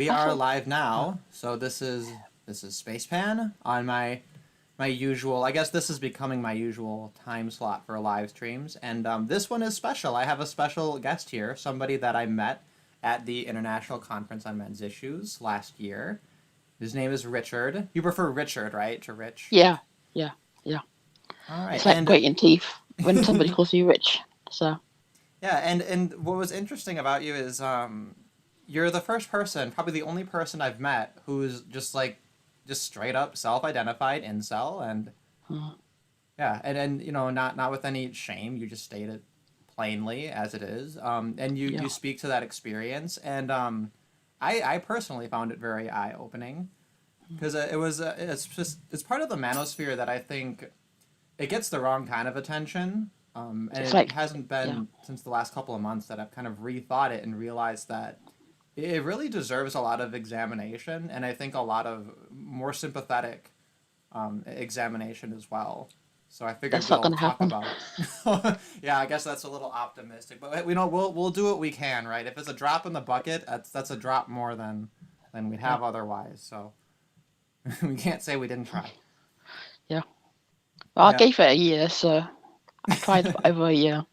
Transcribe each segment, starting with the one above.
We I are thought, live uh, now, so this is Spacepan on my usual. I guess this is becoming my usual time slot for live streams, and this one is special. I have a special guest here, somebody that I met at the International Conference on Men's Issues last year. His name is Richard. You prefer Richard, right, to Rich? yeah, yeah, yeah. All right, It's like and grating teeth when somebody calls you rich. So, yeah, and what was interesting about you is you're the first person, probably the only person I've met who's just straight up self-identified incel, and uh, yeah, and you know, not with any shame. You just state it plainly as it is, and you yeah, speak to that experience, and I personally found it very eye-opening because it's part of the manosphere that I think it gets the wrong kind of attention. And it's it like, hasn't yeah, been since the last couple of months that I've kind of rethought it and realized that it really deserves a lot of examination, and I think a lot of more sympathetic examination as well. So I figured that's not we'll gonna talk happen. about. Yeah, I guess that's a little optimistic, but we know we'll do what we can, right? If it's a drop in the bucket, that's a drop more than we'd Yeah, have otherwise. So we can't say we didn't try. yeah. Well, I Yeah. gave it a year, so I've tried for over a year.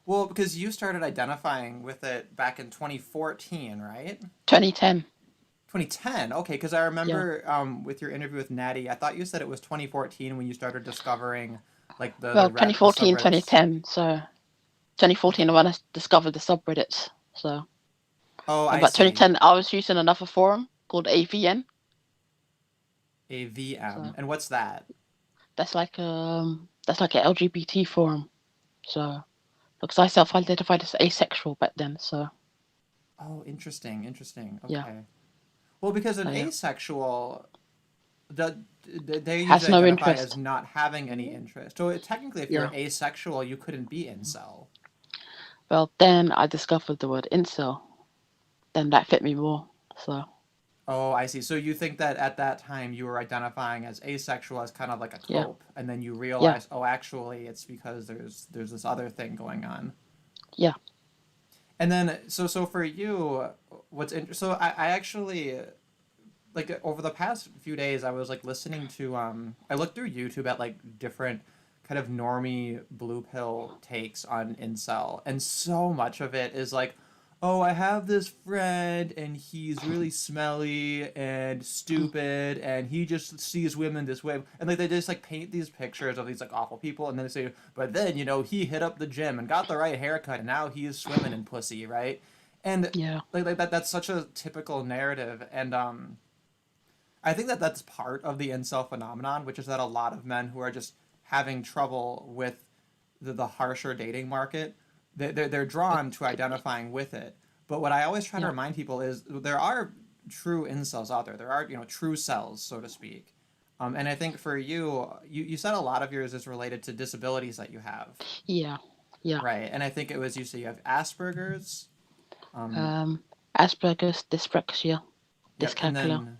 Well, because you started identifying with it back in 2014, right? 2010. 2010. Okay, because I Yeah. remember with your interview with Natty, I thought you said it was 2014 when you started discovering like Well, the 2014, subreddits. 2010. So 2014 when I discovered the subreddits. So Oh, I about see. 2010, I was using another forum called AVN. A VM. So And what's that? that's like an LGBT forum. So because I self-identified as asexual back then. So Oh, interesting, interesting. yeah. Okay. Well, because an So yeah. asexual, they Has usually no identify as interest. not having any interest. So technically, if you're Yeah. asexual, you couldn't be incel. Well, then I discovered the word incel. Then that fit me more. So Oh, I see. So you think that at that time you were identifying as asexual as kind of like a yeah, cope, and then you yeah, realize, oh, actually, it's because there's this other thing going on. yeah. And then so for you, so I actually like over the past few days I was like listening to I looked through YouTube at like different kind of normie blue pill takes on incel, and so much of it is like, oh, I have this friend and he's really smelly and Mm, stupid and he just sees women this way, and like they just like paint these pictures of these like awful people, and then they say, but then you know he hit up the gym and got the right haircut and now he's swimming in pussy, right? And yeah, like that's such a typical narrative, and I think that that's part of the incel phenomenon, which is that a lot of men who are just having trouble with the harsher dating market, they're drawn to identifying with it. But what I always try to yeah. remind people is there are true incels out there. There are, you know, true cells, so to speak. And I think for you said a lot of yours is related to disabilities that you have, Yeah, yeah. right? And I think it was you say you have Asperger's. Um, Um, Asperger's, dyspraxia, Yep, and dyscalculia, then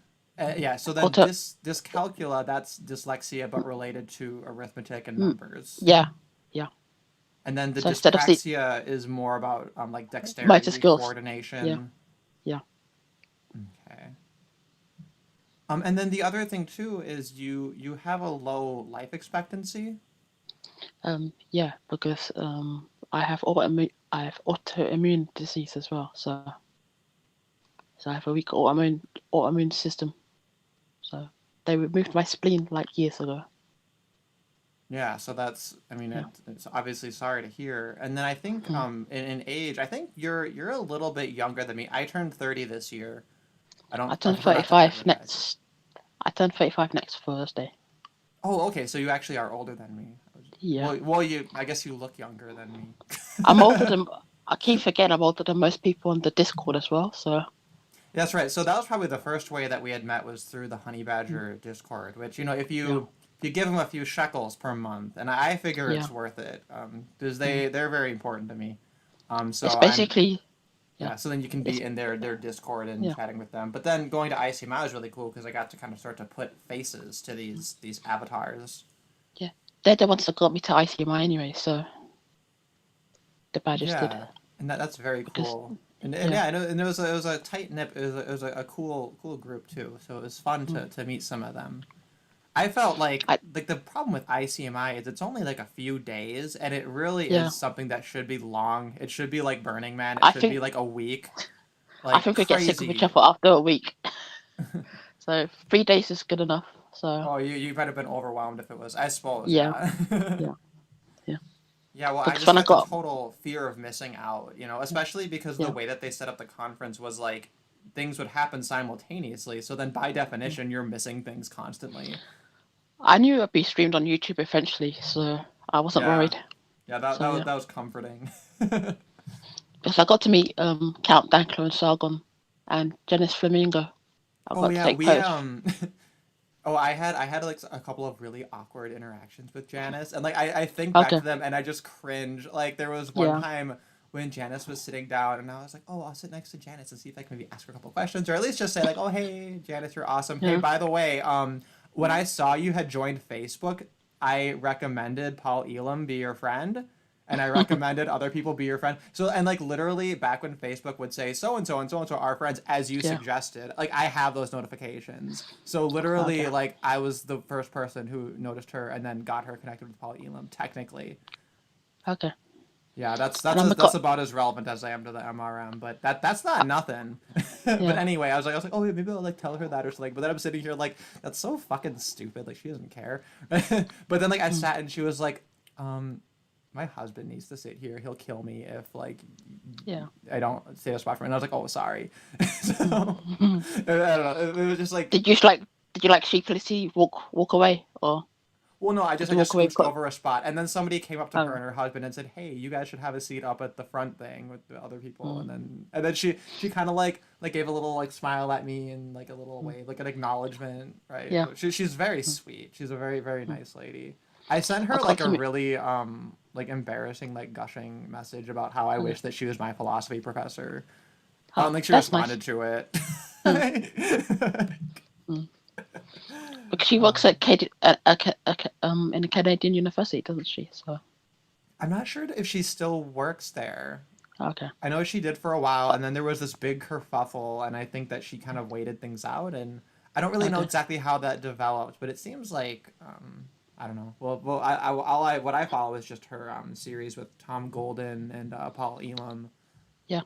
yeah, so then auto. dyscalculia, that's dyslexia but related to arithmetic and Mm, numbers. yeah, yeah. And then the So instead of the dyspraxia is more about like motor dexterity, skills, yeah, coordination. yeah. Okay. And then the other thing too is you have a low life expectancy. Yeah, because I have autoimmune disease as well. So I have a weak autoimmune system. So they removed my spleen like years ago. Yeah, so that's I mean Yeah. it's obviously sorry to hear. And then I think Mm. in age, I think you're a little bit younger than me. I turned 30 this year. I I turn forgot to 35 advertise it. next. I turn 35 next Thursday. Oh, okay. So you actually are older than me. Yeah. Well, you. I guess you look younger than I'm older me. than. I keep forgetting I'm older than most people on the Discord as well. So That's right. So that was probably the first way that we had met was through the Honey mm, Badger Discord. Which you know, yeah, if you give them a few shekels per month, and I figure yeah. it's worth it, because Mm. they're very important to me. It's So I'm basically yeah. yeah. So then you can It's be in their Discord and yeah, chatting with them. But then going to ICMI was really cool because I got to kind of start to put faces to these avatars. yeah. They're the ones that got me to ICMI anyway. So the badges did Yeah, and that's very because cool. And yeah, and it was a tight knit. It was a cool group too. So it was fun to meet some of them. I felt I like the problem with ICMI is it's only like a few days, and it really yeah. is something that should be long. It should be like Burning Man. It I should be think like a week, I like think we get sick of each crazy. other after a week. So 3 days is good enough. So Oh, you might have been overwhelmed if it was. I suppose, yeah, yeah. yeah, yeah. Yeah, well, I Because just when I had the got total fear of missing out, especially because the yeah, way that they set up the conference was like things would happen simultaneously. So then, by yeah. definition, you're missing things constantly. I knew it'd be streamed on YouTube eventually, so I wasn't Yeah, worried. yeah, So yeah, that was comforting. because I got to meet Count Dankler and Sargon and Janice Flamingo. I Oh got to yeah, take we photos. Oh, I had like a couple of really awkward interactions with Janice, and like I think back Okay, to them and I just cringe. Like there was one yeah, time when Janice was sitting down, and I was like, oh, I'll sit next to Janice and see if I can maybe ask her a couple questions, or at least just say like, oh, hey, Janice, you're awesome. Hey, yeah. by the way, when I saw you had joined Facebook, I recommended Paul Elam be your friend. And I recommended other people be your friend. So, and like literally back when Facebook would say so and so and so and so are friends as you Yeah. suggested, like I have those notifications. So literally, Okay. like I was the first person who noticed her and then got her connected with Paul Elam. Technically, Okay. yeah, And I'm that's got about as relevant as I am to the MRM. But that's not nothing. But yeah. anyway, I was like, oh, yeah, maybe I'll like tell her that or something. But then I'm sitting here like that's so fucking stupid. Like she doesn't care. But then like I Mm, sat and she was like, my husband needs to sit here. He'll kill me if like yeah. I don't save a spot for him. And I was like, oh, sorry. So Mm. I don't know. It was just like, Did you like sheepishly walk away, or well, no, did I you just walk away? scooched Got over a spot, and then somebody came up to her oh. and her husband and said, hey, you guys should have a seat up at the front thing with the other people. Mm, And then she kind of like gave a little like smile at me and like a little mm, wave, like an acknowledgement, right? yeah. She's very Mm, sweet. She's a very very mm. nice lady. I sent I her got like a to meet. really like embarrassing like gushing message about how I Okay. wish that she was my philosophy professor. I don't Oh, think she that's nice. responded to it. Mm, mm. Because she works um, at in a Canadian university, doesn't she? So I'm not sure if she still works there. okay. I know she did for a while, Uh, and then there was this big kerfuffle, and I think that she kind of waited things out, and I don't really know Okay. exactly how that developed, but it seems like I don't know. Well, what I follow is just her series with Tom Golden and Paul Elam. Yeah.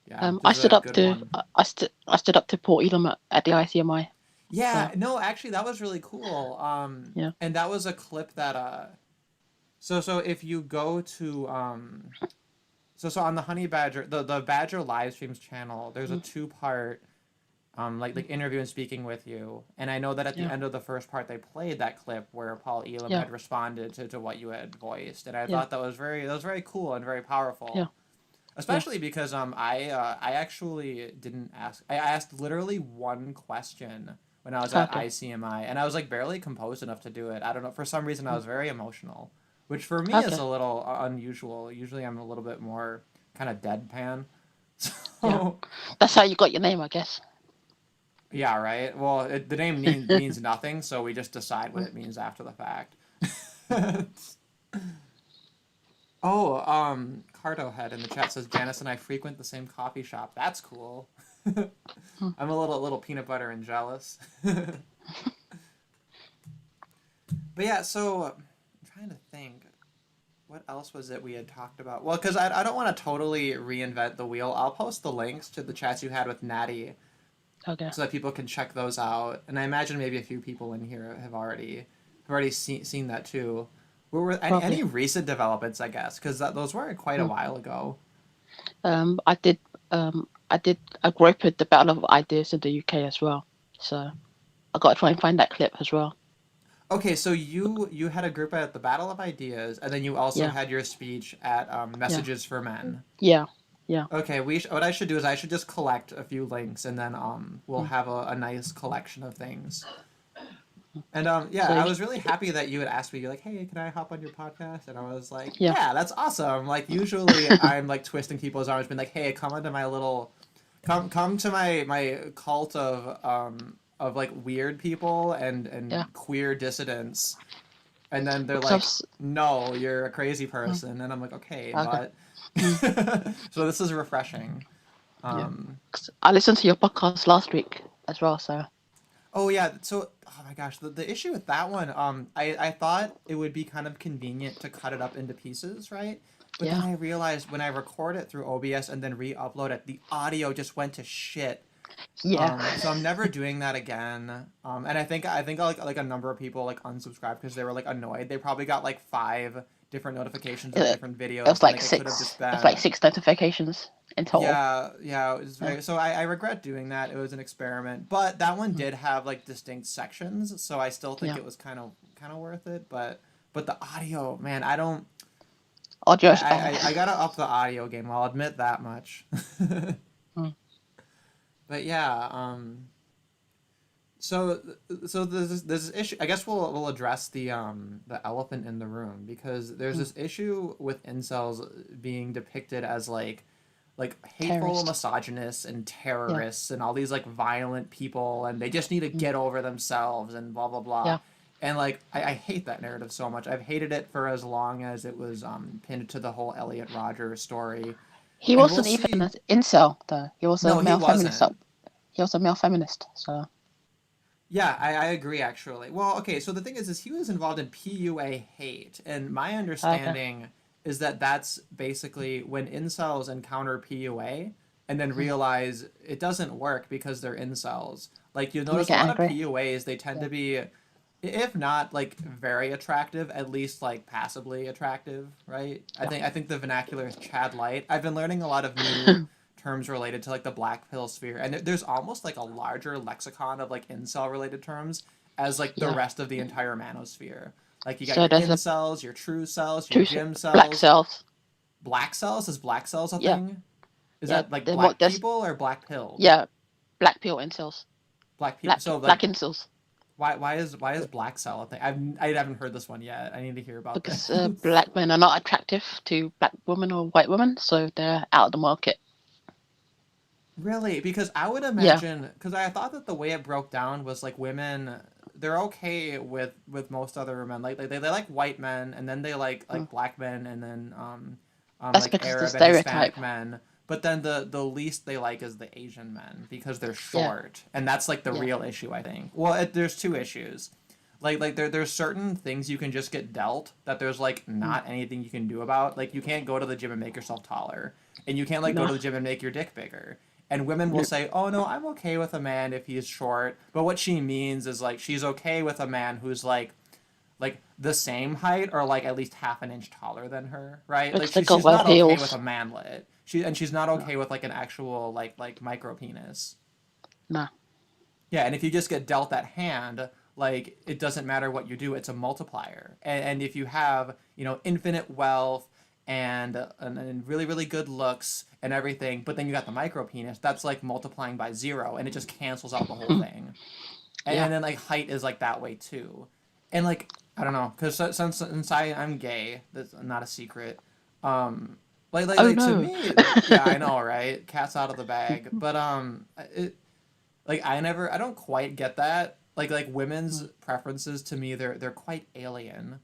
Yeah, I this is stood a up good to one. I stood up to Port Elam at the ICMI. Yeah, So no, actually, that was really cool. yeah. And that was a clip that so if you go to so on the Honey Badger the Badger live streams channel, there's a Mm, two-part mm, like interview and speaking with you. And I know that at the yeah. end of the first part they played that clip where Paul Elam Yeah. had responded to what you had voiced, and I Yeah. thought that was very cool and very Yeah. powerful. Yeah. Especially because I actually didn't ask. I asked literally one question when I was at Okay. ICMI, and I was like barely composed enough to do it. I don't know, for some reason I Mm, was very emotional, which for me is okay. a little unusual. Usually I'm a little bit more kind of deadpan. Yeah. So That's how you got your name, I guess. yeah, right. Well, the name means nothing, so we just decide what Mm, it means after the fact. Oh, Cardo Head in the chat says Janice and I frequent the same coffee shop. That's cool. mm. I'm a little peanut butter and jealous. But yeah, so I'm trying to think. What else was it we had talked about? Well, because I don't want to totally reinvent the wheel. I'll post the links to the chats you had with Natty Okay. so that people can check those out. And I imagine maybe a few people in here have already seen that too. Were Probably. any recent developments, I guess, because those were quite a Mm. while ago. I did. I did a group at the Battle of Ideas in the UK as well. So I got to try and find that clip as well. Okay, so you had a group at the Battle of Ideas, and then you also Yeah. had your speech at Yeah. Messages for Men. Yeah. Yeah. Okay, what I should do is I should just collect a few links, and then we'll Mm. have a nice collection of things. And yeah, So I was really happy that you had asked me. You're like, hey, can I hop on your podcast? And I was like, yeah. yeah, that's awesome. Like usually I'm like twisting people's arms, being like, hey, come onto my little, come to my cult of like weird people and Yeah. queer dissidents. And then they're Because like, no, you're a crazy mm, person. And I'm like, okay, okay. but Mm, so this is refreshing. Yeah. Um, 'Cause I listened to your podcast last week as well, so oh yeah, so oh my gosh, the issue with that one, I thought it would be kind of convenient to cut it up into pieces, right? But then yeah. I realized when I record it through OBS and then re-upload it, the audio just went to shit. Yeah. So I'm never doing that again. And I think like a number of people like unsubscribed because they were like annoyed. They probably got like 5 different notifications of It, different it videos was when like like it could have just six. It was like been. 6 notifications in total. Yeah, it was Yeah. very. So I regret doing that. It was an experiment, but that one Mm. did have like distinct sections, so I still think Yeah. it was kind of worth it. But the audio, man, I don't. Audio. I gotta up the audio game. I'll admit that much. Mm. But yeah, so so there's this issue. I guess we'll address the elephant in the room because there's Mm. this issue with incels being depicted as like hateful Terrorist. misogynists and Yeah. terrorists and all these like violent people and they just need to Mm. get over themselves and blah blah blah. Yeah. And like I hate that narrative so much. I've hated it for as long as it was pinned to the whole Elliot Rodgers story. He And we'll wasn't even see. an incel though. He was a No, he male feminist. wasn't. He was a male feminist. So Yeah, I agree actually. Well, okay, so the thing is he was involved in PUA hate, and my okay. understanding is that that's basically when incels encounter PUA and then Mm. realize it doesn't work because they're incels. Like you And they notice a get lot of angry. PUAs, they tend Yeah. to be if not like very attractive, at least like passably attractive, right? Yeah. I think the vernacular is Chad Light. I've been learning a lot of new terms related to like the black pill sphere, and there's almost like a larger lexicon of like incel related terms as like the Yeah. rest of the entire manosphere. Like you got So your there's a incels, your true cells, your two gym black cells, cells. black cells. Is black cells a Yeah. thing? Is Yeah. that like There's black there's people or black pilled? yeah. Black pill incels. Black people. Black So like black incels. why is black cell a thing? I haven't heard this one yet. I need to hear about this. Because black men are not attractive to black women or white women, so they're out of the market. Really? Because I would Yeah. imagine, because I thought that the way it broke down was like women, they're okay with most other men. Like they like white men, and then they Mm. like black men, and then That's like because of the Arab and stereotype. Hispanic men. But then the least they like is the Asian men because they're Yeah. short, and that's like the Yeah. real issue I think. Well, there's two issues. Like there's certain things you can just get dealt that there's like Mm. not anything you can do about. Like you can't go to the gym and make yourself taller, and you can't like go No. to the gym and make your dick bigger. And women will No. say, "Oh no, I'm okay with a man if he's short." But what she means is like she's okay with a man who's like the same height or like at least half an inch taller than her, right? Like Because they got she's web not okay with heels. a manlet. She's not No. okay with like an actual like micro penis. No. Yeah, and if you just get dealt that hand, like it doesn't matter what you do, it's a multiplier. And if you have, infinite wealth and really, really good looks and everything, but then you got the micro penis, that's like multiplying by 0 and it just cancels out the whole thing. Yeah. And then like height is like that way too. And like I don't know, because since I'm gay, that's not a secret. Um, Oh to no. me, yeah, I know, right? Cat's out of the bag. But it like I don't quite get that. Like women's Mm. preferences to me they're quite alien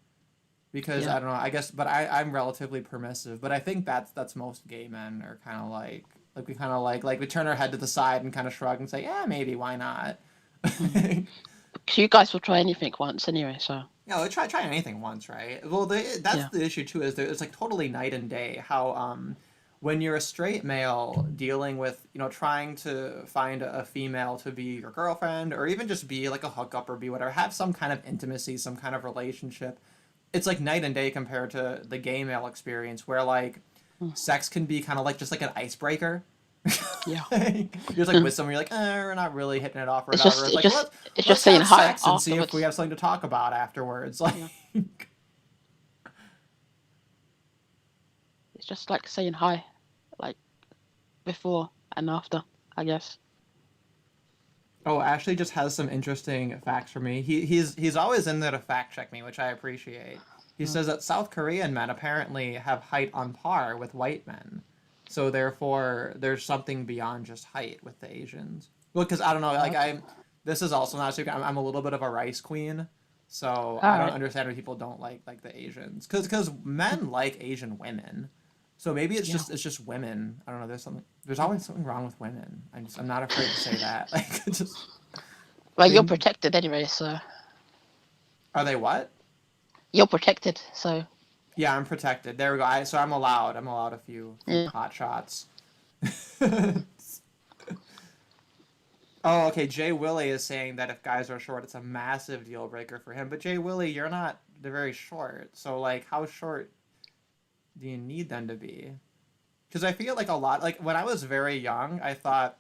because Yeah. I don't know. I guess but I'm relatively permissive, but I think that's most gay men are kind of like we kind of like we turn our head to the side and kind of shrug and say, "Yeah, maybe why not?" Mm. Because you guys will try anything once anyway, so Try anything once, right? Well, that's yeah. the issue too. Is it's like totally night and day how when you're a straight male dealing with trying to find a female to be your girlfriend or even just be like a hookup or be whatever, have some kind of intimacy, some kind of relationship. It's like night and day compared to the gay male experience where like Mm. sex can be kind of like just like an icebreaker. Yeah. You're just like with someone, you're like, we're not really hitting it off or It's whatever. just It's it's like just it's just let's saying have hi sex and see if we afterwards. have something to talk about afterwards. Like, Yeah. It's just like saying hi, like before and after, I guess. oh, Ashley just has some interesting facts for me. He's always in there to fact check me, which I appreciate. He Mm. says that South Korean men apparently have height on par with white men, so therefore there's something beyond just height with the Asians. Well, because I don't know, like Okay. this is also not a secret. I'm a little bit of a rice queen, so All I don't right. understand why people don't like the Asians. Because men like Asian women. So maybe Yeah. it's just women. I don't know. There's always something wrong with women. I'm not afraid to say that. Like just Well, they you're protected anyway, so are they what? you're protected. So Yeah, I'm protected. There we go. So I'm allowed a few yeah. pot shots. Oh, okay. Jay Willie is saying that if guys are short, it's a massive deal breaker for him. But Jay Willie, you're not very short. So like, how short do you need them to be? Because I feel like a lot. Like when I was very young, I thought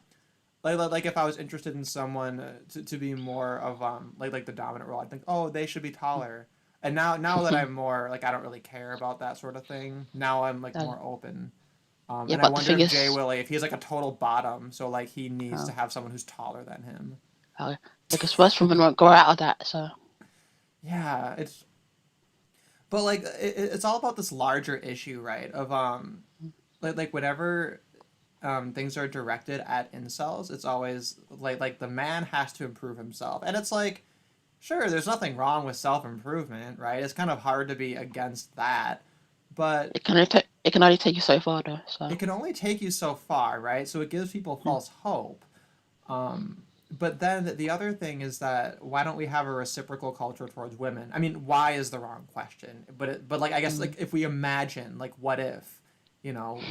like if I was interested in someone to be more of like the dominant role, I'd think, oh, they should be taller. And now that I'm more like I don't really care about that sort of thing. Now I'm like uh, more open. yeah, And I but the wonder thing if Jay is, Willie, if he's like a total bottom, so like he needs uh, to have someone who's taller than him. because most women won't grow out of that. So Yeah, it's but like it's all about this larger issue, right? Of like whenever things are directed at incels, it's always like the man has to improve himself, and it's like sure, there's nothing wrong with self improvement, right? It's kind of hard to be against that, but it can only take you so far, though. So it can only take you so far, right? So it gives people mm, false hope. Um, but then the other thing is that why don't we have a reciprocal culture towards women? I mean, why is the wrong question, but like I guess mm. like if we imagine like what if, you know,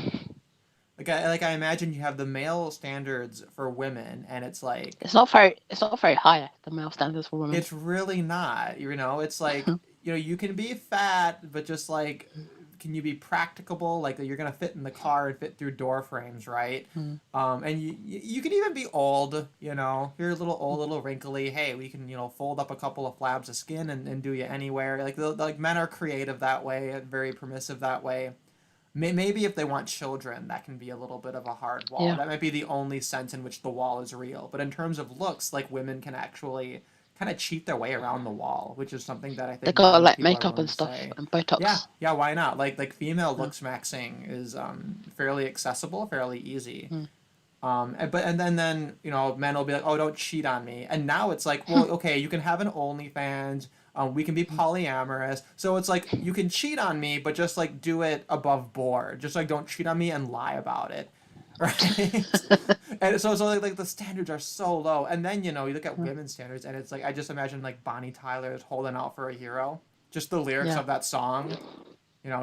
like I imagine you have the male standards for women, and it's like it's not very high, the male standards for women. it's really not. You know, it's like you can be fat, but just like can you be practicable? Like you're gonna fit in the car and fit through door frames, right? Mm. And you can even be old. You know, you're a little old, a little wrinkly. Hey, we can fold up a couple of flabs of skin and do you anywhere. Like men are creative that way, very permissive that way. Maybe if they want children, that can be a little bit of a hard wall. Yeah, That might be the only sense in which the wall is real. But in terms of looks, like women can actually kind of cheat their way around the wall, which is something that I they think not got enough like people are makeup willing and to stuff say. and Yeah, Botox. yeah, why not? Like female Mm. looks maxing is fairly accessible, fairly easy. Mm. And then men will be like, oh, don't cheat on me. And now it's like, well, okay, you can have an OnlyFans. We can be polyamorous. So it's like you can cheat on me, but just like do it above board. Just like don't cheat on me and lie about it, right? And so like the standards are so low. And then you look at women's standards, and it's like I just imagine like Bonnie Tyler is holding out for a hero. Just the lyrics Yeah, of that song.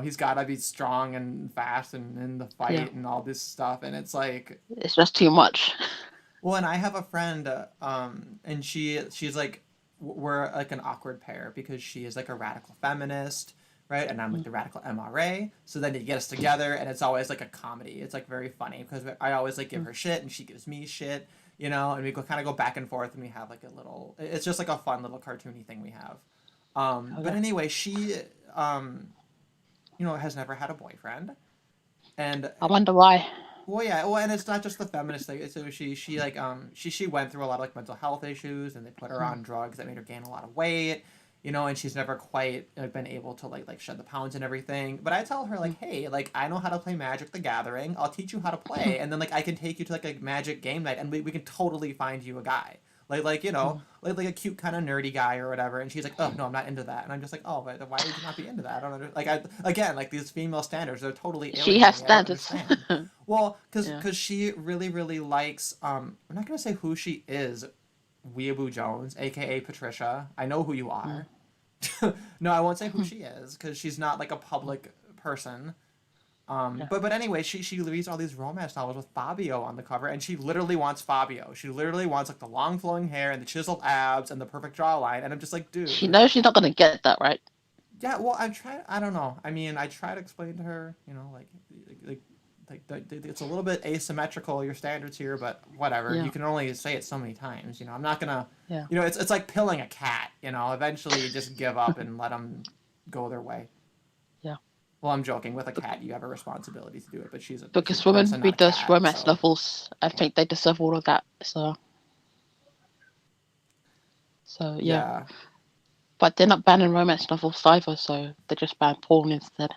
He's got to be strong and fast and in the yeah, fight and all this stuff. And it's like it's just too much. well, and I have a friend, and she's like, we're like an awkward pair because she is like a radical feminist, right? And I'm like Mm. the radical MRA. So then you get us together, and it's always like a comedy. It's like very funny because I always like give Mm. her shit, and she gives me shit, and we kind of go back and forth, and we have like a little. It's just like a fun little cartoony thing we have. But Okay. anyway, she, has never had a boyfriend, and I wonder why. well, yeah. Well, and it's not just the feminist thing. So she like she went through a lot of like mental health issues, and they put her Mm. on drugs that made her gain a lot of weight, and she's never quite been able to like shed the pounds and everything. But I tell her like, Mm. hey, like I know how to play Magic the Gathering. I'll teach you how to play, and then like I can take you to like a Magic game night, and we can totally find you a guy. Like Mm. like a cute kind of nerdy guy or whatever, and she's like, oh no, I'm not into that, and I'm just like, oh, but why would you not be into that? I don't understand. Again, like these female standards, they're totally She alien to has me. I don't standards. understand. Well, Yeah. cause she really really likes I'm not gonna say who she is, Weeaboo Jones, aka Patricia. I know who you Mm. are. No, I won't say who she is because she's not like a public person. Yeah. But anyway, she reads all these romance novels with Fabio on the cover, and she literally wants Fabio. She literally wants like the long flowing hair and the chiseled abs and the perfect jawline, and I'm just like, She dude. knows she's not gonna get that, right? Yeah, well, I try. I don't know. I mean, I try to explain to her, like, it's a little bit asymmetrical your standards here, but whatever. You Yeah. can only say it so many times. I'm not gonna. Yeah. It's like pilling a cat. Eventually you just give up and let them go their way. Yeah. Well, I'm joking. With a cat, you have a responsibility to do it, but she's a Because women person, not a read those cat. romance So novels and think they deserve all of that. So yeah. yeah. But they're not banning romance novels either, so they just ban porn instead.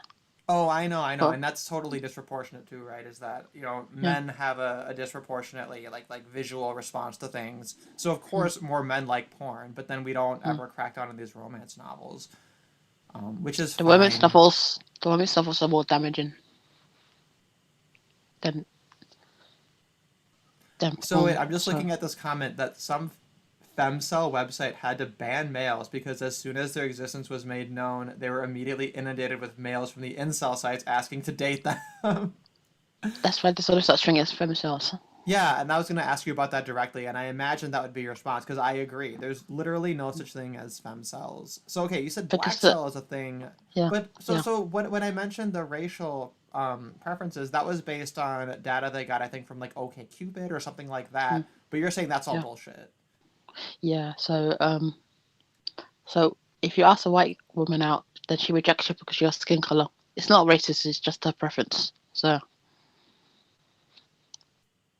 Oh, I know, But and that's totally disproportionate too, right? Is that yeah. men have a disproportionately like visual response to things, so of Mm. course more men like porn, but then we don't Mm. ever crack down on these romance novels, which is The women's fine. novels the women's novels are more damaging. then So wait, I'm just looking at this comment that some femcel website had to ban males because as soon as their existence was made known, they were immediately inundated with males from the incel sites asking to date them. that's why there's no such thing as femcells. Yeah, and I was going to ask you about that directly, and I imagine that would be your response because I agree. There's literally no such thing as femcells. So okay, you said black Because cell is a thing, yeah, but yeah, so when I mentioned the racial preferences, that was based on data they got, I think, from like OkCupid or something like that. mm, But you're saying that's all yeah, bullshit. yeah. So if you ask a white woman out, then she rejects you because of your skin color. It's not racist. It's just her preference. So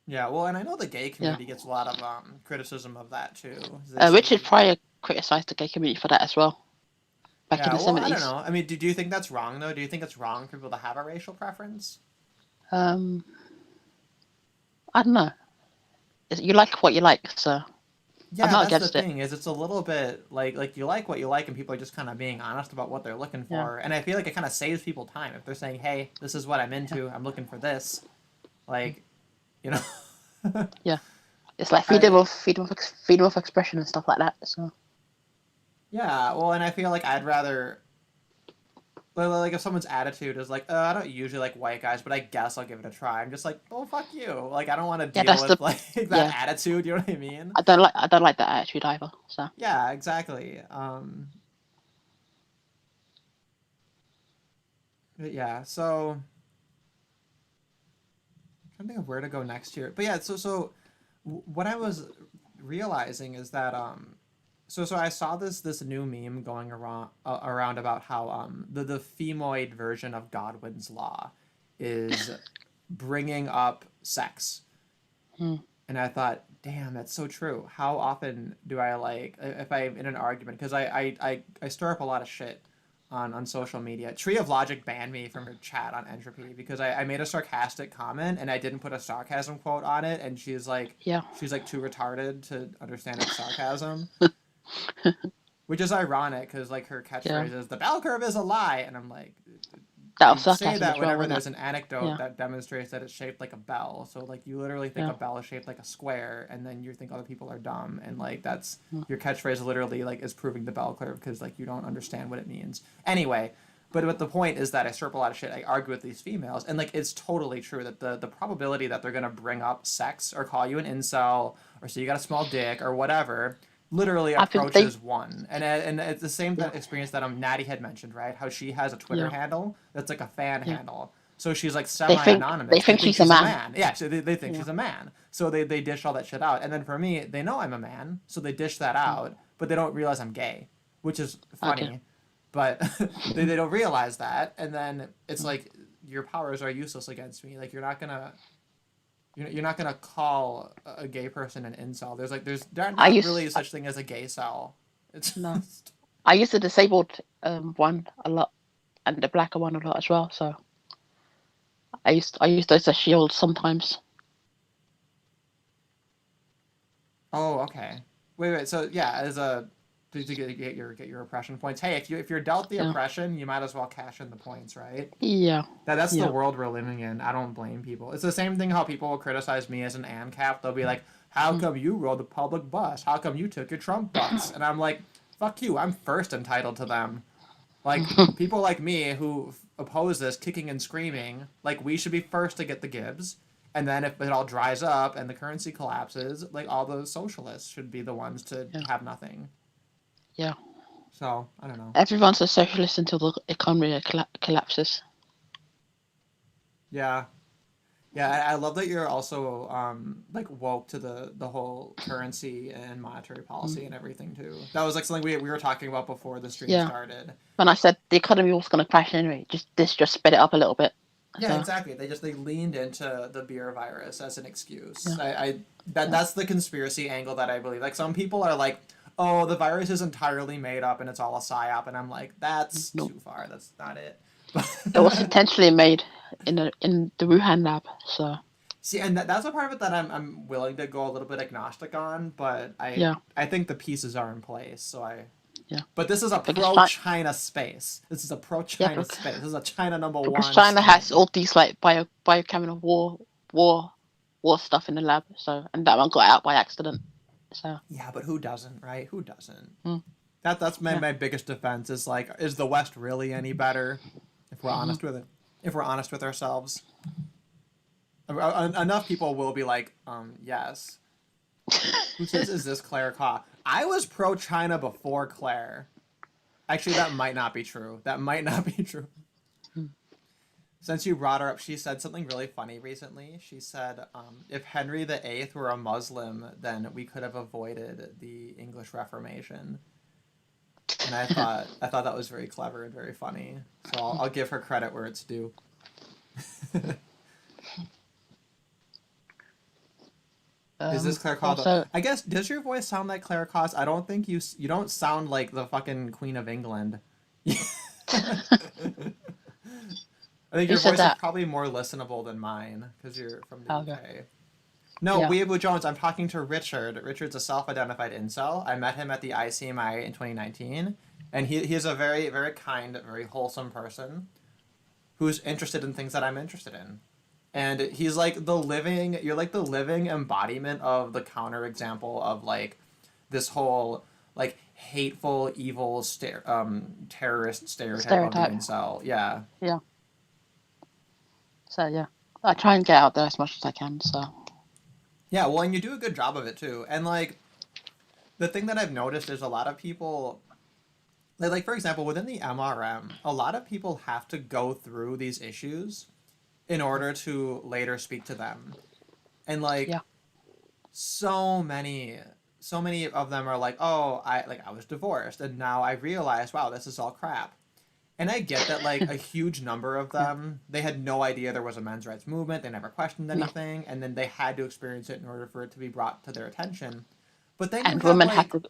Yeah, well, and I know the gay yeah, community gets a lot of criticism of that too. They Richard say, Pryor criticized the gay community for that as well back in yeah, the well, I don't 70s. know. I mean, do you think that's wrong though? Do you think it's wrong for people to have a racial preference? Um, I don't know. You like what you like, so I'm Yeah, not that's the against it. thing. Is it's a little bit like you like what you like, and people are just kind of being honest about what they're looking Yeah, for. And I feel like it kind of saves people time if they're saying, "Hey, this is what I'm yeah, into. I'm looking for this." Like, you know, yeah. It's like I freedom of expression and stuff like that. So yeah. Well, and I feel like I'd rather like if someone's attitude is like, I don't usually like white guys, but I guess I'll give it a try. I'm just like, oh fuck you. Like I don't want to yeah, deal that's the with like that yeah. attitude. You know what I mean? I don't like that attitude either. So Yeah, exactly. But yeah. So I'm trying to think of where to go next here. But yeah, what I was realizing is that so I saw this new meme going around about how the femoid version of Godwin's law is bringing up sex. hmm, And I thought, damn, that's so true. How often do I like if I'm in an argument because I stir up a lot of shit on social media. Tree of Logic banned me from her chat on Entropy because I made a sarcastic comment and I didn't put a sarcasm quote on it, and yeah, she's like too retarded to understand it's sarcasm, which is ironic because like her yeah. catchphrase is the bell curve is a lie, and I'm like, That was they say sarcasm that as well, whenever wasn't it? there's an anecdote Yeah, that demonstrates that it's shaped like a bell. So like you literally think yeah, a bell is shaped like a square, and then you think other people are dumb, and like that's mm, your catchphrase literally like is proving the bell curve because like you don't understand what it means. Anyway, but the point is that I stir up a lot of shit. I argue with these females, and like it's totally true that the probability that they're gonna bring up sex or call you an incel or say you got a small dick or whatever literally I think they approaches one. And it's the same yeah, experience that Natty had mentioned, right? How she has a Twitter yeah, handle that's like a fan yeah. handle. So she's like They semi-anonymous. They think think she's a she's a man. man. Yeah, so they think Yeah, she's a man. So they dish all that shit out. And then for me, they know I'm a man, so they dish that mm, out, but they don't realize I'm gay, which is okay. funny. But they don't realize that. And then it's Mm, like, your powers are useless against me. Like, you're not gonna call a gay person an incel. There's I not used really such thing as a gay cell. It's no. just, I used the disabled one a lot and the blacker one a lot as well. So I used those as shields sometimes. oh, okay. Wait. So yeah, as a to get your oppression points. Hey, if you're dealt the Yeah, oppression, you might as well cash in the points, right? yeah, That's the yeah, world we're living in. I don't blame people. It's the same thing how people will criticize me as an ANCAP. They'll be like, "How mm, come you rode the public bus? How come you took your Trump bucks?" And I'm like, "Fuck you. I'm first entitled to them." Like people like me who oppose this kicking and screaming, like we should be first to get the Gibbs, and then if it all dries up and the currency collapses, like all the socialists should be the ones to yeah, have nothing. yeah. So I don't know. Everyone's a socialist until the economy collapses. Yeah, yeah. I love that you're also like woke to the whole currency and monetary Mm, policy and everything too. That was like something we were talking about before the stream yeah. started. When I said the economy was going to crash anyway, just sped it up a little bit. Yeah, So exactly. They leaned into the beer virus as an excuse. yeah, yeah, That's the conspiracy angle that I believe. Like some people are like, "Oh, the virus is entirely made up and it's all a psyop," and I'm like, "That's no. too far. That's not it." It was But intentionally made in the Wuhan lab. So see, and that's a part of it that I'm willing to go a little bit agnostic on, but yeah, I think the pieces are in place. So I yeah. but this is a Because pro China space. This is a pro yeah, China space. This is a China number because one China has state. all these like biochemical war. war stuff in the lab. So and that one got out by accident. So Yeah, but who doesn't, right? Who doesn't? mm, That's yeah. my biggest defense is like, is the West really any better? If we're Hmm. honest with it, if we're honest with ourselves, enough people will be like, yes. Who says is this Claire Ka? I was pro China before Claire. Actually, that might not be true. That might not be true. Since you brought her up, she said something really funny recently. She said, if Henry VIII were a Muslim, then we could have avoided the English Reformation. And I thought that was very clever and very funny. So I'll give her credit where it's due. Is this Claire Ka? Also, I guess, does your voice sound like Claire Ka? I don't think you don't sound like the fucking Queen of England. I think who your said voice is that? probably more listenable than mine because you're from the Okay. UK. No, Yeah. Weeaboo Jones. I'm talking to Richard. Richard's a self-identified incel. I met him at the ICMI in 2019, and he's a very, very kind, very wholesome person who's interested in things that I'm interested in. And he's like you're like the living embodiment of the counterexample of like this whole like hateful, evil, terrorist stereotype of the Stereotype. incel. Yeah. Yeah. So yeah, I try and get out there as much as I can. So Yeah, well, and you do a good job of it too. And like the thing that I've noticed is a lot of people like for example, within the MRM, a lot of people have to go through these issues in order to later speak to them. And like yeah, so many of them are like, "Oh, I was divorced and now I realize, wow, this is all crap." And I get that like a huge number of yeah, them, they had no idea there was a men's rights movement, they never questioned no. anything, and then they had to experience it in order for it to be brought to their attention. But then you And have women had like, to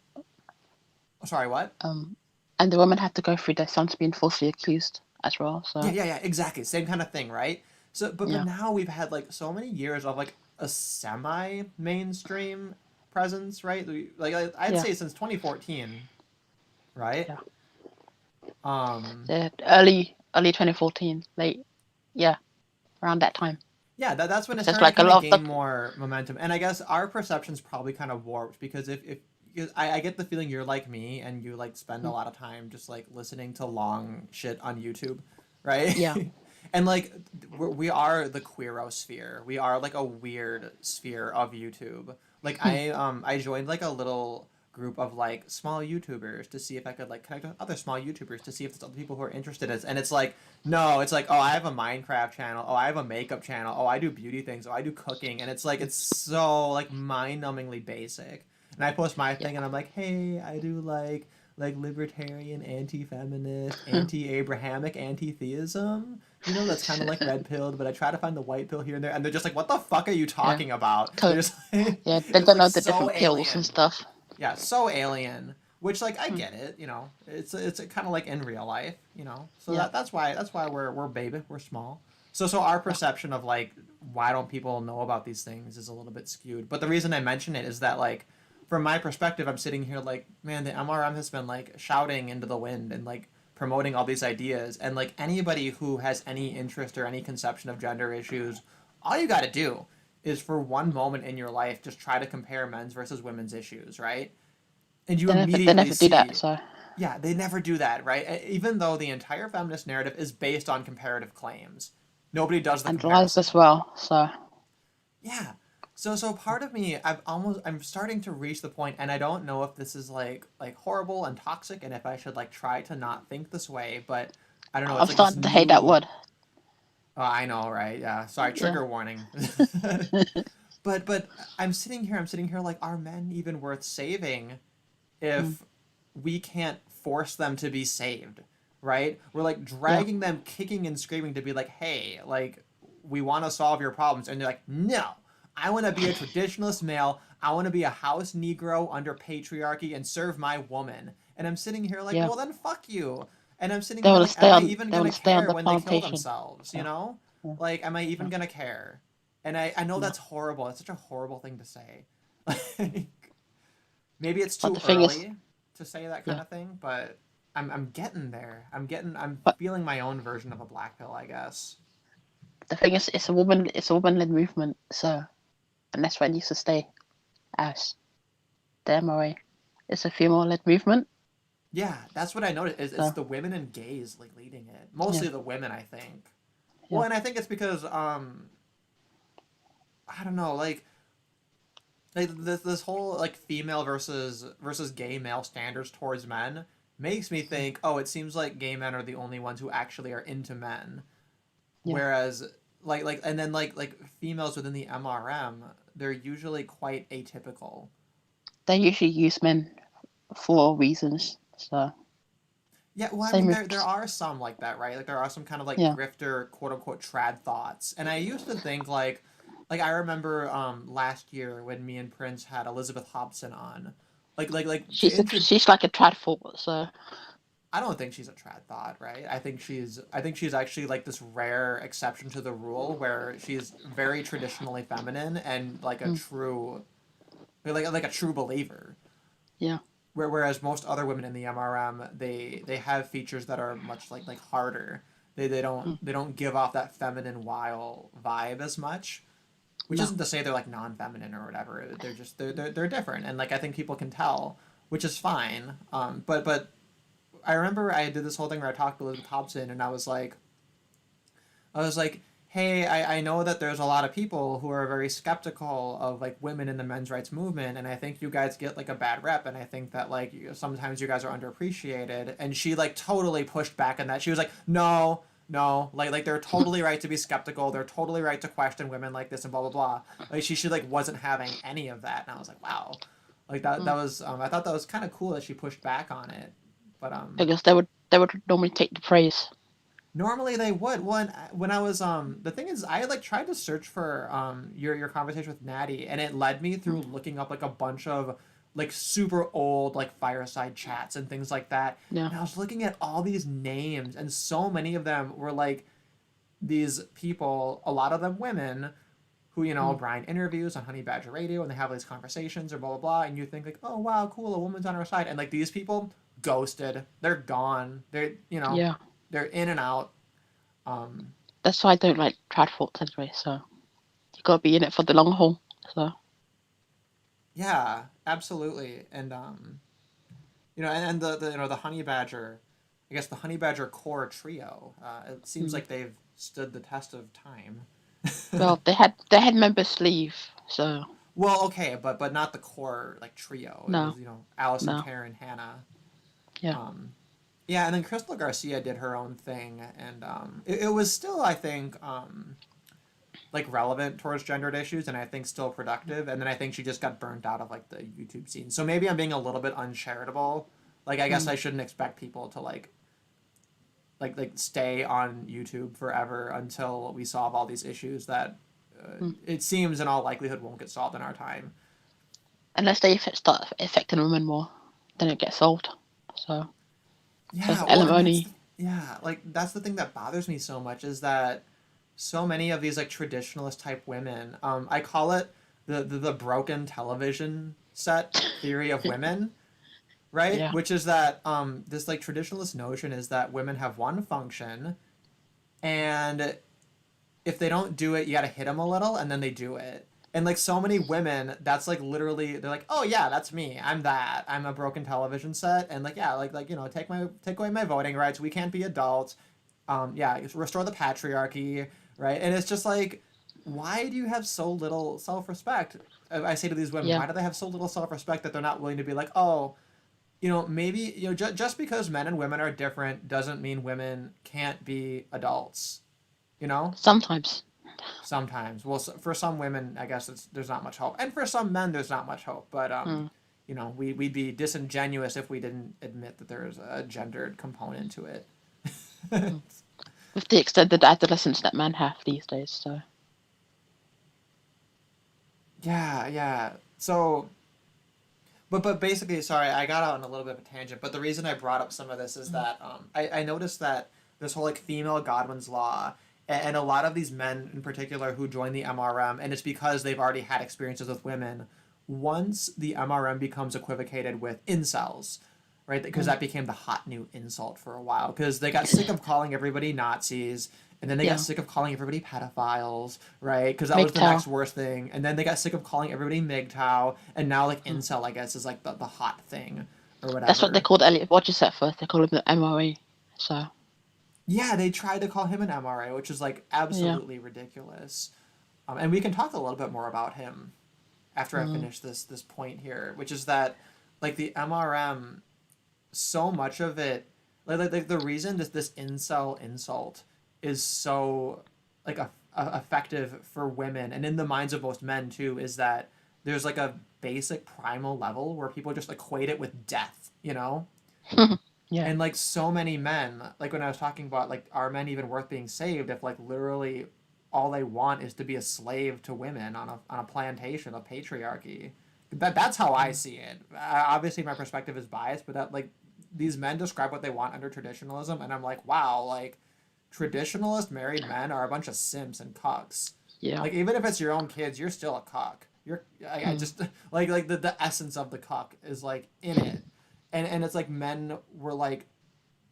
sorry, what? um, and the women had to go through their sons being falsely accused as well. Yeah, So yeah, yeah, exactly. Same kind of thing, right? So, but yeah, now we've had like so many years of like a semi mainstream presence, right? Like I'd yeah, say since 2014, right? yeah. Um, The early 2014, late, yeah, around that time. yeah, that's when it Because there's started to like a kind of lot of gain more momentum. And I guess our perception's probably kind of warped because if because I get the feeling you're like me and you like spend a the lot of time just like listening to long shit on YouTube, right? yeah, And like we are the queerosphere. We are like a weird sphere of YouTube. Like hmm, I joined like a little group of like small YouTubers to see if I could like connect with other small YouTubers to see if there's other people who are interested in it. And it's like no, it's like oh I have a Minecraft channel, oh I have a makeup channel, oh I do beauty things, oh I do cooking, and it's like it's so like mind-numbingly basic. And I post my yeah, thing and I'm like, hey, I do like libertarian, anti-feminist, anti-Abrahamic, anti-theism. You know, that's kind of like red pilled, but I try to find the white pill here and there, and they're just like, "What the fuck are you yeah. talking about?" They're To, just like, yeah, they it's don't like know the so different pills and alien. stuff. Yeah, so alien. Which like I Hmm, get it, you know. It's kind of like in real life, you know. So yeah, that's why we're baby, we're small. So our yeah. perception of like why don't people know about these things is a little bit skewed. But the reason I mention it is that like from my perspective, I'm sitting here like, man, the MRM has been like shouting into the wind and like promoting all these ideas. And like anybody who has any interest or any conception of gender issues, all you got to do is for one moment in your life just try to compare men's versus women's issues, right? And you They immediately never do that. see, So yeah, they never do that, right? Even though the entire feminist narrative is based on comparative claims, nobody does the and lies as comparison. well. So Yeah. So part of me, I'm starting to reach the point, and I don't know if this is like horrible and toxic, and if I should like try to not think this way, but I don't know. I'm It's like this starting to hate that new. word. Oh, I know, right? Yeah. Sorry, Yeah. trigger warning. But I'm sitting here like, are men even worth saving Mm, if we can't force them to be saved, right? We're like yeah. dragging them kicking and screaming to be like, hey, like, we want to solve your problems. And they're like, no, I want to be a traditionalist male. I want to be a house Negro under patriarchy and serve my woman. And I'm sitting here like, Yeah. well, then fuck you. And I'm sitting They here want to like, stay am I on. even They going want to to stay on care the when they kill plantation. themselves, you Yeah. know? Yeah. Like, am I even Yeah. going to care? And I know Yeah. that's horrible. It's such a horrible thing to say. Like, maybe it's But too the thing is, early to say that kind yeah. of thing, but I'm getting there. I'm But feeling my own version of a black pill, I guess. the thing is, it's a woman-led movement, so and that's where it needs to stay as the MRA. It's a female-led movement, Yeah, that's what I noticed. It's so the women and gays like leading it. yeah, Mostly the women, I think. Well, yeah. and I think it's because I don't know, like this whole like female versus gay male standards towards men makes me Mm. think, oh, it seems like gay men are the only ones who actually are into men, Yeah, whereas and then like females within the MRM, they're usually quite atypical. they usually use men for reasons. So Yeah, well, I same mean, with there are some like that, right? Like there are some kind of like yeah, grifter, quote unquote, trad thoughts, and I used to think like I remember last year when me and Prince had Elizabeth Hobson on, like to intro. she's like a tradful. So I don't think she's a trad thought, right? I think she's actually like this rare exception to the rule where she's very traditionally feminine and like a mm, true like a true believer. yeah, Whereas most other women in the MRM, they have features that are much like harder. mm, They don't give off that feminine wild vibe as much. Which no, isn't to say they're like non-feminine or whatever. They're just they're different, and like I think people can tell, which is fine. But I remember I did this whole thing where I talked to Elizabeth Hobson, and I was like, hey, I know that there's a lot of people who are very skeptical of like women in the men's rights movement, and I think you guys get like a bad rep, and I think that like sometimes you guys are underappreciated. And she like totally pushed back on that. She was like, no, no, like they're totally right to be skeptical. They're totally right to question women like this and blah blah blah. Like she like wasn't having any of that, and I was like, wow, like that mm. was I thought that was kind of cool that she pushed back on it, but Because they would normally take the praise. normally they would. When I was the thing is I like tried to search for your conversation with Natty, and it led me through Mm, looking up like a bunch of like super old like fireside chats and things like that. yeah, And I was looking at all these names, and so many of them were like these people, a lot of them women, who mm, Brian interviews on Honey Badger Radio, and they have these conversations or blah blah blah, and you think like, oh wow, cool, a woman's on our side, and like these people ghosted, they're gone, they're yeah. they're in and out. Um, That's why I don't like tradfolds anyway. So you gotta be in it for the long haul. So yeah, absolutely, and and the the Honey Badger, I guess the Honey Badger core trio, it seems mm. like they've stood the test of time. Well, they had members leave. So Well, okay, but not the core like trio. It was no, Allison, no, Karen, Hannah. yeah, Um, yeah, and then Crystal Garcia did her own thing, and it was still I think like relevant towards gendered issues, and I think still productive. And then I think she just got burnt out of like the YouTube scene. So maybe I'm being a little bit uncharitable. Like I guess mm, I shouldn't expect people to like stay on YouTube forever until we solve all these issues that mm. it seems in all likelihood won't get solved in our time. Unless they start affecting women more, then it gets solved. So so if Yeah, well, and alimony, yeah, like that's the thing that bothers me so much is that so many of these like traditionalist type women, I call it the broken television set theory of women, right? yeah, Which is that this like traditionalist notion is that women have one function, and if they don't do it, you got to hit them a little, and then they do it. And like so many women, that's like literally they're like, oh yeah, that's me. I'm that. I'm a broken television set, and like yeah, like take away my voting rights. We can't be adults. Yeah, restore the patriarchy, right? And it's just like, why do you have so little self respect? I say to these women, yeah, why do they have so little self respect that they're not willing to be like, oh, maybe just because men and women are different doesn't mean women can't be adults. You know, sometimes, sometimes. Well, for some women, I guess there's not much hope, and for some men, there's not much hope. But mm, we'd be disingenuous if we didn't admit that there's a gendered component to it. mm. With the extended adolescence that men have these days. So Yeah, yeah. So, but basically, sorry, I got out on a little bit of a tangent. But the reason I brought up some of this is mm, that I noticed that this whole like female Godwin's law and a lot of these men in particular who join the MRM, and it's because they've already had experiences with women. Once the MRM becomes equivocated with incels, right? Because Mm. that became the hot new insult for a while. Because they got sick of calling everybody Nazis, and then they got Yeah. sick of calling everybody pedophiles, right? Because that was the MGTOW. next worst thing. And then they got sick of calling everybody MGTOW, and now like Mm. incel, I guess, is like the hot thing or That's what they whatever. called Elliot Rogers at first. They called him the MRE. So Yeah, they tried to call him an MRA, which is like yeah. absolutely ridiculous. And we can talk a little bit more about him after I Mm. finish this point here, which is that like the MRM, so much of it, like the reason this incel insult is so like effective for women and in the minds of most men too is that there's like a basic primal level where people just equate it with death, you know? Yeah. And like so many men, like when I was talking about like are men even worth being saved if like literally all they want is to be a slave to women on a plantation of patriarchy. That's how I Mm. see it. Obviously my perspective is biased, but that like these men describe what they want under traditionalism and I'm like, wow, like traditionalist married men are a bunch of simps and cucks. Yeah. Like even if it's your own kids, you're still a cuck. I Mm. just like the essence of the cuck is like in it, and it's like men were like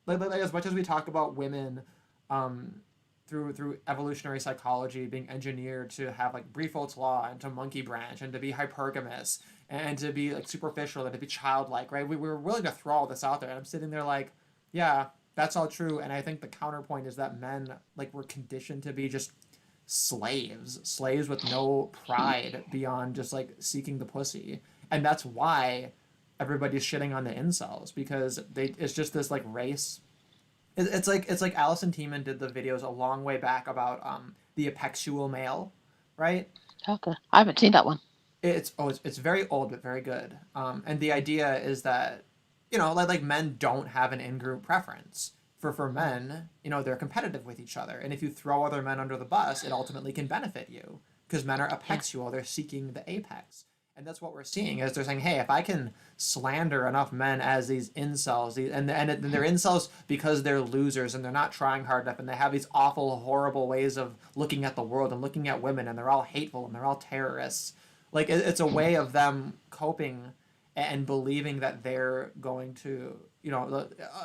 as much as we talk about women, um, through evolutionary psychology being engineered to have like brief oats law and to monkey branch and to be hypergamous and to be like superficial and to be childlike, right? We were willing to throw all this out there, and I'm sitting there like, yeah, that's all true. And I think the counterpoint is that men like were conditioned to be just slaves with no pride beyond just like seeking the pussy, and that's why everybody's shitting on the incels because they it's just this like race. It's like Allison Tiemann did the videos a long way back about the apexual male, right? Okay. I haven't seen that one. It's very old but very good. And the idea is that like men don't have an in-group preference. For Mm. men, they're competitive with each other, and if you throw other men under the bus, it ultimately can benefit you because men are Yeah. apexual. They're seeking the apex. And that's what we're seeing is they're saying, hey, if I can slander enough men as these incels, and they're incels because they're losers and they're not trying hard enough and they have these awful, horrible ways of looking at the world and looking at women and they're all hateful and they're all terrorists. Like it's a way of them coping and believing that they're going to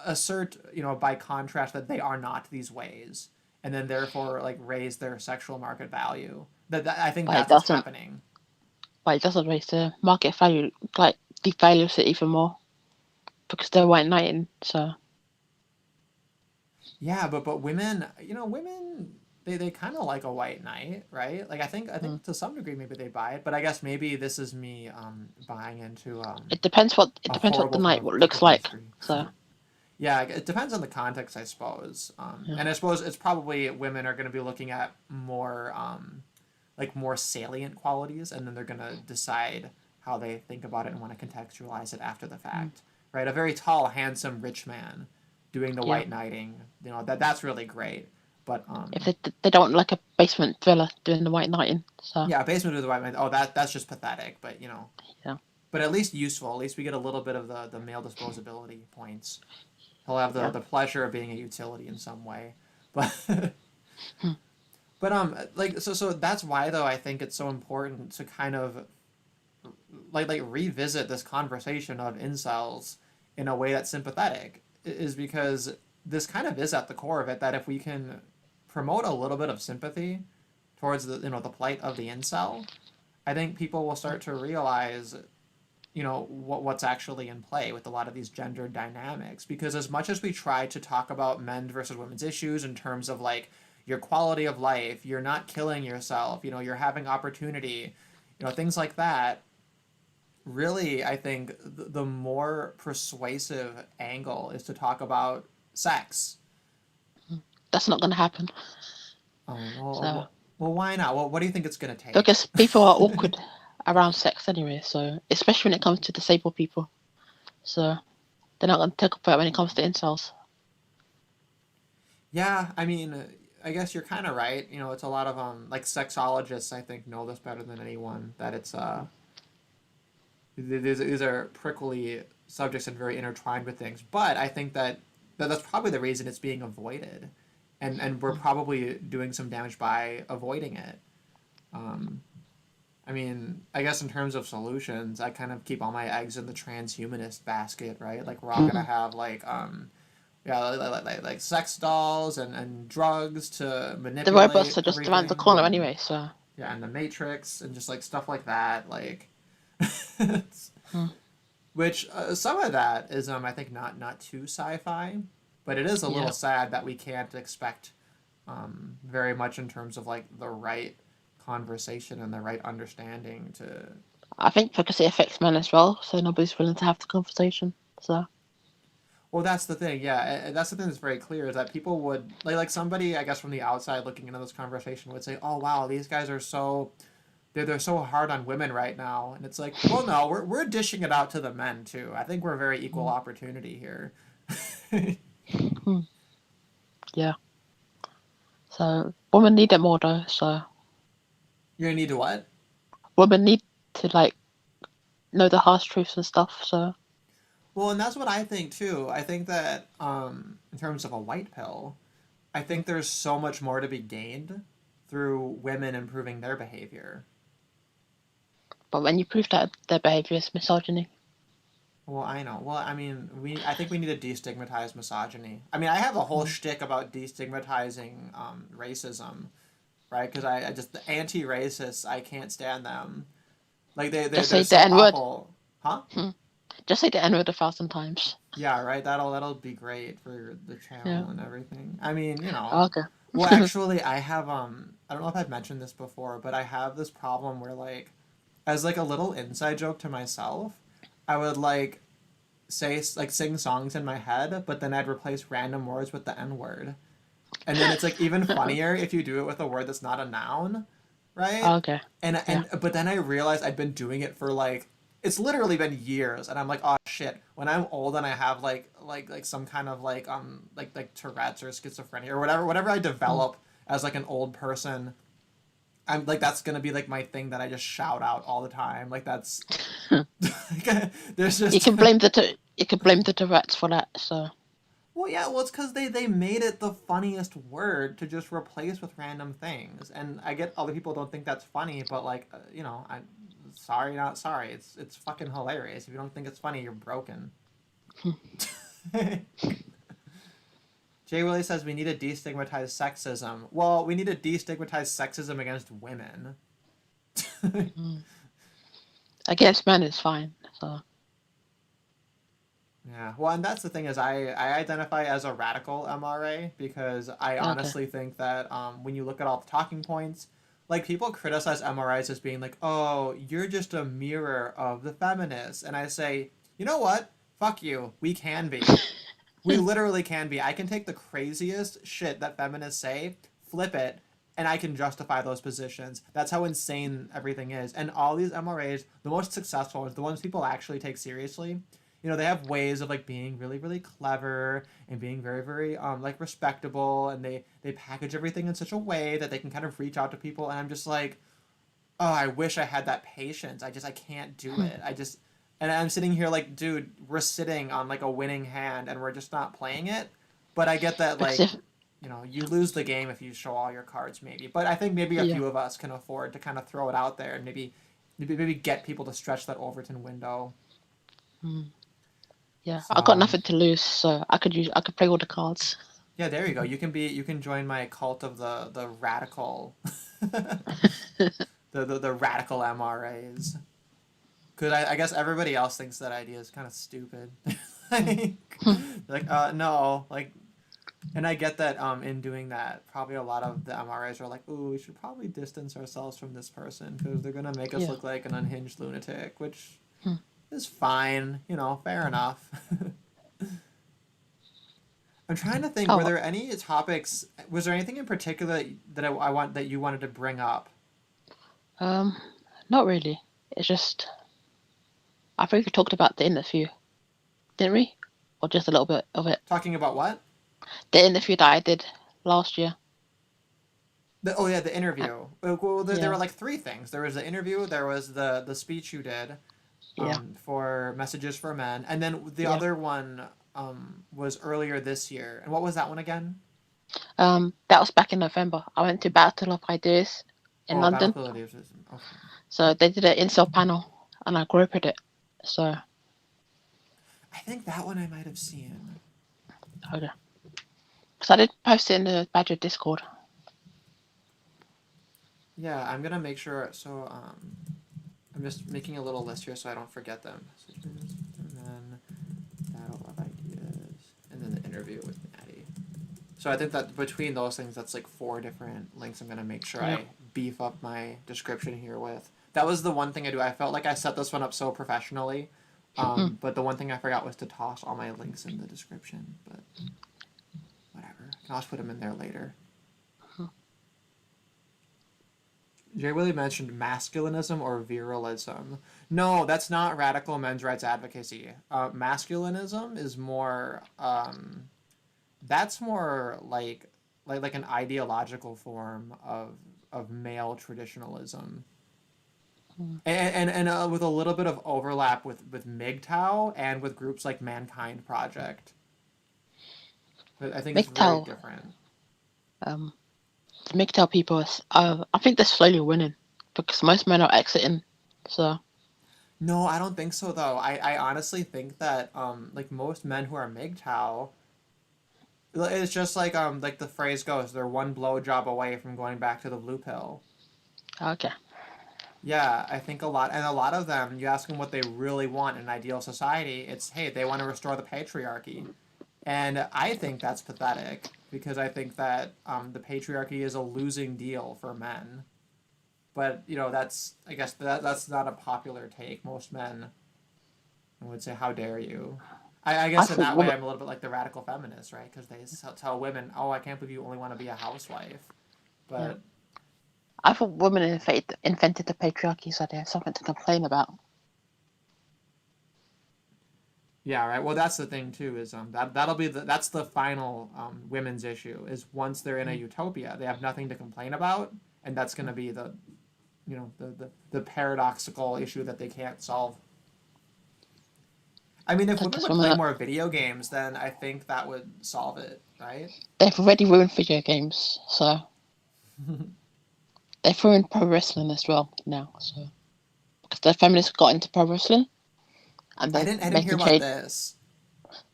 assert by contrast that they are not these ways and then therefore like raise their sexual market value. That I think But it that's what's doesn't. happening. But it doesn't raise the market value. Like devalues it even more because they're white knighting. So Yeah, but women they kind of like a white knight, right? Like I think mm. to some degree maybe they buy it, but I guess maybe this is me buying into It depends what a the horrible form knight of looks critical like. history. So Yeah, it depends on the context, I suppose. yeah. And I suppose it's probably women are going to be looking at more like more salient qualities, and then they're going to decide how they think about it and want to contextualize it after the Mm. fact, right? A very tall, handsome, rich man doing the Yeah. white knighting, that's really great. But If they don't like a basement villa doing the white knighting. So yeah, basement with the white man. Oh, that's just pathetic. But yeah. but at least useful. At least we get a little bit of the male disposability points. He'll have the Yeah. the pleasure of being a utility in some way. But Hmm. but like so that's why though I think it's so important to kind of like revisit this conversation of incels in a way that's sympathetic is because this kind of is at the core of it that if we can promote a little bit of sympathy towards the plight of the incel, I think people will start to realize what's actually in play with a lot of these gender dynamics, because as much as we try to talk about men versus women's issues in terms of like your quality of life, you're not killing yourself, you're having opportunity, things like that, really I think the more persuasive angle is to talk about sex. That's not gonna happen. Oh So well, why not? Well, what do you think it's going to take? because people are awkward around sex anyway. So especially when it comes to disabled people. So they're not gonna take up for it when it comes to incels. Yeah, I mean, I guess you're kind of right. It's a lot of like sexologists I think know this better than anyone that it's these are prickly subjects and very intertwined with things. But I think that's probably the reason it's being avoided, and we're Mm. probably doing some damage by avoiding it. Um, I mean, I guess in terms of solutions, I kind of keep all my eggs in the transhumanist basket, right? Like we're all gonna Mm. have like yeah, like sex dolls and drugs to The robots manipulate are just around the everything, corner and anyway, so. yeah, and the Matrix and just like stuff like that, like Mm. which some of that is I think not too sci-fi, but it is a little Yeah. sad that we can't expect very much in terms of like the right conversation and the right understanding to. I think because it affects men as well, so nobody's willing to have the conversation. So. Well, that's the thing. Yeah, and that's the thing that's very clear is that people would like somebody I guess from the outside looking into this conversation would say, "Oh wow, these guys are so they're so hard on women right now," and it's like, well, no, we're dishing it out to the men too. I think we're very equal Mm. opportunity here. Mm. Yeah. So women need it more though. So You're gonna need to what? women need to like know the harsh truths and stuff. So. Well, and that's what I think too. I think that in terms of a white pill, I think there's so much more to be gained through women improving their behavior. But when you prove that their behavior is misogyny. Well, I know. Well, I mean, I think we need to destigmatize misogyny. I mean, I have a whole Mm. shtick about destigmatizing racism, right? Because I just the anti-racists, I can't stand them. Like Just they're say the so N word. awful, huh? Just say the N word 1,000 times. Yeah, right. That'll be great for the Yeah. channel and everything. I mean, Okay. well, actually, I have I don't know if I've mentioned this before, but I have this problem where like as like a little inside joke to myself, I would like say like sing songs in my head, but then I'd replace random words with the N word. And then it's like even funnier if you do it with a word that's not a noun, right? Okay. Yeah. And but then I realized I'd been doing it for like it's literally been years, and I'm like, oh shit. When I'm old and I have like some kind of like Tourette's or schizophrenia or whatever I Mm. develop as like an old person, I'm like that's gonna be like my thing that I just shout out all the time. Like that's like, there's You just can blame the Tourette's for that. So. well, yeah, well, it's because they made it the funniest word to just replace with random things, and I get other people don't think that's funny, but like, I sorry, not sorry. It's fucking hilarious. If you don't think it's funny, you're broken. Jay Willie says we need to destigmatize sexism. Well, we need to destigmatize sexism against women. Mm. Against men is fine. So. Yeah, well, and that's the thing is I identify as a radical MRA because I Okay. honestly think that when you look at all the talking points, like people criticize MRIs as being like, oh, you're just a mirror of the feminists, and I say, you know what? Fuck you. We can be. We literally can be. I can take the craziest shit that feminists say, flip it, and I can justify those positions. That's how insane everything is. And all these MRAs, the most successful ones, the ones people actually take seriously, they have ways of like being really, really clever and being very, very like respectable, and they package everything in such a way that they can kind of reach out to people. And I'm just like, oh, I wish I had that patience. I can't do it. And I'm sitting here like, dude, we're sitting on like a winning hand and we're just not playing it. But I get that Because like, if you lose the game if you show all your cards maybe. But I think maybe a yeah. few of us can afford to kind of throw it out there and maybe get people to stretch that Overton window. Mm. Yeah. I got So nothing to lose, so I could play all the cards. yeah, there you go. You can join my cult of the radical the radical MRAs. Because I guess everybody else thinks that idea is kind of stupid. like, no, like, and I get that in doing that, probably a lot of the MRAs are like, ooh, we should probably distance ourselves from this person because they're gonna make us Yeah. look like an unhinged lunatic, which Hmm. is fine, fair enough. I'm trying to think, were Oh. there any topics? Was there anything in particular that I want that you wanted to bring up? Um. Not really. It's just I think we talked about the interview, didn't we? Or just a little bit of it. Talking about what? The interview that I did last year. Oh yeah, the Uh, interview. Well, there were Yeah. like three things. There was the interview. There was the speech you did, Yeah. for Messages for Men, and then the Yeah. other one was earlier this year. And what was that one again? That was back in November. I went to Battle of Ideas in Oh, London. Battlefield Aviation. Okay. So they did an incel panel, and I grouped it. So I think that one I might have seen. okay, because I did post it in the Badger Discord. Yeah, I'm gonna make sure. So I'm just making a little list here so I don't forget them. Messages, and then battle of ideas, and then the interview with Maddie. So I think that between those things, that's like 4 different links. I'm gonna make sure Yeah. I beef up my description here with. That was the one thing I do. I felt like I set this one up so professionally, but the one thing I forgot was to toss all my links in the description. But whatever, I can always put them in there later. Jay Willie mentioned masculinism or virilism. No, that's not radical men's rights advocacy. Masculinism is more. That's more like an ideological form of male traditionalism, and with a little bit of overlap with MGTOW and with groups like Mankind Project. But I think it's very MGTOW, different. the MGTOW people, I think they're slowly winning because most men are exiting. So No, I don't think so though. I honestly think that like most men who are MGTOW, it's just like the phrase goes, they're one blowjob away from going back to the blue pill. okay, Yeah, I think a lot of them, you ask them what they really want in an ideal society, it's, hey, they want to restore the patriarchy. And I think that's pathetic because I think that the patriarchy is a losing deal for men. But, that's, I guess that's not a popular take. Most men would say, how dare you? I I guess in thought that way, women, I'm a little bit like the radical feminist, right? Because they tell women, oh, I can't believe you only want to be a housewife. yeah, But I thought women invented the patriarchy, so they have something to complain about. yeah, right. Well, that's the thing too. Is that'll be that's the final women's issue. Is once they're in a utopia, they have nothing to complain about, and that's going to be the paradoxical issue that they can't solve. I mean, if women Because would play more video games, then I think that would solve it, right? they've already ruined video games, so they've ruined pro wrestling as well now. So because the feminists got into pro wrestling and I didn't hear about this.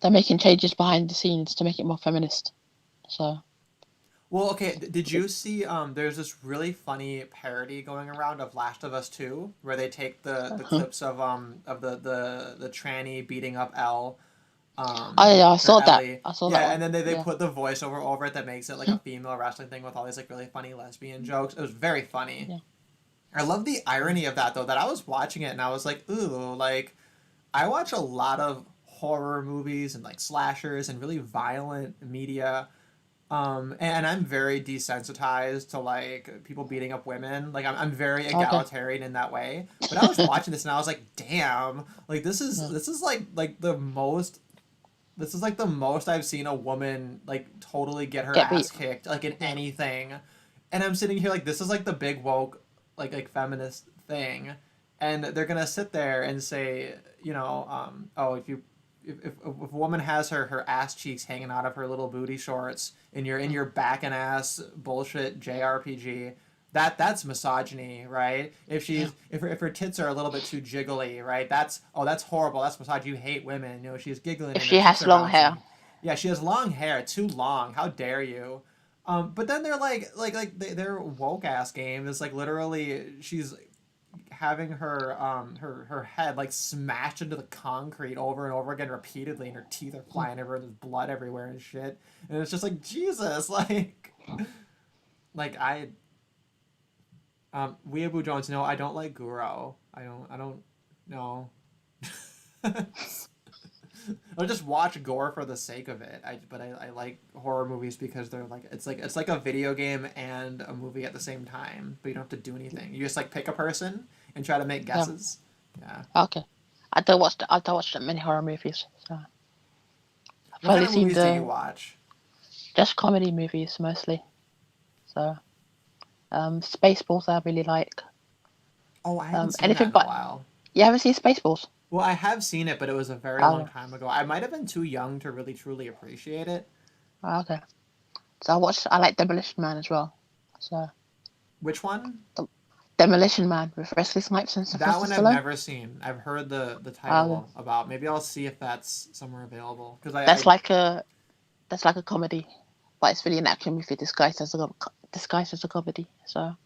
they're making changes behind the scenes to make it more feminist. So Well, okay. Did you see? There's this really funny parody going around of Last of Us 2, where they take the clips of the tranny beating up Elle, I or saw that. Ellie. I saw that Yeah, one. and then they Yeah. put the voiceover over it that makes it like a female wrestling thing with all these like really funny lesbian jokes. It was very funny. Yeah. I love the irony of that though. That I was watching it and I was like, ooh, like I watch a lot of horror movies and like slashers and really violent media. And I'm very desensitized to like people beating up women. Like I'm very Okay. egalitarian in that way. But I was watching this and I was like, damn, like Yeah. this is like the most this is like the most I've seen a woman like totally get her Get beat. ass kicked like in Yeah. anything. And I'm sitting here like this is like the big woke like feminist thing. And they're gonna sit there and say, oh, if a woman has her ass cheeks hanging out of her little booty shorts and you're in your back and ass bullshit JRPG, that's misogyny, right? Yeah. If her tits are a little bit too jiggly, right? That's horrible. That's misogyny. You hate women. She's giggling If and her she tits has are long hair. bouncing. Yeah, she has long hair, too long. How dare you? But then they're their woke ass game is like literally she's having her head like smashed into the concrete over and over again repeatedly, and her teeth are flying everywhere. There's blood everywhere and shit, and it's just like Jesus, like I Weeaboo Jones. No, I don't like Guro. I don't know. I'll just watch gore for the sake of it. But I like horror movies because they're like it's like a video game and a movie at the same time, but you don't have to do anything. You just like pick a person and try to make Yeah. guesses. Yeah. Okay. I don't watch that many horror movies. So I've What kind probably of seen movies do you watch? just comedy movies mostly. So Spaceballs I really like. Oh, I haven't seen that Anything in a but while. you haven't seen Spaceballs? Well, I have seen it, but it was a very long Oh, time ago. I might have been too young to really truly appreciate it. okay. So I like Demolition Man as well. So Which one? Demolition Man with Wesley Snipes and That Sylvester one I've Stallone. never seen. I've heard the Uh, title about. Maybe I'll see if that's somewhere available. Because that's like a that's like a comedy, but it's really an action movie disguised as a comedy. So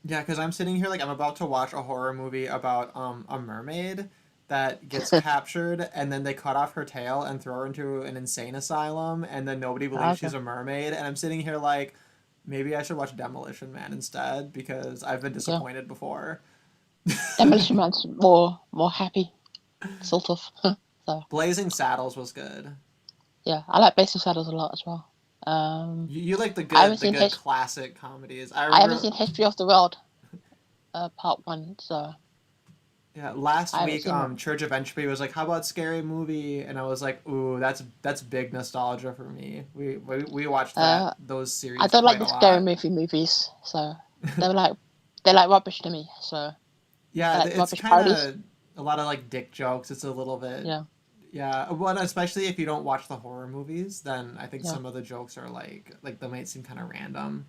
yeah, because I'm sitting here like I'm about to watch a horror movie about a mermaid that gets captured and then they cut off her tail and throw her into an insane asylum and then nobody believes okay, she's a mermaid and I'm sitting here like maybe I should watch Demolition Man instead because I've been yeah, disappointed before. Demolition Man's more happy, sort of. So Blazing Saddles was good. yeah, I like Blazing Saddles a lot as well. Um, You like I haven't the seen good classic comedies. I I haven't remember seen History of the World, part one. So yeah, last I haven't week, seen that. Church of Entropy was like, "How about Scary Movie?" And I was like, "Ooh, that's big nostalgia for me." We watched Uh, those I series don't like quite the a scary lot. movies, so they're like they're like rubbish to me. So Yeah, they're like it's rubbish kind parodies. of a lot of like dick jokes. It's a little bit Yeah, yeah. Well, especially if you don't watch the horror movies, then I think yeah, some of the jokes are like they might seem kind of random.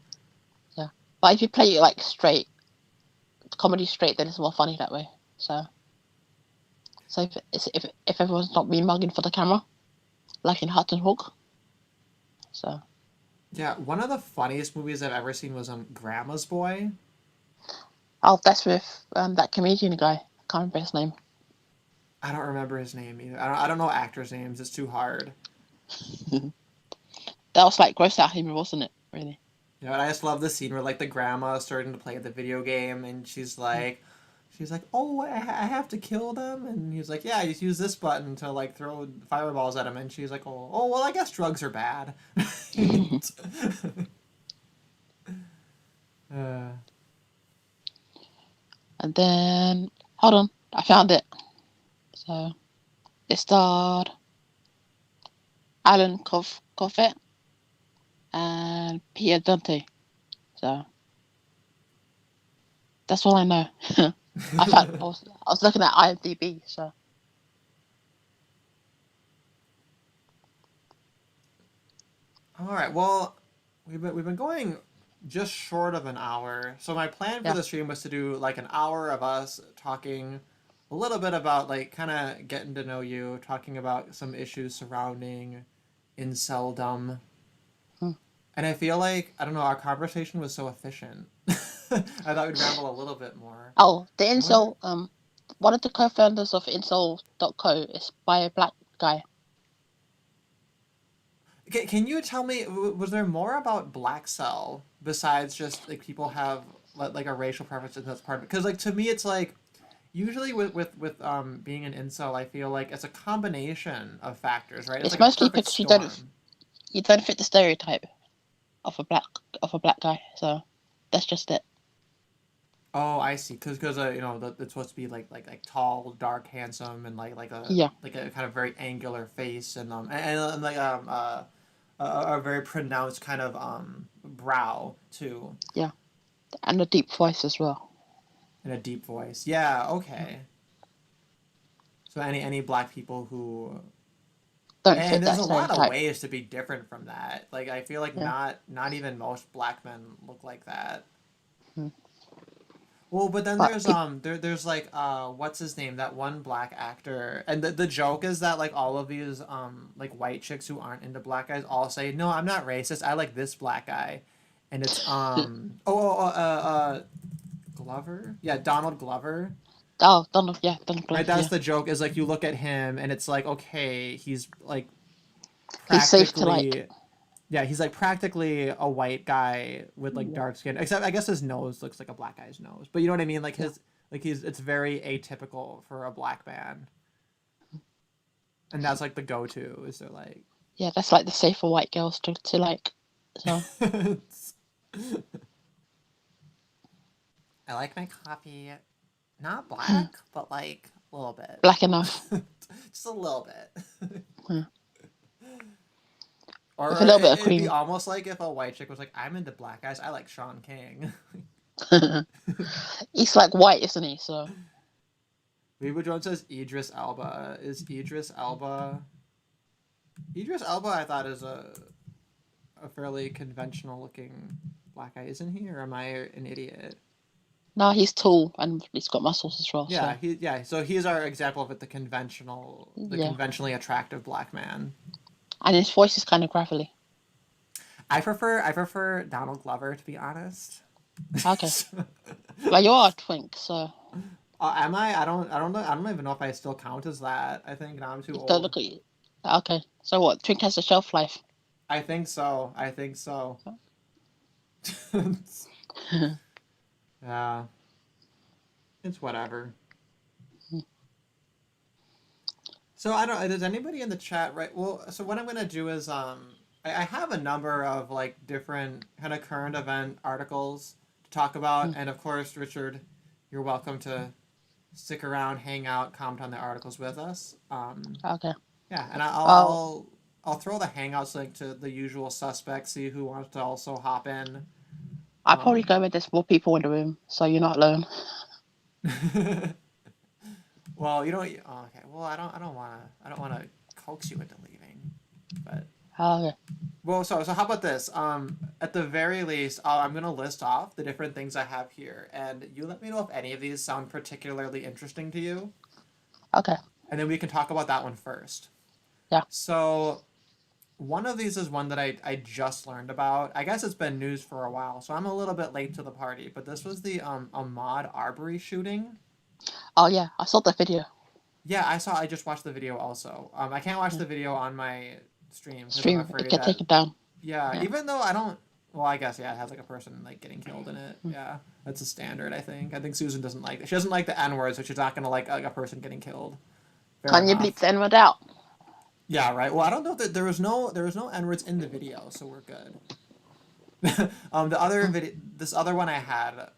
yeah. But if you play it like straight comedy straight, then it's more funny that way. So if everyone's not being mugging for the camera, like in Hudson Hawk. So Yeah, one of the funniest movies I've ever seen was Grandma's Boy. oh, that's with that comedian guy. I can't remember his name. I don't remember his name either. I don't know actors' names. It's too hard. That was like gross out humor, wasn't it? Really. You know, and I just love the scene where like the grandma is starting to play the video game, and Mm. she's like, "Oh, I have to kill them," and he's like, "Yeah, just use this button to like throw fireballs at him," and she's like, "Oh, well, I guess drugs are bad." uh, And then hold on, I found it. So it starred Alan Coffet and Peter Dante. So that's all I know. I was looking at IMDb. So All right, well, we've been going just short of an hour. So my plan for yeah, the stream was to do like an hour of us talking a little bit about like kind of getting to know you, talking about some issues surrounding inceldom. hmm. And I feel like I don't know, our conversation was so efficient. I thought we'd ramble a little bit more. Oh, the I wonder. Incel. One of the co-founders of Incel.co is by a black guy. Can you tell me was there more about Black Cell besides just like people have like a racial preference and that's part of it? Because like to me it's like usually with being an incel, I feel like it's a combination of factors, right? It's It's like a mostly perfect because storm. you don't fit the stereotype of a black guy. So that's just it. Oh, I see. Because you know it's supposed to be like tall, dark, handsome, and Yeah, like a kind of very angular face and like a very pronounced kind of brow too, yeah, and a deep voice as well. and a deep voice. Yeah. Okay. So any black people who Don't and fit there's that a lot of stereotype. ways to be different from that. Like I feel like Yeah. not even most black men look like that. Hmm. Well, but then But people, there's like what's his name, that one black actor, and the joke is that like all of these like white chicks who aren't into black guys all say no, I'm not racist, I like this black guy, and it's Glover, yeah, Donald Glover, oh, Donald, yeah, Donald right? Glover, That's yeah. the joke is like you look at him and it's like okay, he's like He's safe to like. practically yeah, he's like practically a white guy with like Yeah, dark skin. Except I guess his nose looks like a black guy's nose. But you know what I mean? Like yeah, his like he's it's very atypical for a black man. And that's like the go to is they're like yeah. That's like the safer white girls to like. So I like my coffee not black, but like a little bit. black enough. Just a little bit. Yeah. With a Or little bit of it'd be cream. almost like if a white chick was like, I'm into black guys, I like Sean King. He's like white, isn't he? So Reba Jones says Idris Elba. Is Idris Elba Idris Elba, I thought, is a fairly conventional looking black guy, isn't he? Or am I an idiot? No, he's tall and he's got muscles as well. Yeah, So So he's our example of it, the yeah, conventionally attractive black man. and his voice is kind of gravelly. I prefer Donald Glover, to be honest. Okay, well you are a twink, so Am I? I don't even know if I still count as that. I think now I'm too don't old. look at you. Okay, so what? Twink has a shelf life. I think so. I think so. Yeah, it's whatever. So I don't. Does anybody in the chat right? Well, so what I'm gonna do is I have a number of like different kind of current event articles to talk about, and of course, Richard, you're welcome to stick around, hang out, comment on the articles with us. Okay. Yeah, and Oh, I'll throw the Hangouts link to the usual suspects. See who wants to also hop in. I probably go where there's more people in the room, so you're not alone. Well, you don't. Oh, okay. Well, I don't wanna coax you into leaving, but Okay. well. So how about this? At the very least, I'm gonna list off the different things I have here, and you let me know if any of these sound particularly interesting to you, Okay. and then we can talk about that one first. Yeah. So one of these is one that I just learned about. I guess it's been news for a while, so I'm a little bit late to the party. But this was the Ahmaud Arbery shooting. Oh yeah, I saw the video. Yeah, I saw. I just watched the video also. I can't watch Yeah. the video on my stream because I'm Stream, it afraid can that take it down. yeah, Yeah. even though I don't. Well, I guess yeah, it has like a person like getting killed in it. Yeah, that's a standard. I think. I think Susan doesn't like it. She doesn't like the N word, so she's not gonna like a person getting killed. Fair Can you bleep enough. the N-word out? Yeah, right. Well, I don't know that there was no N words in the video, so we're good. The other video, this other one I had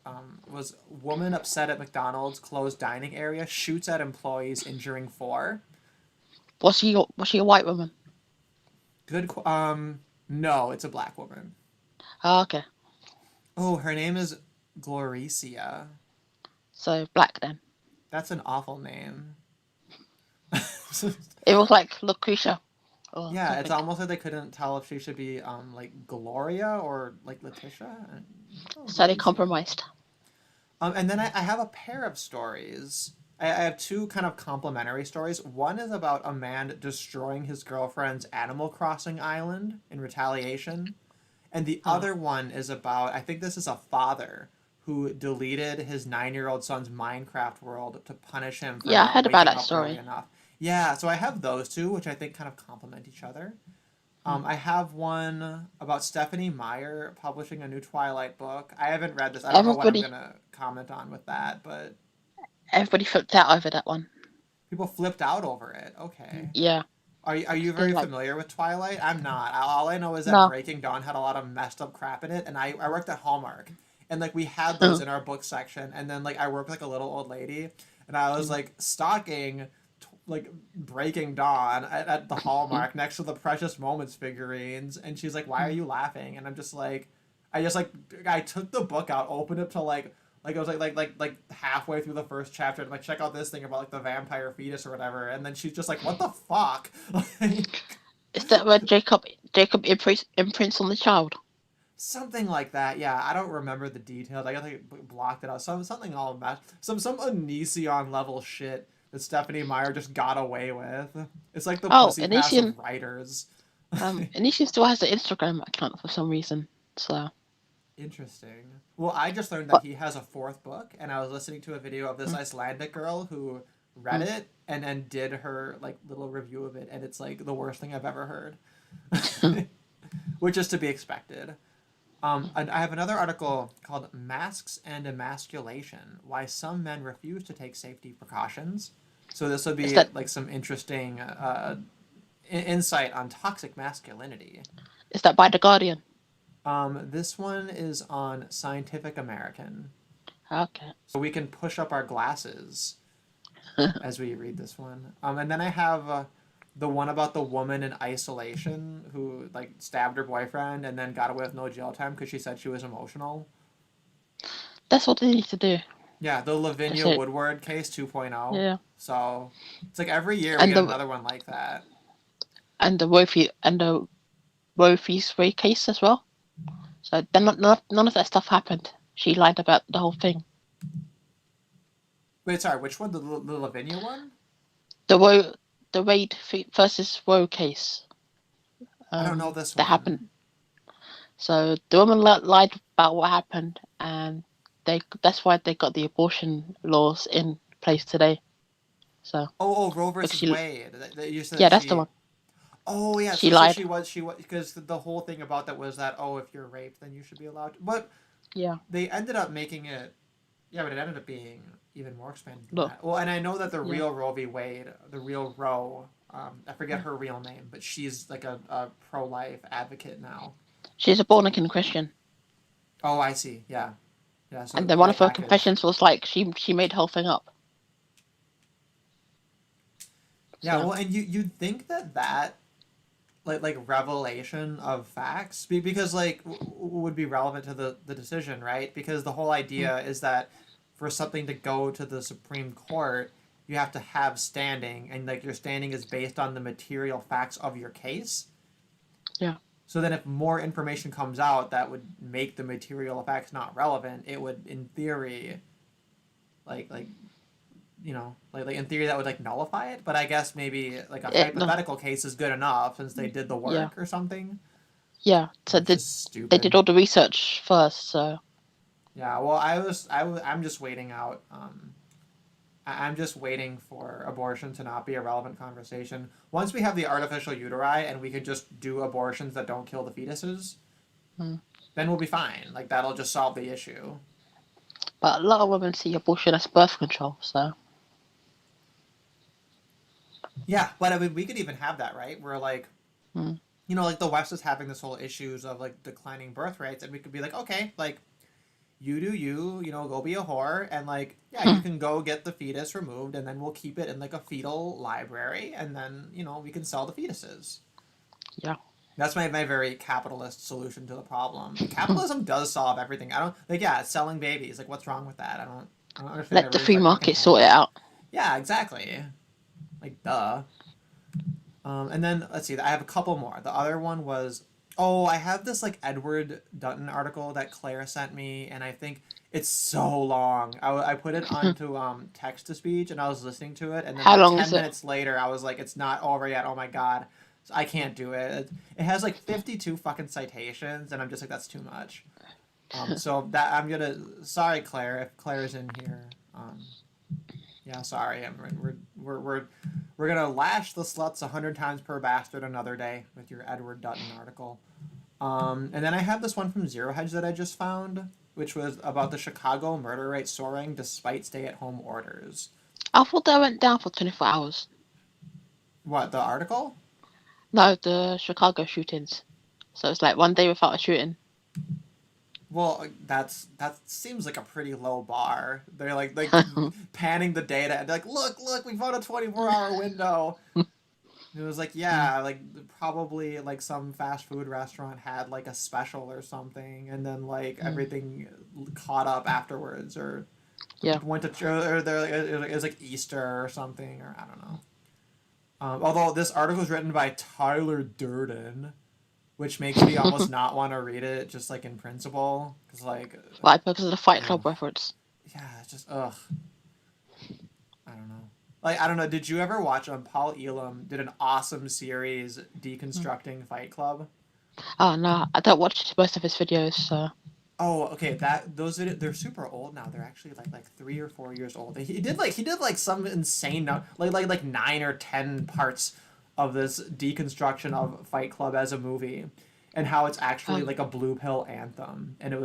was woman upset at McDonald's closed dining area shoots at employees injuring four. Was she a white woman? Good. No, it's a black woman. Oh, okay. Oh, her name is Gloricia. So black then. That's an awful name. It was like Lucretia or Yeah, it's something. almost like they couldn't tell if she should be like Gloria or like Letitia. Oh, So they Gloricia. compromised. And then I have a pair of stories. I have two kind of complementary stories. One is about a man destroying his girlfriend's Animal Crossing island in retaliation. And the Oh. other one is about, I think this is a father who deleted his 9-year-old son's Minecraft world to punish him for Yeah, I not heard about waking that up early story. enough. Yeah, so I have those two, which I think kind of complement each other. I have one about Stephanie Meyer publishing a new Twilight book. I haven't read this. I don't know what I'm Everybody, gonna comment on with that, but everybody flipped out over that one. people flipped out over it. Okay. Yeah, Are you they're very like, familiar with Twilight? I'm not. All I know is that no. Breaking Dawn had a lot of messed up crap in it, and I worked at Hallmark, and like we had those in our book section, and then like I worked like a little old lady, and I was like stalking like Breaking Dawn at the Hallmark next to the Precious Moments figurines, and she's like, "Why are you laughing?" And I'm just like, I took the book out, opened it to like it was like halfway through the first chapter, and I'm like, check out this thing about like the vampire fetus or whatever, and then she's just like, "What the fuck?" Is that where Jacob imprints on the child? Something like that. Yeah, I don't remember the details. I guess I blocked it out. Something all mess. Some Onision level shit that Stephanie Meyer just got away with. It's like the Oh, pussy pass Anisian. of writers. Anisian still has an Instagram account for some reason. So, Interesting. Well, I just learned that but he has a fourth book, and I was listening to a video of this Icelandic girl who read it and then did her like little review of it, and it's like the worst thing I've ever heard, which is to be expected. And I have another article called "Masks and Emasculation: Why Some Men Refuse to Take Safety Precautions." So this would is be that like some interesting insight on toxic masculinity. is that by the Guardian? This one is on Scientific American. Okay. So we can push up our glasses as we read this one. And then I have the one about the woman in isolation who like stabbed her boyfriend and then got away with no jail time because she said she was emotional. That's what they need to do. Yeah, the That's Lavinia it. Woodward case 2.0. Yeah. So it's like every year we And get the another one like that. Wofi's rape case as well. So then none of that stuff happened. She lied about the whole thing. Wait, sorry, which one? The Lavinia one? The Roe, the versus Roe case. I don't know this That one. happened. So the woman lied about what happened, and that's why they got the abortion laws in place today. So Oh, Roe because versus Wade. You said yeah, that that's the she. one. Oh yeah, She so lied. she was because the whole thing about that was that, oh, if you're raped then you should be allowed to, but Yeah. they ended up making it. Yeah, but it ended up being even more expanded than Look. that. Well, and I know that the Yeah. real Roe v. Wade, the real Roe, I forget her real name, but she's like a pro life advocate now. She's a born again Christian, Oh, I see. Yeah, yeah. So and then one whole of her package. confessions was like she made the whole thing up. Yeah, So well, and you'd think that like revelation of facts because like would be relevant to the decision, right? Because the whole mm, idea is that for something to go to the Supreme Court, you have to have standing, and like your standing is based on the material facts of your case. yeah, So then, if more information comes out that would make the material facts not relevant, it would, in theory, like like in theory that would like nullify it. But I guess maybe like a no, hypothetical case is good enough since they did the yeah, work or something. yeah. So It's just they did stupid. all the research first. So Yeah. Well, I'm just waiting out. I'm just waiting for abortion to not be a relevant conversation. Once we have the artificial uteri and we can just do abortions that don't kill the fetuses, mm. then we'll be fine. Like that'll just solve the issue. But a lot of women see abortion as birth control. So Yeah, but I mean, we could even have that, right? Where like, mm. like the West is having this whole issues of like declining birth rates, and we could be like, okay, like you do you, go be a whore, and like, yeah, you can go get the fetus removed, and then we'll keep it in like a fetal library, and then we can sell the fetuses. yeah, That's my very capitalist solution to the problem. Capitalism does solve everything. I don't like, yeah, it's selling babies. Like, what's wrong with that? I don't understand let the everybody's free like fucking market head. sort it out. Yeah, exactly. Like, duh. And then let's see. I have a couple more. The other one was, oh, I have this like Edward Dutton article that Claire sent me, and I think it's so long. I put it onto text to speech, and I was listening to it, and then How like long is ten it? minutes later, I was like, it's not over yet. Oh my god, so I can't do it. It has like 52 fucking citations, and I'm just like, that's too much. So that I'm gonna. Sorry, Claire, if Claire's in here. Yeah, sorry. We're gonna lash the sluts 100 times per bastard another day with your Edward Dutton article. And then I have this one from Zero Hedge that I just found, which was about the Chicago murder rate soaring despite stay-at-home orders. I thought that went down for 24 hours. What, the article? No, the Chicago shootings. So it's like one day without a shooting. Well, that seems like a pretty low bar. They're like panning the data and like, look, we found a 24-hour window. And it was like, yeah, like probably like some fast food restaurant had like a special or something, and then like everything caught up afterwards, or Yeah. went to or it was like Easter or something, or I don't know. Although this article was written by Tyler Durden, which makes me almost not want to read it, just like in principle, because like, Why? Because of the Fight ugh, Club reference. yeah, it's just ugh. I don't know. Like I don't know. Did you ever watch? Paul Elam did an awesome series deconstructing Fight Club. Oh no, I don't watch most of his videos. So Oh, okay. They're super old now. They're actually like 3 or 4 years old. He did like some insane like 9 or 10 parts of this deconstruction of Fight Club as a movie, and how it's actually okay, like a blue pill anthem, and it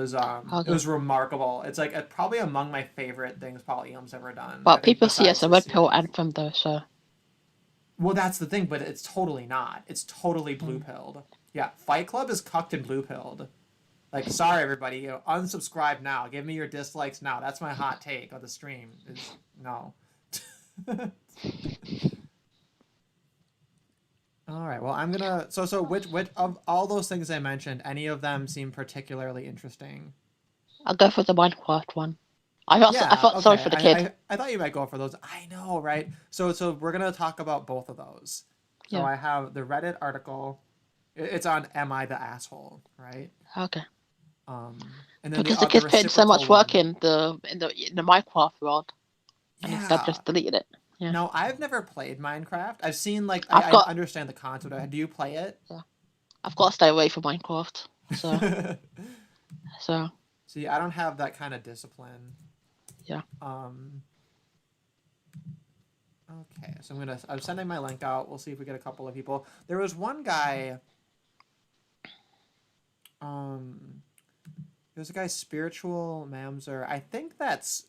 okay. was remarkable. It's like probably among my favorite things Paul Elam's ever done. I But think people see it as besides a his red pill series. anthem though. So Well, that's the thing, but it's totally not. It's totally blue mm. pilled. Yeah, Fight Club is cucked and blue pilled. Like, sorry everybody, unsubscribe now. Give me your dislikes now. That's my hot take on the stream. Is no. All right. Well, I'm gonna. So which of all those things I mentioned, any of them seem particularly interesting? I'll go for the Minecraft one. I Yeah. felt sorry Okay. for the I kid. I, I thought you might go for those. I know, right? So we're gonna talk about both of those. So Yeah. I have the Reddit article. It's on "Am I the asshole?" Right? Okay. And then Because the the kid's putting so reciprocal much work one. in the Minecraft world. and his dad Yeah. just deleted it. Yeah, No, I've never played Minecraft. I've seen like I've I got understand the concept. Do you play it? yeah, I've got to stay away from Minecraft. So See, I don't have that kind of discipline. yeah. Um, okay, so I'm sending my link out. We'll see if we get a couple of people. There was one guy. There's a guy, Spiritual Mamzer. I think that's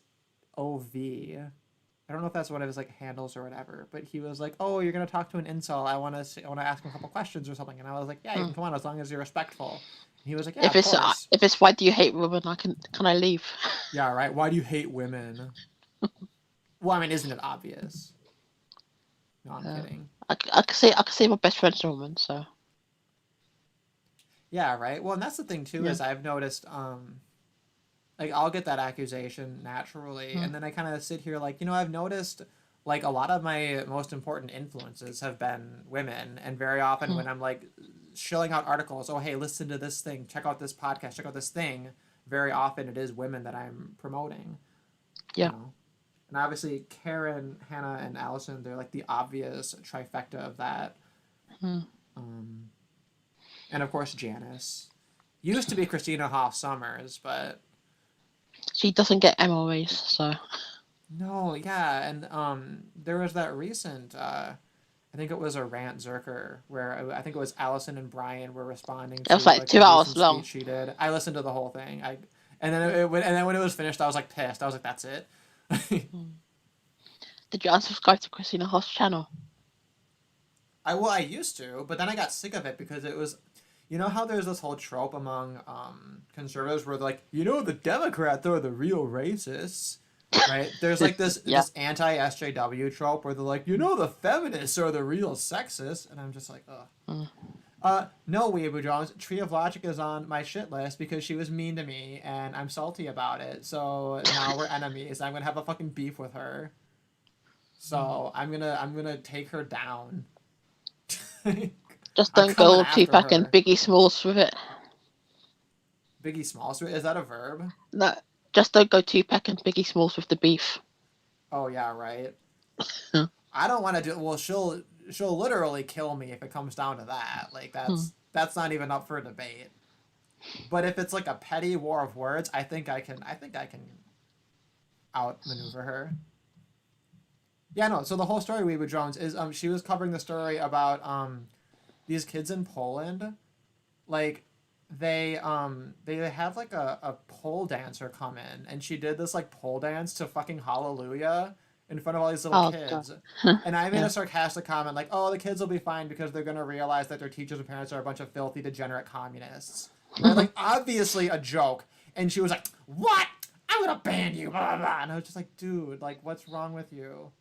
OV. I don't know if that's one of his like handles or whatever, but he was like, "Oh, you're gonna talk to an incel. I want to ask him a couple questions or something." And I was like, "Yeah, you can come on as long as you're respectful." And he was like, "Yeah, of course." If it's why do you hate women, can I leave? Yeah, right. Why do you hate women? Well, I mean, isn't it obvious? No, I'm kidding. I can say my best friend's a woman, so Yeah, right. Well, and that's the thing too is I've noticed like I'll get that accusation naturally, and then I kind of sit here like, I've noticed like a lot of my most important influences have been women, and very often when I'm like shilling out articles, oh hey, listen to this thing, check out this podcast, check out this thing, very often it is women that I'm promoting. yeah. You know? And obviously Karen, Hannah, and Allison, they're like the obvious trifecta of that. And of course Janice. Used to be Christina Hoff Summers, but She doesn't get MOAs, so no, yeah, and there was that recent I think it was a rant Zerker where I think it was Allison and Brian were responding it to was like 2 the hours recent long. speech she did. I listened to the whole thing. And then when it was finished, I was like pissed. I was like, that's it. Did you unsubscribe to Christina Hoff's channel? I used to, but then I got sick of it because it was, how there's this whole trope among conservatives where they're like, the Democrats are the real racists, right? There's like this this anti SJW trope where they're like, the feminists are the real sexists, and I'm just like, ugh. No, Weeaboo Jones, Tree of Logic is on my shit list because she was mean to me and I'm salty about it. So now we're enemies. I'm gonna have a fucking beef with her. So I'm gonna take her down. Just don't go Tupac and Biggie Smalls with it. Biggie Smalls? Is that a verb? No, just don't go Tupac and Biggie Smalls with the beef. Oh yeah, right. I don't want to do. Well, she'll literally kill me if it comes down to that. Like that's not even up for debate. But if it's like a petty war of words, I think I can outmaneuver her. Yeah, no. So the whole story, Weeaboo Jones, is she was covering the story about these kids in Poland, like they have like a pole dancer come in, and she did this like pole dance to fucking Hallelujah in front of all these little kids. And I made a sarcastic comment like, oh, the kids will be fine because they're gonna realize that their teachers and parents are a bunch of filthy degenerate communists. Right? Like obviously a joke. And she was like, what? I'm gonna ban you, blah, blah, blah. And I was just like, dude, like what's wrong with you?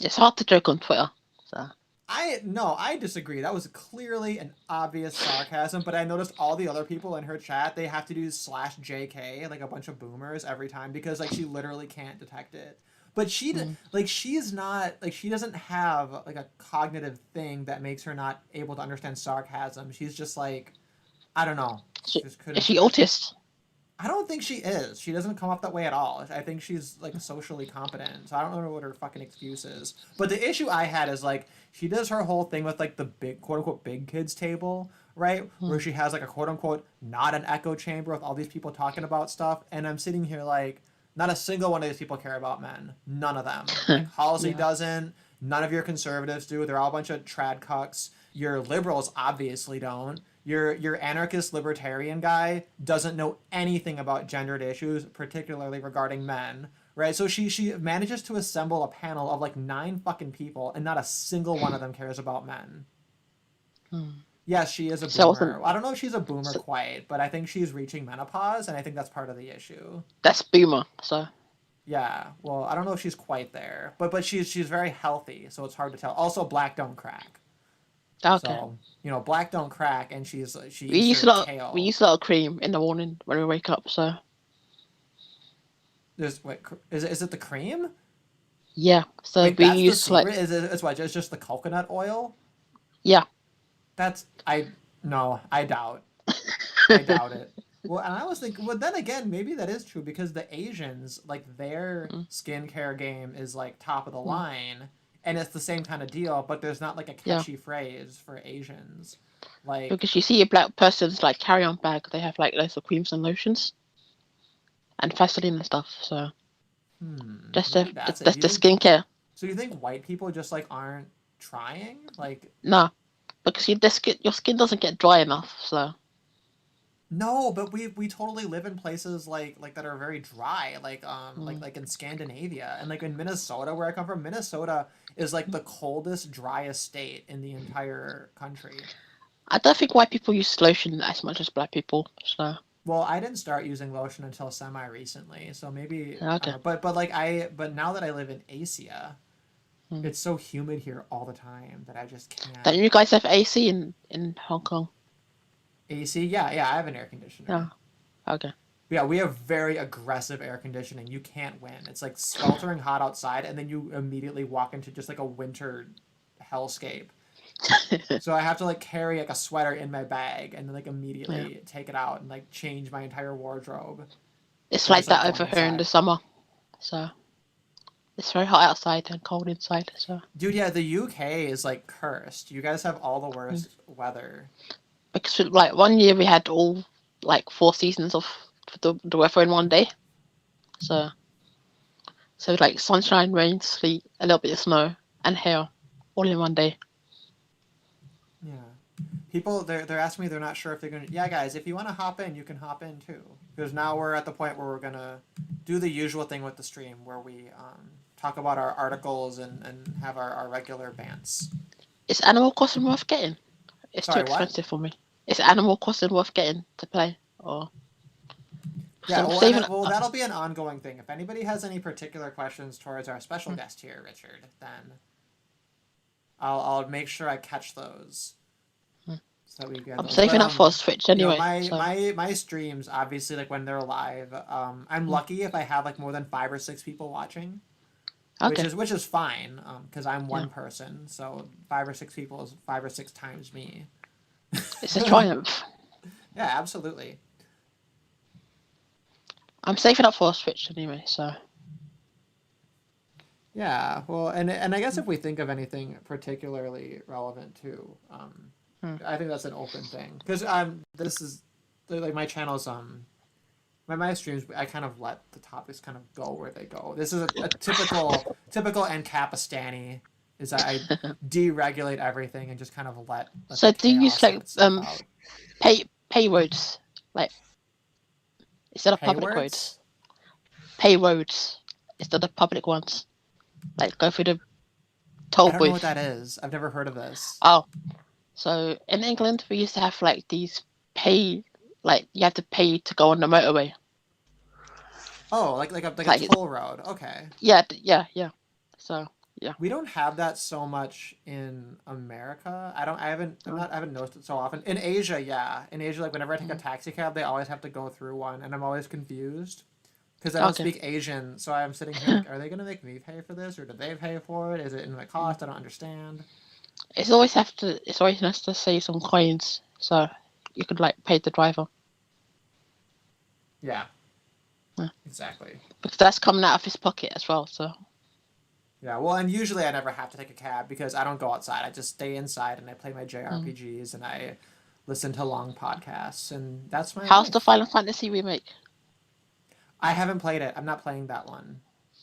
It's hard to joke on Twitter. So I disagree. That was clearly an obvious sarcasm, but I noticed all the other people in her chat, they have to do /JK, like a bunch of boomers every time, because like she literally can't detect it. But she she's not like, she doesn't have like a cognitive thing that makes her not able to understand sarcasm. She's just like, I don't know. Is she autist? I don't think she is. She doesn't come off that way at all. I think she's like socially competent. So I don't know what her fucking excuse is. But the issue I had is like she does her whole thing with like the big quote unquote big kids table, right? Where she has like a quote unquote not an echo chamber with all these people talking about stuff. And I'm sitting here like, not a single one of these people care about men. None of them. Like Halsey doesn't. None of your conservatives do. They're all a bunch of trad cucks. Your liberals obviously don't. Your anarchist libertarian guy doesn't know anything about gendered issues, particularly regarding men, right? So she manages to assemble a panel of like 9 fucking people, and not a single one of them cares about men. Yes, she is a boomer. I don't know if she's a boomer quite, but I think she's reaching menopause, and I think that's part of the issue. That's boomer, so. Yeah, well, I don't know if she's quite there, but she's very healthy, so it's hard to tell. Also, black don't crack. Okay. So, black don't crack, and she we use a lot of cream in the morning when we wake up. So is it the cream? Yeah. So wait, we use like it's what, just the coconut oil? Yeah. I doubt. I doubt it. Well, and I was thinking, well, then again, maybe that is true because the Asians, like their Mm, skincare game is like top of the mm. line, and it's the same kind of deal, but there's not like a Yeah, catchy phrase for Asians. Like, because you see a black person's like carry-on bag, they have like loads of creams and lotions and Vaseline and stuff. So maybe that's it. that's Do you the think skincare. so? You think white people just like aren't trying? Like, No, because your skin doesn't get dry enough. So no, but we totally live in places like that are very dry, mm, like in Scandinavia and like in Minnesota where I come from. Minnesota is like the coldest, driest state in the entire country. I don't think white people use lotion as much as black people. So Well, I didn't start using lotion until semi recently, so maybe I don't okay. know. But now that I live in Asia, Mm. it's so humid here all the time that I just Don't can't. you guys have AC in Hong Kong? AC, yeah, yeah, I have an air Yeah. conditioner. Okay. Yeah, we have very aggressive air conditioning. You can't win. It's like sweltering hot outside, and then you immediately walk into just like a winter hellscape. So I have to like carry like a sweater in my bag and then like Yeah. immediately take it out and like change my entire wardrobe It's like as like that going over here in the inside. summer. So it's very hot outside and cold inside. So Dude, yeah, the UK is like cursed. You guys have all the mm. worst weather. Because like one year we had all like 4 seasons of the weather in one day. So like sunshine, rain, sleet, a little bit of snow, and hail, all in one day. Yeah. People they're asking me they're not sure if they're gonna yeah guys, if you wanna hop in, you can hop in too. Because now we're at the point where we're gonna do the usual thing with the stream where we talk about our articles and have our regular bants. Is Animal Crossing worth getting? It's too Sorry, what? expensive for me. Is Animal Crossing worth getting to play? Or because Yeah, I'm well, saving. well, that'll be an ongoing thing. If anybody has any particular questions towards our special Mm, guest here, Richard, then I'll make sure I catch those mm. so that we get I'm those. But saving up for a Switch you know, anyway. my So my my streams obviously like when they're live, I'm mm, lucky if I have like more than 5 or 6 people watching, okay, which is fine, because I'm yeah, one person, so 5 or 6 people is 5 or 6 times me. it's a triumph. Yeah, absolutely. I'm saving up for a Switch anyway. So Yeah, well, and I guess mm, if we think of anything particularly relevant too, mm. I think that's an open thing because this is like my channel's my streams I kind of let the topics kind of go where they go. This is a typical Ancapistani is I deregulate everything and just kind of let the So do you use chaos sort like itself out. pay roads like instead of public Haywards? roads? Pay roads instead of public ones. Like go through the I toll don't know what booth. that is. I've never heard of this. Oh, so in England we used to have like these pay, like you have to pay to go on the motorway. Oh, like a Like toll road. Okay. yeah, yeah. So yeah. We don't have that so much in America. Oh, I haven't noticed it so often. In Asia, yeah. In Asia, like whenever I take a mm, taxi cab, they always have to go through one, and I'm always confused because I don't okay. speak Asian. So I'm sitting here like, are they gonna make me pay for this, or do they pay for it? Is it in my Mm. cost? I don't understand. It's always nice to save some coins so you could like pay the driver. Yeah, Yeah. exactly. Because that's coming out of his pocket as well. So Yeah, well, and usually I never have to take a cab because I don't go outside. I just stay inside and I play my mm. JRPGs and I listen to long podcasts, and that's my How's the life. Final Fantasy remake? I haven't played it. I'm not playing that one.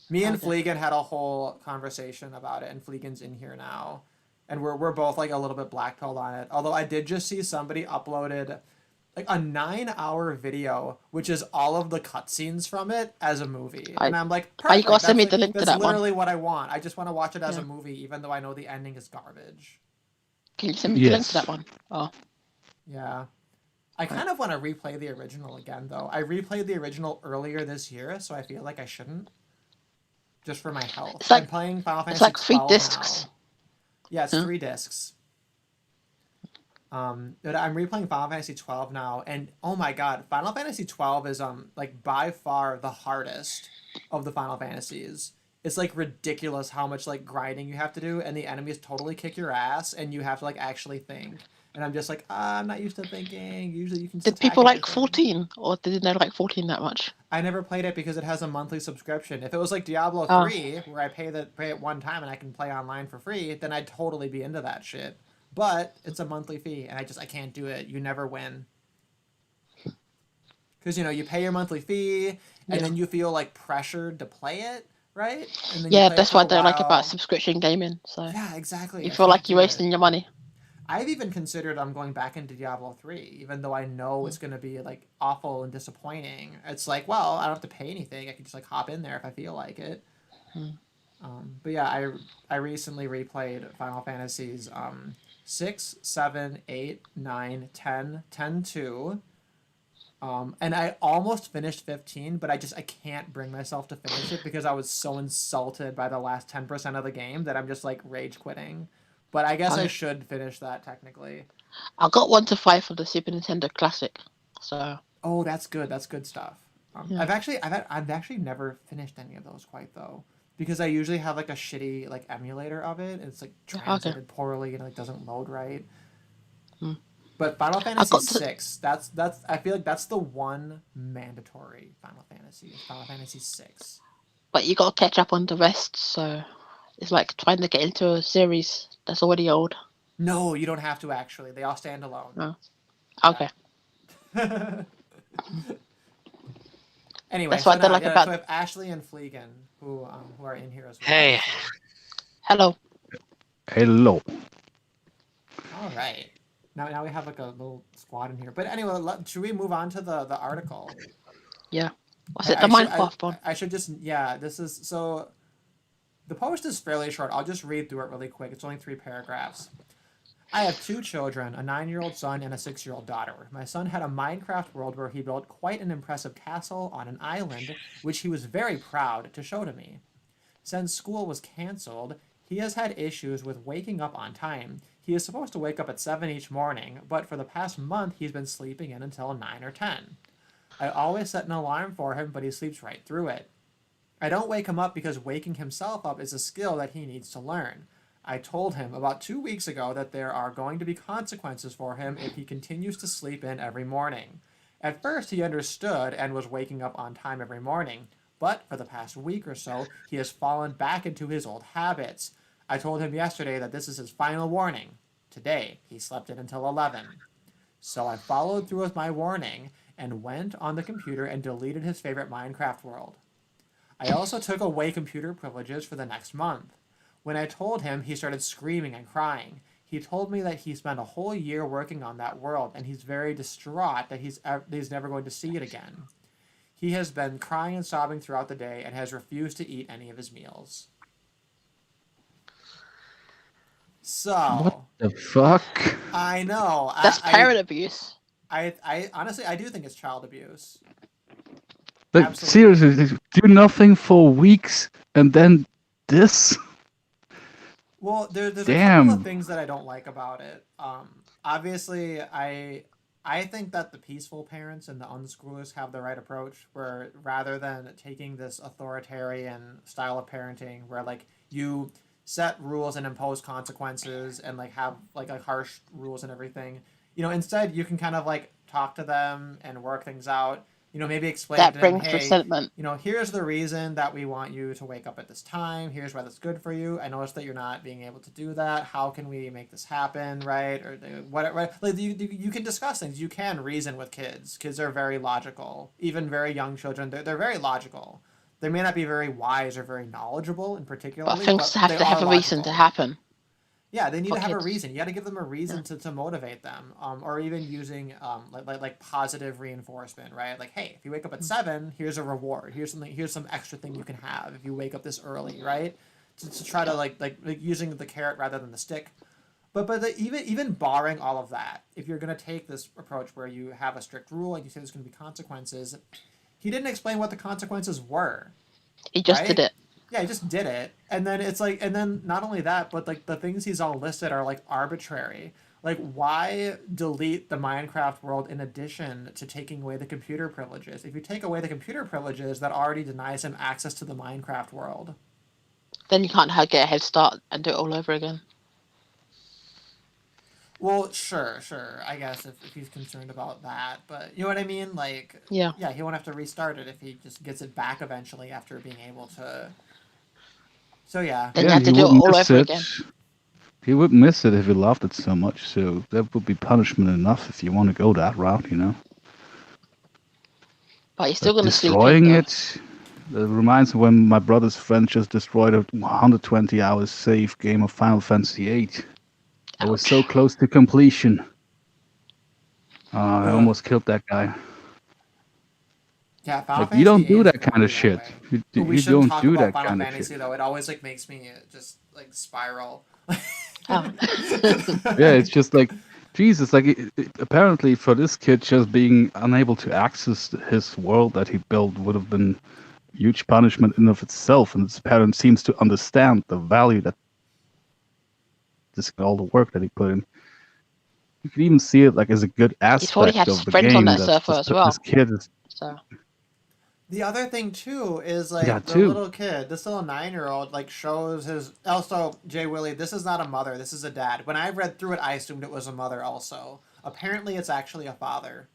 Me and Okay. Fleegan had a whole conversation about it, and Fleegan's in here now, and we're both like a little bit blackpilled on it. Although I did just see somebody uploaded like a 9 hour video, which is all of the cutscenes from it as a movie, I and I'm like, you gotta perfect. send me the link to That's that one. literally what I want. I just want to watch it as a Yeah. movie, even though I know the ending is garbage. Can you send me the link to that Yes. one? Oh, Yeah. I right. kind of want to replay the original again, though. I replayed the original earlier this year, so I feel like I shouldn't, just for my health. It's I'm like playing Final it's Fantasy like three 12 discs. now. Yeah, it's Yeah. 3 discs. But I'm replaying Final Fantasy 12 now, and oh my god, Final Fantasy 12 is like by far the hardest of the Final Fantasies. it's like ridiculous how much like grinding you have to do, and the enemies totally kick your ass, and you have to like actually think. And I'm just like, I'm not used to thinking. Usually you can just Did attack people like everything. 14, or did they like 14 that much? I never played it because it has a monthly subscription. If it was like Diablo Oh, 3, where I pay it one time and I can play online for free, then I'd totally be into that shit. But it's a monthly fee, and I can't do it. You never win. Because you pay your monthly fee, and yeah. then you feel like pressured to play it, right? And then you Yeah, play it that's for what a I don't like about while. subscription gaming. So Yeah, exactly. you I feel can't like you're do it. wasting your money. I've even considered I'm going back into Diablo 3, even though I know it's Mm. going to be like awful and disappointing. It's like, well, I don't have to pay anything. I can just like hop in there if I feel like it. Mm. But yeah, I recently replayed Final Fantasies 6, 7, 8, 9, 10, 10 2. And I almost finished 15, but I can't bring myself to finish it because I was so insulted by the last 10% of the game that I'm just like rage quitting. But I guess I Okay. should finish that technically. I got 1 to 5 for the Super Nintendo Classic. So Oh, that's good. That's good stuff. yeah. I've actually never finished any of those quite though, because I usually have like a shitty like emulator of it. And it's like Okay. translated poorly and it like doesn't load right. Mm. But Final I Fantasy got to. 6, that's I feel like that's the one mandatory Final Fantasy is Final Fantasy 6. But you got to catch up on the rest. So it's like trying to get into a series that's already old. No, you don't have to actually. They all stand alone. Oh, Yeah. okay. Anyway, That's what so I don't now like yeah, so about. we have Ashley and Fleegan who are in here as well. Hey. So. Hello. Hello. All right. Now we have like a little squad in here. But anyway, should we move on to the article? Yeah. Was it the Minecraft one? I should just this is so the post is fairly short. I'll just read through it really quick. It's only 3 paragraphs. I have 2 children, a 9-year-old son and a 6-year-old daughter. My son had a Minecraft world where he built quite an impressive castle on an island, which he was very proud to show to me. Since school was cancelled, he has had issues with waking up on time. He is supposed to wake up at 7 each morning, but for the past month he's been sleeping in until 9 or 10. I always set an alarm for him, but he sleeps right through it. I don't wake him up because waking himself up is a skill that he needs to learn. I told him about 2 weeks ago that there are going to be consequences for him if he continues to sleep in every morning. At first he understood and was waking up on time every morning, but for the past week or so he has fallen back into his old habits. I told him yesterday that this is his final warning. Today he slept in until 11. So I followed through with my warning and went on the computer and deleted his favorite Minecraft world. I also took away computer privileges for the next month. When I told him, he started screaming and crying. He told me that he spent a whole year working on that world, and he's very distraught that he's never going to see it again. He has been crying and sobbing throughout the day and has refused to eat any of his meals. What So, the fuck? I know. That's parent abuse. I honestly, I do think it's child abuse. Like, Absolutely. seriously, do nothing for weeks and then this? Well, there's a couple of Damn. things that I don't like about it. Obviously, I think that the peaceful parents and the unschoolers have the right approach, where rather than taking this authoritarian style of parenting, where like you set rules and impose consequences and like have like harsh rules and everything, instead you can kind of like talk to them and work things out. Maybe explain That to them, brings hey, resentment. here's the reason that we want you to wake up at this time. Here's why that's good for you. I noticed that you're not being able to do that. How can we make this happen, right? Or whatever. Right? Like you can discuss things. You can reason with kids. Kids are very logical. Even very young children, they're very logical. They may not be very wise or very knowledgeable in But particularly, things but have they to are have a reason to logical. happen Yeah, they need for to have a kids. reason. You got to give them a reason Yeah. to motivate them, or even using like positive reinforcement, right? Like, hey, if you wake up at 7, here's a reward. Here's some extra thing you can have if you wake up this early, right? To try to like using the carrot rather than the stick. But even barring all of that, if you're gonna take this approach where you have a strict rule and you say there's gonna be consequences, he didn't explain what the consequences were, He just did right? it. Yeah, he just did it. And then it's like, and then not only that, but like the things he's all listed are like arbitrary. Like, why delete the Minecraft world in addition to taking away the computer privileges? If you take away the computer privileges, that already denies him access to the Minecraft world. Then you can't get a head start and do it all over again. Well, sure. I guess if he's concerned about that, but you know what I mean. Like, Yeah. yeah, he won't have to restart it if he just gets it back eventually after being able to. So yeah. Then you Yeah, have he to do it would all miss over it. again. He would miss it if he loved it so much. So that would be punishment enough if you want to go that route, you know. But you're still But going to sleep in, destroying though. it reminds me when my brother's friend just destroyed a 120 hours save game of Final Fantasy VIII. I was so Ouch. close to completion. I Ugh. almost killed that guy. Yeah, Final Like, you Fantasy don't do VIII is that kind of crazy that shit. way. We You shouldn't don't talk do about that Final kind of Fantasy shit. though. It always like makes me just like spiral. Oh. Yeah, it's just like, Jesus, like, apparently for this kid, just being unable to access his world that he built would have been huge punishment in of itself, and his parent seems to understand the value that this all the work that he put in. You can even see it like as a good He's probably aspect had of the friends on game that that server as well. this kid is, So The other thing too is like yeah, the too. little kid, this little 9-year-old, like shows his. Also, Jay Willie, this is not a mother. This is a dad. When I read through it, I assumed it was a mother. Also, apparently, it's actually a father.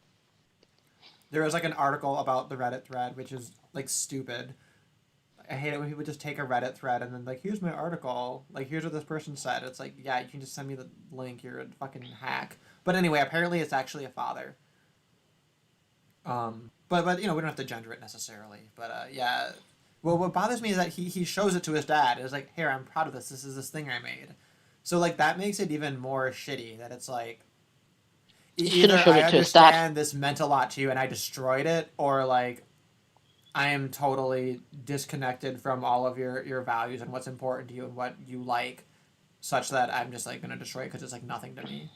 There was like an article about the Reddit thread, which is like stupid. I hate it when people just take a Reddit thread and then like, here's my article. Like, here's what this person said. It's like, yeah, you can just send me the link. You're a fucking hack. But anyway, apparently, it's actually a father. But you know, we don't have to gender it necessarily. But yeah, well, what bothers me is that he shows it to his dad. It's like, here, I'm proud of this. This is this thing I made. So like that makes it even more shitty. That it's like he should either have showed I it to his dad. understand this meant a lot to you and I destroyed it, or like I am totally disconnected from all of your values and what's important to you and what you like, such that I'm just like gonna destroy it because it's like nothing to me.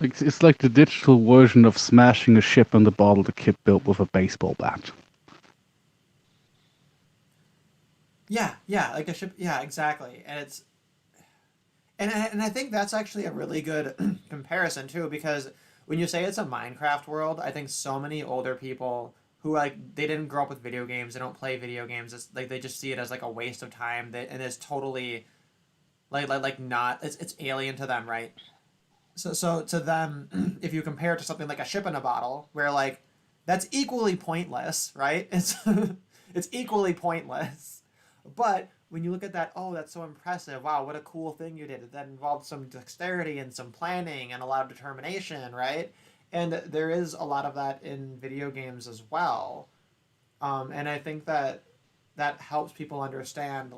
Like, it's like the digital version of smashing a ship in the bottle the kid built with a baseball bat. Yeah, like a ship. Yeah, exactly. And it's and I think that's actually a really good comparison too, because when you say it's a Minecraft world, I think so many older people who like they didn't grow up with video games, they don't play video games. It's like they just see it as like a waste of time. And it's totally like not it's alien to them, right? So to them, if you compare it to something like a ship in a bottle, where like that's equally pointless, right? It's equally pointless. But when you look at that, oh, that's so impressive. Wow, what a cool thing you did. That involved some dexterity and some planning and a lot of determination, right? And there is a lot of that in video games as well. And I think that that helps people understand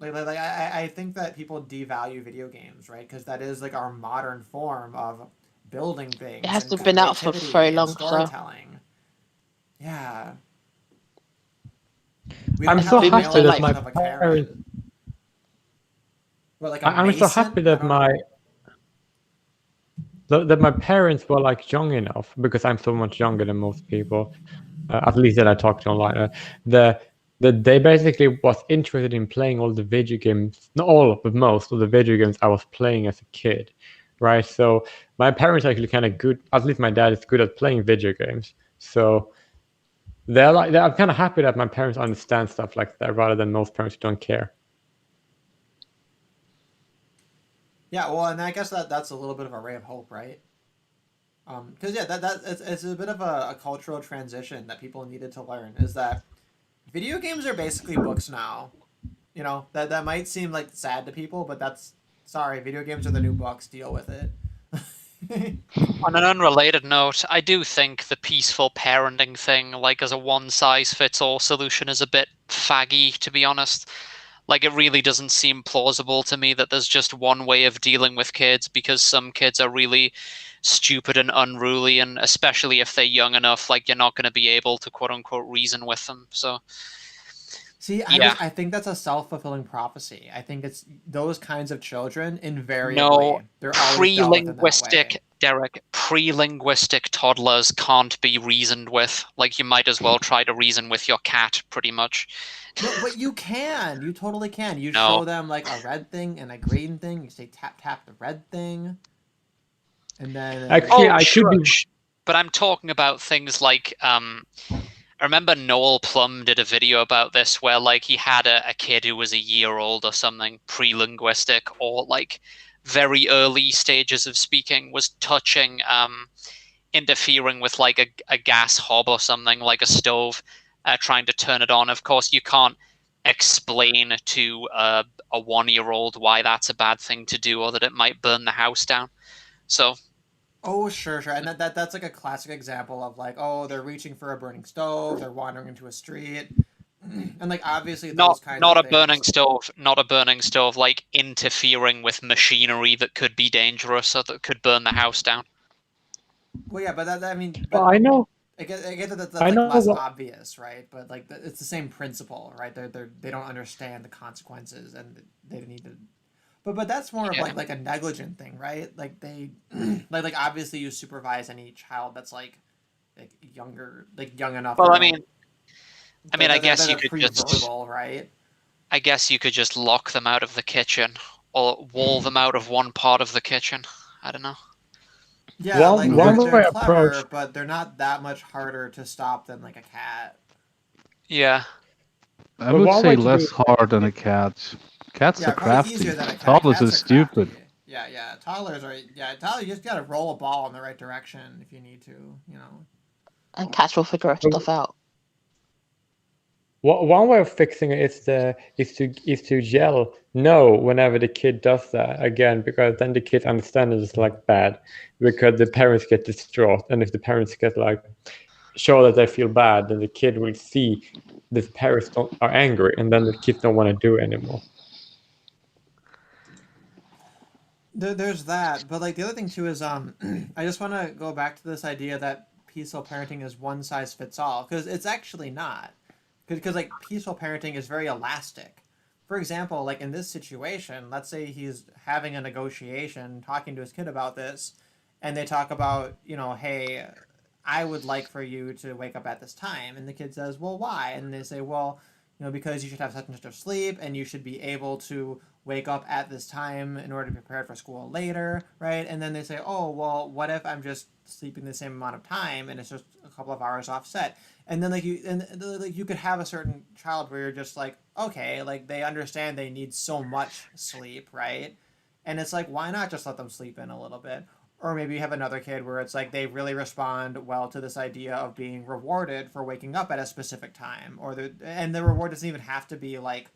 I think that people devalue video games, right? Because that is like our modern form of building things It has and to have been out for creativity very and long, so storytelling. Yeah. We I'm don't so have a boomers male happy don't that like. my equivalent of a parents. Karen. Well, like a I'm so Mason? happy I that don't know. my parents were like young enough, because I'm so much younger than most people, at least that I talked to online. That they basically was interested in playing all the video games, not all, but most of the video games I was playing as a kid, right? So my parents are actually kind of good. At least my dad is good at playing video games. So I'm kind of happy that my parents understand stuff like that, rather than most parents who don't care. Yeah, well, and I guess that's a little bit of a ray of hope, right? Because yeah, that it's a bit of a cultural transition that people needed to learn, is that video games are basically books now. You know, that might seem like sad to people, but that's sorry, video games are the new books. Deal with it. On an unrelated note, I do think the peaceful parenting thing, like as a one-size-fits-all solution, is a bit faggy, to be honest. Like, it really doesn't seem plausible to me that there's just one way of dealing with kids, because some kids are really stupid and unruly, and especially if they're young enough, like, you're not going to be able to quote-unquote reason with them. So See, yeah. I think that's a self-fulfilling prophecy. I think it's those kinds of children invariably No, they're always dealt with in that way. pre-linguistic, Derek, pre-linguistic toddlers can't be reasoned with. Like, you might as well try to reason with your cat, pretty much. No, but you can. You totally can. You No. show them like a red thing and a green thing. You say tap tap the red thing, and then Actually, Oh, I sure. could be. But I'm talking about things like I remember Noel Plum did a video about this where like he had a kid who was a year old or something, pre-linguistic or like very early stages of speaking, was touching interfering with like a gas hob or something, like a stove, trying to turn it on. Of course, you can't explain to a 1-year-old why that's a bad thing to do or that it might burn the house down. So Oh, sure, and that's like a classic example of like, oh, they're reaching for a burning stove, they're wandering into a street, and like obviously those kinds not of a burning things. not a burning stove, like interfering with machinery that could be dangerous or that could burn the house down. Well, yeah, but I mean, Well, I know. I get that that's I like know less what. obvious, right? But like it's the same principle, right? They don't understand the consequences and they need to. But that's more of Yeah. like a negligent thing, right? Like they like obviously you supervise any child that's like younger, like young enough. Well, to I know- mean, I guess you they're could just pre-verbal, right? I guess you could just lock them out of the kitchen or wall them out of one part of the kitchen. I don't know. Yeah, like One they're way clever, approach. but they're not that much harder to stop than like a cat. Yeah. I But would one say way to do less it. hard than a cat. Cats Yeah, are probably crafty. easier than a cat. Toddlers Cats is are stupid. crafty. Yeah. Toddlers are toddlers. You just gotta roll a ball in the right direction if you need to. You know. And cats will figure stuff out. One way of fixing it is to yell no whenever the kid does that again, because then the kids understand it's like bad, because the parents get distraught, and if the parents get like show that they feel bad, then the kid will see the parents are angry, and then the kids don't want to do it anymore. There's that, but like the other thing too is I just want to go back to this idea that peaceful parenting is one size fits all, because it's actually not. Because like peaceful parenting is very elastic. For example, like in this situation, let's say he's having a negotiation, talking to his kid about this, and they talk about, hey, I would like for you to wake up at this time, and the kid says, well, why? And they say, well, because you should have such and such of sleep, and you should be able to wake up at this time in order to be prepared for school later, right? And then they say, oh, well, what if I'm just sleeping the same amount of time and it's just a couple of hours offset? And then like you could have a certain child where you're just like, okay, like they understand they need so much sleep, right? And it's like, why not just let them sleep in a little bit? Or maybe you have another kid where it's like they really respond well to this idea of being rewarded for waking up at a specific time, and the reward doesn't even have to be like,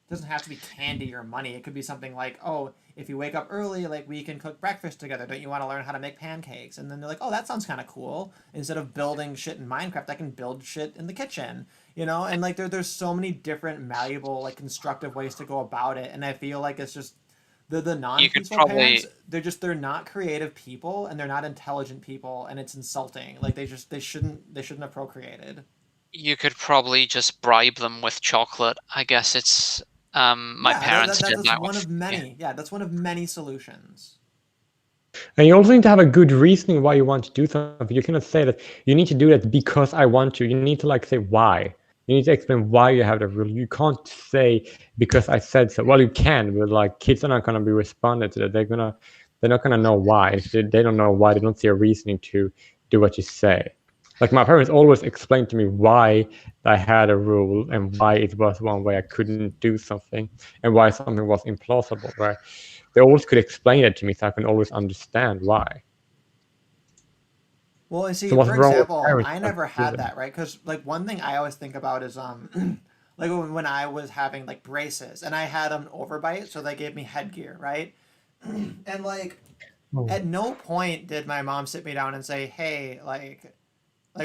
doesn't have to be candy or money. It could be something like, oh, if you wake up early, like we can cook breakfast together. Don't you want to learn how to make pancakes? And then they're like, oh, that sounds kind of cool. Instead of building shit in Minecraft, I can build shit in the kitchen, And like there's so many different malleable, like constructive ways to go about it. And I feel like it's just the non-peaceful parents, they're not creative people and they're not intelligent people, and it's insulting. Like they shouldn't have procreated. You could probably just bribe them with chocolate. I guess it's my parents did that's that one with, of many. Yeah, that's one of many solutions. And you also need to have a good reasoning why you want to do something. You cannot say that you need to do that because I want to. You need to like say why. You need to explain why you have that rule. You can't say because I said so. Well, you can, but like kids are not gonna be responded to that. They're not gonna know why. If they don't know why, they don't see a reasoning to do what you say. Like my parents always explained to me why I had a rule and why it was one way I couldn't do something and why something was implausible, right? They always could explain it to me so I can always understand why. Well, and see, So what's for wrong with example, parents I not never to do had that? that, right? Because like one thing I always think about is like when I was having like braces and I had an overbite, so they gave me headgear, right? And like at no point did my mom sit me down and say, hey, like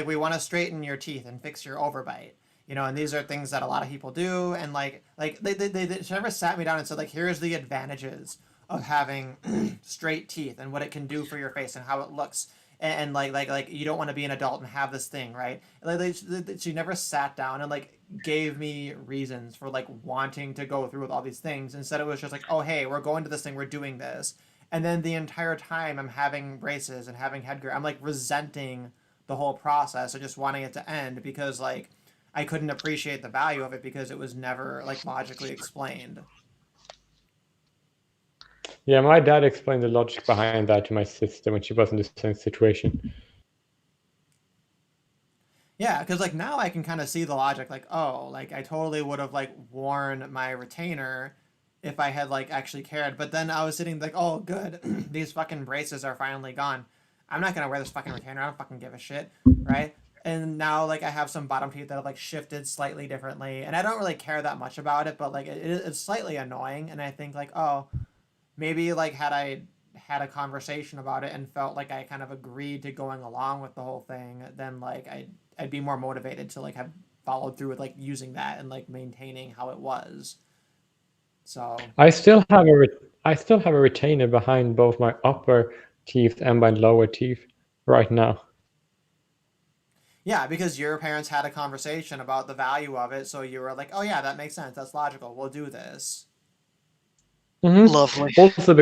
we want to straighten your teeth and fix your overbite, and these are things that a lot of people do, and like she never sat me down and said like, here's the advantages of having straight teeth and what it can do for your face and how it looks, and like you don't want to be an adult and have this thing, right? Like she never sat down and like gave me reasons for like wanting to go through with all these things. Instead it was just like, oh hey, we're going to this thing, we're doing this, and then the entire time I'm having braces and having headgear, I'm like resenting the whole process or just wanting it to end because like I couldn't appreciate the value of it because it was never like logically explained. Yeah, my dad explained the logic behind that to my sister when she was in the same situation. Yeah, because like now I can kind of see the logic. Like, oh, like I totally would have like worn my retainer if I had like actually cared. But then I was sitting like, oh, good, these fucking braces are finally gone. I'm not gonna wear this fucking retainer. I don't fucking give a shit, right? And now like I have some bottom teeth that have like shifted slightly differently, and I don't really care that much about it. But like it's slightly annoying, and I think like, oh, maybe like had I had a conversation about it and felt like I kind of agreed to going along with the whole thing, then like I'd be more motivated to like have followed through with like using that and like maintaining how it was. So I still have a retainer behind both my upper teeth and my lower teeth right now. yeah, because your parents had a conversation about the value of it, so you were like, oh yeah, that makes sense. That's logical. We'll do this. Lovely. Also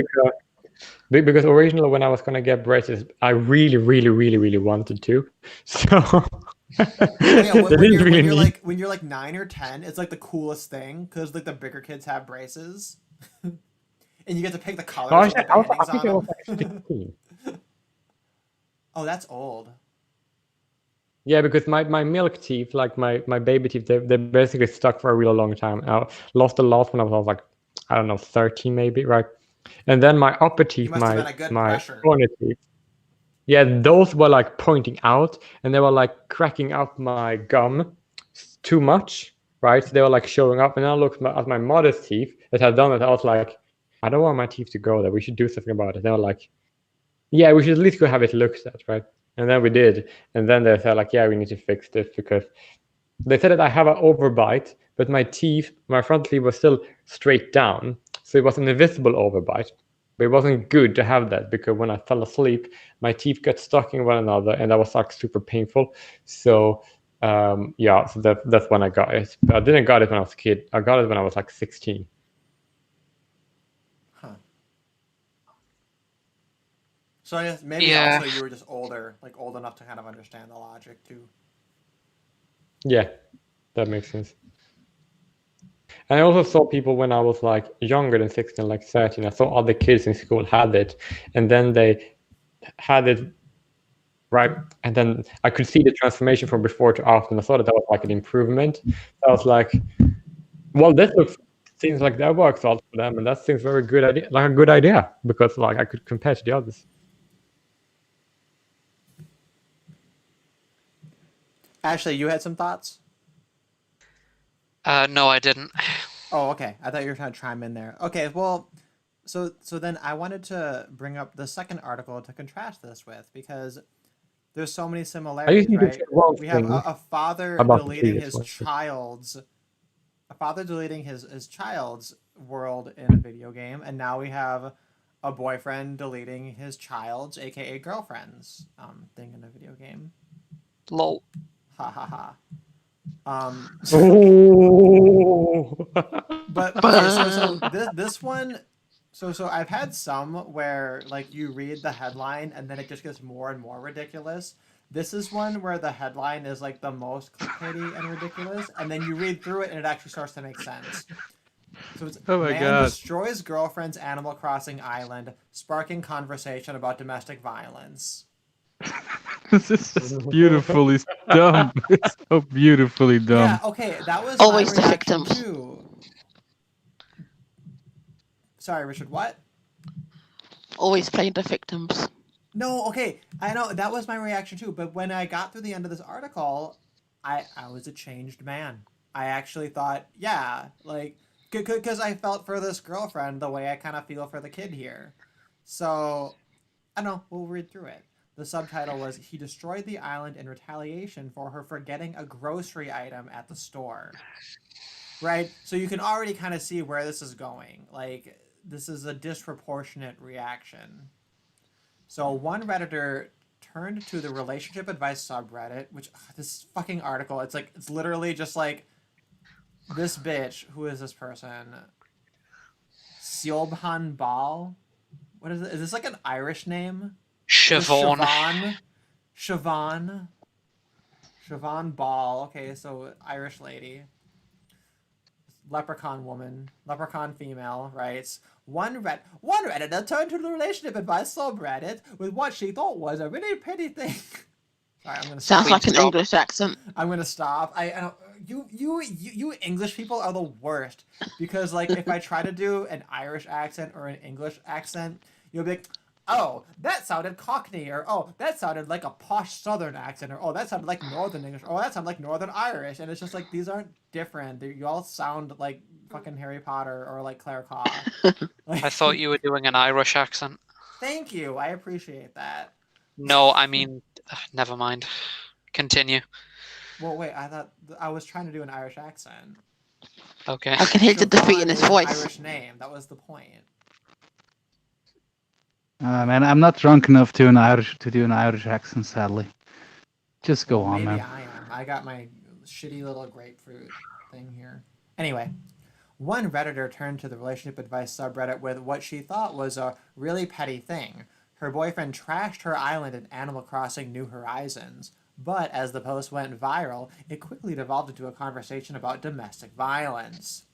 because originally when I was gonna get braces, I really wanted to. So Oh yeah, they when didn't you're really when you're need. like when you're like 9 or 10, it's like the coolest thing because like the bigger kids have braces, and you get to pick the colors Oh, of the I bandings think on I was them. like 15. Oh, that's old. Yeah, because my milk teeth, like my baby teeth, they basically stuck for a real long time. I lost the last one I was like, I don't know, 13 maybe, right? And then my upper You teeth, must have my been a good my pressure. corner teeth, yeah, those were like pointing out, and they were like cracking up my gum too much, right? So they were like showing up, and I looked at my mother's teeth that had done it. I was like, I don't want my teeth to go there. We should do something about it. They were like, yeah, we should at least go have it looked at, right? And then we did, and then they said like, yeah, we need to fix this because they said that I have an overbite, but my teeth, my front teeth was still straight down, so it was an invisible overbite. But it wasn't good to have that because when I fell asleep, my teeth got stuck in one another, and that was like super painful. So yeah, so that's when I got it. But I didn't got it when I was a kid. I got it when I was like 16. Huh. So I guess maybe Yeah. also you were just older, like old enough to kind of understand the logic too. Yeah, that makes sense. And I also saw people when I was like younger than 16, like 13. I saw other kids in school had it, and then they had it right, and then I could see the transformation from before to after, and I thought that was like an improvement. So I was like, well, seems like that works out for them, and that seems very good idea, like a good idea, because like I could compare to the others. Ashley, you had some thoughts? No, I didn't. Oh, okay. I thought you were trying to chime in there. Okay, well, so then I wanted to bring up the second article to contrast this with because there's so many I similarities, usually right? say one We have thing a father about the deleting previous his one. child's a father deleting his child's world in a video game, and now we have a boyfriend deleting his child's, aka girlfriend's, thing in a video game. Lol. Ha ha ha. Oh. But okay, so this one, so I've had some where like you read the headline and then it just gets more and more ridiculous. This is one where the headline is like the most clickbaity and ridiculous, and then you read through it and it actually starts to make sense. So it's Oh my man God. destroys girlfriend's Animal Crossing island, sparking conversation about domestic violence. This is just beautifully dumb. It's so beautifully dumb. Yeah, okay, that was Always my the reaction victims. too. Sorry, Richard, what? Always playing the victims. No, okay, I know that was my reaction too. But when I got through the end of this article, I was a changed man. I actually thought, yeah, like, because I felt for this girlfriend the way I kind of feel for the kid here. So, I don't know. We'll read through it. The subtitle was "He destroyed the island in retaliation for her forgetting a grocery item at the store." Right. So you can already kind of see where this is going. Like, this is a disproportionate reaction. So one Redditor turned to the relationship advice subreddit, which this fucking article, it's literally just like this bitch. Who is this person? Siobhan Ball. What is it? Is this like an Irish name? Siobhan. Siobhan Ball. Okay, so Irish lady. Leprechaun woman, leprechaun female, writes, one Redditor turned to the relationship advice subreddit with what she thought was a really petty thing. Sorry, I'm gonna Sounds stop. like an stop. English accent. I'm gonna stop. I don't. You English people are the worst because like if I try to do an Irish accent or an English accent, you'll be like, oh, that sounded Cockney, or oh, that sounded like a posh Southern accent, or oh, that sounded like Northern English, or oh, that sounded like Northern Irish, and it's just like these aren't different. You all sound like fucking Harry Potter or like Claire Caw. I thought you were doing an Irish accent. Thank you. I appreciate that. No, I mean, never mind. Continue. Well, wait. I thought I was trying to do an Irish accent. Okay. I can hear the defeat in Siobhan his is an voice. Irish name. That was the point. Man, I'm not drunk enough to do an Irish accent, sadly. Just go on, Maybe man. I am. I got my shitty little grapefruit thing here. Anyway, one Redditor turned to the relationship advice subreddit with what she thought was a really petty thing. Her boyfriend trashed her island in Animal Crossing New Horizons. But as the post went viral, it quickly devolved into a conversation about domestic violence.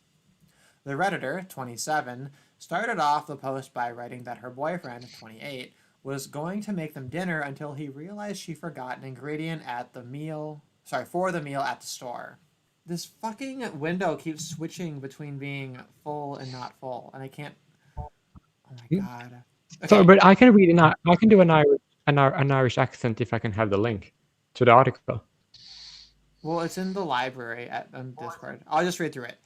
The Redditor, 27, started off the post by writing that her boyfriend, 28, was going to make them dinner until he realized she forgot an ingredient for the meal at the store. This fucking window keeps switching between being full and not full, and I can't. Oh my god. Okay. Sorry, but I can read I can do an Irish accent if I can have the link to the article. Well, it's in the library on Discord. I'll just read through it.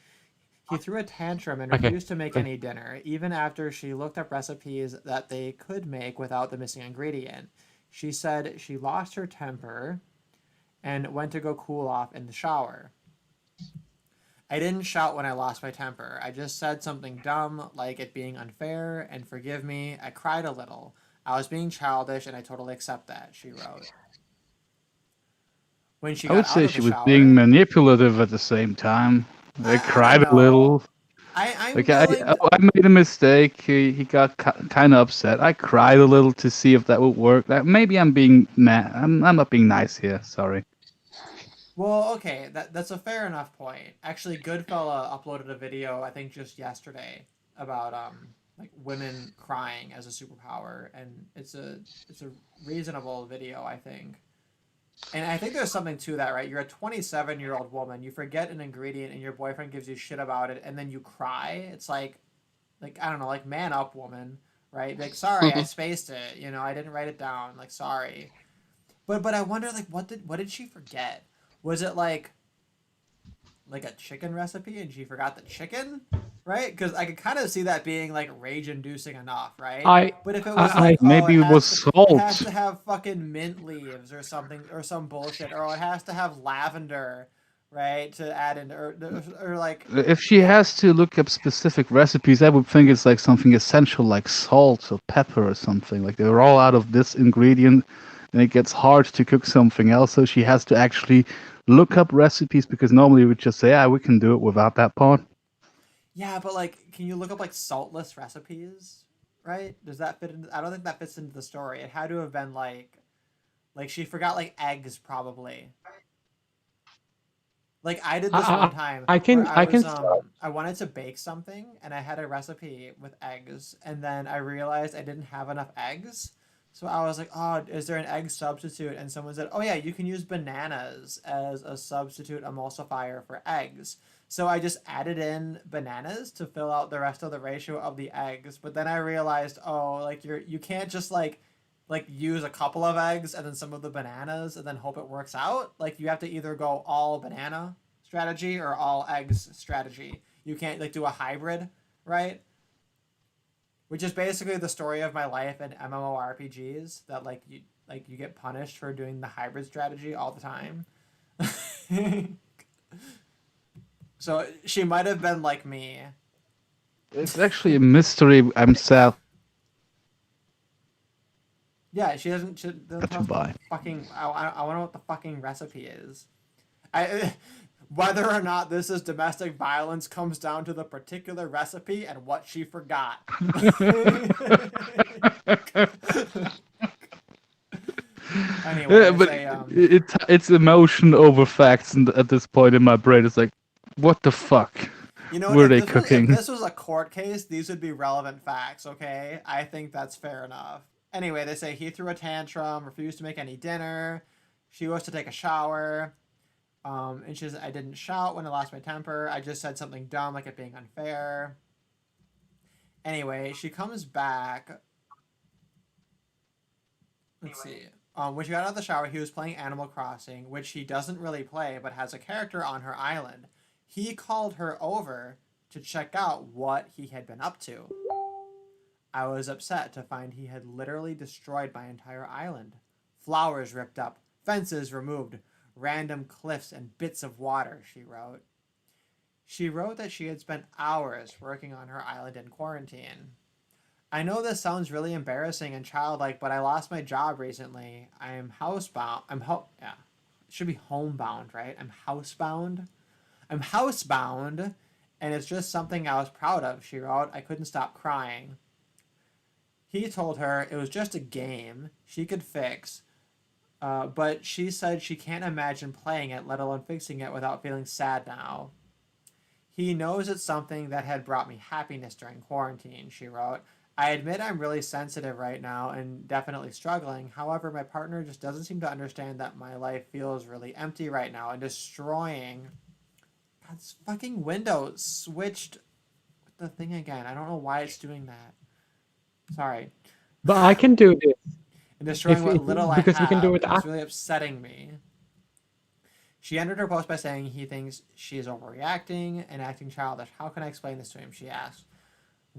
He threw a tantrum and Okay. refused to make any dinner, even after she looked up recipes that they could make without the missing ingredient. She said she lost her temper and went to go cool off in the shower. I didn't shout when I lost my temper. I just said something dumb, like it being unfair, and forgive me. I cried a little. I was being childish, and I totally accept that, she wrote. When she I got would out say of she the was shower, being manipulative at the same time. I cried don't a little. know. I'm Like willing I made a mistake. He got kind of upset. I cried a little to see if that would work. Maybe I'm being mad. I'm not being nice here. Sorry. Well, okay, that's a fair enough point. Actually, Goodfella uploaded a video, I think just yesterday, about like women crying as a superpower, and it's a reasonable video, I think. And I think there's something to that, right? You're a 27-year-old woman, you forget an ingredient, and your boyfriend gives you shit about it, and then you cry. It's like I don't know, like man up, woman, right? Like sorry, I spaced it. You know, I didn't write it down. Like sorry. But I wonder, like, what did she forget? Was it like a chicken recipe and she forgot the chicken, right? Because I could kind of see that being like rage-inducing enough, right? But if it was like, maybe it was salt. It has to have fucking mint leaves or something, or some bullshit, or it has to have lavender, right, to add in, or like. If she has to look up specific recipes, I would think it's like something essential, like salt or pepper or something. Like they're all out of this ingredient, and it gets hard to cook something else. So she has to actually look up recipes, because normally we would just say, yeah, we can do it without that part. Yeah, but like, can you look up like saltless recipes, right? Does that fit into? I don't think that fits into the story. It had to have been like she forgot like eggs, probably. Like I did this one time. I wanted to bake something, and I had a recipe with eggs, and then I realized I didn't have enough eggs. So I was like, oh, is there an egg substitute? And someone said, oh yeah, you can use bananas as a substitute emulsifier for eggs. So I just added in bananas to fill out the rest of the ratio of the eggs. But then I realized, oh, like you can't just like use a couple of eggs and then some of the bananas and then hope it works out. Like you have to either go all banana strategy or all eggs strategy. You can't like do a hybrid, right? Which is basically the story of my life in MMORPGs, that like you get punished for doing the hybrid strategy all the time. So she might have been like me. It's actually a mystery. I'm sad. Yeah, she doesn't tell buy. fucking. I want to know what the fucking recipe is. Whether or not this is domestic violence comes down to the particular recipe and what she forgot. Anyway, Yeah, but it's emotion over facts, and at this point in my brain, it's like, what the fuck? You know, were they cooking? If this was a court case, these would be relevant facts, okay? I think that's fair enough. Anyway, they say he threw a tantrum, refused to make any dinner. She goes to take a shower. And she says, I didn't shout when I lost my temper. I just said something dumb, like it being unfair. Anyway, she comes back. Let's see. When she got out of the shower, he was playing Animal Crossing, which he doesn't really play, but has a character on her island. He called her over to check out what he had been up to. I was upset to find he had literally destroyed my entire island. Flowers ripped up, fences removed, random cliffs and bits of water, she wrote. She wrote that she had spent hours working on her island in quarantine. I know this sounds really embarrassing and childlike, but I lost my job recently. I am housebound. It should be homebound, right? I'm housebound. I'm housebound, and it's just something I was proud of, she wrote. I couldn't stop crying. He told her it was just a game she could fix, but she said she can't imagine playing it, let alone fixing it, without feeling sad now. He knows it's something that had brought me happiness during quarantine, she wrote. I admit I'm really sensitive right now and definitely struggling. However, my partner just doesn't seem to understand that my life feels really empty right now and destroying. God's fucking window switched with the thing again. I don't know why it's doing that. Sorry. But I can do this. And destroying what little I have. Because you can do it. It's really upsetting me. She ended her post by saying he thinks she is overreacting and acting childish. How can I explain this to him, she asked.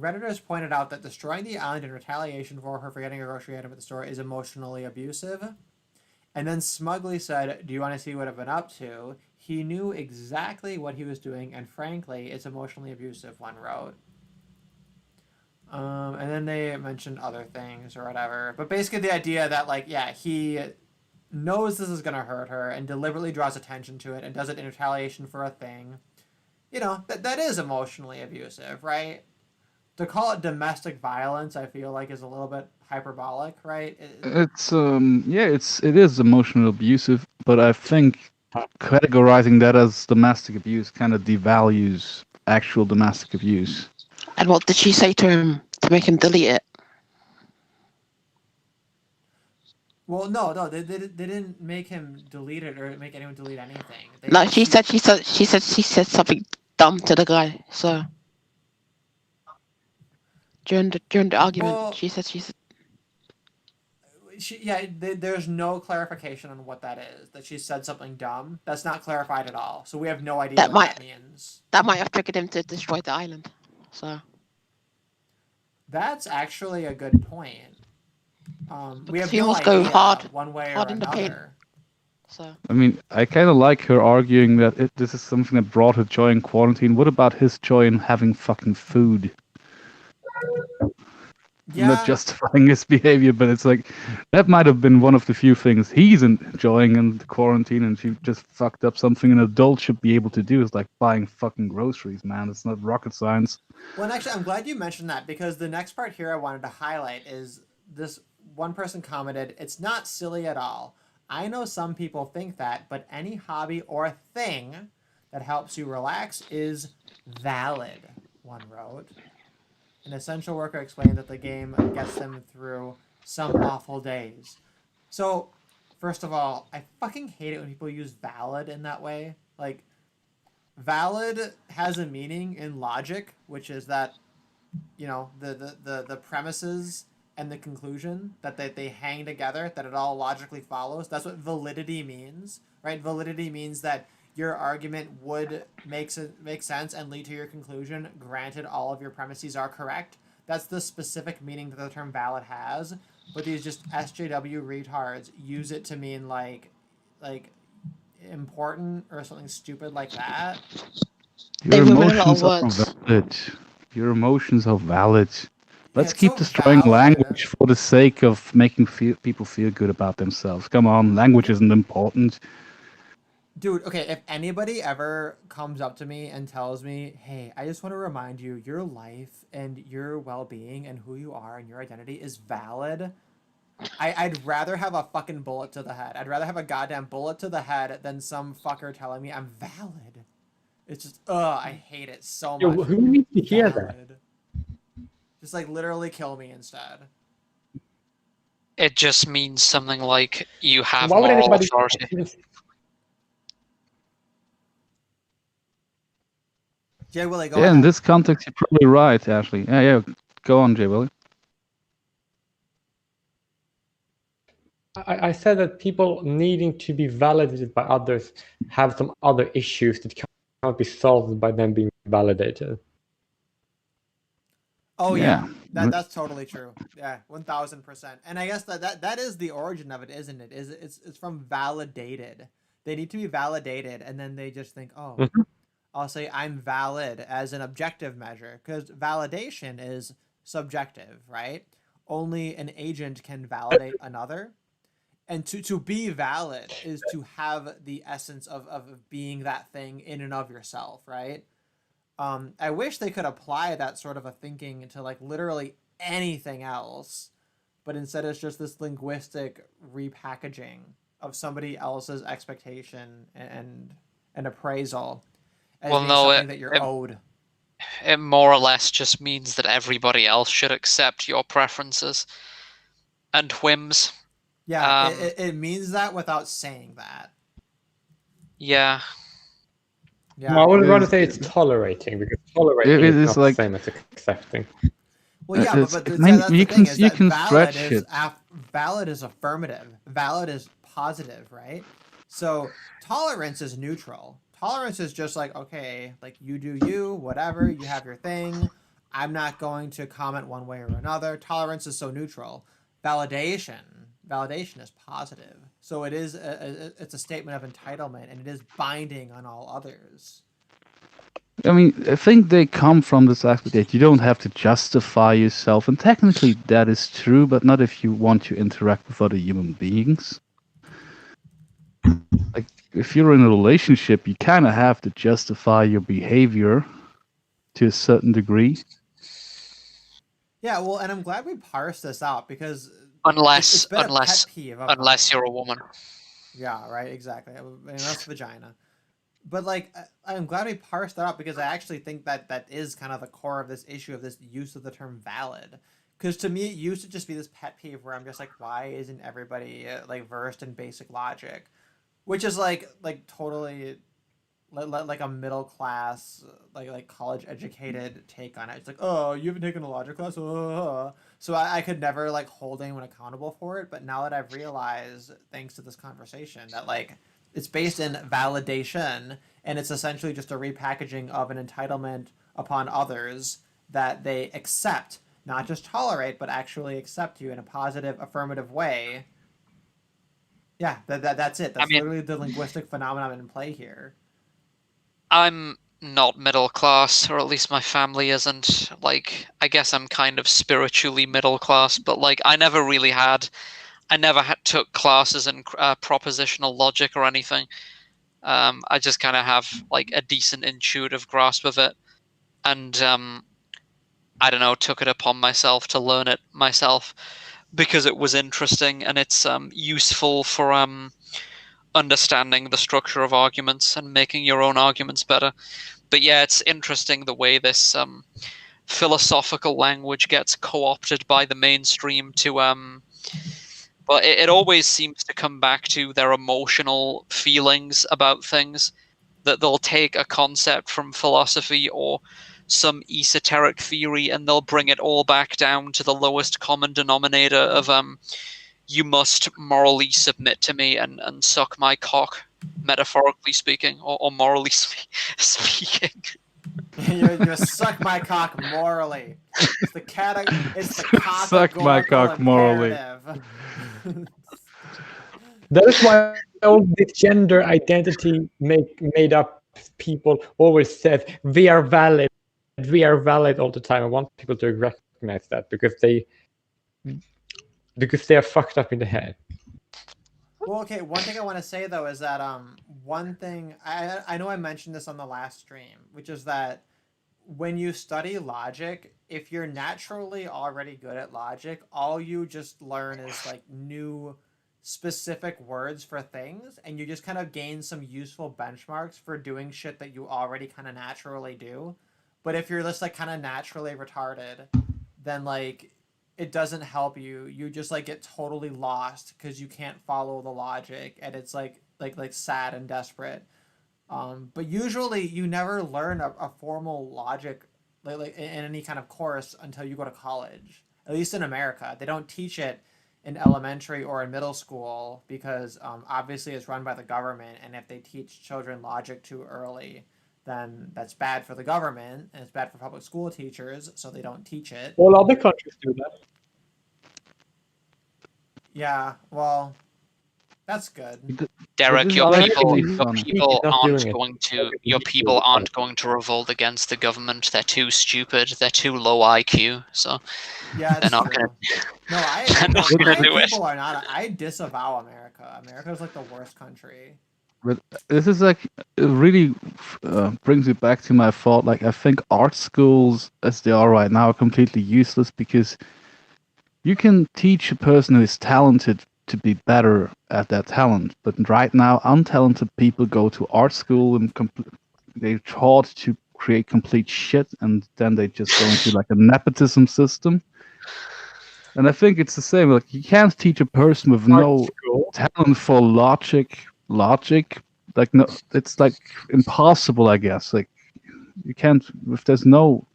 Redditors pointed out that destroying the island in retaliation for her forgetting a grocery item at the store is emotionally abusive. And then smugly said, do you want to see what I've been up to? He knew exactly what he was doing, and frankly, it's emotionally abusive, one wrote. And then they mentioned other things or whatever. But basically the idea that, like, yeah, he knows this is going to hurt her and deliberately draws attention to it and does it in retaliation for a thing. You know, that is emotionally abusive, right? To call it domestic violence, I feel like is a little bit hyperbolic, right? It is emotional abusive, but I think categorizing that as domestic abuse kind of devalues actual domestic abuse. And what did she say to him to make him delete it? Well, no, they didn't make him delete it or make anyone delete anything. No, she said something dumb to the guy. So during the argument, Well, she said there's no clarification on what that is. That she said something dumb. That's not clarified at all. So we have no idea what that means. That might have triggered him to destroy the island. So that's actually a good point. We have no idea go hard, one way hard or in the paint. another. So I mean, I kind of like her arguing that this is something that brought her joy in quarantine. What about his joy in having fucking food? Yeah. Not justifying his behavior, but it's like that might have been one of the few things he's enjoying in the quarantine, and she just fucked up something an adult should be able to do. Is like buying fucking groceries, man. It's not rocket science. Well, and actually, I'm glad you mentioned that, because the next part here I wanted to highlight is this one person commented, it's not silly at all. I know some people think that, but any hobby or thing that helps you relax is valid, one wrote. An essential worker explained that the game gets them through some awful days. So, first of all, I fucking hate it when people use valid in that way. Like, valid has a meaning in logic, which is that, you know, the premises and the conclusion that they hang together, that it all logically follows. That's what validity means, right? Validity means that your argument would make sense and lead to your conclusion, granted all of your premises are correct. That's the specific meaning that the term valid has. But these just SJW retards use it to mean like important or something stupid like that. Your emotions are valid. Your emotions are valid. Let's keep destroying language for the sake of making people feel good about themselves. Come on, language isn't important. Dude, okay, if anybody ever comes up to me and tells me, hey, I just want to remind you, your life and your well-being and who you are and your identity is valid, I'd rather have a fucking bullet to the head. I'd rather have a goddamn bullet to the head than some fucker telling me I'm valid. It's just, I hate it so much. Who needs to hear that? Just like literally kill me instead. It just means something like you have Why would moral anybody authority. Jay Willie, go Yeah, ahead. in this context, you're probably right, Ashley. Yeah, go on, Jay Willie. I said that people needing to be validated by others have some other issues that cannot be solved by them being validated. Oh Yeah. that's totally true. Yeah, 1000%. And I guess that is the origin of it, isn't it? It's from validated. They need to be validated, and then they just think, oh, Mhm. I'll say I'm valid as an objective measure, because validation is subjective, right? Only an agent can validate another. And to be valid is to have the essence of being that thing in and of yourself, right? I wish they could apply that sort of a thinking to like literally anything else, but instead it's just this linguistic repackaging of somebody else's expectation and appraisal as Well, being no, something that you're owed. it more or less just means that everybody else should accept your preferences and whims. Yeah, it means that without saying that. Yeah. No, I would It rather is- say it's tolerating, because tolerating It is is not the like- same as accepting. Well, yeah, It's- but I mean, that's you the thing can- is you that can valid stretch is it. valid is affirmative. Valid is positive, right? So tolerance is neutral. Tolerance is just like, okay, like you do you, whatever, you have your thing. I'm not going to comment one way or another. Tolerance is so neutral. Validation is positive. So it is it's a statement of entitlement, and it is binding on all others. I mean, I think they come from this aspect that you don't have to justify yourself, and technically that is true, but not if you want to interact with other human beings. Like, if you're in a relationship, you kind of have to justify your behavior to a certain degree. Yeah, well, and I'm glad we parsed this out because Unless been a pet peeve of unless mine. you're a woman. Yeah, right, exactly. Unless vagina. But like, I'm glad we parsed that out because I actually think that is kind of the core of this issue of this use of the term valid. Because to me, it used to just be this pet peeve where I'm just like, why isn't everybody like versed in basic logic? Which is like totally like a middle class like college educated take on it. It's like, oh, you haven't taken a logic class, so I could never like hold anyone accountable for it. But now that I've realized, thanks to this conversation, that like it's based in validation, and it's essentially just a repackaging of an entitlement upon others that they accept, not just tolerate, but actually accept you in a positive, affirmative way. Yeah, that's it. That's literally the linguistic phenomenon in play here. I'm not middle class, or at least my family isn't. Like, I guess I'm kind of spiritually middle class, but like I never took classes in propositional logic or anything. I just kind of have like a decent intuitive grasp of it, and I don't know, took it upon myself to learn it myself because it was interesting and it's useful for understanding the structure of arguments and making your own arguments better. But yeah, it's interesting the way this philosophical language gets co-opted by the mainstream to but it always seems to come back to their emotional feelings about things, that they'll take a concept from philosophy or some esoteric theory and they'll bring it all back down to the lowest common denominator of you must morally submit to me and suck my cock, metaphorically speaking, or morally speaking. you suck my cock morally. It's the cock. Suck my cock morally. That is why all this gender identity made up people always said we are valid all the time. I want people to recognize that because they are fucked up in the head. Well, okay. One thing I want to say though is that one thing I know I mentioned this on the last stream, which is that when you study logic, if you're naturally already good at logic, all you just learn is like new specific words for things, and you just kind of gain some useful benchmarks for doing shit that you already kind of naturally do. But if you're just like kind of naturally retarded, then like it doesn't help you. You just like get totally lost because you can't follow the logic, and it's like sad and desperate. But usually you never learn a formal logic like in any kind of course until you go to college. At least in America, they don't teach it in elementary or in middle school because obviously it's run by the government, and if they teach children logic too early, then that's bad for the government and it's bad for public school teachers, so they don't teach it. All other countries do that. Yeah, well, that's good. Derek, This is your actually people funny. your people aren't going to revolt against the government. They're too stupid. They're too low IQ. So Yeah, it's they're not true. gonna. No, They're not gonna do it. people are not. I disavow America. America's like the worst country. But this is like it really brings me back to my thought. Like I think art schools, as they are right now, are completely useless because you can teach a person who is talented to be better at that talent. But right now, untalented people go to art school and they're taught to create complete shit, and then they just go into like a nepotism system. And I think it's the same. Like you can't teach a person with no talent for logic. Like no, it's like impossible. I guess like you can't if there's no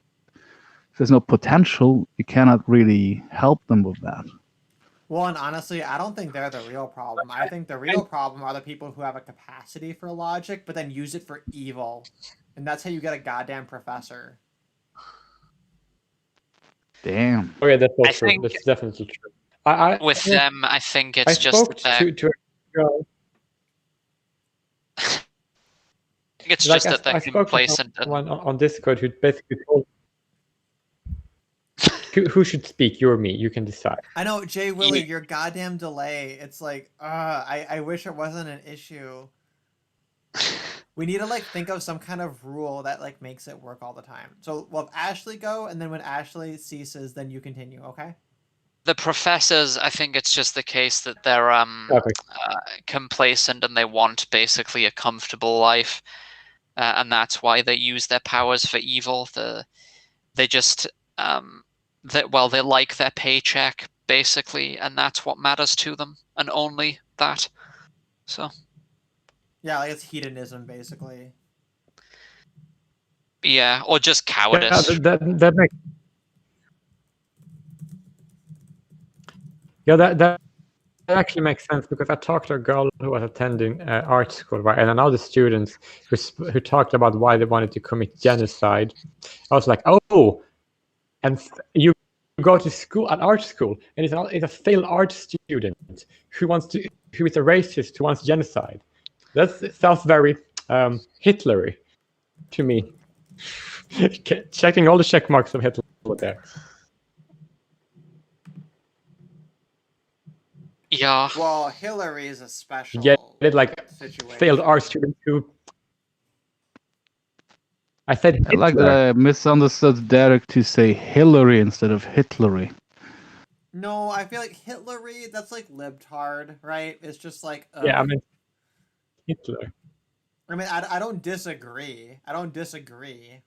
potential, you cannot really help them with that. Well, and honestly, I don't think they're the real problem. I think the real problem are the people who have a capacity for logic, but then use it for evil. And that's how you get a goddamn professor. Damn. Okay, that's I not true. think- That's definitely true. With them, I think I it's just spoke that they're, to a girl. I think it's Like just that they're I spoke to complacent. And, someone on Discord who basically told who should speak, you or me? You can decide. I know, Jay Willie, your goddamn delay. It's like, I wish it wasn't an issue. We need to like think of some kind of rule that like makes it work all the time. So we'll have Ashley go, and then when Ashley ceases, then you continue, okay? the professors, I think it's just the case that they're Perfect. complacent and they want basically a comfortable life, and that's why they use their powers for evil. They just they like their paycheck basically, and that's what matters to them, and only that. So Yeah, like it's hedonism, basically. yeah, or just cowardice. Yeah, that makes. Yeah, that actually makes sense because I talked to a girl who was attending art school, right, and another student who talked about why they wanted to commit genocide. I was like, oh, and you go to school at art school, and it's a failed art student who is a racist who wants genocide. That sounds very Hitlery to me. Checking all the check marks of Hitler there. Yeah. Well, Hillary is a special It like situation. failed art student who. I said Hitler. I like that I misunderstood Derek to say Hillary instead of Hitlery. No, I feel like Hitlery, that's like libtard, right? It's just like... Yeah, I mean Hitler. I mean, I don't disagree.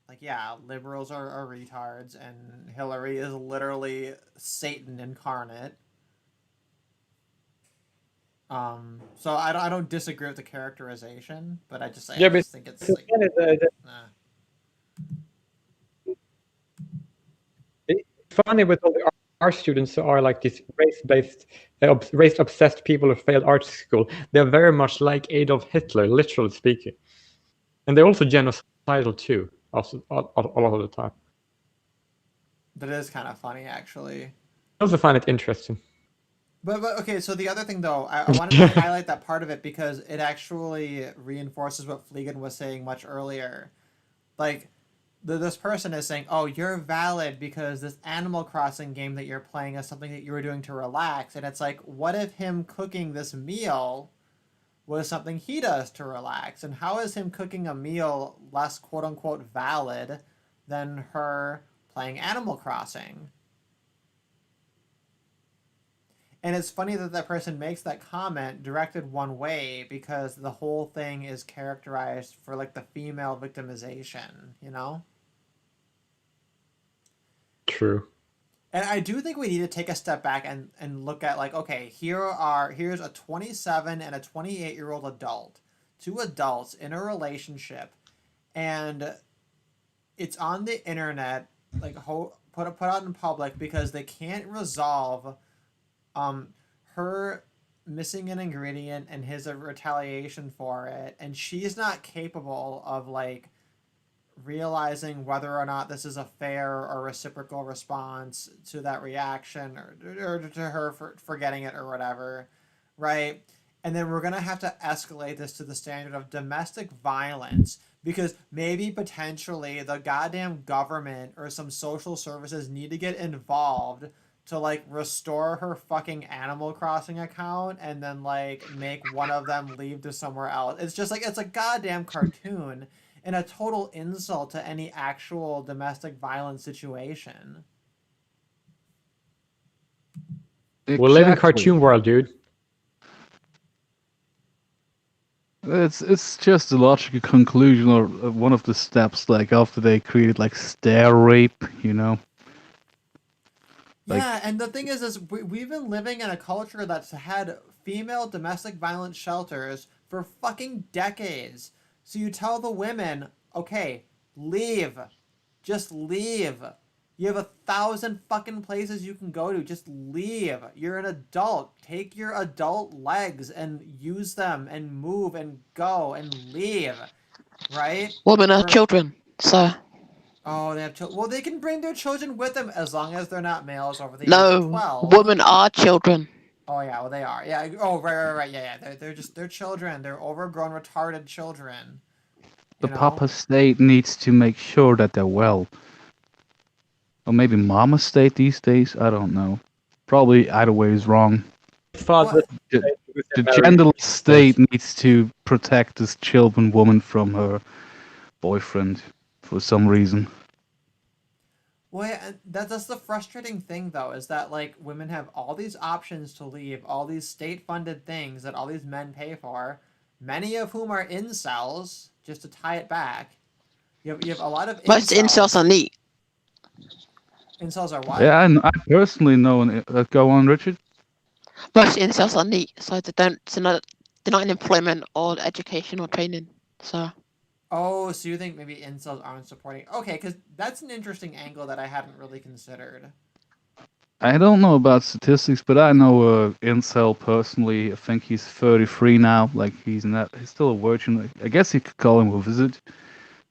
Like, yeah, liberals are retards, and Hillary is literally Satan incarnate. So I don't disagree with the characterization, but I just think it's like... It's funny with all the art students who are like these race-obsessed people who failed art school. They're very much like Adolf Hitler, literally speaking, and they're also genocidal too, also a lot of the time. That is kind of funny, actually. I also find it interesting. But okay, so the other thing though, I wanted to highlight that part of it because it actually reinforces what Fleegan was saying much earlier. Like, this person is saying, oh, you're valid because this Animal Crossing game that you're playing is something that you were doing to relax. And it's like, what if him cooking this meal was something he does to relax? And how is him cooking a meal less quote-unquote valid than her playing Animal Crossing? And it's funny that that person makes that comment directed one way because the whole thing is characterized for like the female victimization, you know? True. And I do think we need to take a step back and look at like, okay, here's a 27 and a 28-year-old adult, two adults in a relationship, and it's on the internet, like put out in public because they can't resolve her missing an ingredient and his retaliation for it, and she's not capable of like realizing whether or not this is a fair or reciprocal response to that reaction, or to her for getting it or whatever, right? And then we're going to have to escalate this to the standard of domestic violence, because maybe potentially the goddamn government or some social services need to get involved to like restore her fucking Animal Crossing account and then like make one of them leave to somewhere else. It's just like, it's a goddamn cartoon and a total insult to any actual domestic violence situation. We live in Exactly. cartoon world, dude. It's just a logical conclusion or one of the steps, like after they created like stair rape, you know. Like- Yeah, and the thing is we've been living in a culture that's had female domestic violence shelters for fucking decades. So you tell the women, okay, leave. Just leave. You have 1,000 fucking places you can go to. Just leave. You're an adult. Take your adult legs and use them and move and go and leave. Right? Women are children, so Oh, they have children. Well, they can bring their children with them as long as they're not males over the age no, of 12. women are children. Oh yeah, well they are. Yeah. Oh right. Yeah. They're children. They're overgrown, retarded children. The You know? Papa State needs to make sure that they're well. Or maybe Mama State these days. I don't know. Probably either way is wrong. Father, What? The genderless state needs to protect this children woman from her boyfriend for some reason. Well, yeah, that's the frustrating thing though, is that like women have all these options to leave, all these state-funded things that all these men pay for, many of whom are incels. Just to tie it back, you have a lot of Most incels are neat. Incels are what? Yeah, I personally know. Go on, Richard. Most incels are neat, so they're not in employment or education or training. So Oh, so you think maybe incels aren't supporting? Okay, because that's an interesting angle that I hadn't really considered. I don't know about statistics, but I know Incel personally. I think he's 33 now. Like he's still a virgin. I guess you could call him a visit.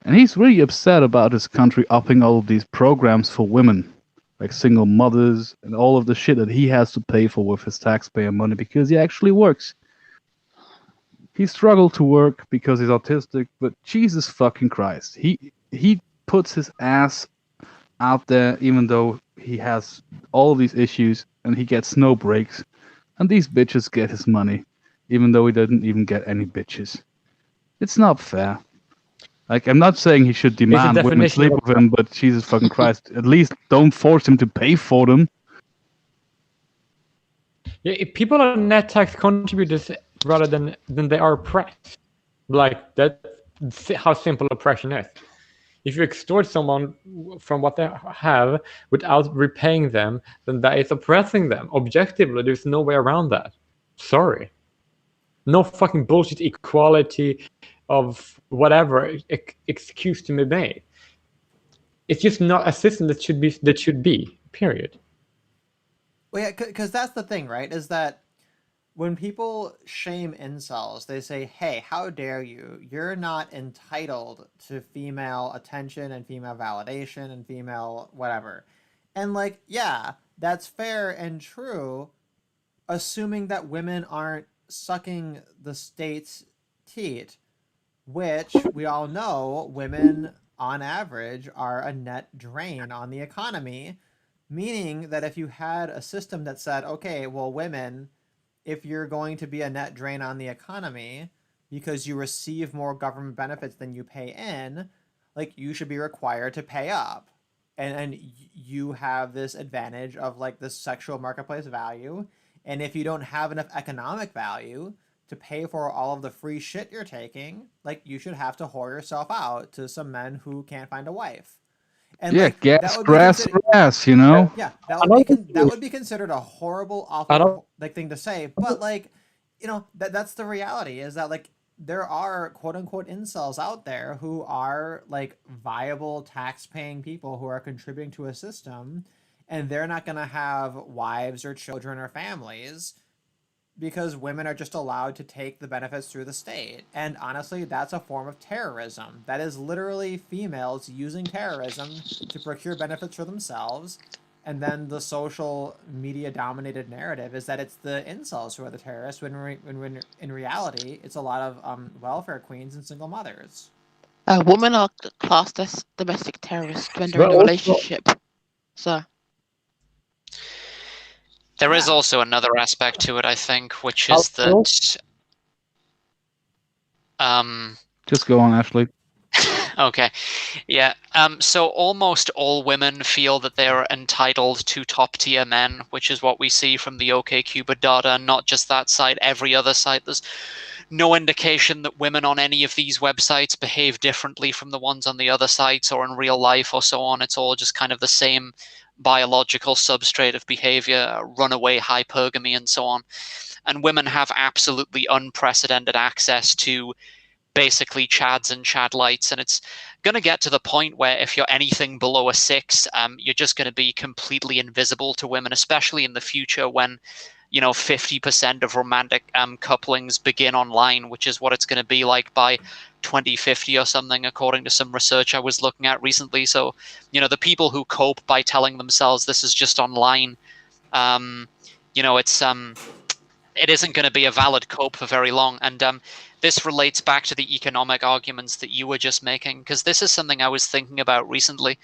And he's really upset about his country upping all of these programs for women, like single mothers and all of the shit that he has to pay for with his taxpayer money because he actually works. He struggled to work because he's autistic, but Jesus fucking Christ, he puts his ass out there even though he has all of these issues and he gets no breaks, and these bitches get his money even though he doesn't even get any bitches. It's not fair. Like, I'm not saying he should demand women definition sleep of with him, but Jesus fucking Christ, at least don't force him to pay for them. Yeah, if people are net tax contributors rather than they are oppressed. Like that's how simple oppression is. If you extort someone from what they have without repaying them, then that is oppressing them. Objectively, there's no way around that. Sorry. No fucking bullshit equality of whatever excuse to be made. It's just not a system that should be. Period. Well, yeah, because that's the thing, right? Is that when people shame incels, they say, hey, how dare you? You're not entitled to female attention and female validation and female whatever. And like, yeah, that's fair and true, assuming that women aren't sucking the state's teat, which we all know women on average are a net drain on the economy. Meaning that if you had a system that said, okay, well, women, if you're going to be a net drain on the economy because you receive more government benefits than you pay in, like you should be required to pay up. And you have this advantage of like this sexual marketplace value. And if you don't have enough economic value to pay for all of the free shit you're taking, like you should have to whore yourself out to some men who can't find a wife. And Yeah, like gas, that would be grass, grass. You know. yeah, Another that would be considered a horrible, awful like thing to say. But like, you know, that's the reality is that like there are quote unquote incels out there who are like viable tax paying people who are contributing to a system, and they're not gonna have wives or children or families because women are just allowed to take the benefits through the state. And honestly, that's a form of terrorism. That is literally females using terrorism to procure benefits for themselves. And then the social media dominated narrative is that it's the incels who are the terrorists, when in reality, it's a lot of welfare queens and single mothers. Women are classed as domestic terrorists when they're But in a also- relationship. So There is Yeah. also another aspect to it, I think, which is that Just go on, Ashley. okay. Yeah. So almost all women feel that they're entitled to top tier men, which is what we see from the OkCupid data, and not just that site, every other site. There's no indication that women on any of these websites behave differently from the ones on the other sites or in real life or so on. It's all just kind of the same biological substrate of behavior, runaway hypergamy and so on. And women have absolutely unprecedented access to basically chads and chadlights, and it's going to get to the point where if you're anything below a 6, you're just going to be completely invisible to women, especially in the future when 50% of romantic couplings begin online, which is what it's going to be like by 2050 or something, according to some research I was looking at recently. So the people who cope by telling themselves this is just online, it isn't going to be a valid cope for very long. And this relates back to the economic arguments that you were just making, because this is something I was thinking about recently.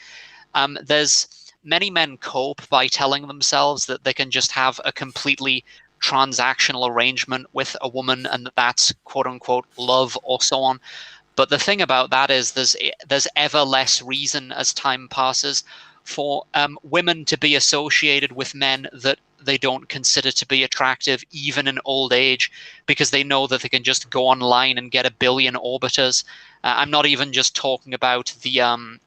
There's many men cope by telling themselves that they can just have a completely transactional arrangement with a woman and that's quote unquote love or so on. But the thing about that is there's ever less reason as time passes for women to be associated with men that they don't consider to be attractive, even in old age, because they know that they can just go online and get a billion orbiters. I'm not even just talking about the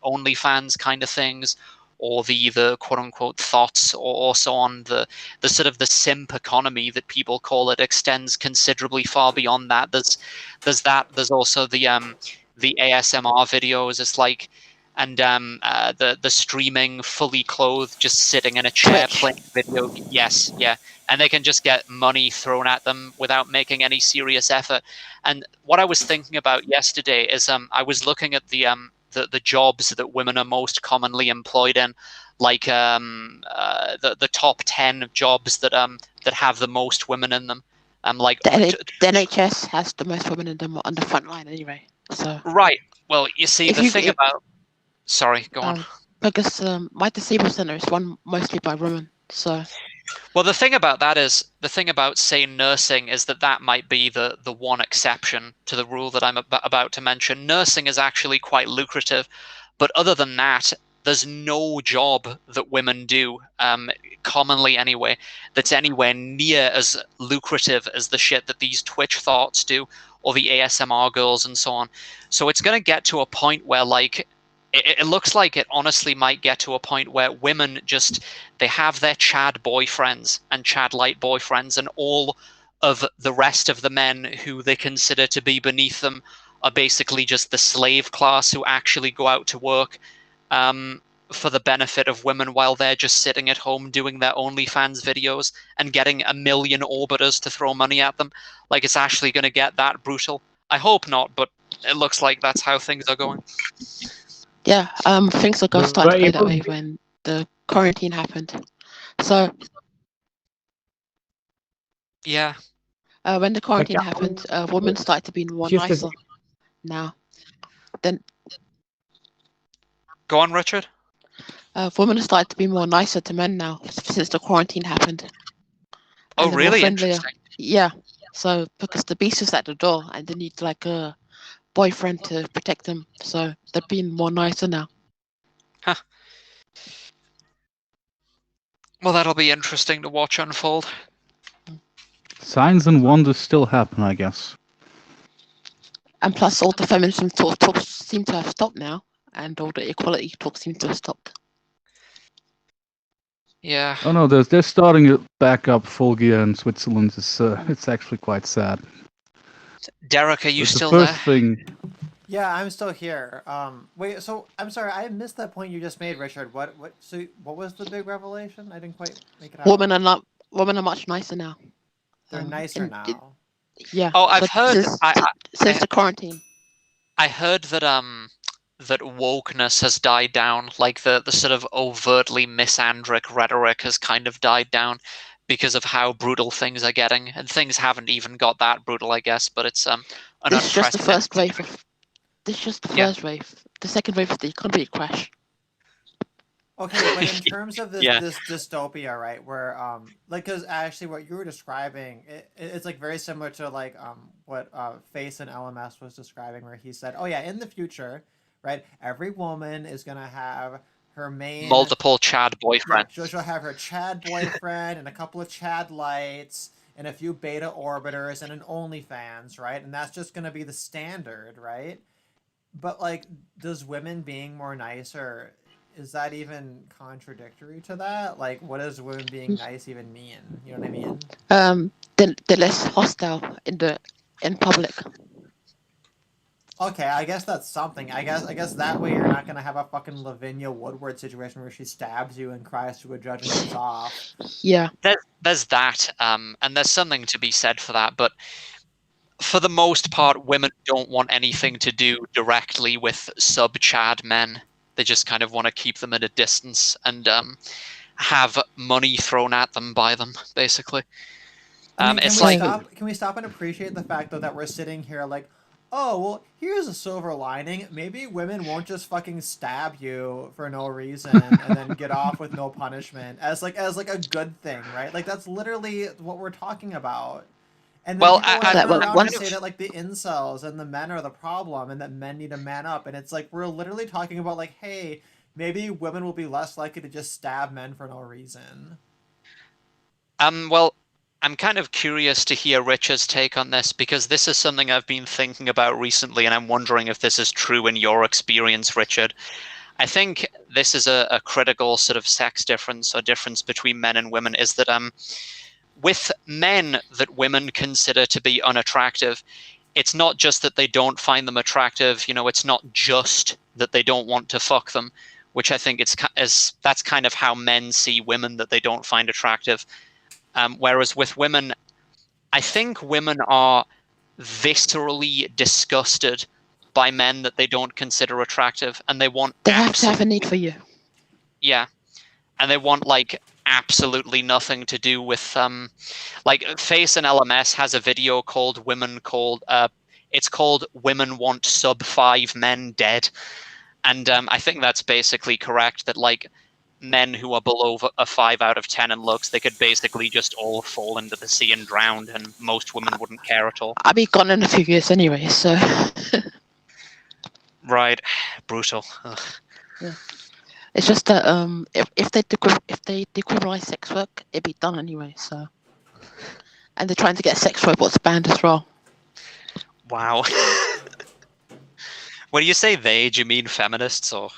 OnlyFans kind of things, or the quote unquote thoughts, or so on. The sort of the simp economy that people call it extends considerably far beyond that. There's that. There's also the ASMR videos. It's like, and the streaming fully clothed, just sitting in a chair Twitch. playing video. Yes, yeah, and they can just get money thrown at them without making any serious effort. And what I was thinking about yesterday is I was looking at the jobs that women are most commonly employed in, like the top 10 jobs that have the most women in them. Like the NHS has the most women in them on the front line anyway. So right. Well, you see, thing about. Sorry, go on. Because my disabled center is run mostly by women, so. Well, the thing about say nursing is that might be the one exception to the rule that I'm about to mention. Nursing is actually quite lucrative, but other than that, there's no job that women do, commonly anyway, that's anywhere near as lucrative as the shit that these Twitch thoughts do, or the ASMR girls and so on. So it's going to get to a point where, like, it looks like it honestly might get to a point where women they have their Chad boyfriends and Chad light boyfriends, and all of the rest of the men who they consider to be beneath them are basically just the slave class who actually go out to work for the benefit of women while they're just sitting at home doing their OnlyFans videos and getting a million orbiters to throw money at them. Like, it's actually going to get that brutal. I hope not, but it looks like that's how things are going. Yeah, things are going to start to go that way when the quarantine happened. So. Yeah. When the quarantine happened, women started to be more nicer now. Then. Go on, Richard. Women started to be more nicer to men now since the quarantine happened. Oh, really? Interesting. Yeah. So because the beast is at the door and they need like a boyfriend to protect them, so they're being more nicer now. Huh. Well, that'll be interesting to watch unfold. Signs and wonders still happen, I guess. And plus, all the feminism talks seem to have stopped now. and all the equality talk seems to have stopped. Yeah. Oh no, they're starting it back up full gear in Switzerland. It's actually quite sad. Derek, are you But the still first there? thing, Yeah, I'm still here. Wait, so I'm sorry, I missed that point you just made, Richard. So what was the big revelation? I didn't quite make it out. Women are much nicer now. They're nicer now. Yeah. Oh, I've heard. Since the quarantine. I heard that that wokeness has died down. Like the sort of overtly misandric rhetoric has kind of died down because of how brutal things are getting, and things haven't even got that brutal, I guess. But it's This is just the first unprecedented. wave. This is just the Yeah. first wave. The second wave is the economy crash. Okay, but in terms of this Yeah. this dystopia, right, where like, because actually what you were describing, it's like very similar to like what Face and LMS was describing, where he said, oh yeah, in the future, right, every woman is gonna have her main Multiple Chad yeah, boyfriends. she'll have her Chad boyfriend and a couple of Chad lights and a few beta orbiters and an OnlyFans, right, and that's just gonna be the standard, right? But like, does women being more nicer, is that even contradictory to that? Like, what does women being nice even mean? You know what I mean? They're less hostile in public. Okay, I guess that's something. I guess that way you're not gonna have a fucking Lavinia Woodward situation where she stabs you and cries to a judge and gets off. Yeah. There's that, and there's something to be said for that. But for the most part, women don't want anything to do directly with sub-Chad men. They just kind of want to keep them at a distance and have money thrown at them by them, basically. I mean, it's like can we stop and appreciate the fact though that we're sitting here like, oh well, here's a silver lining. Maybe women won't just fucking stab you for no reason and then get off with no punishment as like a good thing, right? Like that's literally what we're talking about. And then Well, people want to I- turn I- around one- and say that like the incels and the men are the problem and that men need to man up. And it's like we're literally talking about like, hey, maybe women will be less likely to just stab men for no reason. well, I'm kind of curious to hear Richard's take on this because this is something I've been thinking about recently, and I'm wondering if this is true in your experience, Richard. I think this is a critical sort of sex difference or difference between men and women is that with men that women consider to be unattractive, it's not just that they don't find them attractive, you know, it's not just that they don't want to fuck them, which I think that's kind of how men see women that they don't find attractive. Whereas with women, I think women are viscerally disgusted by men that they don't consider attractive, and they have to have a need for you. Yeah, and they want like absolutely nothing to do with like Face and LMS has a video called it's called Women Want Sub 5 Men Dead, and I think that's basically correct, that like men who are below a 5 out of 10 in looks, they could basically just all fall into the sea and drown, and most women wouldn't care at all. I'll be gone in a few years anyway, so. Right, brutal. Ugh. Yeah. It's just that if they decriminalize sex work, it'd be done anyway. So, and they're trying to get sex robots banned as well. Wow. When you say they, do you mean feminists or?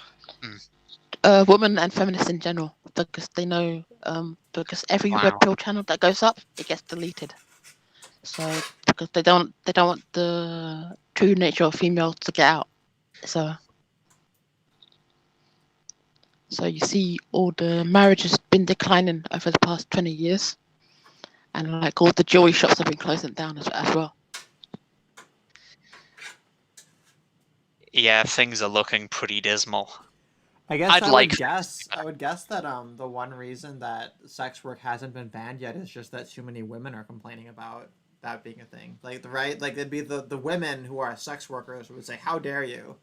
Women and feminists in general, because they know because every red pill channel that goes up, it gets deleted. So because they don't want the true nature of females to get out. So you see all the marriages been declining over the past 20 years. And like all the jewelry shops have been closing down as well. Yeah, things are looking pretty dismal. I guess I would guess that the one reason that sex work hasn't been banned yet is just that too many women are complaining about that being a thing. Like it'd be the women who are sex workers who would say, "How dare you?"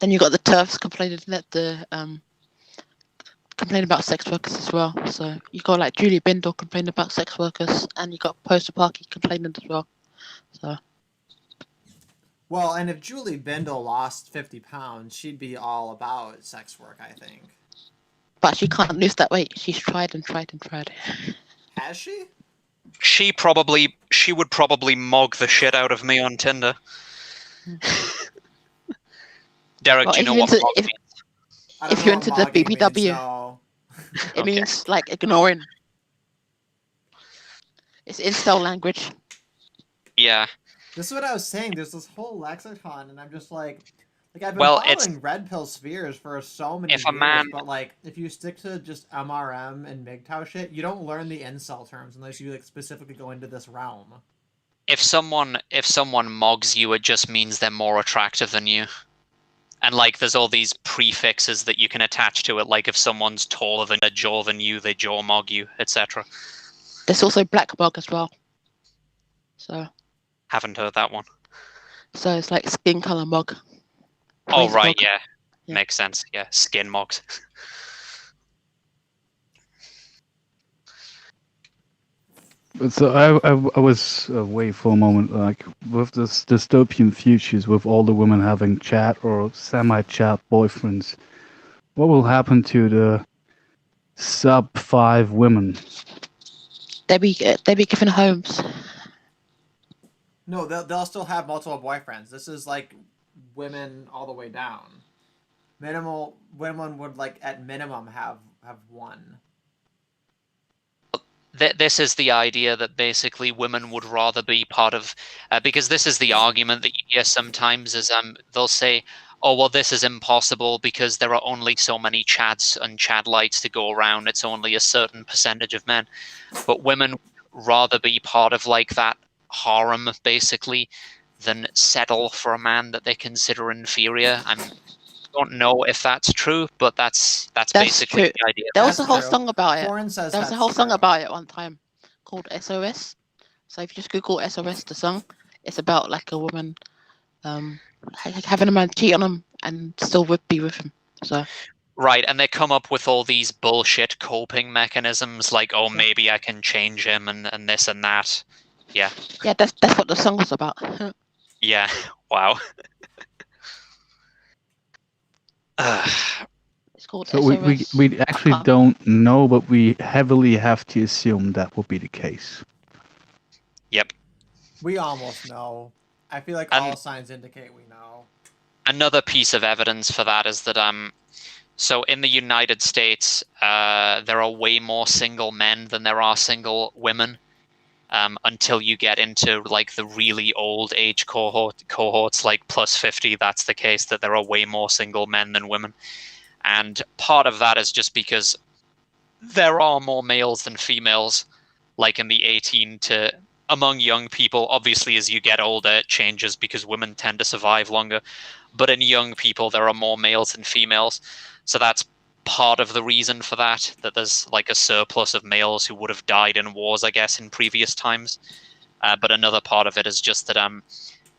Then you got the TERFs complaining about sex workers as well. So you got like Julie Bindel complaining about sex workers, and you got Poster Parky complaining as well. So. Well, and if Julie Bindel lost 50 pounds, she'd be all about sex work, I think. But she can't lose that weight. She's tried and tried and tried. Has she? She would probably mog the shit out of me on Tinder. Derek, Well, do you if know you're what into mog if means? I don't if know you're what into the mogging means, BBW, no. it Okay. means like ignoring. It's incel language. Yeah. This is what I was saying. There's this whole lexicon, and I'm just like I've been Well, it's following Red Pill Spheres for so many if a years, man but like if you stick to just MRM and MGTOW shit, you don't learn the incel terms unless you like specifically go into this realm. if someone mogs you, it just means they're more attractive than you. And like there's all these prefixes that you can attach to it, like if someone's taller than a jaw than you, they jaw mog you, etc. There's also black bug as well. So Haven't heard that one. it's like skin color mug. Oh Poison right, bug. yeah. Yeah. Makes sense. Yeah, skin mogs. But so I was away for a moment, like with this dystopian futures, with all the women having chat or semi-chat boyfriends. What will happen to the sub 5 women? They be given homes. No, they'll still have multiple boyfriends. This is like women all the way down. Minimal women would like at minimum have one. This is the idea that basically women would rather be part of, because this is the argument that you hear sometimes is they'll say, oh well, this is impossible because there are only so many chads and chadlights to go around. It's only a certain percentage of men, but women would rather be part of like that harem basically than settle for a man that they consider inferior. I don't know if that's true, but that's basically true. the idea. There was a whole true. song about it. Porn says There was a that's whole song true. about it one time called SOS. So if you just Google SOS, the song, it's about like a woman having a man cheat on him and still would be with him. So Right, and they come up with all these bullshit coping mechanisms like, oh, maybe I can change him and this and that. Yeah. yeah, that's what the song was about. Yeah. Wow. It's called So SOS. we actually don't know, but we heavily have to assume that will be the case. Yep. We almost know. I feel like And- all signs indicate we know. Another piece of evidence for that is that so in the United States, there are way more single men than there are single women. Until you get into like the really old age cohorts, like plus 50, that's the case that there are way more single men than women. And part of that is just because there are more males than females, like in the 18 to among young people. Obviously, as you get older, it changes because women tend to survive longer. But in young people, there are more males than females. So that's part of the reason for that there's like a surplus of males who would have died in wars, I guess, in previous times. But another part of it is just that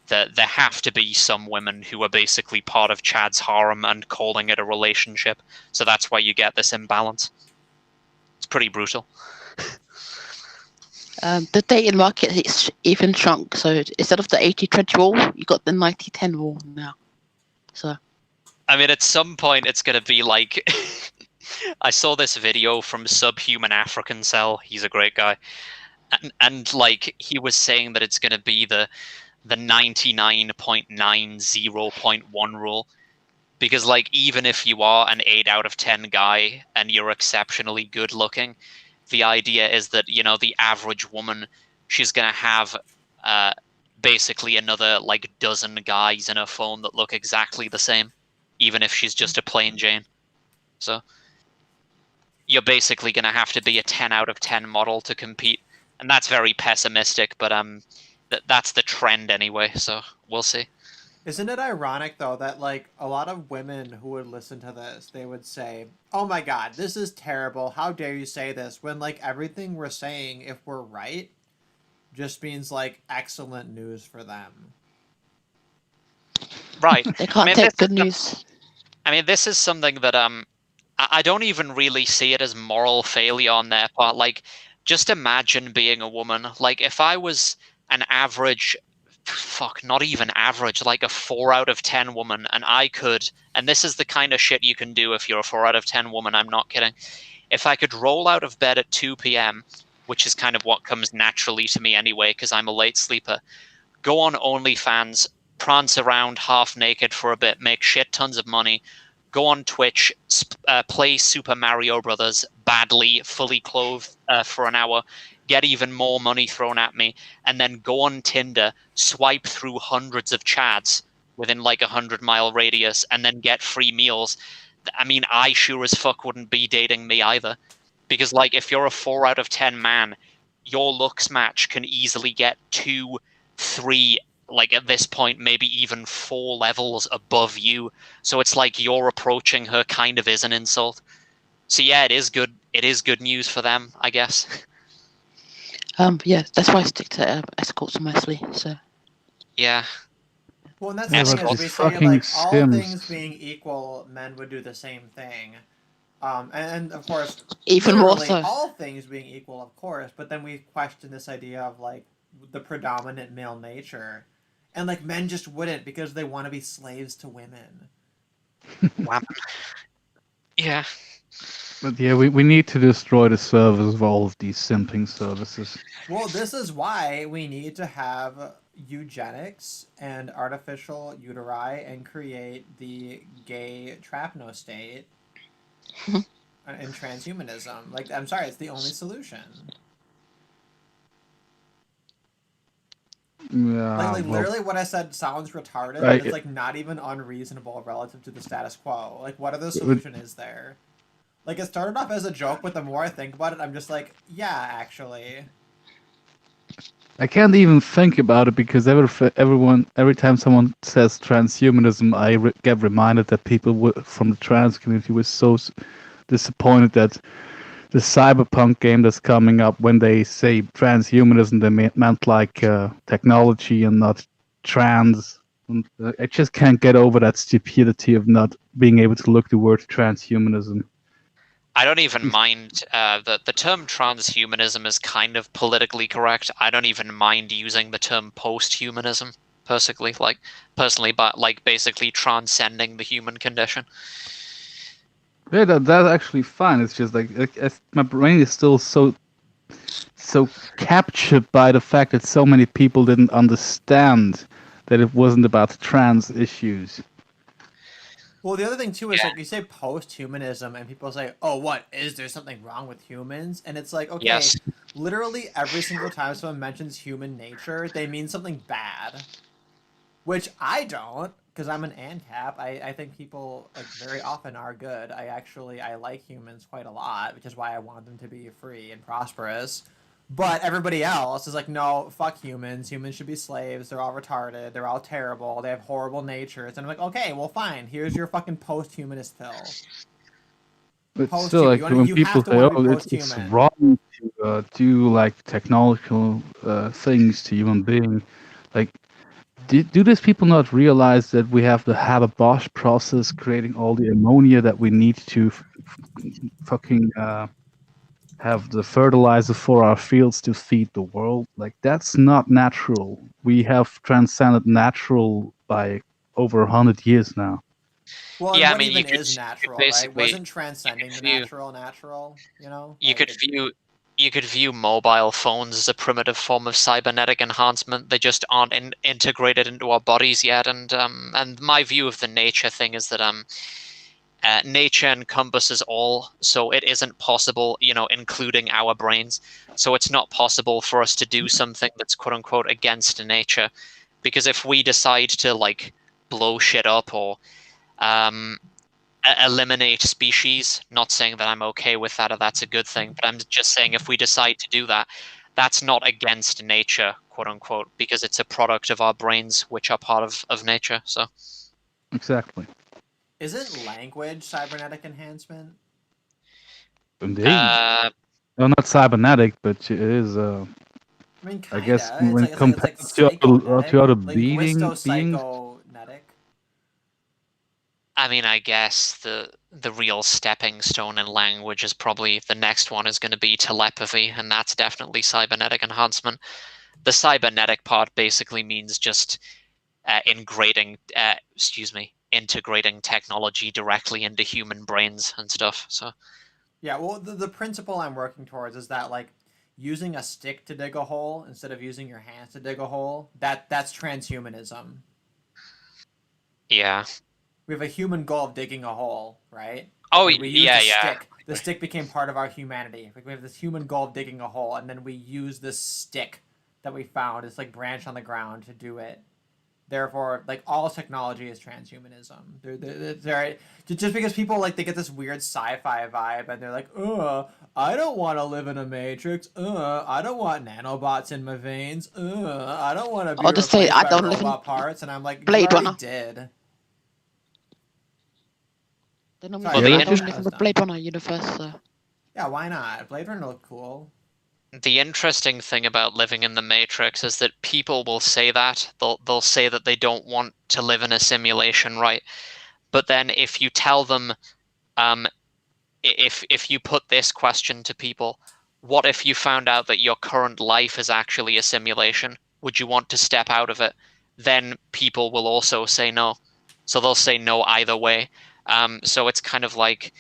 there have to be some women who are basically part of Chad's harem and calling it a relationship. So that's why you get this imbalance. It's pretty brutal. The dating market is even shrunk. So instead of the 80-20 rule, you got the 90-10 rule now. So I mean, at some point, it's going to be like... I saw this video from Subhuman African Cell. He's a great guy. And like, he was saying that it's going to be the 99.90.1 rule. Because, like, even if you are an 8 out of 10 guy and you're exceptionally good looking, the idea is that, you know, the average woman, she's going to have basically another, like, dozen guys in her phone that look exactly the same, even if she's just a plain Jane. So you're basically going to have to be a 10 out of 10 model to compete. And that's very pessimistic, but that's the trend anyway, so we'll see. Isn't it ironic, though, that, like, a lot of women who would listen to this, they would say, oh my god, this is terrible, how dare you say this, when, like, everything we're saying, if we're right, just means, like, excellent news for them. Right. they can't take good news. I mean, this is something that I don't even really see it as moral failure on their part. Like, just imagine being a woman. Like, if I was an average... not even average, like a 4 out of 10 woman, and I could, and this is the kind of shit you can do if you're a 4 out of 10 woman, I'm not kidding. If I could roll out of bed at 2 p.m., which is kind of what comes naturally to me anyway, because I'm a late sleeper, go on OnlyFans, prance around half naked for a bit, make shit tons of money, go on Twitch, play Super Mario Brothers badly, fully clothed for an hour, get even more money thrown at me, and then go on Tinder, swipe through hundreds of chads within like 100-mile radius, and then get free meals. I mean, I sure as fuck wouldn't be dating me either. Because, like, if you're a 4 out of 10 man, your looks match can easily get 2, 3, like at this point, maybe even 4 levels above you. So it's like you're approaching her kind of is an insult. So yeah, it is good. It is good news for them, I guess. Yeah, that's why I stick to escorts mostly. So Yeah. Well, and that's Yeah, the but thing is these we say fucking like all Sims. things being equal, men would do the same thing. And of course, even more literally so. all things being equal, of course. But then we question this idea of like the predominant male nature, and like men just wouldn't because they want to be slaves to women. Wow. Yeah. But yeah, we need to destroy the servers of all of these simping services. Well, this is why we need to have eugenics and artificial uteri and create the gay trapno state and transhumanism. Like, I'm sorry, it's the only solution. Yeah, Like well, literally what I said sounds retarded, but it's like not even unreasonable relative to the status quo. Like, what other solution is there? Like, it started off as a joke, but the more I think about it, I'm just like, yeah, actually. I can't even think about it because every time someone says transhumanism, I get reminded that people from the trans community were so disappointed that the cyberpunk game that's coming up, when they say transhumanism, they meant like technology and not trans. And I just can't get over that stupidity of not being able to look the word transhumanism. I don't even mind the term transhumanism is kind of politically correct. I don't even mind using the term posthumanism personally, but like basically transcending the human condition. Yeah, that's actually fine. It's just like my brain is still so captured by the fact that so many people didn't understand that it wasn't about trans issues. Well, the other thing too is Yeah. like you say post-humanism, and people say, "Oh, what is there something wrong with humans?" And it's like, okay, Yes. literally every single time someone mentions human nature, they mean something bad, which I don't, because I'm an ANCAP. I think people like very often are good. I like humans quite a lot, which is why I want them to be free and prosperous. But everybody else is like, no, fuck humans. Humans should be slaves. They're all retarded. They're all terrible. They have horrible natures. And I'm like, okay, well, fine. Here's your fucking post-humanist pill. But still, like when people say, "Oh, it's wrong to do like technological things to human being," like, do these people not realize that we have the Haber-Bosch process creating all the ammonia that we need to fucking have the fertilizer for our fields to feed the world? Like, that's not natural. We have transcended natural by over 100 years now. Well, Yeah, and what I mean, even is natural, right? Wasn't transcending the natural, you know? You Like, could view mobile phones as a primitive form of cybernetic enhancement. They just aren't integrated into our bodies yet. And my view of the nature thing is that nature encompasses all, so it isn't possible, including our brains. So it's not possible for us to do something that's quote unquote against nature, because if we decide to like blow shit up or eliminate species, not saying that I'm okay with that or that's a good thing, but I'm just saying if we decide to do that, that's not against nature, quote unquote, because it's a product of our brains, which are part of nature. So Exactly. isn't language cybernetic enhancement? Indeed. no, not cybernetic, but it is. I mean, kinda. I guess It's when like compared to psychonetic, other like beings. linguisto-psychonetic. I mean, I guess the real stepping stone in language is probably the next one is going to be telepathy, and that's definitely cybernetic enhancement. The cybernetic part basically means just integrating technology directly into human brains and stuff. So Yeah, well, the principle I'm working towards is that like using a stick to dig a hole instead of using your hands to dig a hole. That's transhumanism. Yeah. We have a human goal of digging a hole, right? Oh, We use yeah, the yeah. stick. The stick became part of our humanity. Like we have this human goal of digging a hole, and then we use this stick that we found, this like branch on the ground, to do it. Therefore, like all technology is transhumanism. They're just because people like they get this weird sci-fi vibe, and they're like, I don't want to live in a matrix. I don't want nanobots in my veins. I don't want to be I'll just say replaced I by don't live in robot parts. And I'm like, you Blade already Runner. did. They normally Sorry, say Well, I the don't live in the Blade Runner universe, so Yeah, why not? Blade Runner looked cool. The interesting thing about living in the Matrix is that people will say that. They'll say that they don't want to live in a simulation, right? But then if you tell them, if you put this question to people, what if you found out that your current life is actually a simulation? Would you want to step out of it? Then people will also say no. So they'll say no either way. So it's kind of like,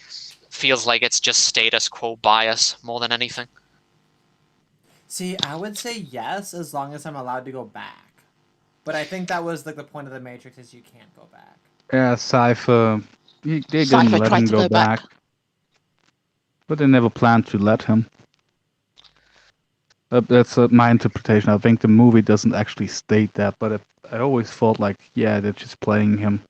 feels like it's just status quo bias more than anything. See, I would say yes as long as I'm allowed to go back. But I think that was like the point of the Matrix is you can't go back. Yeah, Cypher. They didn't Cypher let tried him to go go back. but they never planned to let him. That's my interpretation. I think the movie doesn't actually state that, but I always thought like, yeah, they're just playing him.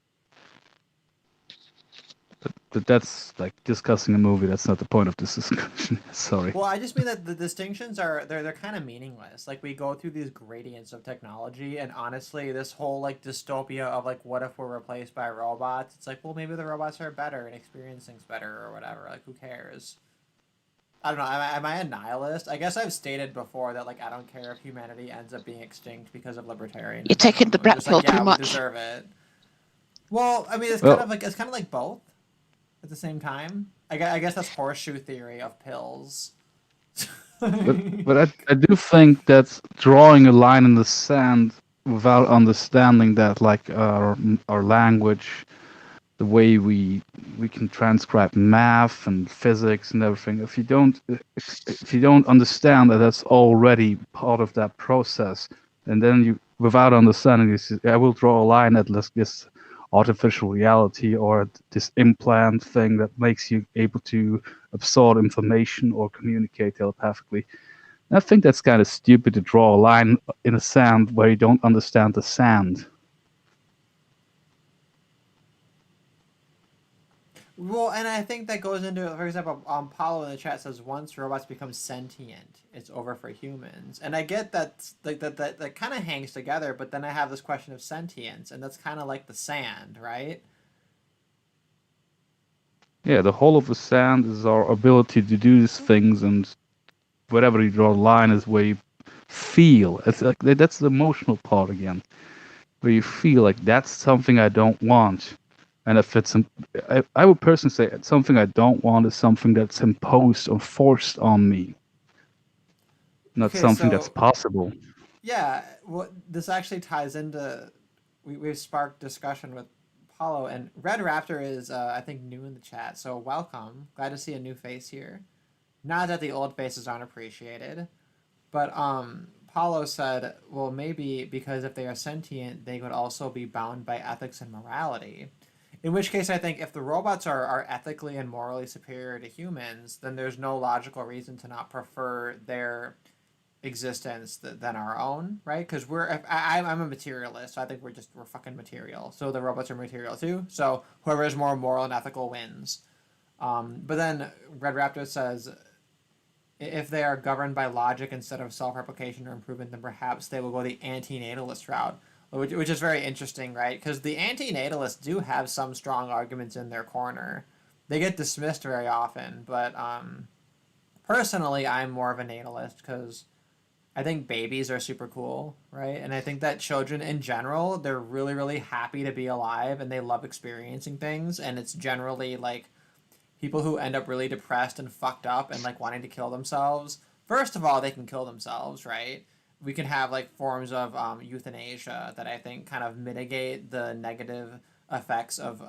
But that's like discussing a movie. That's not the point of this discussion. Sorry. Well, I just mean that the distinctions are they're kind of meaningless. Like we go through these gradients of technology, and honestly, this whole like dystopia of like what if we're replaced by robots? It's like, well, maybe the robots are better and experience things better or whatever. Like, who cares? I don't know. Am I a nihilist? I guess I've stated before that like I don't care if humanity ends up being extinct because of libertarianism. You're taking the I'm black just pill like, yeah, too we much. deserve it. Well, I mean, it's Well- kind of like both at the same time. I guess that's horseshoe theory of pills. But I do think that drawing a line in the sand without understanding that, like our language, the way we can transcribe math and physics and everything. If you don't understand that that's already part of that process, and then you, without understanding this, I will draw a line at this artificial reality or this implant thing that makes you able to absorb information or communicate telepathically. And I think that's kind of stupid to draw a line in the sand where you don't understand the sand. Well, and I think that goes into, for example, Paulo in the chat says once robots become sentient, it's over for humans. And I get that that kind of hangs together, but then I have this question of sentience, and that's kind of like the sand, right? Yeah, the whole of the sand is our ability to do these things, and wherever you draw the line is where you feel. It's like that's the emotional part again, where you feel like that's something I don't want. And if it's, I would personally say something I don't want is something that's imposed or forced on me, not Okay, something that's so- possible. Yeah, well, this actually ties into, we've sparked discussion with Paulo, and Red Raptor is, I think, new in the chat, so welcome. Glad to see a new face here. Not that the old faces aren't appreciated, but Paulo said, well, maybe because if they are sentient, they could also be bound by ethics and morality. In which case, I think if the robots are ethically and morally superior to humans, then there's no logical reason to not prefer their existence than our own, right? Because I'm a materialist, so I think we're fucking material. So the robots are material too. So whoever is more moral and ethical wins. But then Red Raptor says, if they are governed by logic instead of self-replication or improvement, then perhaps they will go the anti-natalist route, which is very interesting, right? Because the anti-natalists do have some strong arguments in their corner. They get dismissed very often, but personally, I'm more of a natalist because I think babies are super cool, right? And I think that children in general, they're really, really happy to be alive and they love experiencing things. And it's generally like people who end up really depressed and fucked up and like wanting to kill themselves. First of all, they can kill themselves, right? We can have like forms of euthanasia that I think kind of mitigate the negative effects of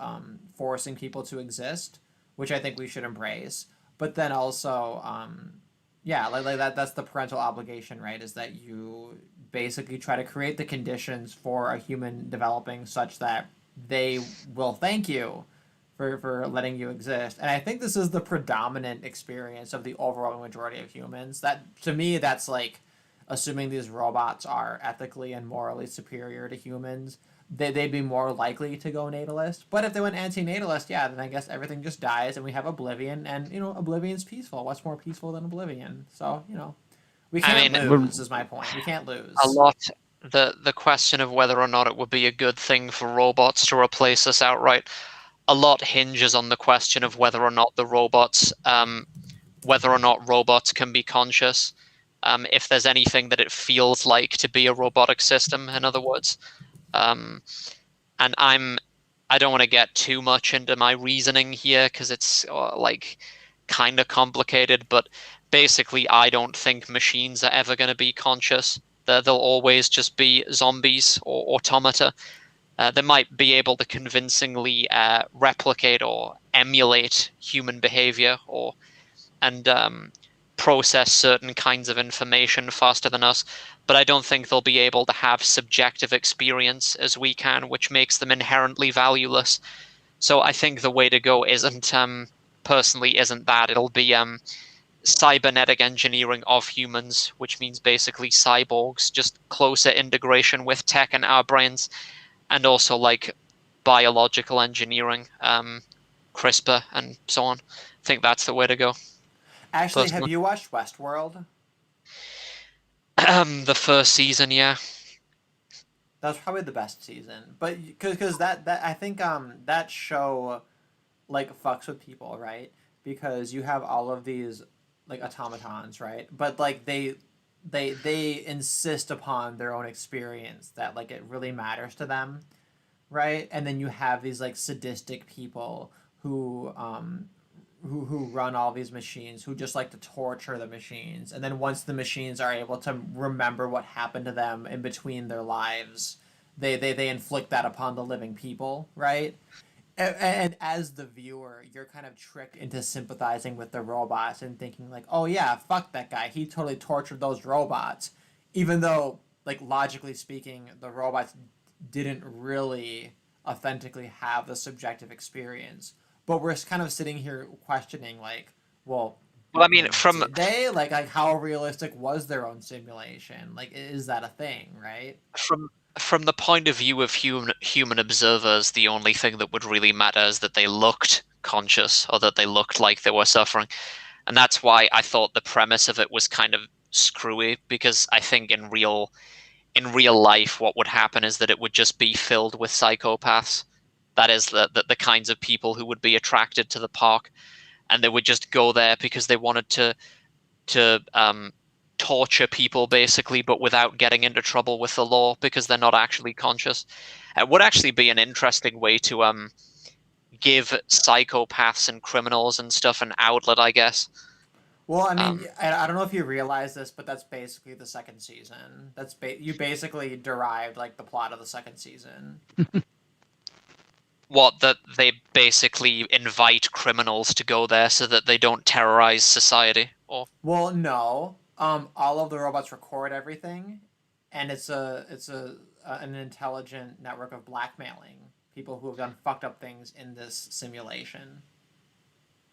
forcing people to exist, which I think we should embrace. But then also, yeah, like that's the parental obligation, right? Is that you basically try to create the conditions for a human developing such that they will thank you for letting you exist. And I think this is the predominant experience of the overwhelming majority of humans. That, to me, that's like assuming these robots are ethically and morally superior to humans, they'd be more likely to go natalist. But if they went anti-natalist, yeah, then I guess everything just dies and we have Oblivion, and Oblivion's peaceful. What's more peaceful than Oblivion? So we can't lose. Is my point. We can't lose. A lot. The question of whether or not it would be a good thing for robots to replace us outright, a lot hinges on the question of whether or not robots can be conscious. If there's anything that it feels like to be a robotic system, in other words. And I don't want to get too much into my reasoning here because it's kind of complicated, but basically I don't think machines are ever going to be conscious. They'll always just be zombies or automata. They might be able to convincingly replicate or emulate human behavior and process certain kinds of information faster than us, but I don't think they'll be able to have subjective experience as we can, which makes them inherently valueless. So I think the way to go personally isn't that. It'll be cybernetic engineering of humans, which means basically cyborgs, just closer integration with tech and our brains, and also like biological engineering, CRISPR and so on. I think that's the way to go. Actually, have you watched Westworld? The first season, yeah. That was probably the best season, but because that I think that show like fucks with people, right? Because you have all of these like automatons, right? But like they insist upon their own experience, that like it really matters to them, right? And then you have these like sadistic people who run all these machines, who just like to torture the machines, and then once the machines are able to remember what happened to them in between their lives, they inflict that upon the living people, right? And as the viewer, you're kind of tricked into sympathizing with the robots and thinking like, oh yeah, fuck that guy, he totally tortured those robots, even though like logically speaking the robots didn't really authentically have the subjective experience. But we're kind of sitting here questioning, like, well, I mean, did they like how realistic was their own simulation? Like, is that a thing, right? From the point of view of human observers, the only thing that would really matter is that they looked conscious or that they looked like they were suffering, and that's why I thought the premise of it was kind of screwy. Because I think in real life, what would happen is that it would just be filled with psychopaths. That is the kinds of people who would be attracted to the park, and they would just go there because they wanted to torture people basically, but without getting into trouble with the law because they're not actually conscious. It would actually be an interesting way to give psychopaths and criminals and stuff an outlet, I guess. Well, I mean, I don't know if you realize this, but that's basically the second season. You basically derived like the plot of the second season. What, that they basically invite criminals to go there so that they don't terrorize society? Or well, no. All of the robots record everything, and it's an intelligent network of blackmailing people who have done fucked up things in this simulation.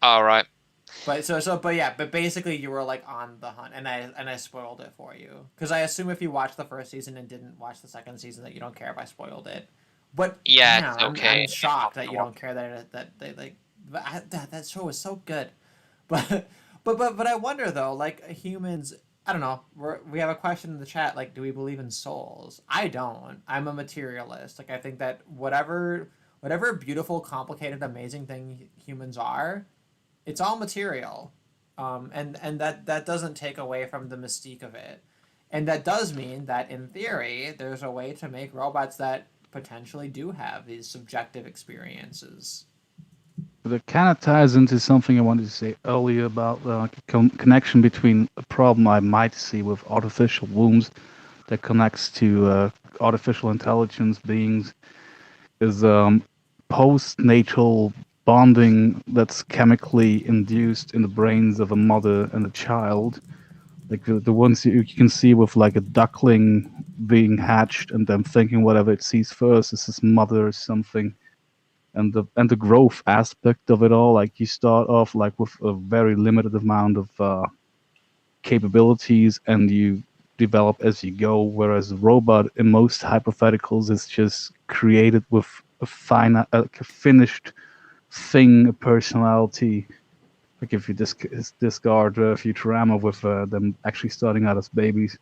All right. But basically you were like on the hunt, and I spoiled it for you because I assume if you watched the first season and didn't watch the second season that you don't care if I spoiled it. But yeah, it's okay. I'm shocked that you don't care that they like that show is so good, but I wonder though, like humans, I don't know. We have a question in the chat, like, do we believe in souls? I don't. I'm a materialist. Like I think that whatever beautiful, complicated, amazing thing humans are, it's all material, and that doesn't take away from the mystique of it, and that does mean that in theory there's a way to make robots that potentially do have these subjective experiences. But it kind of ties into something I wanted to say earlier about the connection between a problem I might see with artificial wombs that connects to artificial intelligence beings is postnatal bonding that's chemically induced in the brains of a mother and a child. Like the ones you can see with like a duckling being hatched and then thinking whatever it sees first is his mother or something. and the growth aspect of it all. Like you start off like with a very limited amount of capabilities, and you develop as you go. Whereas a robot, in most hypotheticals, is just created with a finite, a finished thing, a personality. Like if you discard Futurama with them actually starting out as babies,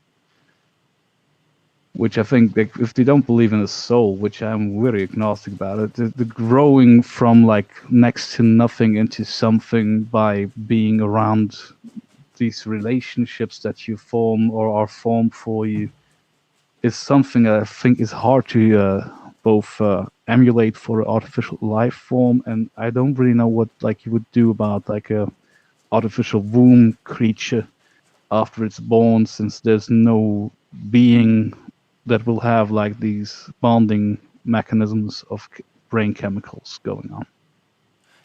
which I think if they don't believe in a soul, which I'm very agnostic about it, the growing from like next to nothing into something by being around these relationships that you form or are formed for you is something I think is hard to both emulate for an artificial life form, and I don't really know what like you would do about like a artificial womb creature after it's born, since there's no being that will have like these bonding mechanisms of brain chemicals going on.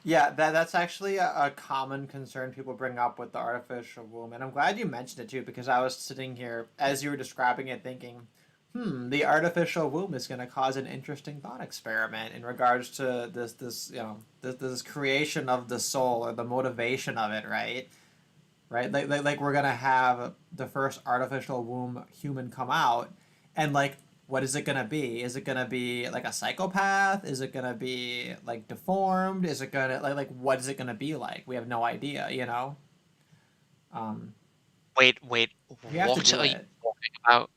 Yeah, that's actually a common concern people bring up with the artificial womb, and I'm glad you mentioned it too, because I was sitting here as you were describing it thinking, the artificial womb is going to cause an interesting thought experiment in regards to this creation of the soul or the motivation of it, right? Right, like we're gonna have the first artificial womb human come out, and like, what is it gonna be? Is it gonna be like a psychopath? Is it gonna be like deformed? Is it gonna like what is it gonna be like? We have no idea, you know. Wait, You have to what do are you it. talking about?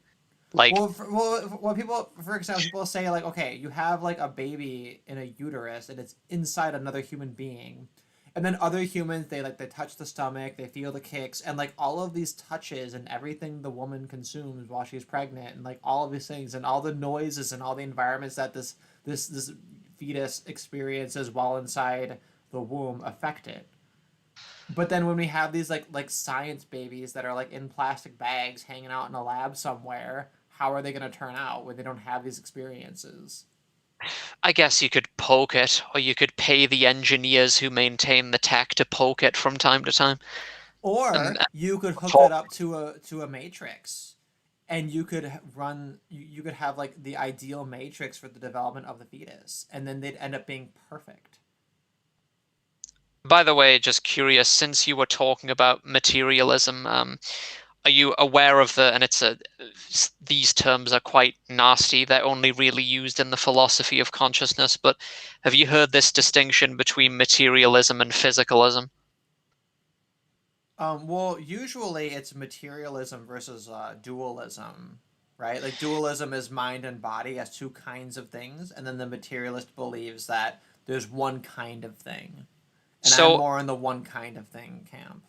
Like, What people, for example, people say like, okay, you have like a baby in a uterus and it's inside another human being, and then other humans they touch the stomach, they feel the kicks, and like all of these touches and everything the woman consumes while she's pregnant, and like all of these things and all the noises and all the environments that this fetus experiences while inside the womb affect it. But then when we have these like science babies that are like in plastic bags hanging out in a lab somewhere, how are they going to turn out when they don't have these experiences? I guess you could poke it, or you could pay the engineers who maintain the tech to poke it from time to time. And Or you could hook talk. it up to a matrix, and you could you could have like the ideal matrix for the development of the fetus, and then they'd end up being perfect. By the way, just curious, since you were talking about materialism, are you aware of and these terms are quite nasty. They're only really used in the philosophy of consciousness, but have you heard this distinction between materialism and physicalism? Well, usually it's materialism versus dualism, right? Like dualism is mind and body as two kinds of things, and then the materialist believes that there's one kind of thing, and I'm So more in the one kind of thing camp.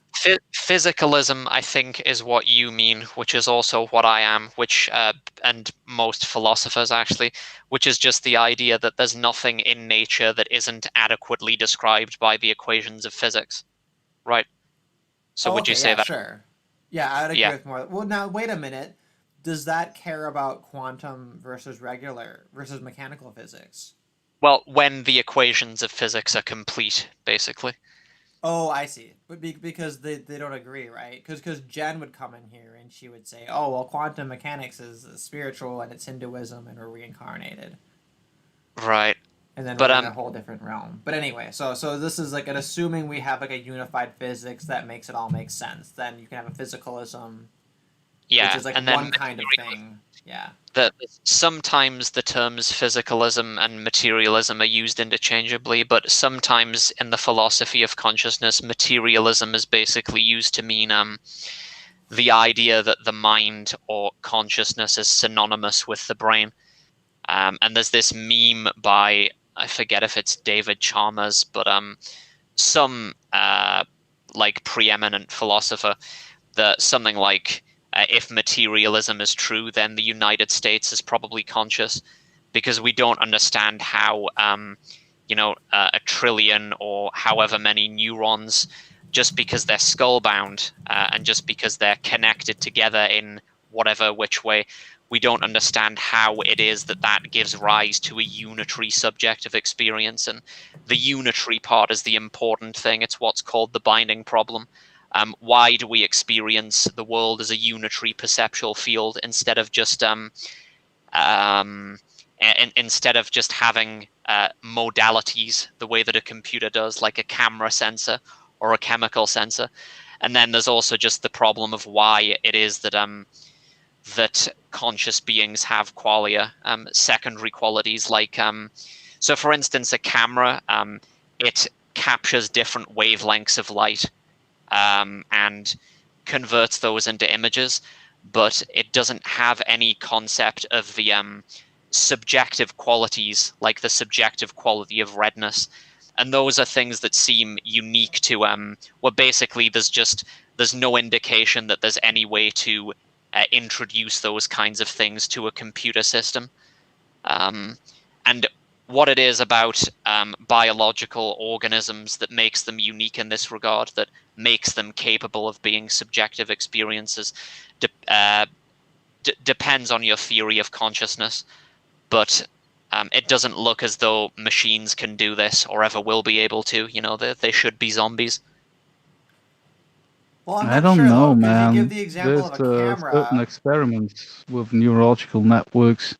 physicalism, I think, is what you mean, which is also what I am, which and most philosophers actually, which is just the idea that there's nothing in nature that isn't adequately described by the equations of physics, right? So Oh, would you okay, say yeah, that? sure. Yeah, I'd agree Yeah. with more. Well, now wait a minute. Does that care about quantum versus regular versus mechanical physics? Well, when the equations of physics are complete, basically. Oh, I see. But because they don't agree, right? Because Jen would come in here and she would say, "Oh, well, quantum mechanics is spiritual and it's Hinduism and we're reincarnated." Right. And then But we're in a whole different realm. But anyway, so this is like an assuming we have like a unified physics that makes it all make sense. Then you can have a physicalism, which yeah, is like and then one kind of thing. Yeah. sometimes the terms physicalism and materialism are used interchangeably, but sometimes in the philosophy of consciousness, materialism is basically used to mean the idea that the mind or consciousness is synonymous with the brain. And there's this meme by, I forget if it's David Chalmers, but some like preeminent philosopher, that something like if materialism is true, then the United States is probably conscious, because we don't understand how a trillion or however many neurons, just because they're skull bound and just because they're connected together in whatever which way, we don't understand how it is that gives rise to a unitary subjective experience. And the unitary part is the important thing. It's what's called the binding problem. Why do we experience the world as a unitary perceptual field instead of just instead of just having modalities the way that a computer does, like a camera sensor or a chemical sensor. And then there's also just the problem of why it is that that conscious beings have qualia, secondary qualities, like so for instance, a camera, it captures different wavelengths of light and converts those into images, but it doesn't have any concept of the subjective qualities, like the subjective quality of redness. And those are things that seem unique to well, basically there's no indication that there's any way to introduce those kinds of things to a computer system. And what it is about biological organisms that makes them unique in this regard, that makes them capable of being subjective experiences, depends on your theory of consciousness. But it doesn't look as though machines can do this or ever will be able to. You know, they should be zombies. Well, I'm I not don't sure, know, though, 'cause man. you give the example There's of a camera. certain experiments with neurological networks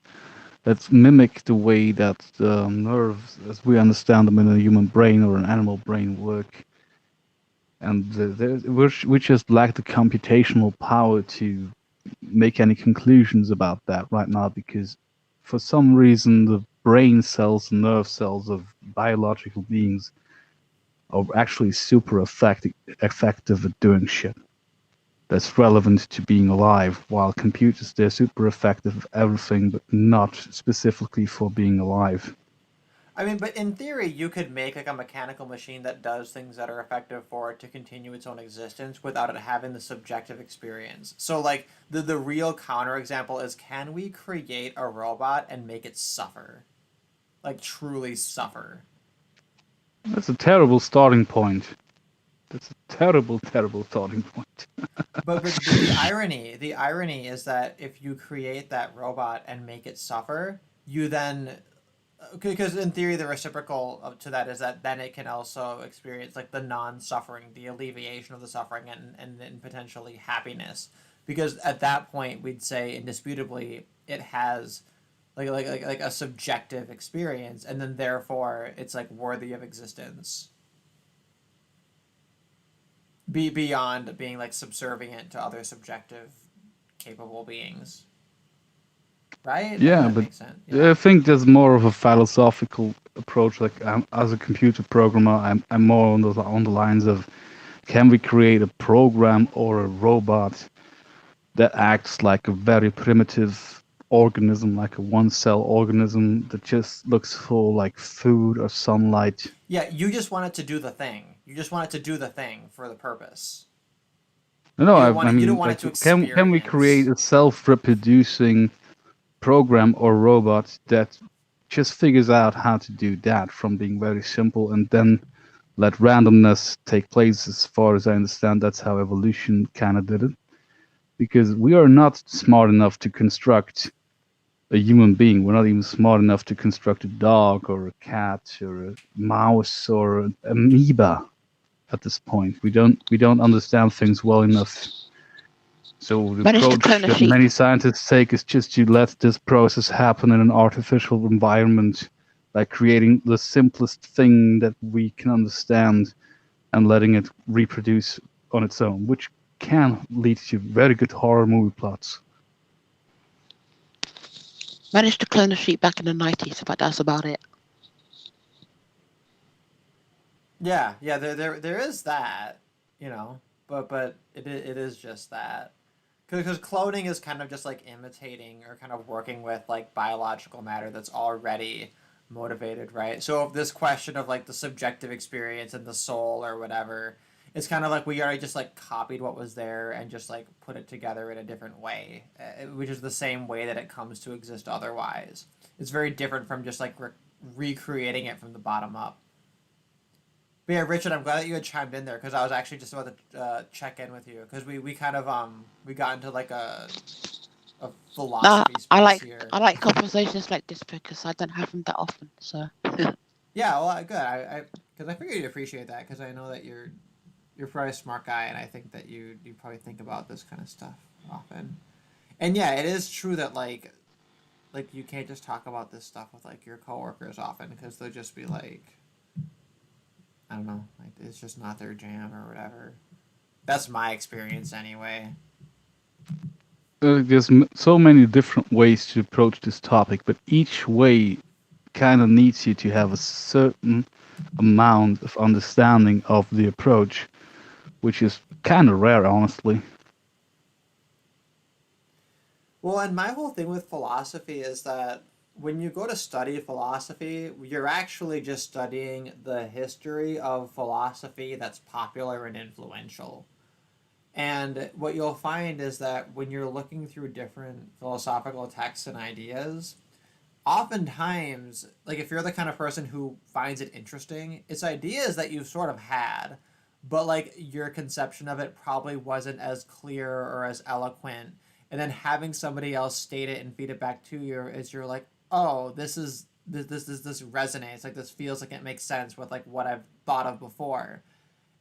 that mimic the way that nerves, as we understand them in a human brain or an animal brain, work. And we just lack the computational power to make any conclusions about that right now, because for some reason the brain cells and nerve cells of biological beings are actually super effective at doing shit that's relevant to being alive, while computers, they're super effective at everything but not specifically for being alive. I mean, but in theory, you could make like a mechanical machine that does things that are effective for it to continue its own existence without it having the subjective experience. So, like, the real counterexample is, can we create a robot and make it suffer? Like, truly suffer? That's a terrible starting point. That's a terrible, terrible starting point. But the irony is that if you create that robot and make it suffer, you then, because in theory the reciprocal to that is that then it can also experience like the non-suffering, the alleviation of the suffering, and potentially happiness. Because at that point we'd say indisputably it has like a subjective experience, and then therefore it's like worthy of existence. Beyond being like subservient to other subjective capable beings, right? Yeah, That but makes sense. Yeah. I think there's more of a philosophical approach. Like, as a computer programmer, I'm more on the lines of, can we create a program or a robot that acts like a very primitive organism, like a one-cell organism that just looks for like food or sunlight? Yeah, you just want it to do the thing. You just want it to do the thing for the purpose. No, You I don't want it, you mean, don't want like, it to can we experience. create a self-reproducing program or robot that just figures out how to do that from being very simple, and then let randomness take place? As far as I understand, that's how evolution kind of did it. Because we are not smart enough to construct a human being. We're not even smart enough to construct a dog or a cat or a mouse or an amoeba at this point. We don't understand things well enough. So the Managed to approach clone a that sheep. many scientists take is just to let this process happen in an artificial environment, like creating the simplest thing that we can understand and letting it reproduce on its own, which can lead to very good horror movie plots. Managed to clone a sheep back in the 90s, but that's about it. Yeah, there is that, you know, but it is just that. Because cloning is kind of just like imitating or kind of working with like biological matter that's already motivated, right? So if this question of like the subjective experience and the soul or whatever, it's kind of like we already just like copied what was there and just like put it together in a different way, which is the same way that it comes to exist otherwise. It's very different from just like recreating it from the bottom up. But yeah, Richard, I'm glad that you had chimed in there, because I was actually just about to check in with you, because we kind of we got into like a philosophy space here. I like conversations like this because I don't have them that often. So Yeah, well, good. I because I figured you'd appreciate that, because I know that you're probably a smart guy, and I think that you probably think about this kind of stuff often. And yeah, it is true that like like you can't just talk about this stuff with like your coworkers often because they'll just be like, I don't know, like it's just not their jam or whatever. That's my experience anyway. There's so many different ways to approach this topic, but each way kind of needs you to have a certain amount of understanding of the approach, which is kind of rare, honestly. Well, and my whole thing with philosophy is that when you go to study philosophy, you're actually just studying the history of philosophy that's popular and influential. And what you'll find is that when you're looking through different philosophical texts and ideas, oftentimes, like if you're the kind of person who finds it interesting, it's ideas that you've sort of had, but like your conception of it probably wasn't as clear or as eloquent. And then having somebody else state it and feed it back to you is you're like, oh, this resonates. Like this feels like it makes sense with like what I've thought of before.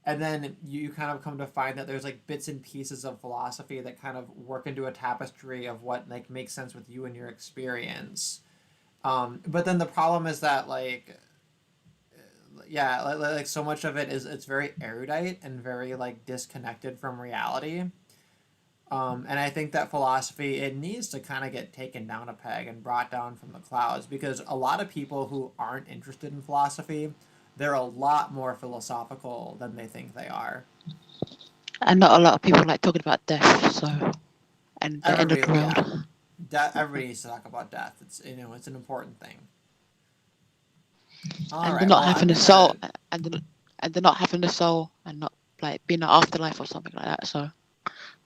And then you kind of come to find that there's like bits and pieces of philosophy that kind of work into a tapestry of what like makes sense with you and your experience. But then the problem is that like, yeah, like so much of it is it's very erudite and very like disconnected from reality. And I think that philosophy, it needs to kind of get taken down a peg and brought down from the clouds because a lot of people who aren't interested in philosophy, they're a lot more philosophical than they think they are. And not a lot of people like talking about death, so and the end of the world. Everybody needs to talk about death. It's it's an important thing. And they're not having a soul, and they're not having a soul, and not like being an afterlife or something like that. So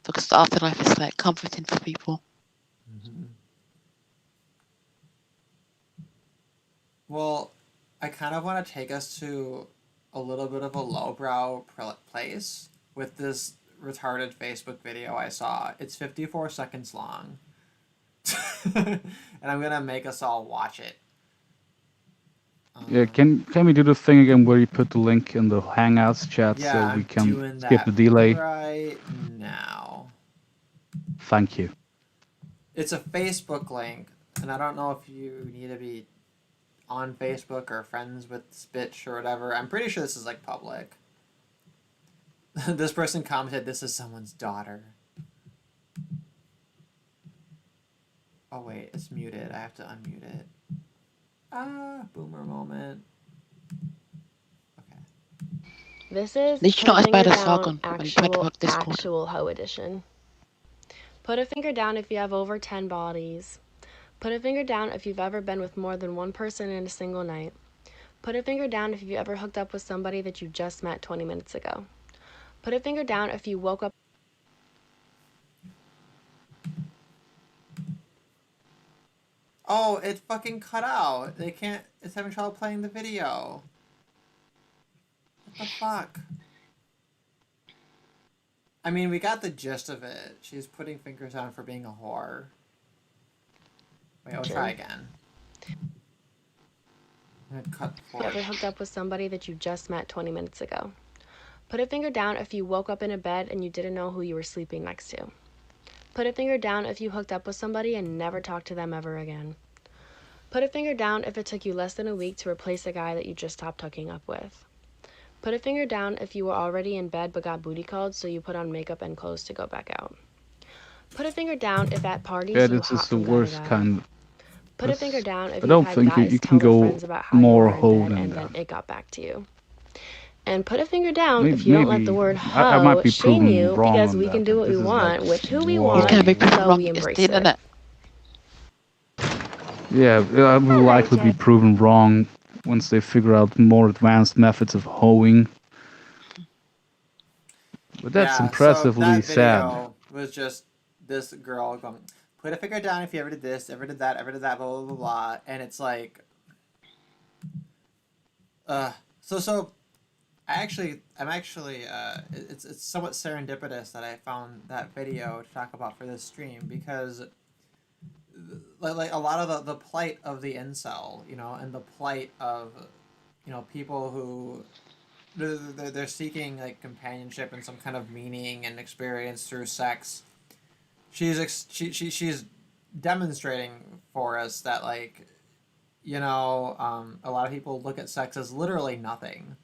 because the afterlife is like comforting for people. Mm-hmm. Well, I kind of want to take us to a little bit of a lowbrow place with this retarded Facebook video I saw. It's 54 seconds long. And I'm going to make us all watch it. Yeah, can we do the thing again where you put the link in the Hangouts chat so we can skip the delay? Right now. Thank you. It's a Facebook link, and I don't know if you need to be on Facebook or friends with Spitch or whatever. I'm pretty sure this is like public. This person commented, "This is someone's daughter." Oh wait, it's muted. I have to unmute it. Boomer moment. Okay. This is It's not as bad as Sargon Discord. actual Ho edition. Put a finger down if you have over 10 bodies. Put a finger down if you've ever been with more than one person in a single night. Put a finger down if you ever hooked up with somebody that you just met 20 minutes ago. Put a finger down if you woke up. Oh, it fucking cut out. They can't. It's having trouble playing the video. What the fuck? I mean, we got the gist of it. She's putting fingers down for being a whore. Wait, I'll try again. I'm gonna cut You ever hooked up with somebody that you just met 20 minutes ago? Put a finger down if you woke up in a bed and you didn't know who you were sleeping next to. Put a finger down if you hooked up with somebody and never talked to them ever again. Put a finger down if it took you less than a week to replace a guy that you just stopped hooking up with. Put a finger down if you were already in bed but got booty called, so you put on makeup and clothes to go back out. Put a finger down if at parties Yeah, you this hop is the from guy to worst guy. kind. Put a finger down if I don't you had think guys you tell can their go friends about how more you were whole in bed than and that. then it got back to you. And put a finger down Maybe, if you don't let the word I might hoe be shame proven you, wrong because on we that, can do but what we this is want like with who we You want, can be proven so wrong. we It's embrace the it. internet. Yeah, I will likely be proven wrong once they figure out more advanced methods of hoeing. But that's so impressively that sad. video was just this girl going, "Put a finger down if you ever did this, ever did that, blah blah blah blah," and it's like, so I'm actually it's somewhat serendipitous that I found that video to talk about for this stream because like a lot of the plight of the incel, and the plight of people who they're seeking like companionship and some kind of meaning and experience through sex. She's demonstrating for us that like, you know, a lot of people look at sex as literally nothing.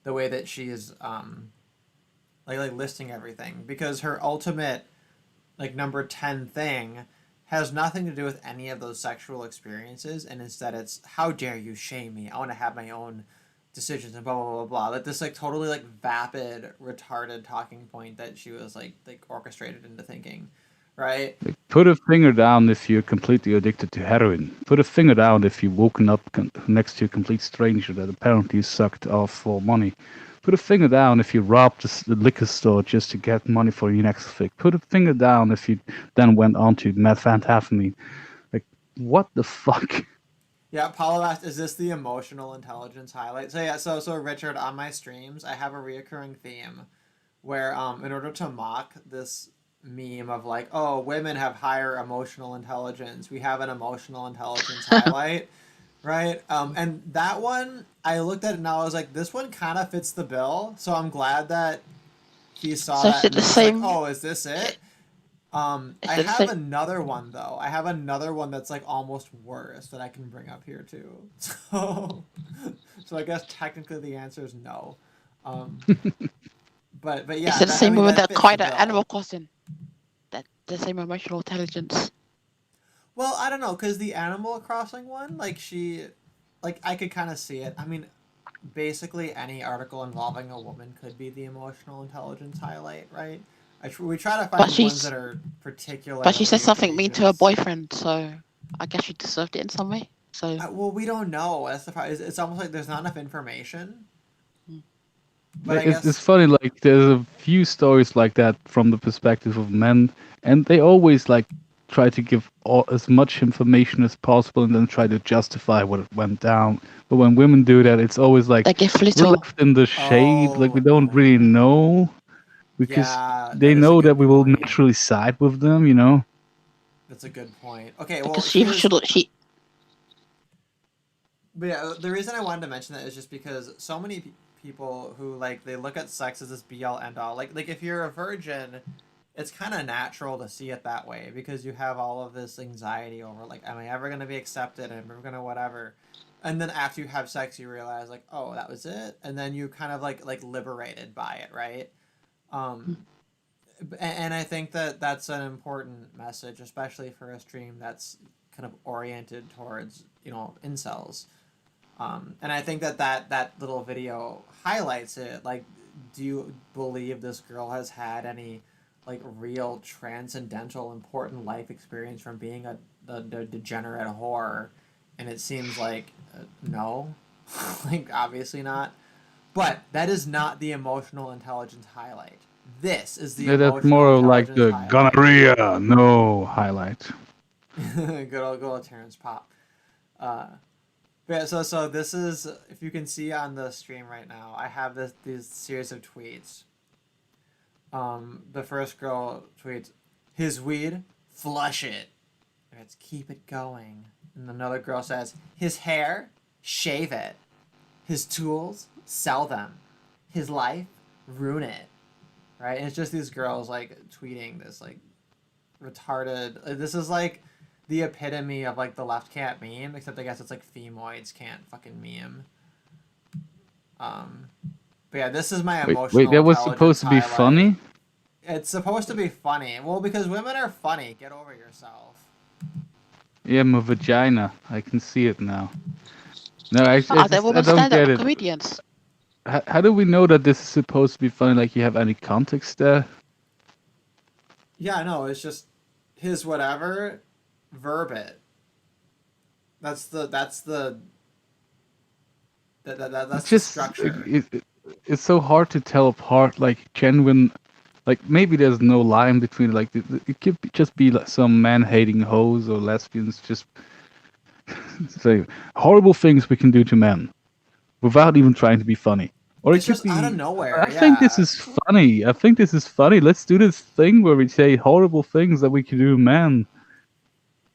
The way that she is like listing everything, because her ultimate like number 10 thing has nothing to do with any of those sexual experiences, and instead it's how dare you shame me, I want to have my own decisions and blah blah blah blah. Like this like totally like vapid retarded talking point that she was like orchestrated into thinking, right? Like, put a finger down if you're completely addicted to heroin. Put a finger down if you've woken up next to a complete stranger that apparently sucked off for money. Put a finger down if you robbed the liquor store just to get money for your next flick. Put a finger down if you then went on to methamphetamine. Like, what the fuck? Yeah, Paulo asked, is this the emotional intelligence highlight? So yeah, so Richard, on my streams, I have a reoccurring theme where in order to mock this meme of like, oh, women have higher emotional intelligence, we have an emotional intelligence highlight, right? And that one, I looked at it and I was like, this one kind of fits the bill. So I'm glad that he saw So that. is it And the was same? like, oh, is this it? I Is it the have same? another one though. I have another one that's like almost worse that I can bring up here too. So I guess technically the answer is no. But yeah, Is it the same I mean, with that that fits kind the of bill. Animal Crossing? That the same emotional intelligence. Well, I don't know, because the Animal Crossing one, like she, like I could kind of see it. I mean, basically any article involving a woman could be the emotional intelligence highlight, right? We try to find ones that are particularly. But she said something mean to her egregious. boyfriend, so I guess she deserved it in some way. So Well, we don't know. That's the problem. It's almost like there's not enough information. Hmm. But I It's guess funny, like there's a few stories like that from the perspective of men, and they always like try to give as much information as possible and then try to justify what went down. But when women do that, it's always like they give we're little. left in the shade, like we Oh, don't really know, because yeah, they that is a know that good we will point. naturally side with them, you know. That's a good point. Okay, well, Because she But yeah, the reason I wanted to mention that is just because so many people who like they look at sex as this be all end all. Like if you're a virgin, it's kind of natural to see it that way because you have all of this anxiety over like, am I ever gonna be accepted? Am I ever gonna whatever? And then after you have sex, you realize like, oh, that was it, and then you kind of like liberated by it, right? And I think that that's an important message, especially for a stream that's kind of oriented towards incels. And I think that little video highlights it. Like, do you believe this girl has had any like real transcendental important life experience from being a degenerate whore? And it seems like no, like obviously not. But that is not the emotional intelligence highlight. This is the Yeah, that's emotional more like intelligence the highlight. gonorrhea no highlight. Good old Terrence Pop. Yeah, so this is, if you can see on the stream right now, I have these series of tweets. The first girl tweets, his weed, flush it. Let's keep it going. And another girl says, his hair, shave it. His tools, sell them. His life, ruin it. Right? And it's just these girls like tweeting this like retarded. This is like the epitome of like the left can't meme, except I guess it's like femoids can't fucking meme. But yeah, this is my emotional. Wait, that was supposed to be highlight. funny? It's supposed to be funny. Well, because women are funny. Get over yourself. Yeah, my vagina. I can see it now. No, I women don't stand-up get it. comedians. How do we know that this is supposed to be funny? Like, you have any context there? Yeah, no, it's just his whatever, verb it. That's the structure. It's so hard to tell apart, like, genuine, like, maybe there's no line between, like, it could just be like some man-hating hoes or lesbians just say horrible things we can do to men without even trying to be funny. Or It's it could just be out of nowhere. I think this is funny. Let's do this thing where we say horrible things that we can do to men.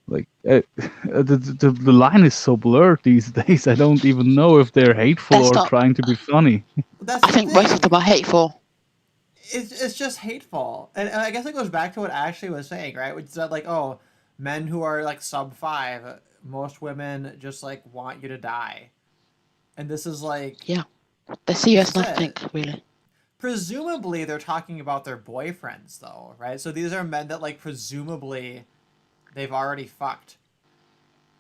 Like the line is so blurred these days. I don't even know if they're hateful or trying to be funny. That's I think most of them are hateful. It's just hateful, and I guess it goes back to what Ashley was saying, right? Which is that like, oh, men who are like sub 5, most women just like want you to die. And this is like, Yeah. They see you this as is nothing, it. really. Presumably they're talking about their boyfriends though, right? So these are men that like presumably they've already fucked.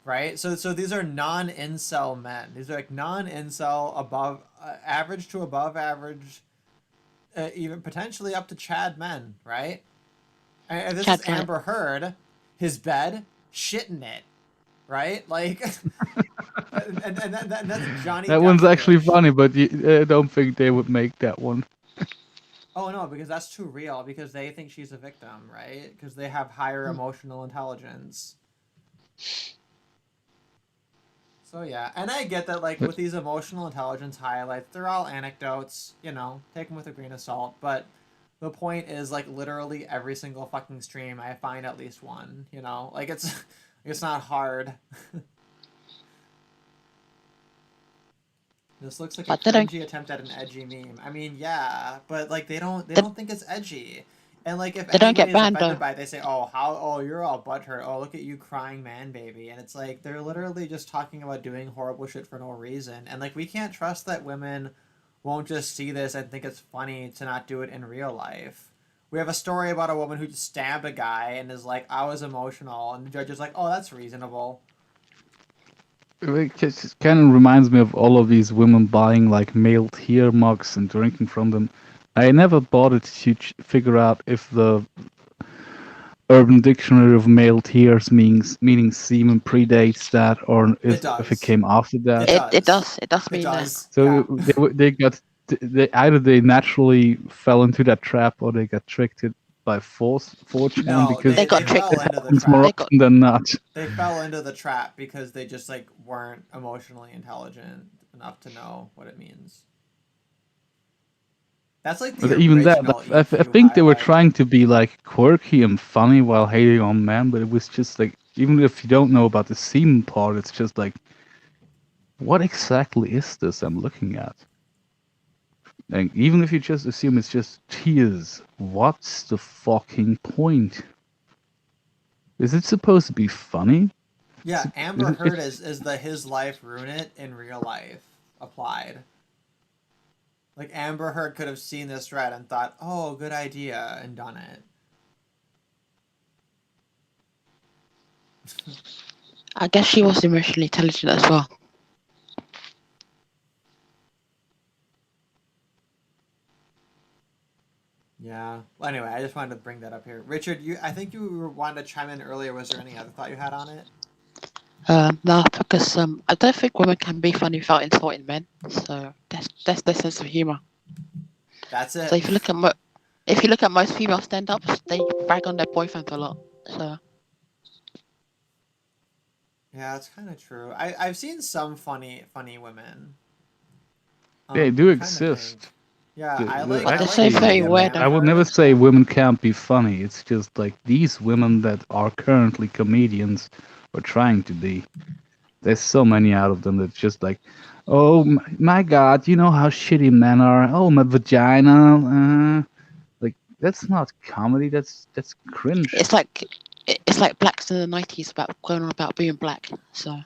Right? So these are non-incel men. These are like non-incel, above average to above average, even potentially up to Chad men, right? And this Chad is Light. Amber Heard, his bed, shit in it, right? Like, and that's Johnny That one's actually Depp's funny, but I don't think they would make that one. Oh no, because that's too real. Because they think she's a victim, right? Because they have higher emotional intelligence. So yeah, and I get that, like, with these emotional intelligence highlights, they're all anecdotes, you know, take them with a grain of salt. But the point is, like, literally every single fucking stream, I find at least one, you know, like it's not hard. This looks like a cringy attempt at an edgy meme. I mean, yeah, but like they don't think it's edgy. And like if They don't get anybody is banned, offended though. by it, they say, you're all butthurt. Oh, look at you crying man baby. And it's like they're literally just talking about doing horrible shit for no reason. And like we can't trust that women won't just see this and think it's funny to not do it in real life. We have a story about a woman who just stabbed a guy and is like, I was emotional, and the judge is like, oh, that's reasonable. It just kind of reminds me of all of these women buying like male tear mugs and drinking from them. I never bothered to figure out if the Urban Dictionary of male tears meaning semen predates that, or if it came after that. It does mean that. So yeah. they either they naturally fell into that trap or they got tricked by 4chan, No, because they got tricked. fell into the happens more trap. often than not. They fell into the trap because they just like weren't emotionally intelligent enough to know what it means. That's like the But even that, original I EQ think they were highlight. trying to be like quirky and funny while hating on men, but it was just like, even if you don't know about the semen part, it's just like, what exactly is this I'm looking at? And even if you just assume it's just tears, what's the fucking point? Is it supposed to be funny? Yeah, Amber Heard is the his life ruin it in real life applied. Like Amber Heard could have seen this thread and thought, oh, good idea, and done it. I guess she was emotionally intelligent as well. Yeah. Well, anyway, I just wanted to bring that up here. Richard, I think you wanted to chime in earlier. Was there any other thought you had on it? No, because I don't think women can be funny without insulting men. So that's their sense of humor. That's it. So if you look at most female stand-ups, they brag on their boyfriends a lot. So yeah, that's kind of true. I've seen some funny women. They do exist. Yeah, The- I the- like. But I they're like so some very women. weird. I would never say women can't be funny. It's just like these women that are currently comedians or trying to be. There's so many out of them that's just like, oh my god, you know how shitty men are. Oh, my vagina. Like, that's not comedy. That's cringe. it's like blacks in the 90s about going on about being black. So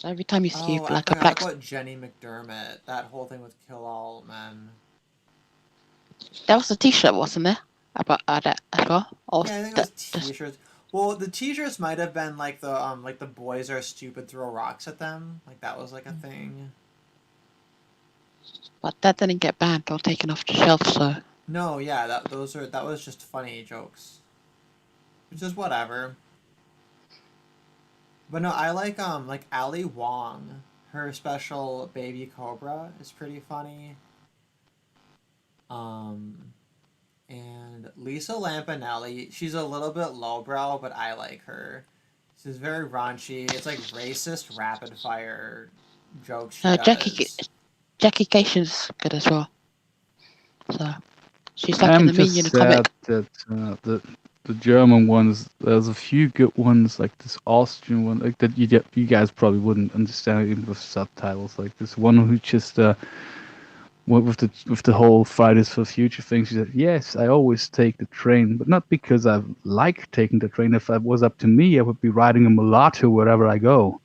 every time you see Oh, like I a black, forgot about Jenny McDermott. That whole thing with Kill All Men. there was a T-shirt, wasn't there, about that as well? Or Yeah, I think it was T-shirts. Well, the T-shirts might have been like the boys are stupid, throw rocks at them. Like that was like a thing. But that didn't get banned or taken off the shelf. So No, yeah, that was just funny jokes. Which is whatever. But no, I like Ali Wong. Her special Baby Cobra is pretty funny. And Lisa Lampanelli, she's a little bit lowbrow, but I like her. She's very raunchy. It's like racist rapid fire jokes she does. Jackie Cation's good as well. So she's like I'm in the just Minion sad comic. that the German ones, there's a few good ones, like this Austrian one, like that you guys probably wouldn't understand even with subtitles. Like this one who just with the whole Fridays for Future thing. She said, "Yes, I always take the train, but not because I like taking the train. If it was up to me, I would be riding a mulatto wherever I go."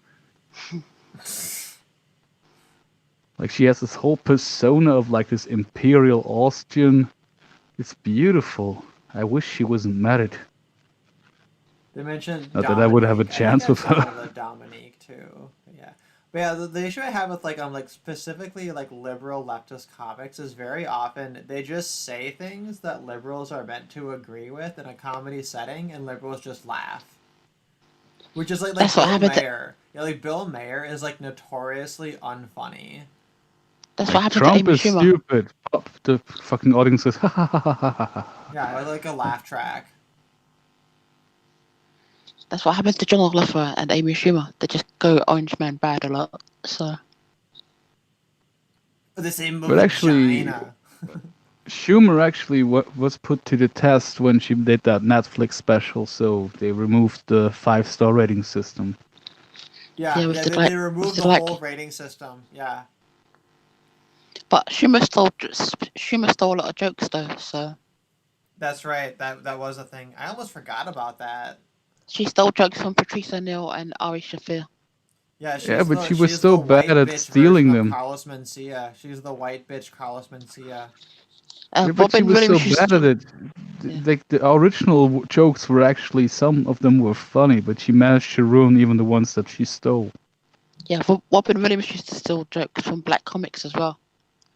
Like she has this whole persona of like this imperial Austrian. It's beautiful. I wish she wasn't married. They mentioned Not that I would have a Dominique. I chance think with I've seen her. all the Dominique too. Yeah, but yeah, the issue I have with like specifically like liberal leftist comics is very often they just say things that liberals are meant to agree with in a comedy setting, and liberals just laugh. Which is like That's what Bill happened. Mayer. Yeah, like Bill Mayer is like notoriously unfunny. That's Like what happened to Trump Amy is Schumer. stupid. The fucking audience goes, ha ha ha ha ha ha. Yeah, like a laugh track. That's what happened to John Oliver and Amy Schumer. They just go Orange Man bad a lot. So The same But actually, vagina. Schumer actually was put to the test when she did that Netflix special, so they removed the 5-star rating system. Yeah, yeah, with the they removed with the the whole rating system. Yeah. But Schumer stole a lot of jokes though. So That's right. That was a thing. I almost forgot about that. she stole jokes from Patrice O'Neill and Ari Shafir. Yeah, Yeah, but she was she's so the bad white at bitch version stealing of them. Carlos Mencia. She's the white bitch Carlos Mencia. Yeah, but she Robin was so Williams used bad at it. Yeah. Like the original jokes were actually, some of them were funny, but she managed to ruin even the ones that she stole. Yeah, Robin Williams used to steal jokes from black comics as well,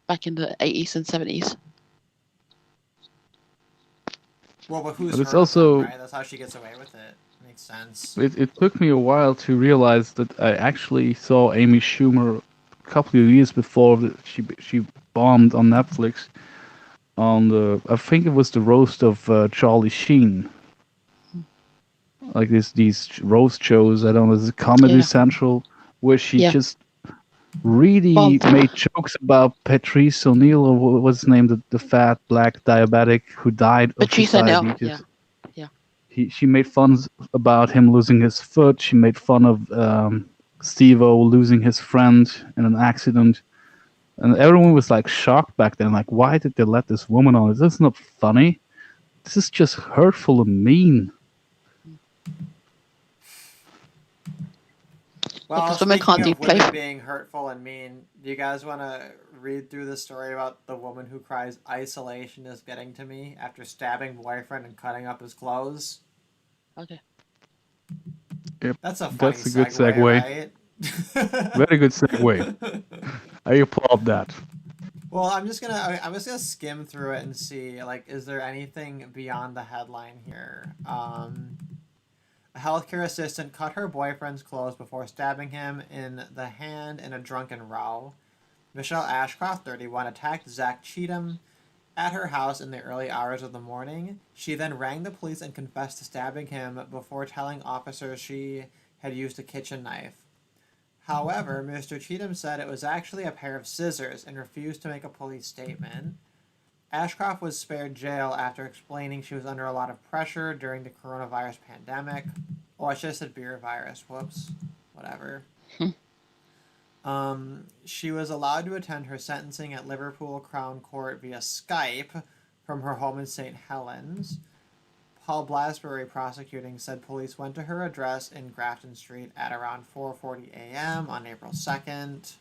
back in the 80s and 70s. Well, but who's But it's heard of them, also, right? That's how she gets away with it. Makes sense. it took me a while to realize that I actually saw Amy Schumer a couple of years before she bombed on Netflix on I think it was the roast of Charlie Sheen. Like these roast shows, I don't know, this is Comedy Yeah. Central, where she Yeah. just really Bombed. made jokes about Patrice O'Neill, or what was his name, the fat black diabetic who died of his Patrice O'Neill. diabetes. Yeah. She made fun about him losing his foot. She made fun of Steve-O losing his friend in an accident. And everyone was like shocked back then. Like, why did they let this woman on? This is not funny. This is just hurtful and mean. Well, Because women speaking can't of do women play. being hurtful and mean, do you guys want to read through the story about the woman who cries isolation is getting to me after stabbing boyfriend and cutting up his clothes? Okay. Yep, That's a funny that's a good segue, segue. right? Very good segue. I applaud that. Well, I'm just gonna skim through it and see, like, is there anything beyond the headline here? A healthcare assistant cut her boyfriend's clothes before stabbing him in the hand in a drunken row. Michelle Ashcroft, 31, attacked Zach Cheatham at her house in the early hours of the morning. She then rang the police and confessed to stabbing him before telling officers she had used a kitchen knife. However, Mr. Cheatham said it was actually a pair of scissors and refused to make a police statement. Ashcroft was spared jail after explaining she was under a lot of pressure during the coronavirus pandemic. Oh, I should have said beer virus. Whoops. Whatever. She was allowed to attend her sentencing at Liverpool Crown Court via Skype from her home in St. Helens. Paul Blasbury, prosecuting, said police went to her address in Grafton Street at around 4:40 a.m. on April 2nd.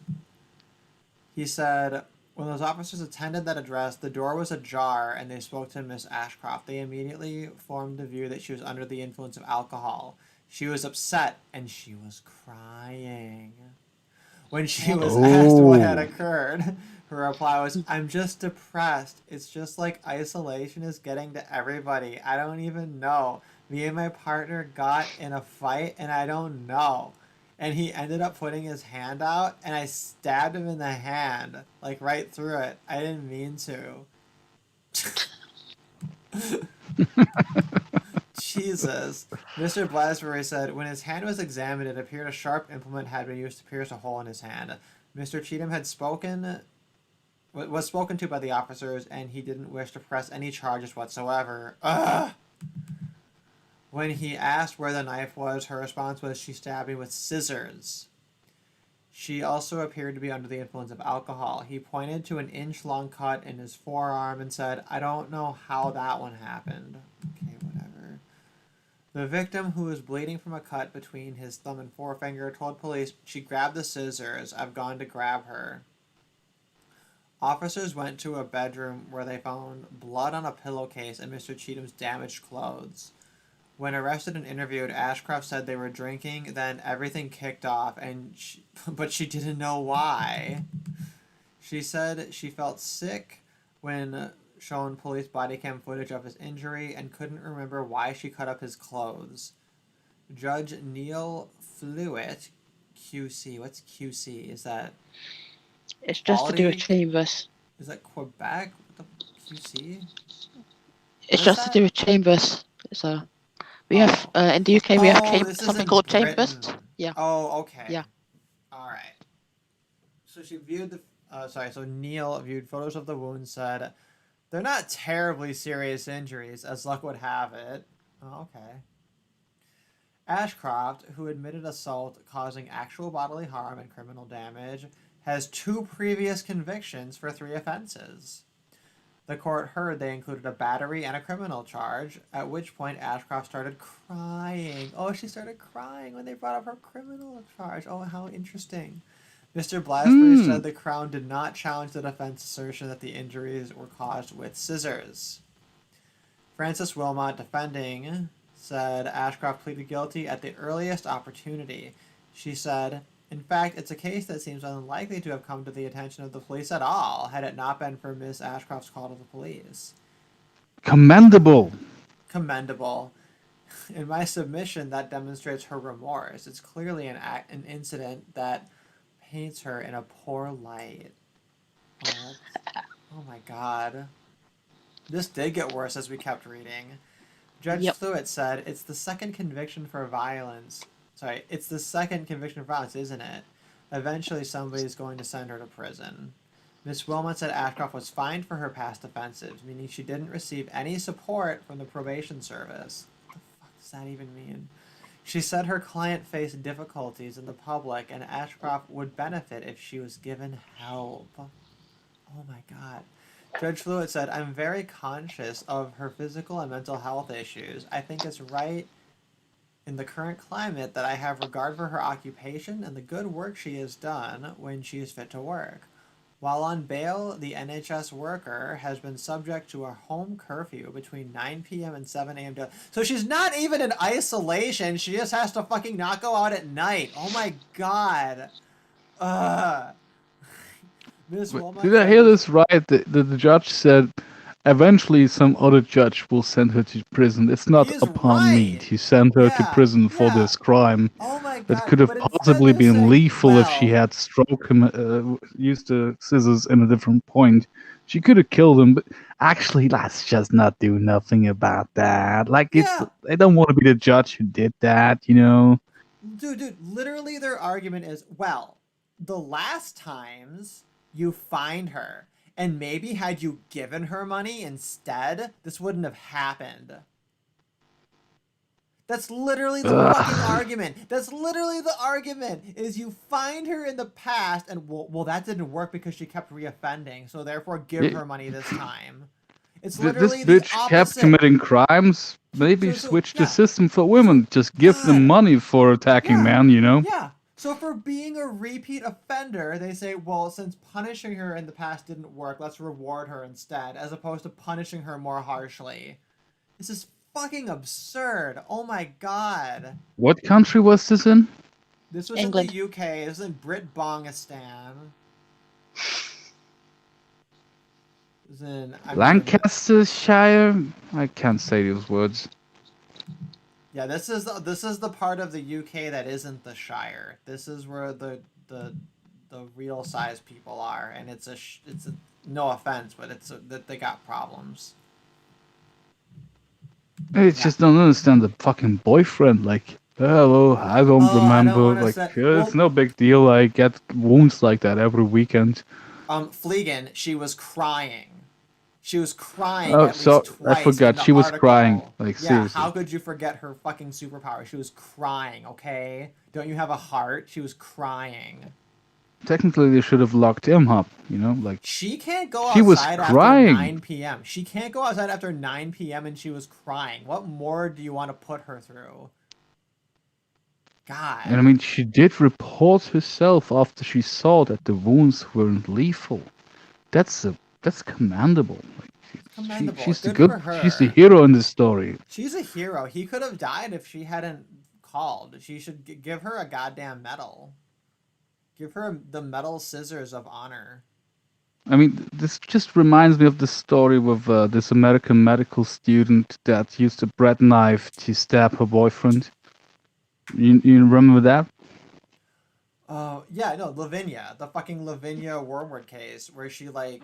He said, when those officers attended that address, the door was ajar and they spoke to Miss Ashcroft. They immediately formed the view that she was under the influence of alcohol. She was upset and she was crying. When she was asked what had occurred, her reply was, I'm just depressed. It's just like isolation is getting to everybody. I don't even know. Me and my partner got in a fight and I don't know. And he ended up putting his hand out and I stabbed him in the hand, like right through it. I didn't mean to. Jesus. Mr. Blasbury said, when his hand was examined, it appeared a sharp implement had been used to pierce a hole in his hand. Mr. Cheatham was spoken to by the officers, and he didn't wish to press any charges whatsoever. Ugh! When he asked where the knife was, her response was, she stabbed me with scissors. She also appeared to be under the influence of alcohol. He pointed to an inch-long cut in his forearm and said, "I don't know how that one happened." Okay, whatever. The victim, who was bleeding from a cut between his thumb and forefinger, told police, "She grabbed the scissors. I've gone to grab her." Officers went to a bedroom where they found blood on a pillowcase and Mr. Cheatham's damaged clothes. When arrested and interviewed, Ashcroft said they were drinking, then everything kicked off, but she didn't know why. She said she felt sick when shown police body cam footage of his injury and couldn't remember why she cut up his clothes. Judge Neil Flewitt, QC. What's QC? Is that It's just to do with quality? chambers. Is that Quebec? What the QC? It's What is just to that? do with chambers. So we have in the UK we have This is something in called Britain. chambers. Yeah. Oh, okay. Yeah. All right. So she viewed so Neil viewed photos of the wounds, said, "They're not terribly serious injuries, as luck would have it." Oh, okay. Ashcroft, who admitted assault causing actual bodily harm and criminal damage, has 2 previous convictions for 3 offenses. The court heard they included a battery and a criminal charge, at which point Ashcroft started crying. Oh, she started crying when they brought up her criminal charge. Oh, how interesting. Mr. Blasbury said the Crown did not challenge the defense assertion that the injuries were caused with scissors. Frances Wilmot, defending, said Ashcroft pleaded guilty at the earliest opportunity. She said, "In fact, it's a case that seems unlikely to have come to the attention of the police at all, had it not been for Miss Ashcroft's call to the police." Commendable. Commendable. In my submission, that demonstrates her remorse. It's clearly an incident that paints her in a poor light. Oh my god. This did get worse as we kept reading. Judge Flewitt said, it's the second conviction for violence, isn't it? Eventually somebody's going to send her to prison. Miss Wilmot said Ashcroft was fined for her past offenses, meaning she didn't receive any support from the probation service. What the fuck does that even mean? She said her client faced difficulties in the public and Ashcroft would benefit if she was given help. Oh my god. Judge Flewitt said, "I'm very conscious of her physical and mental health issues. I think it's right in the current climate that I have regard for her occupation and the good work she has done when she is fit to work. While on bail, the NHS worker has been subject to a home curfew between 9 p.m. and 7 a.m. So she's not even in isolation. She just has to fucking not go out at night. Oh my god. Ms. Wilmot, Did I hear this right? The judge said eventually some other judge will send her to prison. It's not He is upon right. need. He sent her to prison for this crime Oh my god. that could have but instead possibly they're been saying, lethal if she well, had used the scissors in a different point. She could have killed him, but actually, let's just not do nothing about that. Like, Yeah. I don't want to be the judge who did that, you know? Dude, literally their argument is, well, the last times you find her, and maybe had you given her money instead, this wouldn't have happened. That's literally the fucking argument. That's literally the argument, is you find her in the past, and well, that didn't work because she kept reoffending, so therefore give her money this time. It's literally This bitch the kept opposite. committing crimes. Maybe switch the system for women. Just give them money for attacking men, you know? Yeah. So for being a repeat offender, they say, well, since punishing her in the past didn't work, let's reward her instead, as opposed to punishing her more harshly. This is fucking absurd. Oh my god. What country was this in? This was England. in the UK. This was in Brit-Bongistan. This was in Lancashire? I can't say those words. Yeah, this is the part of the UK that isn't the Shire. This is where the real size people are, and it's a no offense, but that they got problems. I just don't understand the fucking boyfriend. Like, hello, I don't remember. It's no big deal. I get wounds like that every weekend. Fleegan, she was crying. She was crying Oh, at so least twice. I forgot in the she was article. crying. Like, yeah, seriously. how could you forget her fucking superpower? She was crying, okay? Don't you have a heart? She was crying. technically they should have locked him up. You know, like She can't go She was outside after crying. 9 p.m. She can't go outside after 9 p.m. and she was crying. What more do you want to put her through? God. and I mean, she did report herself after she saw that the wounds weren't lethal. That's commendable. Like, Commendable. she's the Good good. for She's the her. hero in this story. She's a hero. He could have died if she hadn't called. She should give her a goddamn medal. Give her the metal scissors of honor. I mean, this just reminds me of the story with this American medical student that used a bread knife to stab her boyfriend. You remember that? Oh, yeah, no, Lavinia. The fucking Lavinia Wormwood case where she, like,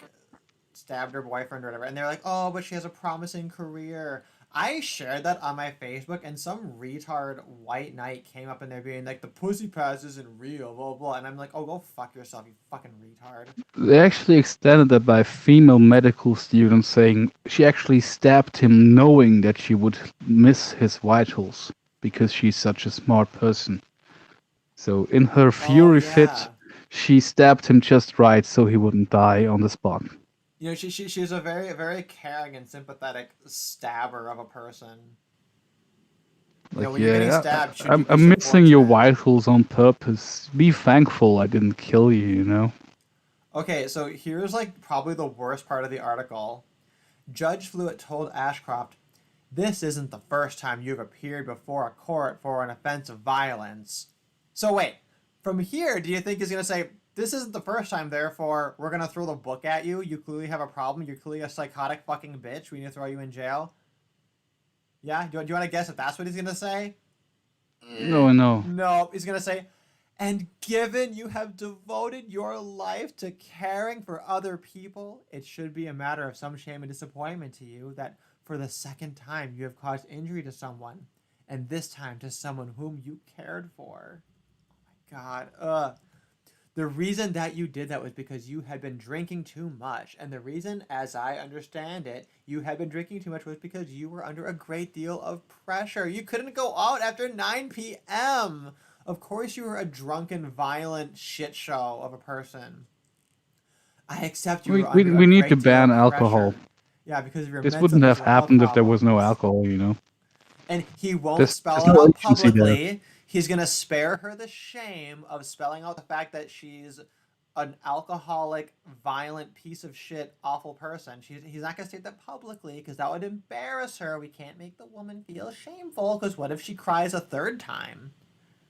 stabbed her boyfriend or whatever. And they're like, oh, but she has a promising career. I shared that on my Facebook, and some retard white knight came up in there being like, the pussy pass isn't real, blah, blah. And I'm like, oh, go fuck yourself, you fucking retard. They actually extended that by a female medical student saying she actually stabbed him knowing that she would miss his vitals because she's such a smart person. So in her fury fit, she stabbed him just right so he wouldn't die on the spot. You know, she's a very, very caring and sympathetic stabber of a person. You know, when you're getting stabbed, should you be I'm missing your fortunate? vitals on purpose. Be thankful I didn't kill you, you know? Okay, so here's like probably the worst part of the article. Judge Fluitt told Ashcroft, "This isn't the first time you've appeared before a court for an offense of violence." So wait, from here, do you think he's going to say, this isn't the first time, therefore we're going to throw the book at you? You clearly have a problem. You're clearly a psychotic fucking bitch. We need to throw you in jail. Yeah? Do you want to guess if that's what he's going to say? No. No, he's going to say, and given you have devoted your life to caring for other people, it should be a matter of some shame and disappointment to you that for the second time you have caused injury to someone, and this time to someone whom you cared for. Oh my God. The reason that you did that was because you had been drinking too much. And the reason, as I understand it, you had been drinking too much was because you were under a great deal of pressure. You couldn't go out after 9 p.m. Of course you were a drunken, violent shit show of a person. I accept you were under We a need great to deal ban of alcohol. pressure. Yeah, because of your This mental wouldn't have and health happened if there was no problems. alcohol, you know? And he won't There's spell it no out agency there. publicly. He's going to spare her the shame of spelling out the fact that she's an alcoholic, violent piece of shit, awful person. He's not going to state that publicly because that would embarrass her. We can't make the woman feel shameful because what if she cries a third time?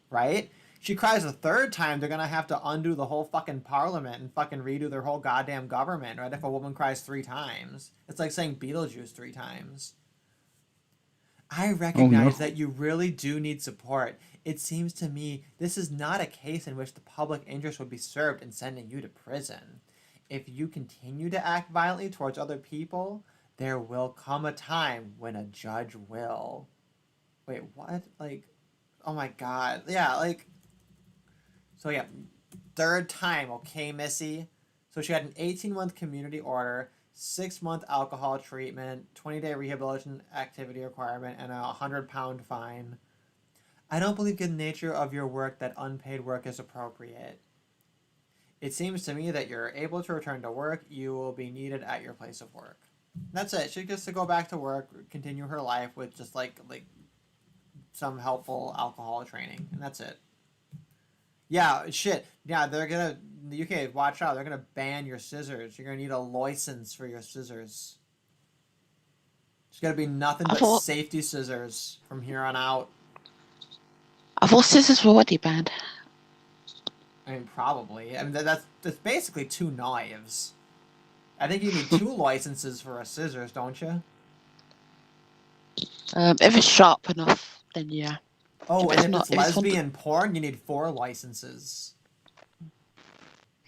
Right? She cries a third time, they're going to have to undo the whole fucking parliament and fucking redo their whole goddamn government, right? If a woman cries 3 times. It's like saying Beetlejuice 3 times. I recognize that you really do need support. It seems to me this is not a case in which the public interest would be served in sending you to prison. If you continue to act violently towards other people, there will come a time when a judge will. Wait, what? Like, oh my God. Yeah, like, so yeah, third time, okay, Missy? So she had an 18-month community order, 6-month alcohol treatment, 20-day rehabilitation activity requirement, and a 100-pound fine. I don't believe in the nature of your work that unpaid work is appropriate. It seems to me that you're able to return to work. You will be needed at your place of work. That's it. She gets to go back to work, continue her life with just like some helpful alcohol training, and that's it. Yeah, shit. Yeah, they're gonna, in the UK, watch out. They're gonna ban your scissors. You're gonna need a license for your scissors. There's gonna be nothing but safety scissors from here on out. I thought scissors were already banned. I mean, probably. I mean, that's basically 2 knives. I think you need 2 licenses for a scissors, don't you? If it's sharp enough, then yeah. Oh, If and if it's not, lesbian porn, you need 4 licenses.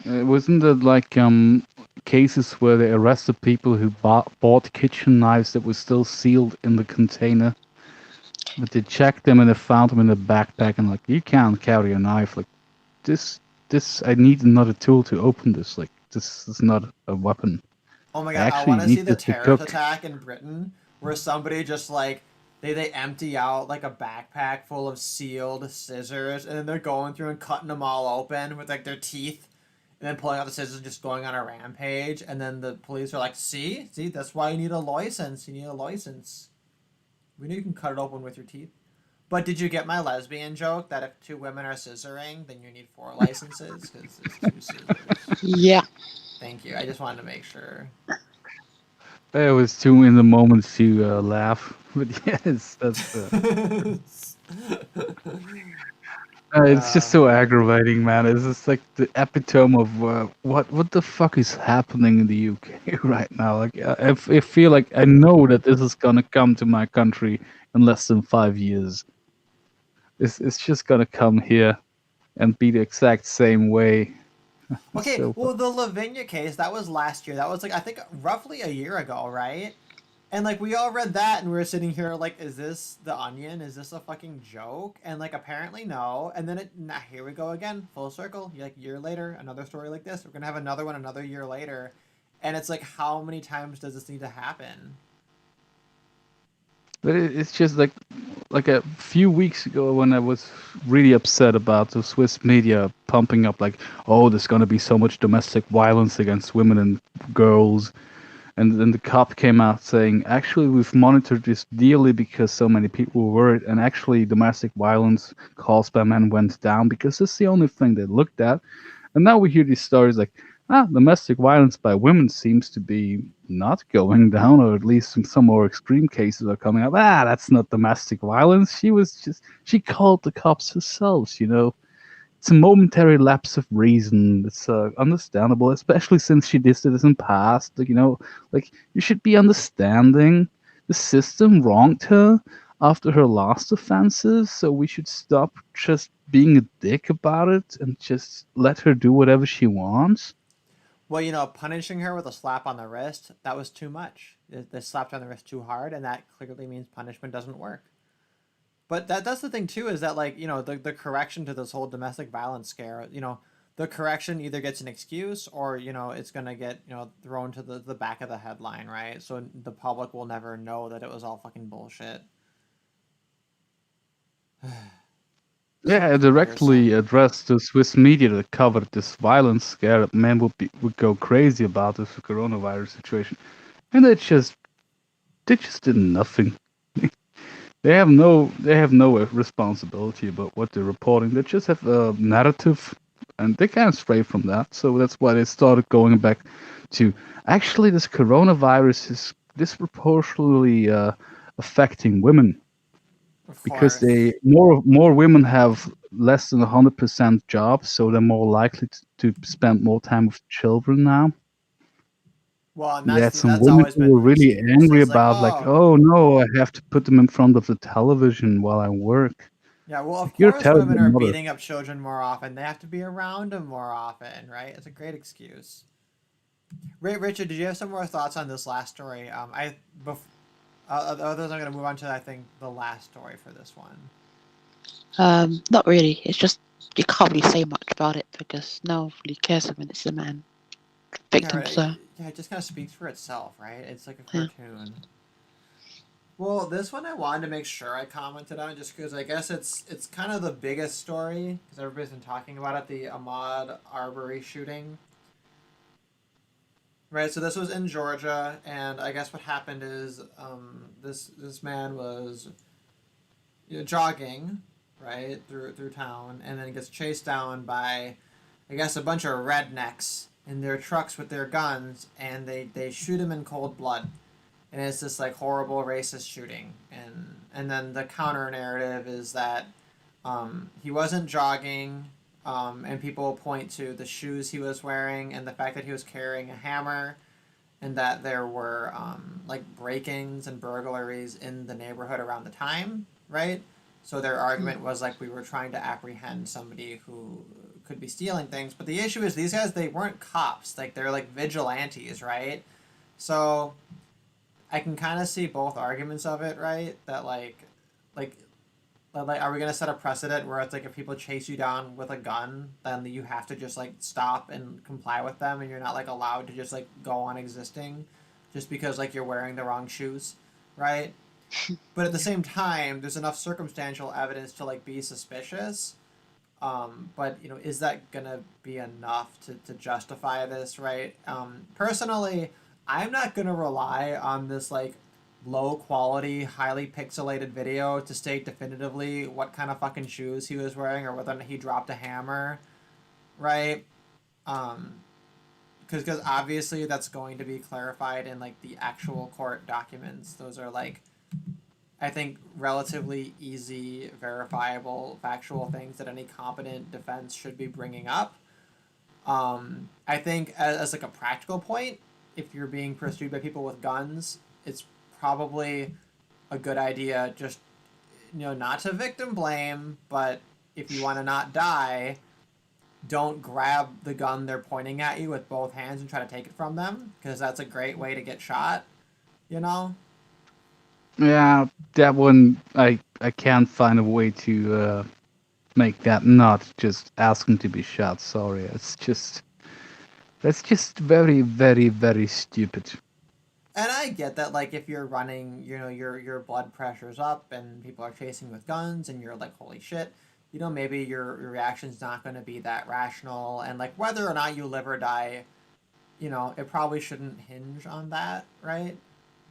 Wasn't there like cases where they arrested people who bought kitchen knives that were still sealed in the container? But they checked them and they found them in the backpack and like, you can't carry a knife. Like, this, I need another tool to open this. Like, this is not a weapon. Oh my God, I want to see the terrorist attack in Britain where somebody just like, they empty out like a backpack full of sealed scissors and then they're going through and cutting them all open with like their teeth. and then pulling out the scissors and just going on a rampage, and then the police are like, see, that's why you need a license. You need a license. We know you can cut it open with your teeth. But did you get my lesbian joke that if 2 women are scissoring, then you need 4 licenses because there's 2 scissors? Yeah. Thank you. I just wanted to make sure. I was too in the moment to laugh, but yes, that's. It's just so aggravating, man. It's just like the epitome of what the fuck is happening in the UK right now. Like, I feel like I know that this is gonna come to my country in less than 5 years. It's just gonna come here and be the exact same way. Okay, So well, the Lavinia case, that was last year. That was like, I think, roughly a year ago, right? And like, we all read that and we were sitting here like, is this The Onion? Is this a fucking joke? And like, apparently no. And then here we go again, full circle. Like, a year later, another story like this. We're gonna have another one another year later. And it's like, how many times does this need to happen? But it's just like a few weeks ago when I was really upset about the Swiss media pumping up like, oh, there's gonna be so much domestic violence against women and girls, and then the cop came out saying, actually, we've monitored this daily because so many people were worried, and actually domestic violence caused by men went down because it's the only thing they looked at. And now we hear these stories like, domestic violence by women seems to be not going down, or at least some more extreme cases are coming up. That's not domestic violence. She called the cops herself, It's a momentary lapse of reason. It's understandable, especially since she did this in past. Like, you should be understanding the system wronged her after her last offenses, so we should stop just being a dick about it and just let her do whatever she wants. Well, punishing her with a slap on the wrist, that was too much. They slapped on the wrist too hard, and that clearly means punishment doesn't work. But that's the thing, too, is that, like, the correction to this whole domestic violence scare, the correction either gets an excuse or, it's going to get, thrown to the back of the headline, right? So the public will never know that it was all fucking bullshit. Yeah, I directly addressed the Swiss media that covered this violence scare that men would go crazy about this coronavirus situation, and they just did nothing. They have no responsibility about what they're reporting. They just have a narrative, and they can't stray from that. So that's why they started going back to, actually, this coronavirus is disproportionately affecting women. Because more women have less than 100% jobs, so they're more likely to spend more time with children now. Well, and Yeah, that's some women always been who were really angry about, like, oh no, I have to put them in front of the television while I work. yeah, well, of You're a course terrible women are mother. beating up children more often. They have to be around them more often, right? It's a great excuse. Richard, did you have some more thoughts on this last story? Others, I'm going to move on to, I think, the last story for this one. Not really. It's just you can't really say much about it because no one really cares when it's a man victim. Yeah, it just kind of speaks for itself, right? It's like a cartoon. Well, this one I wanted to make sure I commented on just because I guess it's kind of the biggest story because everybody's been talking about it, the Ahmaud Arbery shooting. Right, so this was in Georgia, and I guess what happened is this man was jogging, right, through town, and then gets chased down by, I guess, a bunch of rednecks in their trucks with their guns, and they shoot him in cold blood. And it's this like horrible racist shooting, and then the counter narrative is that he wasn't jogging. And people point to the shoes he was wearing and the fact that he was carrying a hammer and that there were like break-ins and burglaries in the neighborhood around the time, right? So their argument was like we were trying to apprehend somebody who could be stealing things. But the issue is these guys, they weren't cops. Like they're like vigilantes, right? So I can kind of see both arguments of it, right? That like are we going to set a precedent where it's like if people chase you down with a gun, then you have to just like stop and comply with them and you're not like allowed to just like go on existing just because like you're wearing the wrong shoes, right? But at the same time, there's enough circumstantial evidence to like be suspicious. But you know, is that gonna be enough to justify this, right? Personally, I'm not gonna rely on this like low quality, highly pixelated video to state definitively what kind of fucking shoes he was wearing or whether or not he dropped a hammer, right? Because obviously that's going to be clarified in like the actual court documents. Those are like, I think, relatively easy, verifiable, factual things that any competent defense should be bringing up. I think as like a practical point, if you're being pursued by people with guns, it's probably a good idea just, you know, not to victim blame, but if you want to not die, don't grab the gun they're pointing at you with both hands and try to take it from them, because that's a great way to get shot, you know? Yeah, that one I can't find a way to make that not just asking to be shot. Sorry, that's just very, very, very stupid. And I get that, like, if you're running, you know, your blood pressure's up and people are chasing with guns and you're like, holy shit, you know, maybe your reaction's not going to be that rational. And, like, whether or not you live or die, you know, it probably shouldn't hinge on that, right?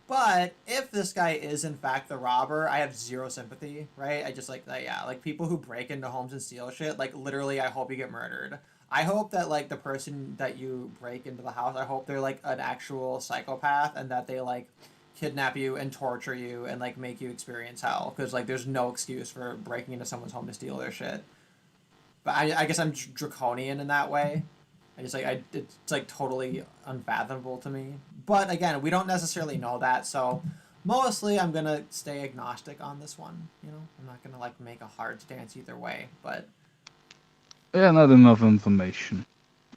But if this guy is, in fact, the robber, I have zero sympathy, right? I just, like, yeah, like, people who break into homes and steal shit, like, literally, I hope you get murdered. I hope that, like, the person that you break into the house, I hope they're, like, an actual psychopath and that they, like, kidnap you and torture you and, like, make you experience hell. Because, like, there's no excuse for breaking into someone's home to steal their shit. But I guess I'm draconian in that way. I just, like, it's, like, totally unfathomable to me. But, again, we don't necessarily know that, so mostly I'm going to stay agnostic on this one, you know? I'm not going to, like, make a hard stance either way, but... Yeah, not enough information.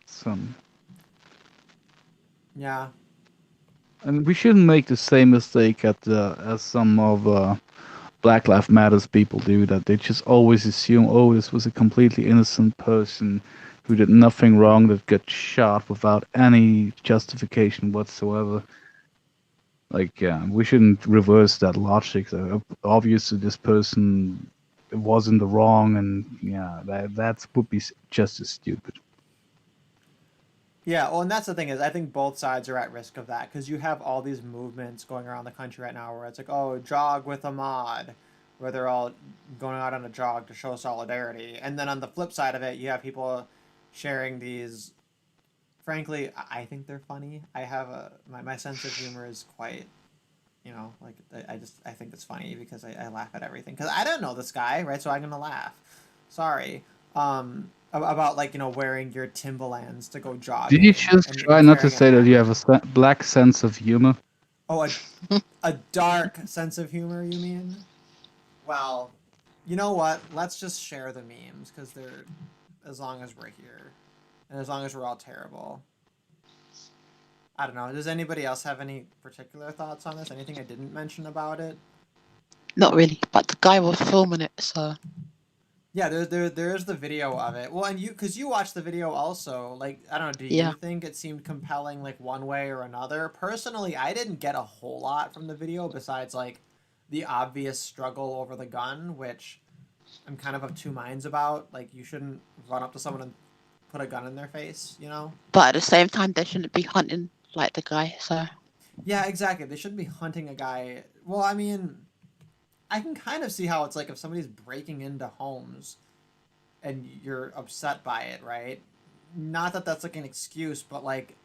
Some. Yeah. And we shouldn't make the same mistake as some of Black Lives Matters people do, that they just always assume, oh, this was a completely innocent person who did nothing wrong that got shot without any justification whatsoever. Like, yeah, we shouldn't reverse that logic. Obviously, this person was in the wrong, and yeah, that would be just as stupid. Yeah, well, and that's the thing is, I think both sides are at risk of that, because you have all these movements going around the country right now where it's like, oh, jog with a mod, where they're all going out on a jog to show solidarity. And then on the flip side of it, you have people sharing these, frankly, I think they're funny. I have my sense of humor is quite, you know, like, I think it's funny because I laugh at everything. Because I don't know this guy, right? So I'm going to laugh. Sorry. About, like, you know, wearing your Timberlands to go jogging. Did you just try not to say that you have a black sense of humor? Oh, a dark sense of humor, you mean? Well, you know what? Let's just share the memes, because they're, as long as we're here, and as long as we're all terrible. I don't know. Does anybody else have any particular thoughts on this? Anything I didn't mention about it? Not really, but the guy was filming it, so... Yeah, there's the video of it. Well, and because you watched the video also, like, I don't know, do Yeah. you think it seemed compelling, like, one way or another? Personally, I didn't get a whole lot from the video besides, like, the obvious struggle over the gun, which I'm kind of two minds about. Like, you shouldn't run up to someone and put a gun in their face, you know? But at the same time, they shouldn't be hunting like the guy, so... Yeah, exactly. They shouldn't be hunting a guy. Well, I mean, I can kind of see how it's like if somebody's breaking into homes and you're upset by it, right? Not that that's like an excuse, but like,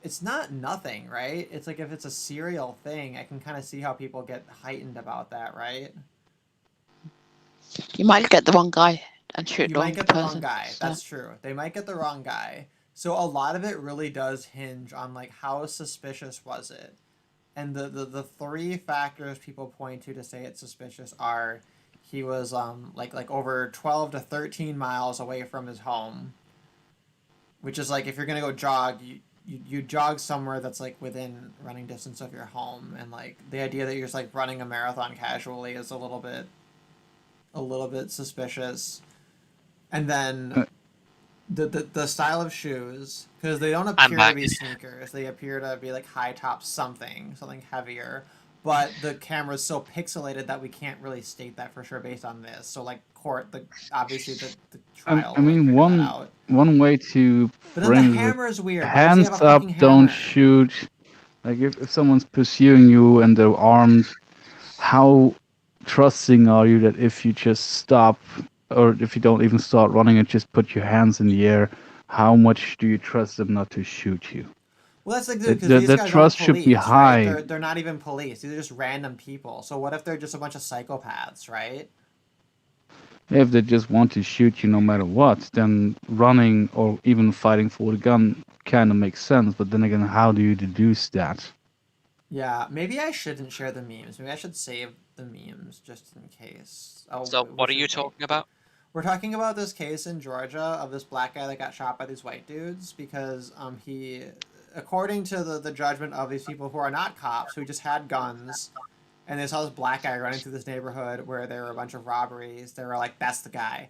it's not nothing, right? It's like if it's a serial thing, I can kind of see how people get heightened about that, right? You might get the wrong guy and shoot You the wrong might get the person. wrong guy. so- That's true. They might get the wrong guy. So a lot of it really does hinge on like how suspicious was it? And the three factors people point to say it's suspicious are he was like over 12 to 13 miles away from his home, which is like if you're gonna go jog, you jog somewhere that's like within running distance of your home, and like the idea that you're just like running a marathon casually is a little bit suspicious. And then the style of shoes, because they don't appear to be sneakers, they appear to be like high top something heavier. but the camera's so pixelated that we can't really state that for sure based on this. So like obviously the trial I will mean, figure that out. one way to But then the frame it is, like, hammer is weird. Why does he hands have a up, fucking don't hammer? shoot. Like if someone's pursuing you and they're armed, how trusting are you that if you just stop, or if you don't even start running and just put your hands in the air, how much do you trust them not to shoot you? Well, that's like The, because the, these the guys trust aren't should be police, right? high. They're not even police. These are just random people. So what if they're just a bunch of psychopaths, right? If they just want to shoot you no matter what, then running or even fighting for the gun kind of makes sense. But then again, how do you deduce that? Yeah, maybe I shouldn't share the memes. Maybe I should save the memes just in case. Oh, So we what are should you wait. talking about? We're talking about this case in Georgia of this black guy that got shot by these white dudes because he, according to the judgment of these people who are not cops, who just had guns, and they saw this black guy running through this neighborhood where there were a bunch of robberies. They were like, that's the guy.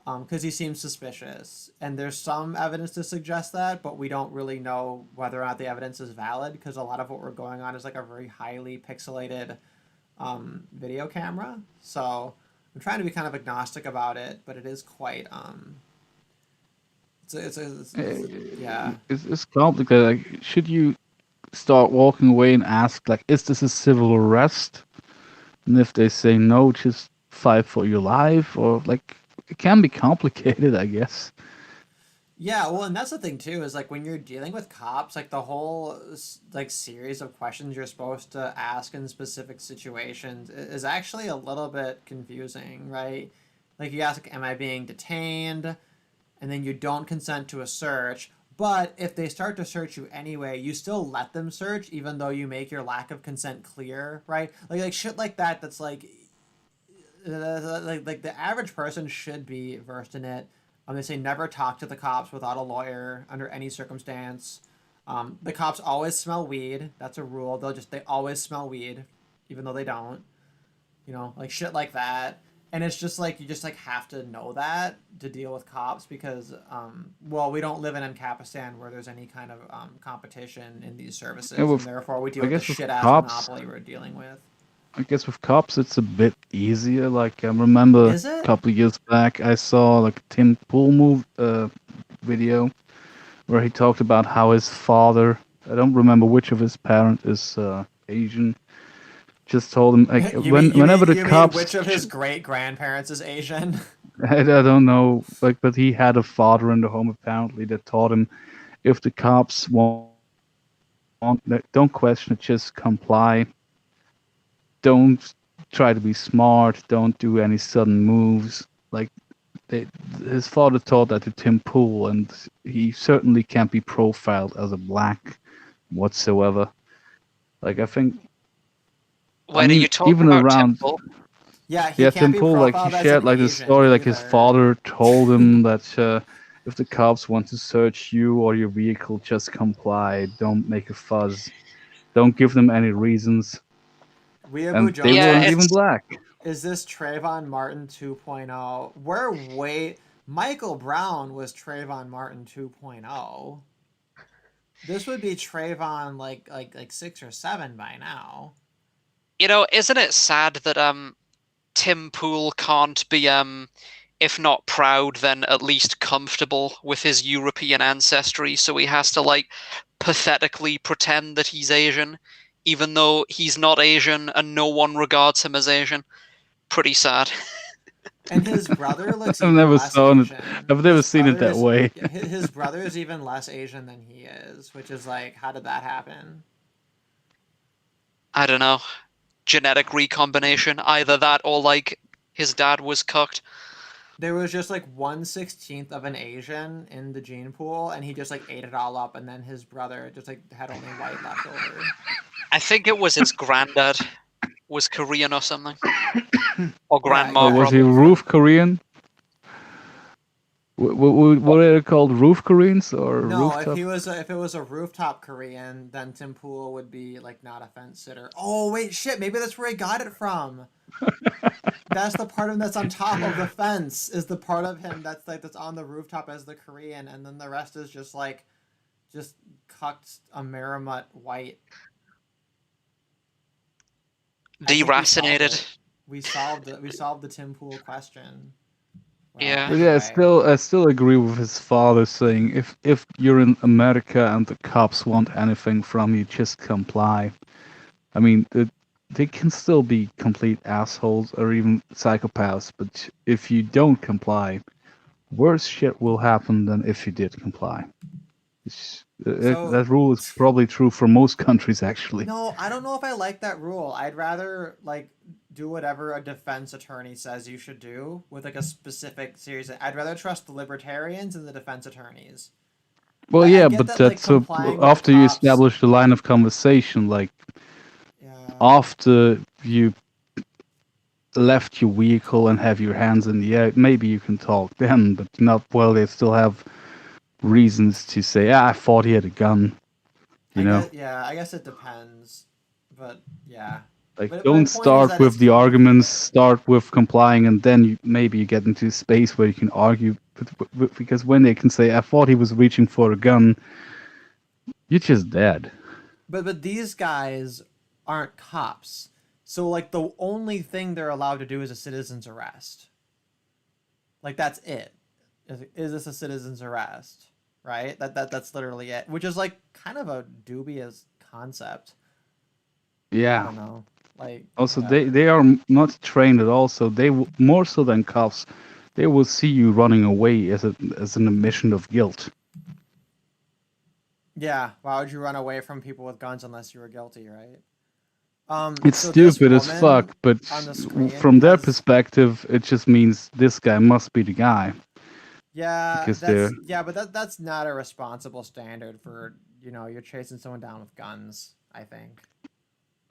Because he seems suspicious. And there's some evidence to suggest that, but we don't really know whether or not the evidence is valid because a lot of what we're going on is like a very highly pixelated video camera. So I'm trying to be kind of agnostic about it, but it is quite yeah. It's complicated. Like, should you start walking away and ask, like, is this a civil arrest? And if they say no, just fight for your life, or like, it can be complicated, I guess. Yeah, well, and that's the thing too, is like when you're dealing with cops, like the whole like series of questions you're supposed to ask in specific situations is actually a little bit confusing, right? Like you ask, am I being detained? And then you don't consent to a search. But if they start to search you anyway, you still let them search, even though you make your lack of consent clear, right? Like shit like that. That's like the average person should be versed in it. They say never talk to the cops without a lawyer under any circumstance. The cops always smell weed. That's a rule. They always smell weed, even though they don't. You know, like shit like that. And it's just like you just like have to know that to deal with cops because well, we don't live in Ancapistan where there's any kind of competition in these services, and therefore we deal with the shit ass monopoly we're dealing with. I guess with cops it's a bit easier. Like I remember a couple of years back I saw like a Tim Pool video where he talked about how his father, I don't remember which of his parents is Asian, just told him like whenever the cops. Which of his great grandparents is Asian? I don't know, like, but he had a father in the home apparently that taught him if the cops want, don't question it, just comply. Don't try to be smart. Don't do any sudden moves. Like his father taught that to Tim Pool, and he certainly can't be profiled as a black whatsoever. Like I think. Wait, are you talking even about around? Tim Pool? Yeah, Tim Pool, like he shared like the story, like his father told him that if the cops want to search you or your vehicle, just comply. Don't make a fuss. Don't give them any reasons. And they weren't even black. Is this Trayvon Martin 2.0? Michael Brown was Trayvon Martin 2.0. This would be Trayvon like 6 or 7 by now. You know, isn't it sad that Tim Pool can't be if not proud, then at least comfortable with his European ancestry, so he has to like pathetically pretend that he's Asian, even though he's not Asian and no one regards him as Asian. Pretty sad. And his brother looks I've never seen it that way. His brother is even less Asian than he is, which is like, how did that happen? I don't know. Genetic recombination, either that or like his dad was cooked. There was just like 1/16 of an Asian in the gene pool, and he just like ate it all up, and then his brother just like had only white left over. I think it was his granddad was Korean or something, or grandma. Or was he roof Korean? What are they called, roof Koreans or no? Rooftop? If it was a rooftop Korean, then Tim Pool would be like not a fence sitter. Oh wait, shit! Maybe that's where he got it from. That's the part of him that's on top of the fence. Is the part of him that's on the rooftop as the Korean, and then the rest is just cucked Amerimut white. deracinated. We solved the Tim Pool question. Well, Yeah. But yeah, anyway. I still agree with his father saying if you're in America and the cops want anything from you, just comply. I mean, they can still be complete assholes or even psychopaths, but if you don't comply, worse shit will happen than if you did comply. That rule is probably true for most countries, actually. No, I don't know if I like that rule. I'd rather like do whatever a defense attorney says you should do with like a specific series. I'd rather trust the libertarians and the defense attorneys. Well, I yeah, get but that, like, that's complying with after the you cops- establish the line of conversation, like Yeah. after you left your vehicle and have your hands in the air, maybe you can talk then, but not while they still have reasons to say, I thought he had a gun. You know? I guess it depends. But yeah. Like, But my don't point is start that with it's the arguments, complicated. start with complying, and then maybe you get into a space where you can argue. Because when they can say, I thought he was reaching for a gun, you're just dead. But these guys aren't cops. So like the only thing they're allowed to do is a citizen's arrest. Like that's it. Is this a citizen's arrest? Right? That's literally it. Which is like kind of a dubious concept. I Yeah. don't know. Like Also, whatever. they are not trained at all, so they more so than cops, they will see you running away as an admission of guilt. Yeah, why would you run away from people with guns unless you were guilty, right? It's So this stupid as woman fuck, but on the screen from their has- perspective, it just means this guy must be the guy. Yeah, Because they're but that's not a responsible standard for, you're chasing someone down with guns, I think.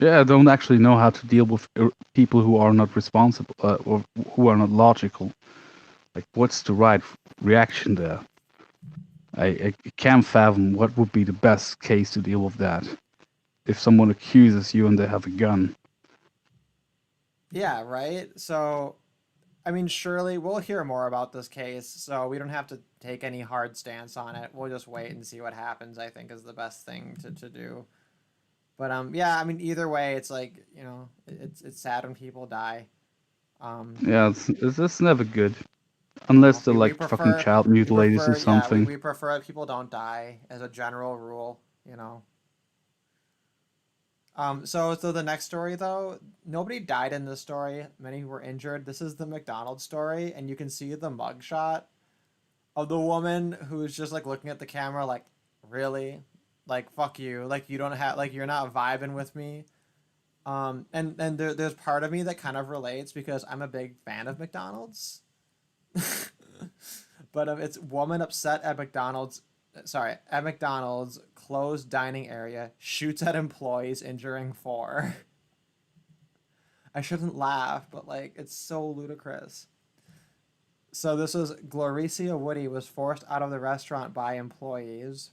yeah, don't actually know how to deal with people who are not responsible or who are not logical. Like, what's the right reaction there? I can't fathom what would be the best case to deal with that. If someone accuses you and they have a gun. Yeah, right? So, I mean, surely we'll hear more about this case, so we don't have to take any hard stance on it. We'll just wait and see what happens, I think is the best thing to do. But yeah, I mean, either way, it's like, it's sad when people die. Yeah, it's never good. Unless they're we like fucking child mutilators or something. we prefer that people don't die as a general rule, So the next story though, nobody died in this story. Many were injured. This is the McDonald's story, and you can see the mugshot of the woman who's just like looking at the camera like, really? Like, fuck you. Like, you don't have, like, you're not vibing with me. And there's part of me that kind of relates because I'm a big fan of McDonald's. But it's woman upset at McDonald's closed dining area, shoots at employees, injuring 4. I shouldn't laugh, but like it's so ludicrous. So this was Gloricia Woody was forced out of the restaurant by employees.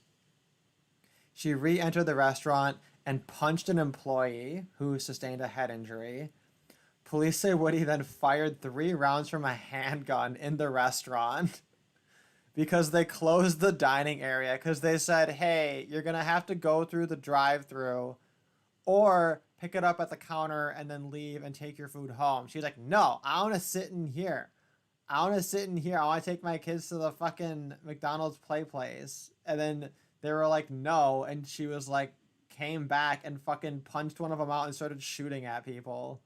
She re-entered the restaurant and punched an employee who sustained a head injury. Police say Woody then fired 3 rounds from a handgun in the restaurant because they closed the dining area because they said, hey, you're going to have to go through the drive-thru or pick it up at the counter and then leave and take your food home. She's like, no, I want to sit in here. I want to take my kids to the fucking McDonald's play place. And then they were like, no. And she was like, came back and fucking punched one of them out and started shooting at people.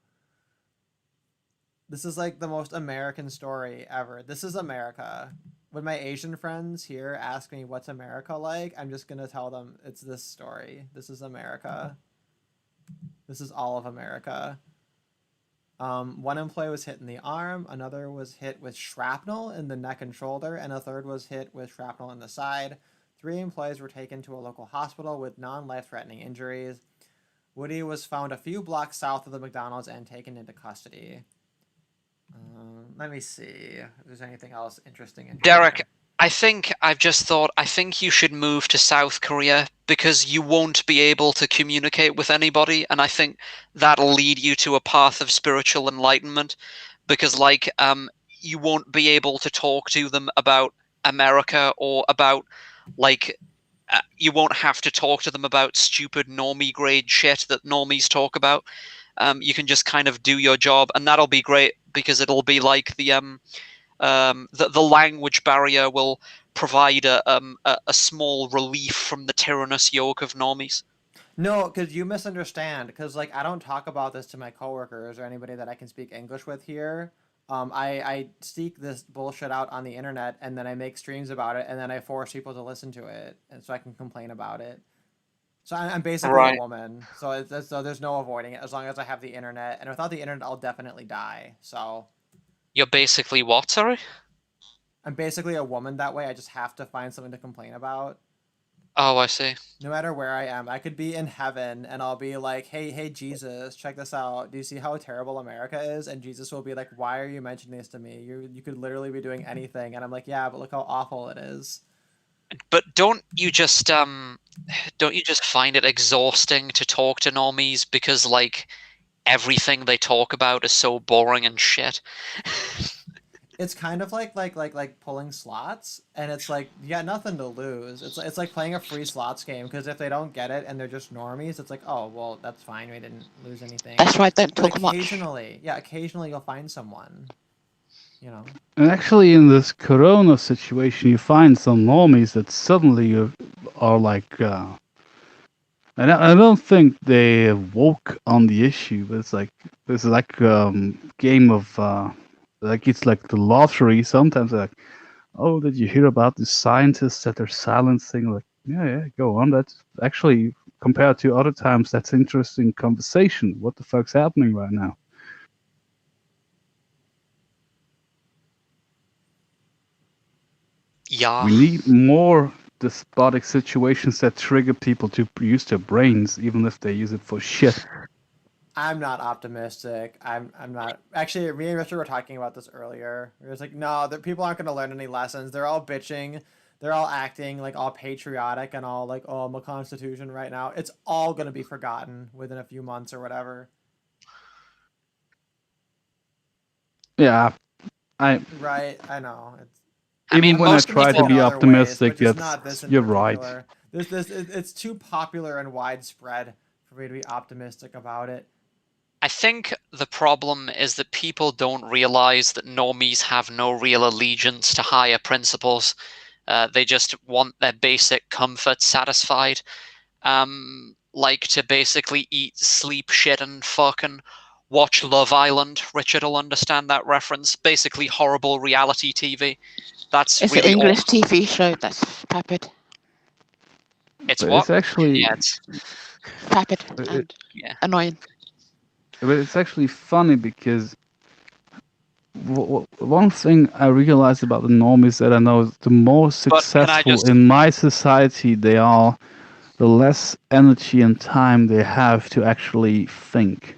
This is like the most American story ever. This is America. When my Asian friends here ask me what's America like, I'm just going to tell them it's this story. This is America. This is all of America. One employee was hit in the arm, another was hit with shrapnel in the neck and shoulder, and a third was hit with shrapnel in the side. 3 employees were taken to a local hospital with non-life-threatening injuries. Woody was found a few blocks south of the McDonald's and taken into custody. Let me see if there's anything else interesting in here. Derek, I think you should move to South Korea because you won't be able to communicate with anybody, and I think that'll lead you to a path of spiritual enlightenment because you won't be able to talk to them about America or about you won't have to talk to them about stupid normie grade shit that normies talk about. you can just kind of do your job, and that'll be great because it'll be like the language barrier will provide a small relief from the tyrannous yoke of normies. No, because you misunderstand. Because like I don't talk about this to my coworkers or anybody that I can speak English with here. I seek this bullshit out on the internet, and then I make streams about it, and then I force people to listen to it, and so I can complain about it. So I'm basically Right. a woman. So so there's no avoiding it as long as I have the internet, and without the internet, I'll definitely die. So You're basically what, sorry? I'm basically a woman that way. I just have to find something to complain about. Oh, I see. No matter where I am, I could be in heaven and I'll be like, hey, Jesus, check this out. Do you see how terrible America is? And Jesus will be like, why are you mentioning this to me? You could literally be doing anything. And I'm like, yeah, but look how awful it is. But don't you just find it exhausting to talk to normies because like everything they talk about is so boring and shit? It's kind of like pulling slots, and it's like you got nothing to lose. It's like playing a free slots game, because if they don't get it and they're just normies, it's like, oh well, that's fine. We didn't lose anything. That's right. Don't But talk much. occasionally you'll find someone, you know. And actually, in this Corona situation, you find some normies that suddenly are like, and I don't think they woke on the issue, but it's like game of like it's like the lottery. Sometimes they're like, oh, did you hear about the scientists that are silencing? Like, yeah, go on. That's actually, compared to other times, that's interesting conversation. What the fuck's happening right now? Yeah. We need more despotic situations that trigger people to use their brains, even if they use it for shit. I'm not optimistic. I'm not. Actually, me and Richard were talking about this earlier. It was like, no, the people aren't going to learn any lessons. They're all bitching. They're all acting like all patriotic and all like, oh, I'm a Constitution right now. It's all going to be forgotten within a few months or whatever. Yeah, Right, I know. even when I most try to people- be in other optimistic, ways, but just not this in you're right. particular. It's too popular and widespread for me to be optimistic about it. I think the problem is that people don't realize that normies have no real allegiance to higher principles. They just want their basic comfort satisfied. Like to basically eat, sleep, shit, and fucking watch Love Island. Richard will understand that reference. Basically horrible reality TV. That's It's really an all- English TV show that's vapid, It's But what? it's actually, Yeah, it's vapid It- and yeah. annoying. but it's actually funny because one thing I realized about the normies that I know is the more But can I successful just- in my society they are, the less energy and time they have to actually think.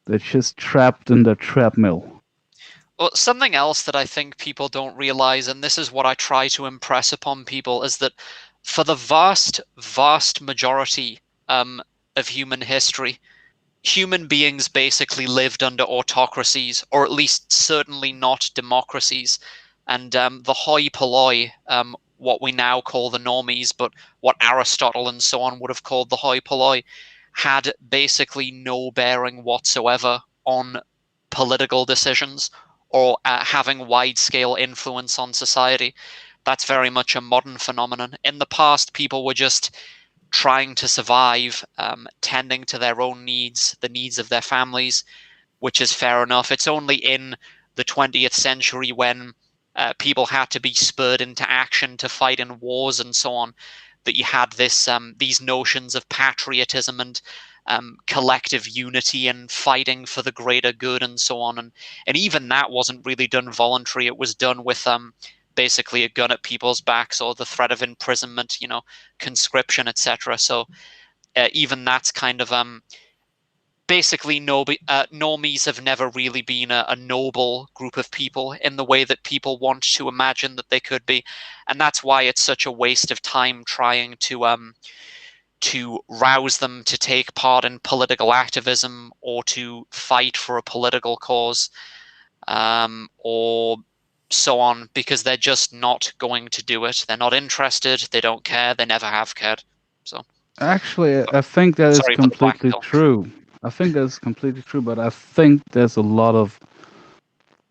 They're just trapped in their treadmill. Well, something else that I think people don't realize, and this is what I try to impress upon people, is that for the vast, vast majority of human history, human beings basically lived under autocracies, or at least certainly not democracies. And the hoi polloi, what we now call the normies, but what Aristotle and so on would have called the hoi polloi, had basically no bearing whatsoever on political decisions or having wide-scale influence on society. That's very much a modern phenomenon. In the past, people were just trying to survive, tending to their own needs, the needs of their families, which is fair enough. It's only in the 20th century when people had to be spurred into action to fight in wars and so on that you had these notions of patriotism and collective unity and fighting for the greater good and so on. And even that wasn't really done voluntary. It was done with basically a gun at people's backs or the threat of imprisonment, conscription, etc. So even that's kind of basically normies have never really been a noble group of people in the way that people want to imagine that they could be. And that's why it's such a waste of time trying to rouse them to take part in political activism or to fight for a political cause, or so on, because they're just not going to do it. They're not interested. They don't care. They never have cared. So Actually, I think that is Sorry for the black completely pill. true. I think that's completely true, but I think there's a lot of,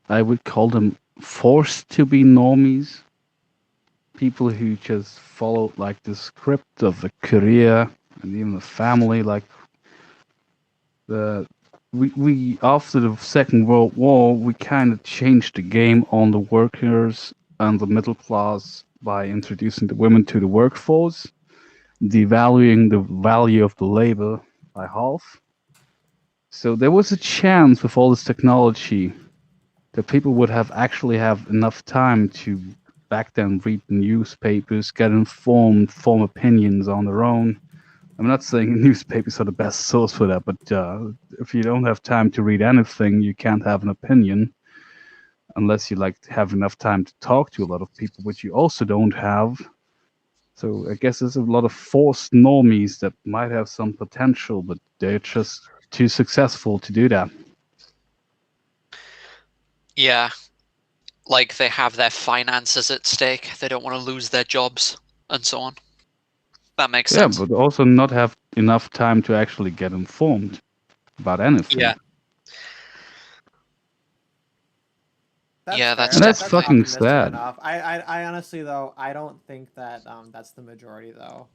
I would call them forced to be normies. People who just follow like the script of a career and even a family. Like the we after the Second World War, we kind of changed the game on the workers and the middle class by introducing the women to the workforce, devaluing the value of the labor by half. So there was a chance with all this technology that people would have actually have enough time to back then read the newspapers, get informed, form opinions on their own. I'm not saying newspapers are the best source for that, but if you don't have time to read anything, you can't have an opinion unless you like have enough time to talk to a lot of people, which you also don't have. So I guess there's a lot of forced normies that might have some potential, but they're just too successful to do that. Yeah, like they have their finances at stake. They don't want to lose their jobs and so on. That makes Yeah, sense. but also not have enough time to actually get informed about anything. Yeah. That's Yeah, fair. that's And that's definitely fucking optimistic sad. enough. I honestly though I don't think that that's the majority though.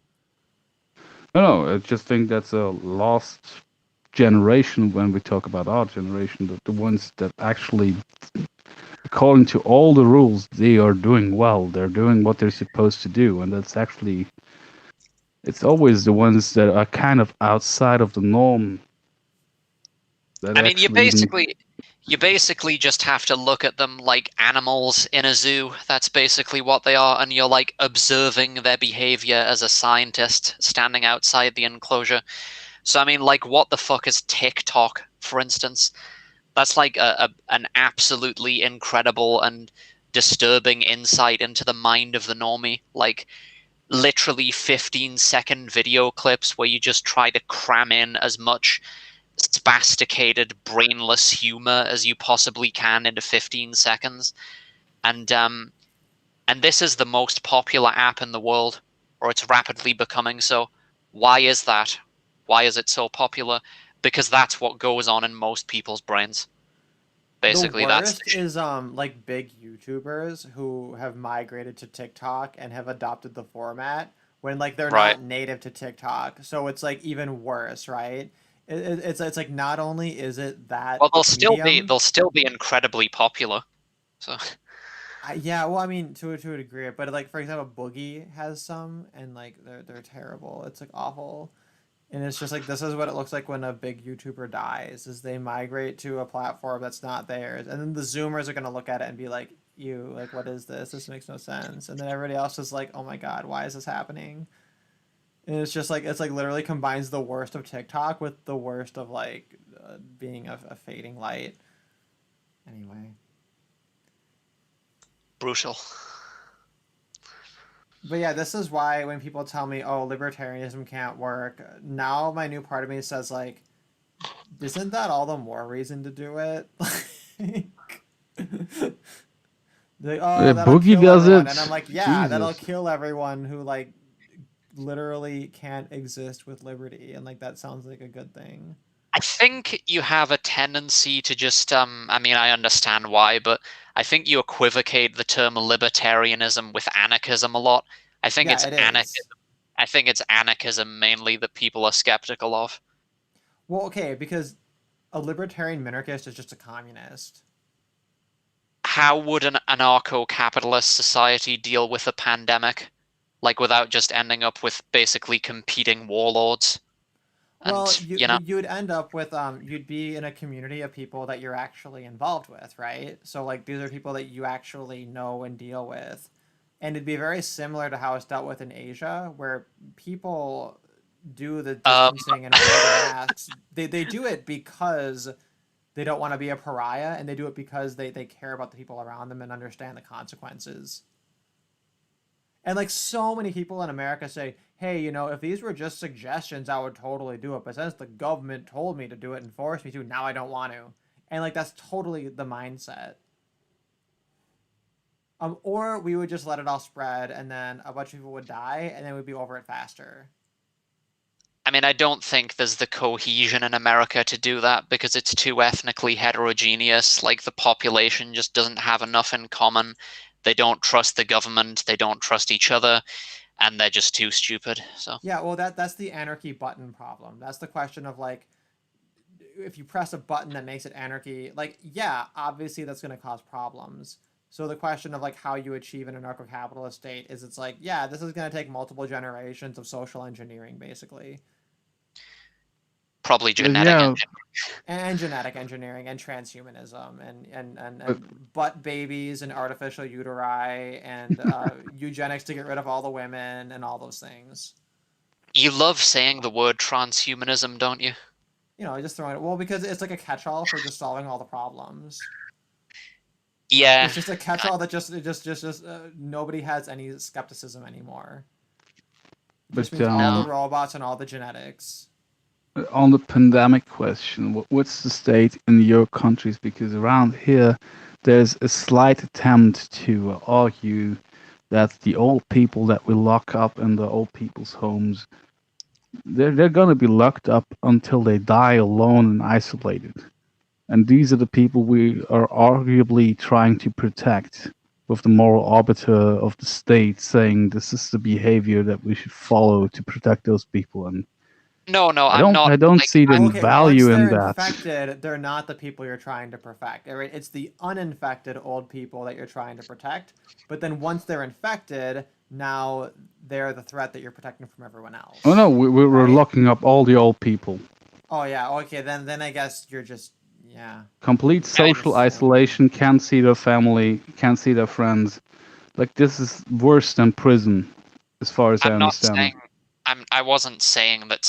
No, I just think that's a lost generation when we talk about our generation, the ones that actually, according to all the rules, they are doing well. They're doing what they're supposed to do, and that's actually, it's always the ones that are kind of outside of the norm. That I mean, you actually even, basically just have to look at them like animals in a zoo. That's basically what they are, and you're like observing their behavior as a scientist standing outside the enclosure. So I mean, like, what the fuck is TikTok, for instance? That's like an absolutely incredible and disturbing insight into the mind of the normie. Like, literally 15-second video clips where you just try to cram in as much spasticated, brainless humor as you possibly can into 15 seconds. And this is the most popular app in the world, or it's rapidly becoming so. Why is that? Why is it so popular? Because that's what goes on in most people's brains. Basically, The that's worst is like big YouTubers who have migrated to TikTok and have adopted the format when like they're right. not native to TikTok. So it's like even worse, right? It's like not only is it that Well, medium. they'll still be incredibly popular. So Yeah, well, I mean, to a degree, but like for example, Boogie has some, and like they're terrible. It's like awful, and it's just like this is what it looks like when a big YouTuber dies: is they migrate to a platform that's not theirs, and then the Zoomers are gonna look at it and be like, "You like what is this? This makes no sense." And then everybody else is like, "Oh my god, why is this happening?" And it's like literally combines the worst of TikTok with the worst of like being a fading light. Anyway. brutal. But yeah, this is why when people tell me, "Oh, libertarianism can't work," now my new part of me says like, "Isn't that all the more reason to do it?" Like, oh, that'll Boogie kill does everyone, it. and I'm like, yeah, that'll Jesus. kill everyone who like literally can't exist with liberty, and like that sounds like a good thing. I think you have a tendency to just I mean, I understand why, but I think you equivocate the term libertarianism with anarchism a lot. I think Yeah, it's it is. anarchism. I think it's anarchism mainly that people are skeptical of. Well, okay, because a libertarian minarchist is just a communist. How would an anarcho-capitalist society deal with a pandemic? Like without just ending up with basically competing warlords? Well, And, you know, you'd end up with you'd be in a community of people that you're actually involved with, right? So like these are people that you actually know and deal with. And it'd be very similar to how it's dealt with in Asia, where people do the distancing and wear the masks. They do it because they don't want to be a pariah, and they do it because they care about the people around them and understand the consequences. And like so many people in America say, hey, you know, if these were just suggestions, I would totally do it. But since the government told me to do it and forced me to, now I don't want to. And like that's totally the mindset. Or we would just let it all spread, and then a bunch of people would die, and then we'd be over it faster. I mean, I don't think there's the cohesion in America to do that because it's too ethnically heterogeneous. Like, the population just doesn't have enough in common. They don't trust the government. They don't trust each other, and they're just too stupid. So Yeah, well, that's the anarchy button problem. That's the question of like, if you press a button that makes it anarchy, like, yeah, obviously that's going to cause problems. So the question of like how you achieve an anarcho-capitalist state is, it's like, yeah, this is going to take multiple generations of social engineering, basically, probably genetic Yeah. engineering. and genetic engineering and transhumanism and butt babies and artificial uteri and eugenics to get rid of all the women and all those things. You love saying the word transhumanism, don't you? You know, just throwing it, well, because it's like a catch-all for just solving all the problems. Yeah. It's just a catch-all that just nobody has any skepticism anymore. It just But, means all the robots and all the genetics. On the pandemic question, what's the state in your countries? Because around here, there's a slight attempt to argue that the old people that we lock up in the old people's homes, they're going to be locked up until they die alone and isolated. And these are the people we are arguably trying to protect, with the moral arbiter of the state saying this is the behavior that we should follow to protect those people. And No, I I'm not. don't like, see the Okay, value once in they're that. infected, they're not the people you're trying to protect. Right? It's the uninfected old people that you're trying to protect. But then once they're infected, now they're the threat that you're protecting from everyone else. Oh no, we're Right? locking up all the old people. Oh yeah, okay, then I guess you're just, yeah. Complete social Insane. isolation, can't see their family, can't see their friends. Like, this is worse than prison, as far as I I'm not understand saying. it. I wasn't saying that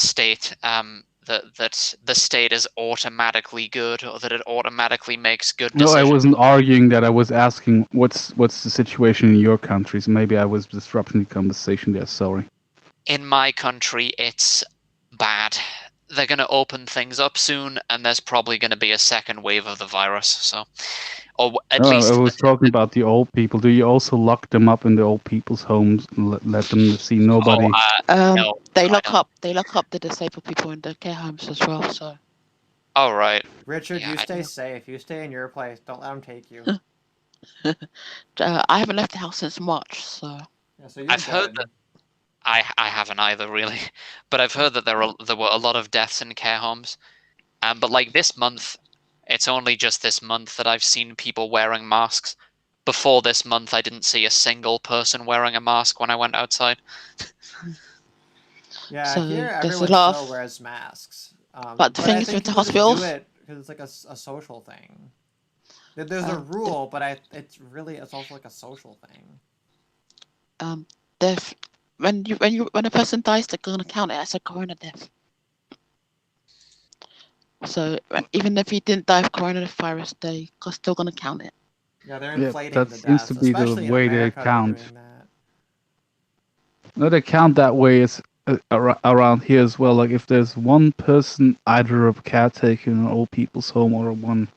that the state is automatically good or that it automatically makes good No, decisions. I wasn't arguing that. I was asking what's the situation in your countries. Maybe I was disrupting the conversation there. Sorry. In my country, it's bad. They're going to open things up soon, and there's probably going to be a second wave of the virus. So, or at No, least I was talking about the old people. Do you also lock them up in the old people's homes and let them see nobody? No, They I lock don't. up the disabled people in the care homes as well. So All right. Richard, Yeah, you I stay know. safe. You stay in your place. Don't let them take you. I haven't left the house since March. So Yeah, so you're I've heard good. that I haven't either really, but I've heard that there were a lot of deaths in care homes. But like this month, it's only just this month that I've seen people wearing masks. Before this month, I didn't see a single person wearing a mask when I went outside. Yeah, So here there's a everyone lot still of- wears masks. but the but thing I is think with the people just do hospitals, it because it's like a social thing. There's a rule, but it's also like a social thing. they've when a person dies, they're gonna count it as a corona death. So even if he didn't die of coronavirus, they are still gonna count it. Yeah, they're Yeah, inflating that the seems deaths, to be the especially in way they America. They're count. doing that. No, they count that way as around here as well. Like, if there's one person, either a caretaker in an old people's home or one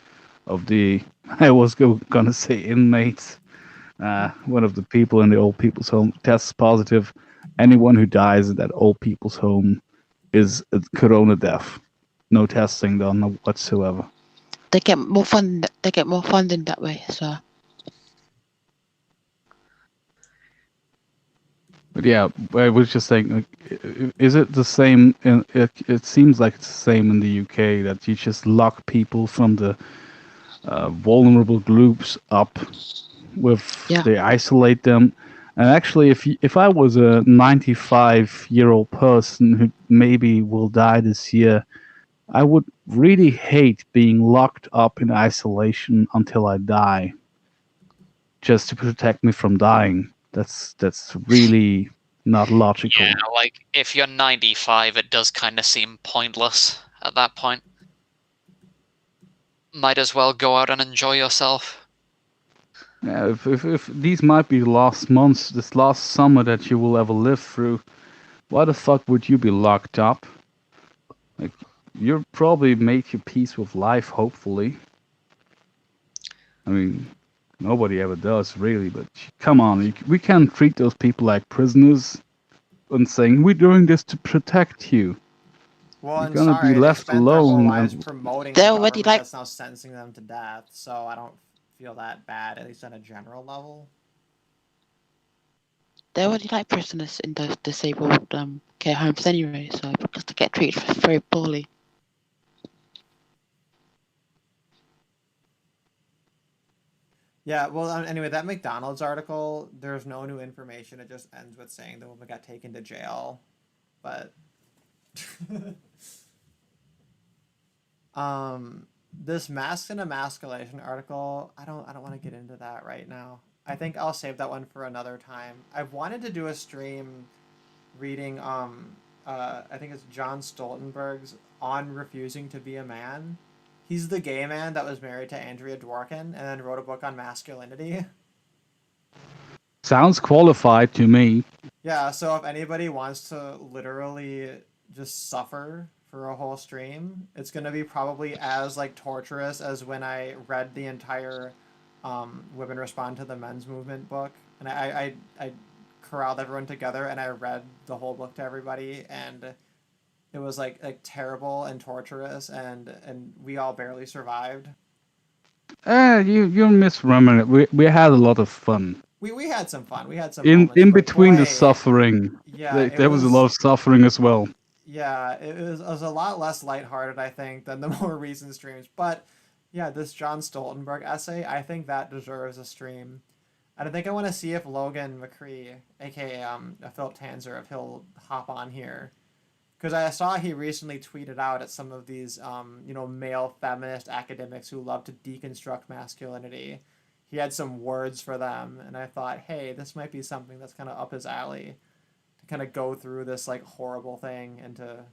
of the, I was gonna say inmates, one of the people in the old people's home tests positive, anyone who dies at that old people's home is a corona death. No testing done whatsoever. They get more fun. They get more funding that way. So But yeah, I was just saying, like, is it the same? It seems like it's the same in the UK, that you just lock people from the vulnerable groups up Yeah. they isolate them. And actually, if I was a 95-year-old person who maybe will die this year, I would really hate being locked up in isolation until I die, just to protect me from dying. That's really not logical. Yeah, like if you're 95, it does kind of seem pointless at that point. Might as well go out and enjoy yourself. Yeah, if these might be the last months, this last summer that you will ever live through, why the fuck would you be locked up? Like, you'll probably make your peace with life, hopefully. I mean, nobody ever does, really, but come on, we can't treat those people like prisoners and saying, we're doing this to protect you. Well, You're I'm gonna be sorry, they left spent their whole alone. lives And promoting They're the already, government like- that's now sentencing them to death, so I don't feel that bad, at least on a general level. They're already like prisoners in those disabled care homes anyway, so because they get treated very poorly. Yeah, well, anyway, that McDonald's article, there's no new information. It just ends with saying the woman got taken to jail. But this Masks and Emasculation article, I don't want to get into that right now. I think I'll save that one for another time. I've wanted to do a stream reading I think it's John Stoltenberg's On Refusing to Be a Man. He's the gay man that was married to Andrea Dworkin and then wrote a book on masculinity. sounds qualified to me. Yeah, so if anybody wants to literally just suffer for a whole stream, it's gonna be probably as like torturous as when I read the entire Women Respond to the Men's Movement book, and I corralled everyone together and I read the whole book to everybody, and it was like terrible and torturous, and we all barely survived. You're misremembering it. We had a lot of fun. We had some fun. We had some In moments, but between the boy, suffering, yeah, there was a lot of suffering as well. Yeah, it was a lot less lighthearted, I think, than the more recent streams. But yeah, this John Stoltenberg essay, I think that deserves a stream. And I think I want to see if Logan McCree, aka Philip Tanzer, if he'll hop on here. Because I saw he recently tweeted out at some of these, male feminist academics who love to deconstruct masculinity. He had some words for them, and I thought, hey, this might be something that's kind of up his alley, to kind of go through this like horrible thing and to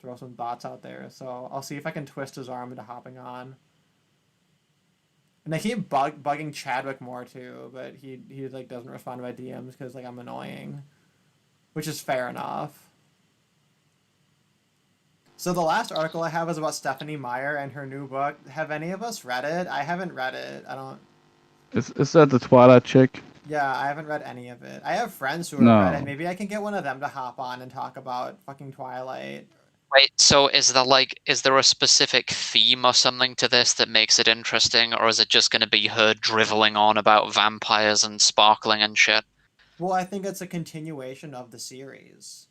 throw some thoughts out there. So I'll see if I can twist his arm into hopping on. And I keep bugging Chadwick more too, but he like doesn't respond to my DMs because like I'm annoying, which is fair enough. So the last article I have is about Stephanie Meyer and her new book. Have any of us read it? I haven't read it. I don't. Is that the Twilight chick? Yeah, I haven't read any of it. I have friends who have read No. it. Maybe I can get one of them to hop on and talk about fucking Twilight. Wait, so is there a specific theme or something to this that makes it interesting, or is it just going to be her driveling on about vampires and sparkling and shit? Well, I think it's a continuation of the series.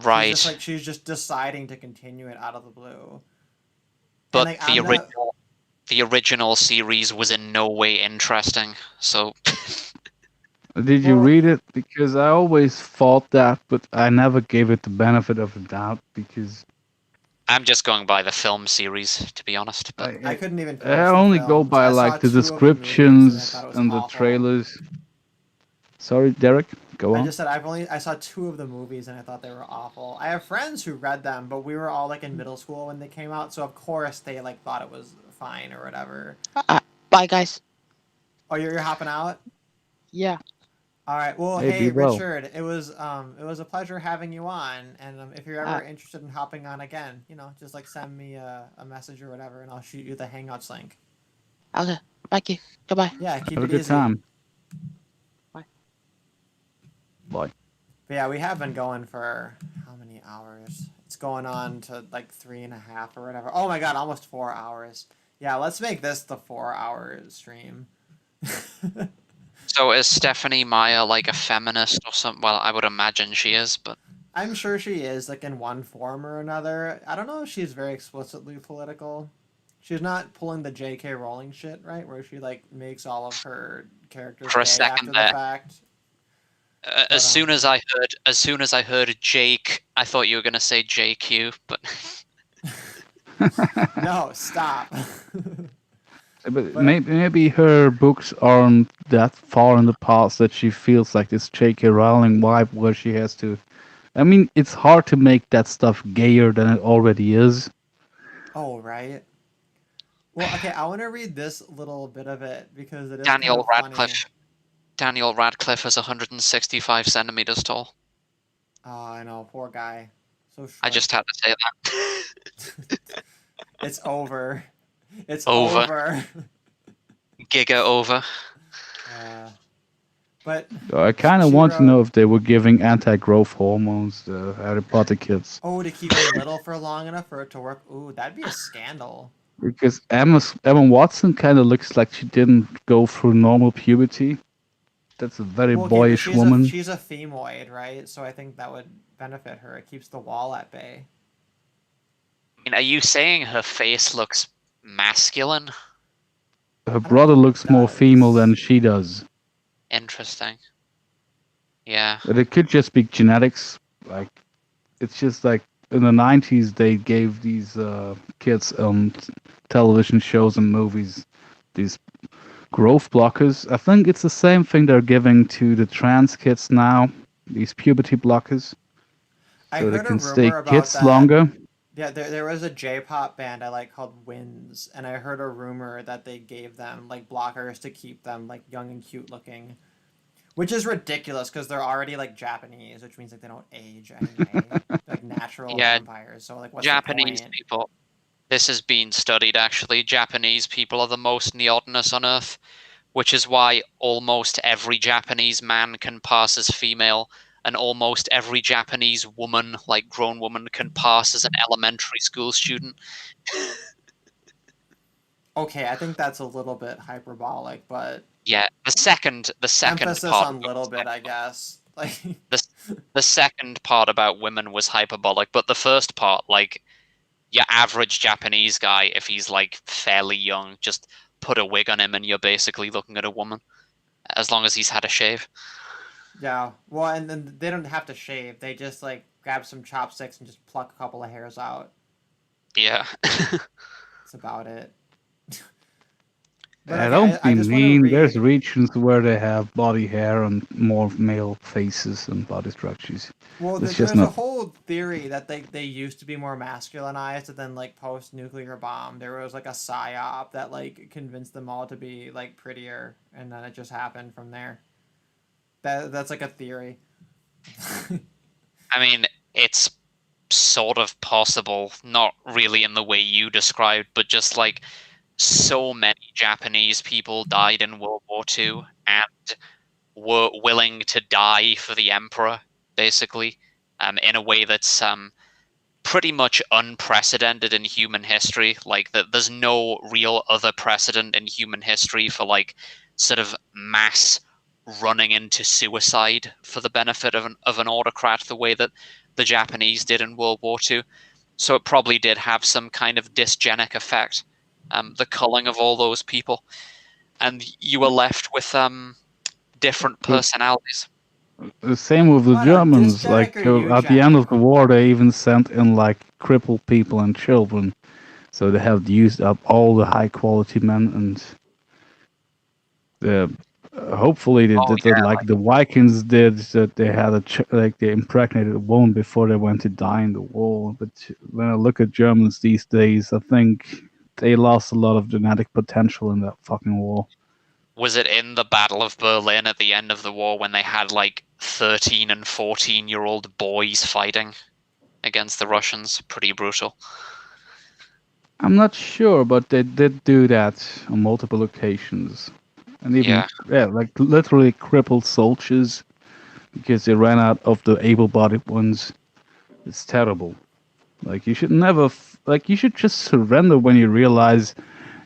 Right. She's just deciding to continue it out of the blue. But And, like, the original series was in no way interesting, so Did you Well- read it? Because I always thought that, but I never gave it the benefit of the doubt because I'm just going by the film series, to be honest. But I couldn't even. I finish the only go films. by I saw like the 2 of movies, descriptions and I thought it was and the awful. trailers. Sorry, Derek, go I on. just said I saw 2 of the movies and I thought they were awful. I have friends who read them, but we were all like in middle school when they came out, so of course they like thought it was fine or whatever. Bye, guys. Oh, you're hopping out? Yeah. All right. Well, Hey, hey, be well. Richard, it was a pleasure having you on, and if you're ever interested in hopping on again, just like send me a message or whatever, and I'll shoot you the Hangouts link. Okay. Thank you. Goodbye. Yeah, keep Have a it good easy. time. Bye. Bye. But yeah, we have been going for how many hours? It's going on to like 3.5 or whatever. Oh my god, almost 4 hours. Yeah, let's make this the 4-hour stream. so is Stephanie Meyer like a feminist or something? Well, I would imagine she is, but I'm sure she is, like in one form or another. I don't know if she's very explicitly political. She's not pulling the J.K. Rowling shit, right? Where she like makes all of her characters For a gay second after there. the fact. as soon as I heard Jake, I thought you were gonna say JQ, but No, stop. But maybe her books aren't that far in the past that she feels like this J.K. Rowling vibe where she has to. I mean, it's hard to make that stuff gayer than it already is. Oh, right. Well, okay, I want to read this little bit of it because it is Daniel kind of funny. Radcliffe. Daniel Radcliffe is 165 centimeters tall. Oh, I know, poor guy. So short. I just had to say that. It's over. It's Over. over. Giga over. But I kind of want to know if they were giving anti-growth hormones to Harry Potter kids. Oh, to keep them little for long enough for it to work. Ooh, that'd be a scandal. Because Emma Watson kind of looks like she didn't go through normal puberty. That's a very Well, okay, but boyish woman. she's a femoid, right? So I think that would benefit her. It keeps the wall at bay. I mean, are you saying her face looks masculine? Her brother know looks if more it female does. than she does. Interesting. Yeah. But it could just be genetics. Like, it's just like in the 90s, they gave these kids on television shows and movies these growth blockers. I think it's the same thing they're giving to the trans kids now, these puberty blockers, I so they heard a can stay rumor about kids that. longer. Yeah, there was a J-pop band I like called Winds, and I heard a rumor that they gave them like blockers to keep them like young and cute looking, which is ridiculous because they're already like Japanese, which means like they don't age anyway, like natural Yeah, vampires. So like, what's Japanese the point? people. This has been studied actually. Japanese people are the most neotenous on Earth, which is why almost every Japanese man can pass as female, and almost every Japanese woman, like grown woman, can pass as an elementary school student. Okay, I think that's a little bit hyperbolic, but Yeah, the second emphasis part on little bit, I guess. Like, the second part about women was hyperbolic, but the first part, like your average Japanese guy, if he's like fairly young, just put a wig on him and you're basically looking at a woman, as long as he's had a shave. yeah. Well, and then they don't have to shave. They just like grab some chopsticks and just pluck a couple of hairs out. Yeah. That's about it. But okay, Don't I be just want to mean. read. There's regions where they have body hair and more male faces and body structures. Well, It's there's just a not. whole theory that they used to be more masculinized, and then like post nuclear bomb, there was like a psyop that like convinced them all to be like prettier, and then it just happened from there. That's like a theory. I mean, it's sort of possible, not really in the way you described, but just like so many Japanese people died in World War II and were willing to die for the emperor, basically, in a way that's pretty much unprecedented in human history. Like that, there's no real other precedent in human history for like sort of mass running into suicide for the benefit of an autocrat the way that the Japanese did in World War II. So it probably did have some kind of dysgenic effect, the culling of all those people, and you were left with different personalities. The same with the What, Germans. dysgenic Like or at the end of the eugenic? war, they even sent in like crippled people and children, so they have used up all the high quality men. And the hopefully they Oh did yeah, that like the Vikings did. That they had like they impregnated a woman before they went to die in the war. But when I look at Germans these days, I think they lost a lot of genetic potential in that fucking war. was it in the Battle of Berlin at the end of the war when they had like 13 and 14-year-old boys fighting against the Russians? Pretty brutal. I'm not sure, but they did do that on multiple occasions. And even, Yeah. like literally crippled soldiers because they ran out of the able-bodied ones. It's terrible. Like, you should never, you should just surrender when you realize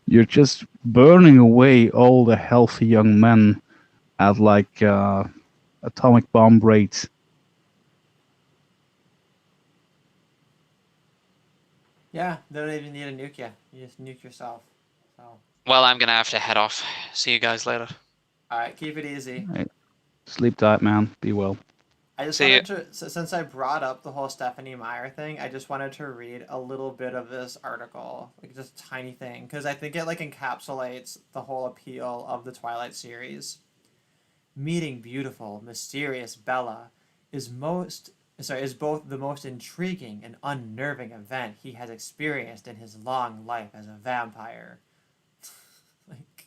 you're just burning away all the healthy young men at, like, atomic bomb rates. Yeah, they don't even need to nuke you. You just nuke yourself. So, Well, I'm gonna have to head off. See you guys later. all right, keep it easy. Right. Sleep tight, man. Be well. I just See ya. wanted to, since I brought up the whole Stephanie Meyer thing, I just wanted to read a little bit of this article, like just a tiny thing, because I think it like encapsulates the whole appeal of the Twilight series. Meeting beautiful, mysterious Bella is both the most intriguing and unnerving event he has experienced in his long life as a vampire. Like,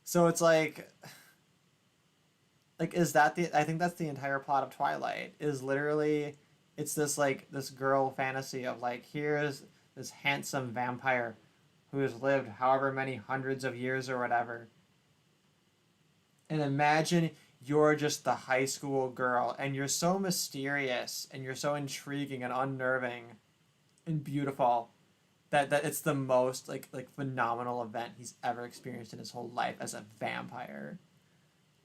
so it's like is that the I think that's the entire plot of Twilight, is literally it's this like this girl fantasy of like, here's this handsome vampire who has lived however many hundreds of years or whatever, And imagine you're just the high school girl, and you're so mysterious, and you're so intriguing and unnerving, and beautiful, that it's the most like phenomenal event he's ever experienced in his whole life as a vampire.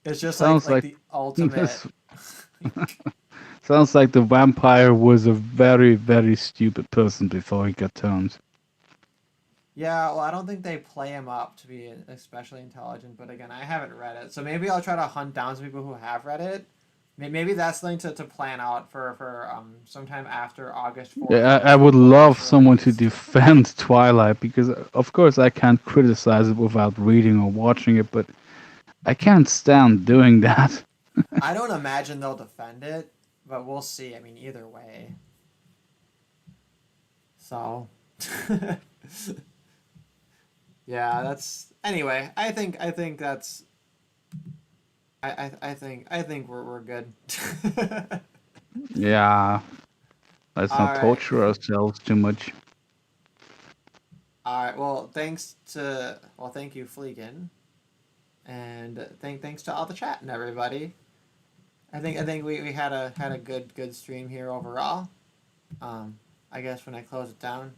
It's just Sounds like like the ultimate. sounds like the vampire was a very, very stupid person before he got turned. Yeah, well, I don't think they play him up to be especially intelligent, but again, I haven't read it, so maybe I'll try to hunt down some people who have read it. Maybe that's something to plan out for sometime after August 4th. Yeah, I would love someone to defend Twilight because, of course, I can't criticize it without reading or watching it, but I can't stand doing that. I don't imagine they'll defend it, but we'll see. I mean, either way. So, yeah, that's anyway. I think that's. I think we're good. Yeah, let's All not right. torture ourselves too much. All right. Well, thank you, Fleegan, and thanks to all the chat and everybody. I think we had a good stream here overall. I guess when I close it down,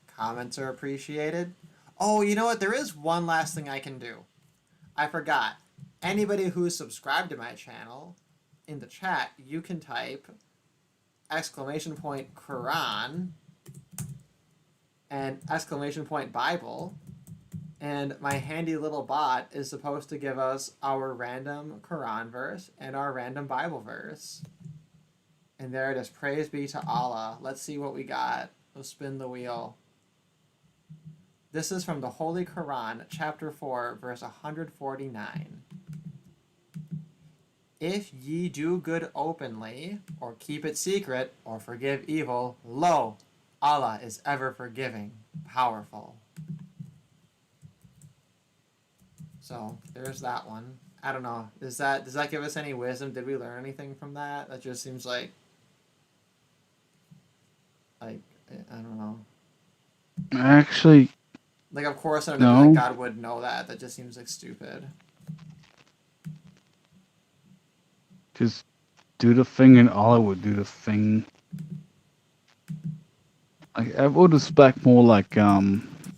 comments are appreciated. Oh, you know what? There is one last thing I can do. I forgot. Anybody who's subscribed to my channel, in the chat, you can type !Quran and !Bible, and my handy little bot is supposed to give us our random Quran verse and our random Bible verse. And there it is. Praise be to Allah. Let's see what we got. Let's spin the wheel. This is from the Holy Quran, chapter 4, verse 149. If ye do good openly, or keep it secret, or forgive evil, lo, Allah is ever forgiving, powerful. So there's that one. I don't know. Does that give us any wisdom? Did we learn anything from that? That just seems like I don't know. Actually, Like, of course, I don't no. know that God would know that. That just seems like stupid. Just do the thing and Allah would do the thing. I would expect more like,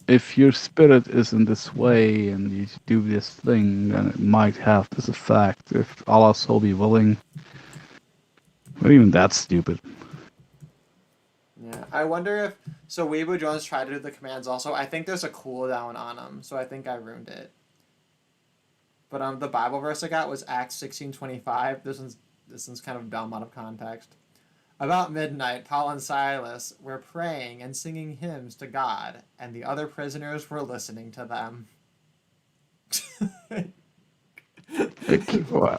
if your spirit is in this way and you do this thing, then it might have this effect. If Allah so be willing. But even that's stupid. Yeah, I wonder if so. Weibo Jones tried to do the commands also. I think there's a cooldown on them, so I think I ruined it. But the Bible verse I got was Acts 16:25. This one's kind of dumb out of context. About midnight, Paul and Silas were praying and singing hymns to God, and the other prisoners were listening to them.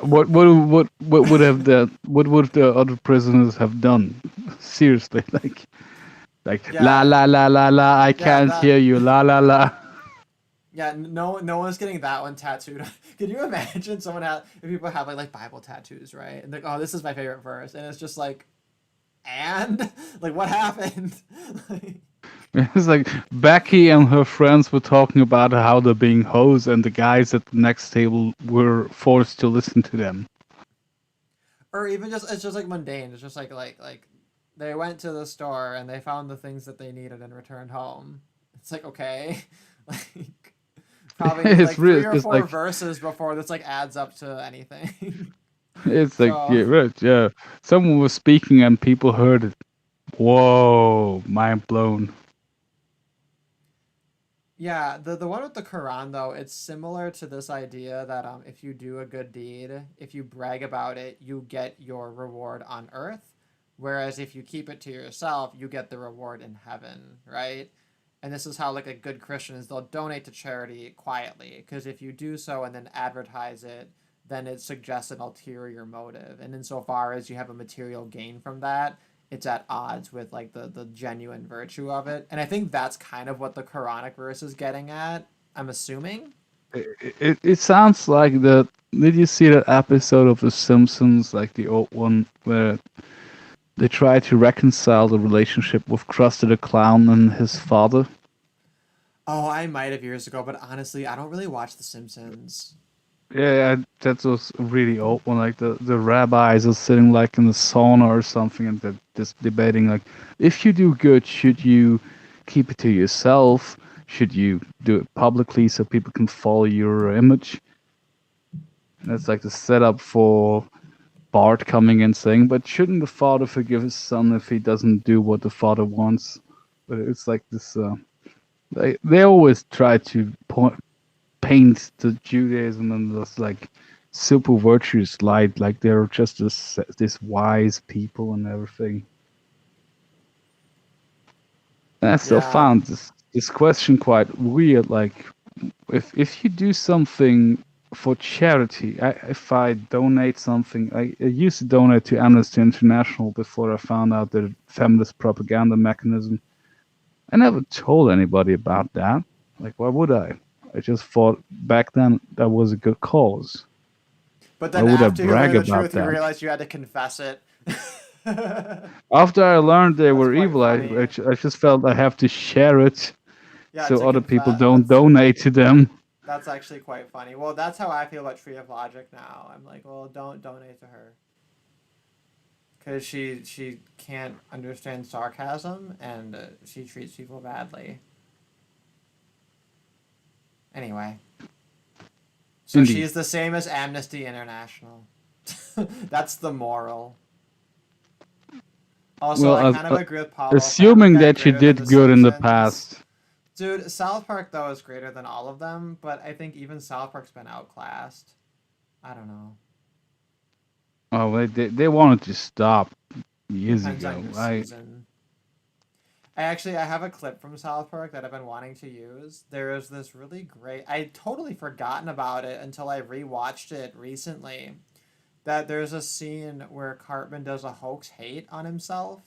What would have what would the other prisoners have done? Seriously, like Yeah. la la la la la. I can't that- hear you. La la la. Yeah, no one's getting that one tattooed. Can you imagine if people have like Bible tattoos, right? And like, oh, this is my favorite verse, and it's just like, and like, what happened? It's like Becky and her friends were talking about how they're being hosed, and the guys at the next table were forced to listen to them. Or even it's just like mundane. It's just like they went to the store and they found the things that they needed and returned home. It's like, okay, like probably need, It's like really 3 or just 4 like- verses before this like adds up to anything. It's like, So- yeah, right, yeah. Someone was speaking and people heard it. Whoa, mind blown. Yeah, the one with the Quran though, it's similar to this idea that if you do a good deed, if you brag about it, you get your reward on earth, whereas if you keep it to yourself, you get the reward in heaven, right? And this is how like a good Christian is, they'll donate to charity quietly, because if you do so and then advertise it, then it suggests an ulterior motive, and insofar as you have a material gain from that, it's at odds with like the genuine virtue of it. And I think that's kind of what the Quranic verse is getting at, I'm assuming. It sounds like the. Did you see that episode of The Simpsons, like the old one, where they try to reconcile the relationship with Krusty the Clown and his father? Oh, I might have years ago, but honestly, I don't really watch The Simpsons. Yeah, that was really old one. Like the rabbis are sitting like in the sauna or something, and they're just debating like, if you do good, should you keep it to yourself? Should you do it publicly so people can follow your image? And that's like the setup for Bart coming in saying, "But shouldn't the father forgive his son if he doesn't do what the father wants?" But it's like this. They always try to paint the Judaism in this like super virtuous light, like they're just this wise people and everything. And I still Yeah. found this question quite weird. Like, if you do something for charity, if I donate something, I used to donate to Amnesty International before I found out the feminist propaganda mechanism. I never told anybody about that. Like, why would I? I just thought back then that was a good cause. But Why then would I after you brag learned the about truth, you that? realized you had to confess it. After I learned they That's were quite evil, funny. I just felt I have to share it Yeah, so to other people confess. don't donate to them. That's actually quite funny. Well, that's how I feel about Tree of Logic now. I'm like, well, don't donate to her. Because she can't understand sarcasm, and she treats people badly. Anyway. So Indeed. she's the same as Amnesty International. That's the moral. Also, Well, I kind of agree with Paulo. assuming Family Guy that she greater than did The good in the Simpsons. past. Dude, South Park, though, is greater than all of them, but I think even South Park's been outclassed. I don't know. Oh, they wanted to stop years Depends ago. on your season. I have a clip from South Park that I've been wanting to use. There is this really great... I'd totally forgotten about it until I rewatched it recently. That there's a scene where Cartman does a hoax hate on himself.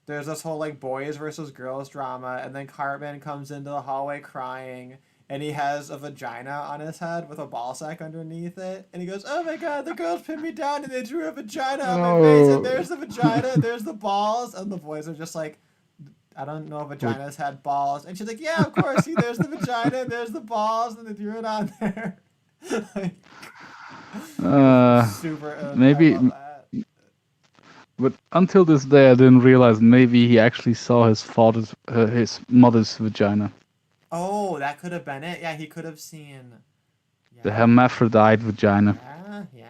There's this whole like boys versus girls drama, and then Cartman comes into the hallway crying, and he has a vagina on his head with a ball sack underneath it, and he goes, "Oh my god, the girls pinned me down and they drew a vagina on my face, and there's the vagina, there's the balls," and the boys are just like, "I don't know if vaginas had balls," and she's like, "Yeah, of course, see, there's the vagina, there's the balls, and they drew it on there." Like, super. Maybe. I love that. But until this day, I didn't realize maybe he actually saw his mother's vagina. Oh, that could have been it. Yeah, he could have seen. Yeah. The hermaphrodite vagina. Yeah.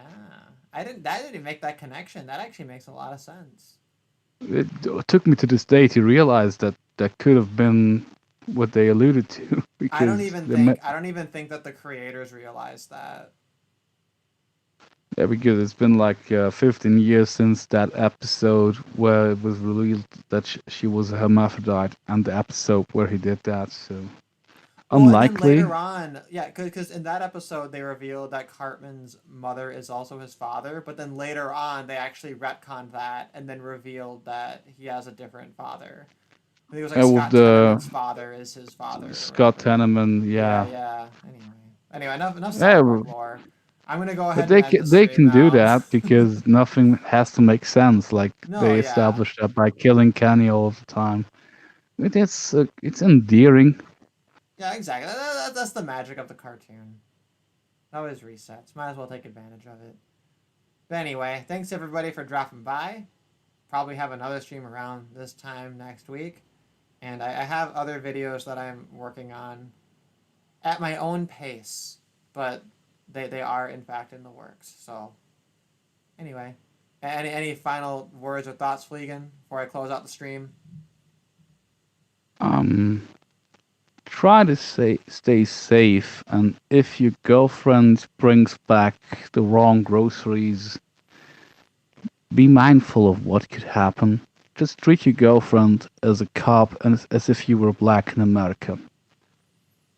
I didn't even make that connection. That actually makes a lot of sense. It took me to this day to realize that that could have been what they alluded to. I don't even think that the creators realized that. Yeah, because it's been like 15 years since that episode where it was revealed that she was a hermaphrodite, and the episode where he did that. So unlikely. And then later on, yeah, because in that episode they revealed that Cartman's mother is also his father, but then later on they actually retconned that and then revealed that he has a different father. I think it was like Scott Tenorman's father is his father. Scott Tenorman, yeah. Yeah. Anyway, enough South Park lore. I'm gonna go ahead. They can do that because nothing has to make sense. Like they established that by killing Kenny all the time. It's endearing. Yeah, exactly. That's the magic of the cartoon. It always resets. Might as well take advantage of it. But anyway, thanks everybody for dropping by. Probably have another stream around this time next week. And I have other videos that I'm working on at my own pace. But they are in fact in the works. So anyway, any final words or thoughts, Fleegan, before I close out the stream? Try to stay safe, and if your girlfriend brings back the wrong groceries, be mindful of what could happen. Just treat your girlfriend as a cop and as if you were black in America.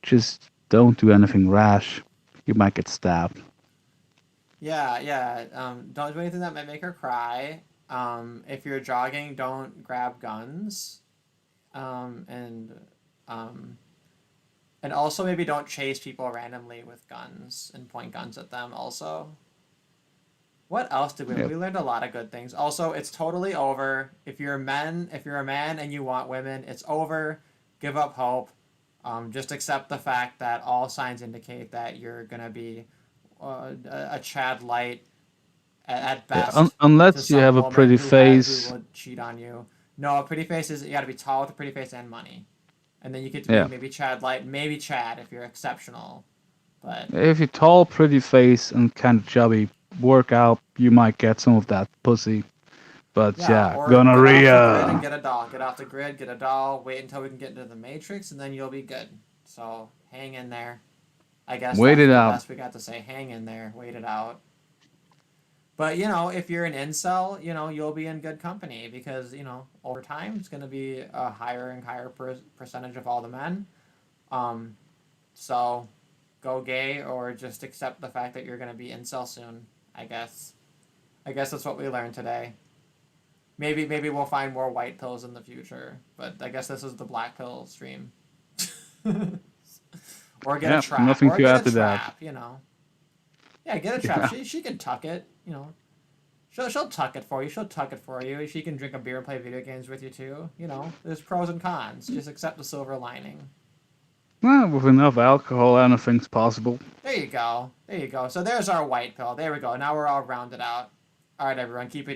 Just don't do anything rash. You might get stabbed. Yeah. Don't do anything that might make her cry. If you're jogging, don't grab guns. And also maybe don't chase people randomly with guns and point guns at them also. What else did we learn? We learned a lot of good things. Also, it's totally over. If you're a man and you want women, it's over. Give up hope. Just accept the fact that all signs indicate that you're gonna be a Chad light at best. Unless to you some have a woman pretty who face. who will cheat on you. No, a pretty face is you got to be tall with a pretty face and money, and then you get to Yeah. be maybe Chad light, maybe Chad if you're exceptional. But If you're tall, pretty face, and kind of chubby, work out, you might get some of that pussy. But yeah, or get off the grid and gonorrhea. get a doll. Get off the grid, get a doll. Wait until we can get into the Matrix, and then you'll be good. So hang in there. I guess Wait that's it the out. best we got to say. Hang in there. Wait it out. But, you know, if you're an incel, you know, you'll be in good company because, you know, over time it's going to be a higher and higher percentage of all the men. So go gay or just accept the fact that you're going to be incel soon, I guess. I guess that's what we learned today. Maybe we'll find more white pills in the future, but I guess this is the black pill stream. Or get a trap. Nothing or to get add a to trap, that. you know. Yeah, get a trap. Yeah. She can tuck it, you know. She'll tuck it for you. She'll tuck it for you. She can drink a beer and play video games with you too. You know, there's pros and cons. Just accept the silver lining. Well, with enough alcohol, anything's possible. There you go. There you go. So there's our white pill. There we go. Now we're all rounded out. All right, everyone, keep it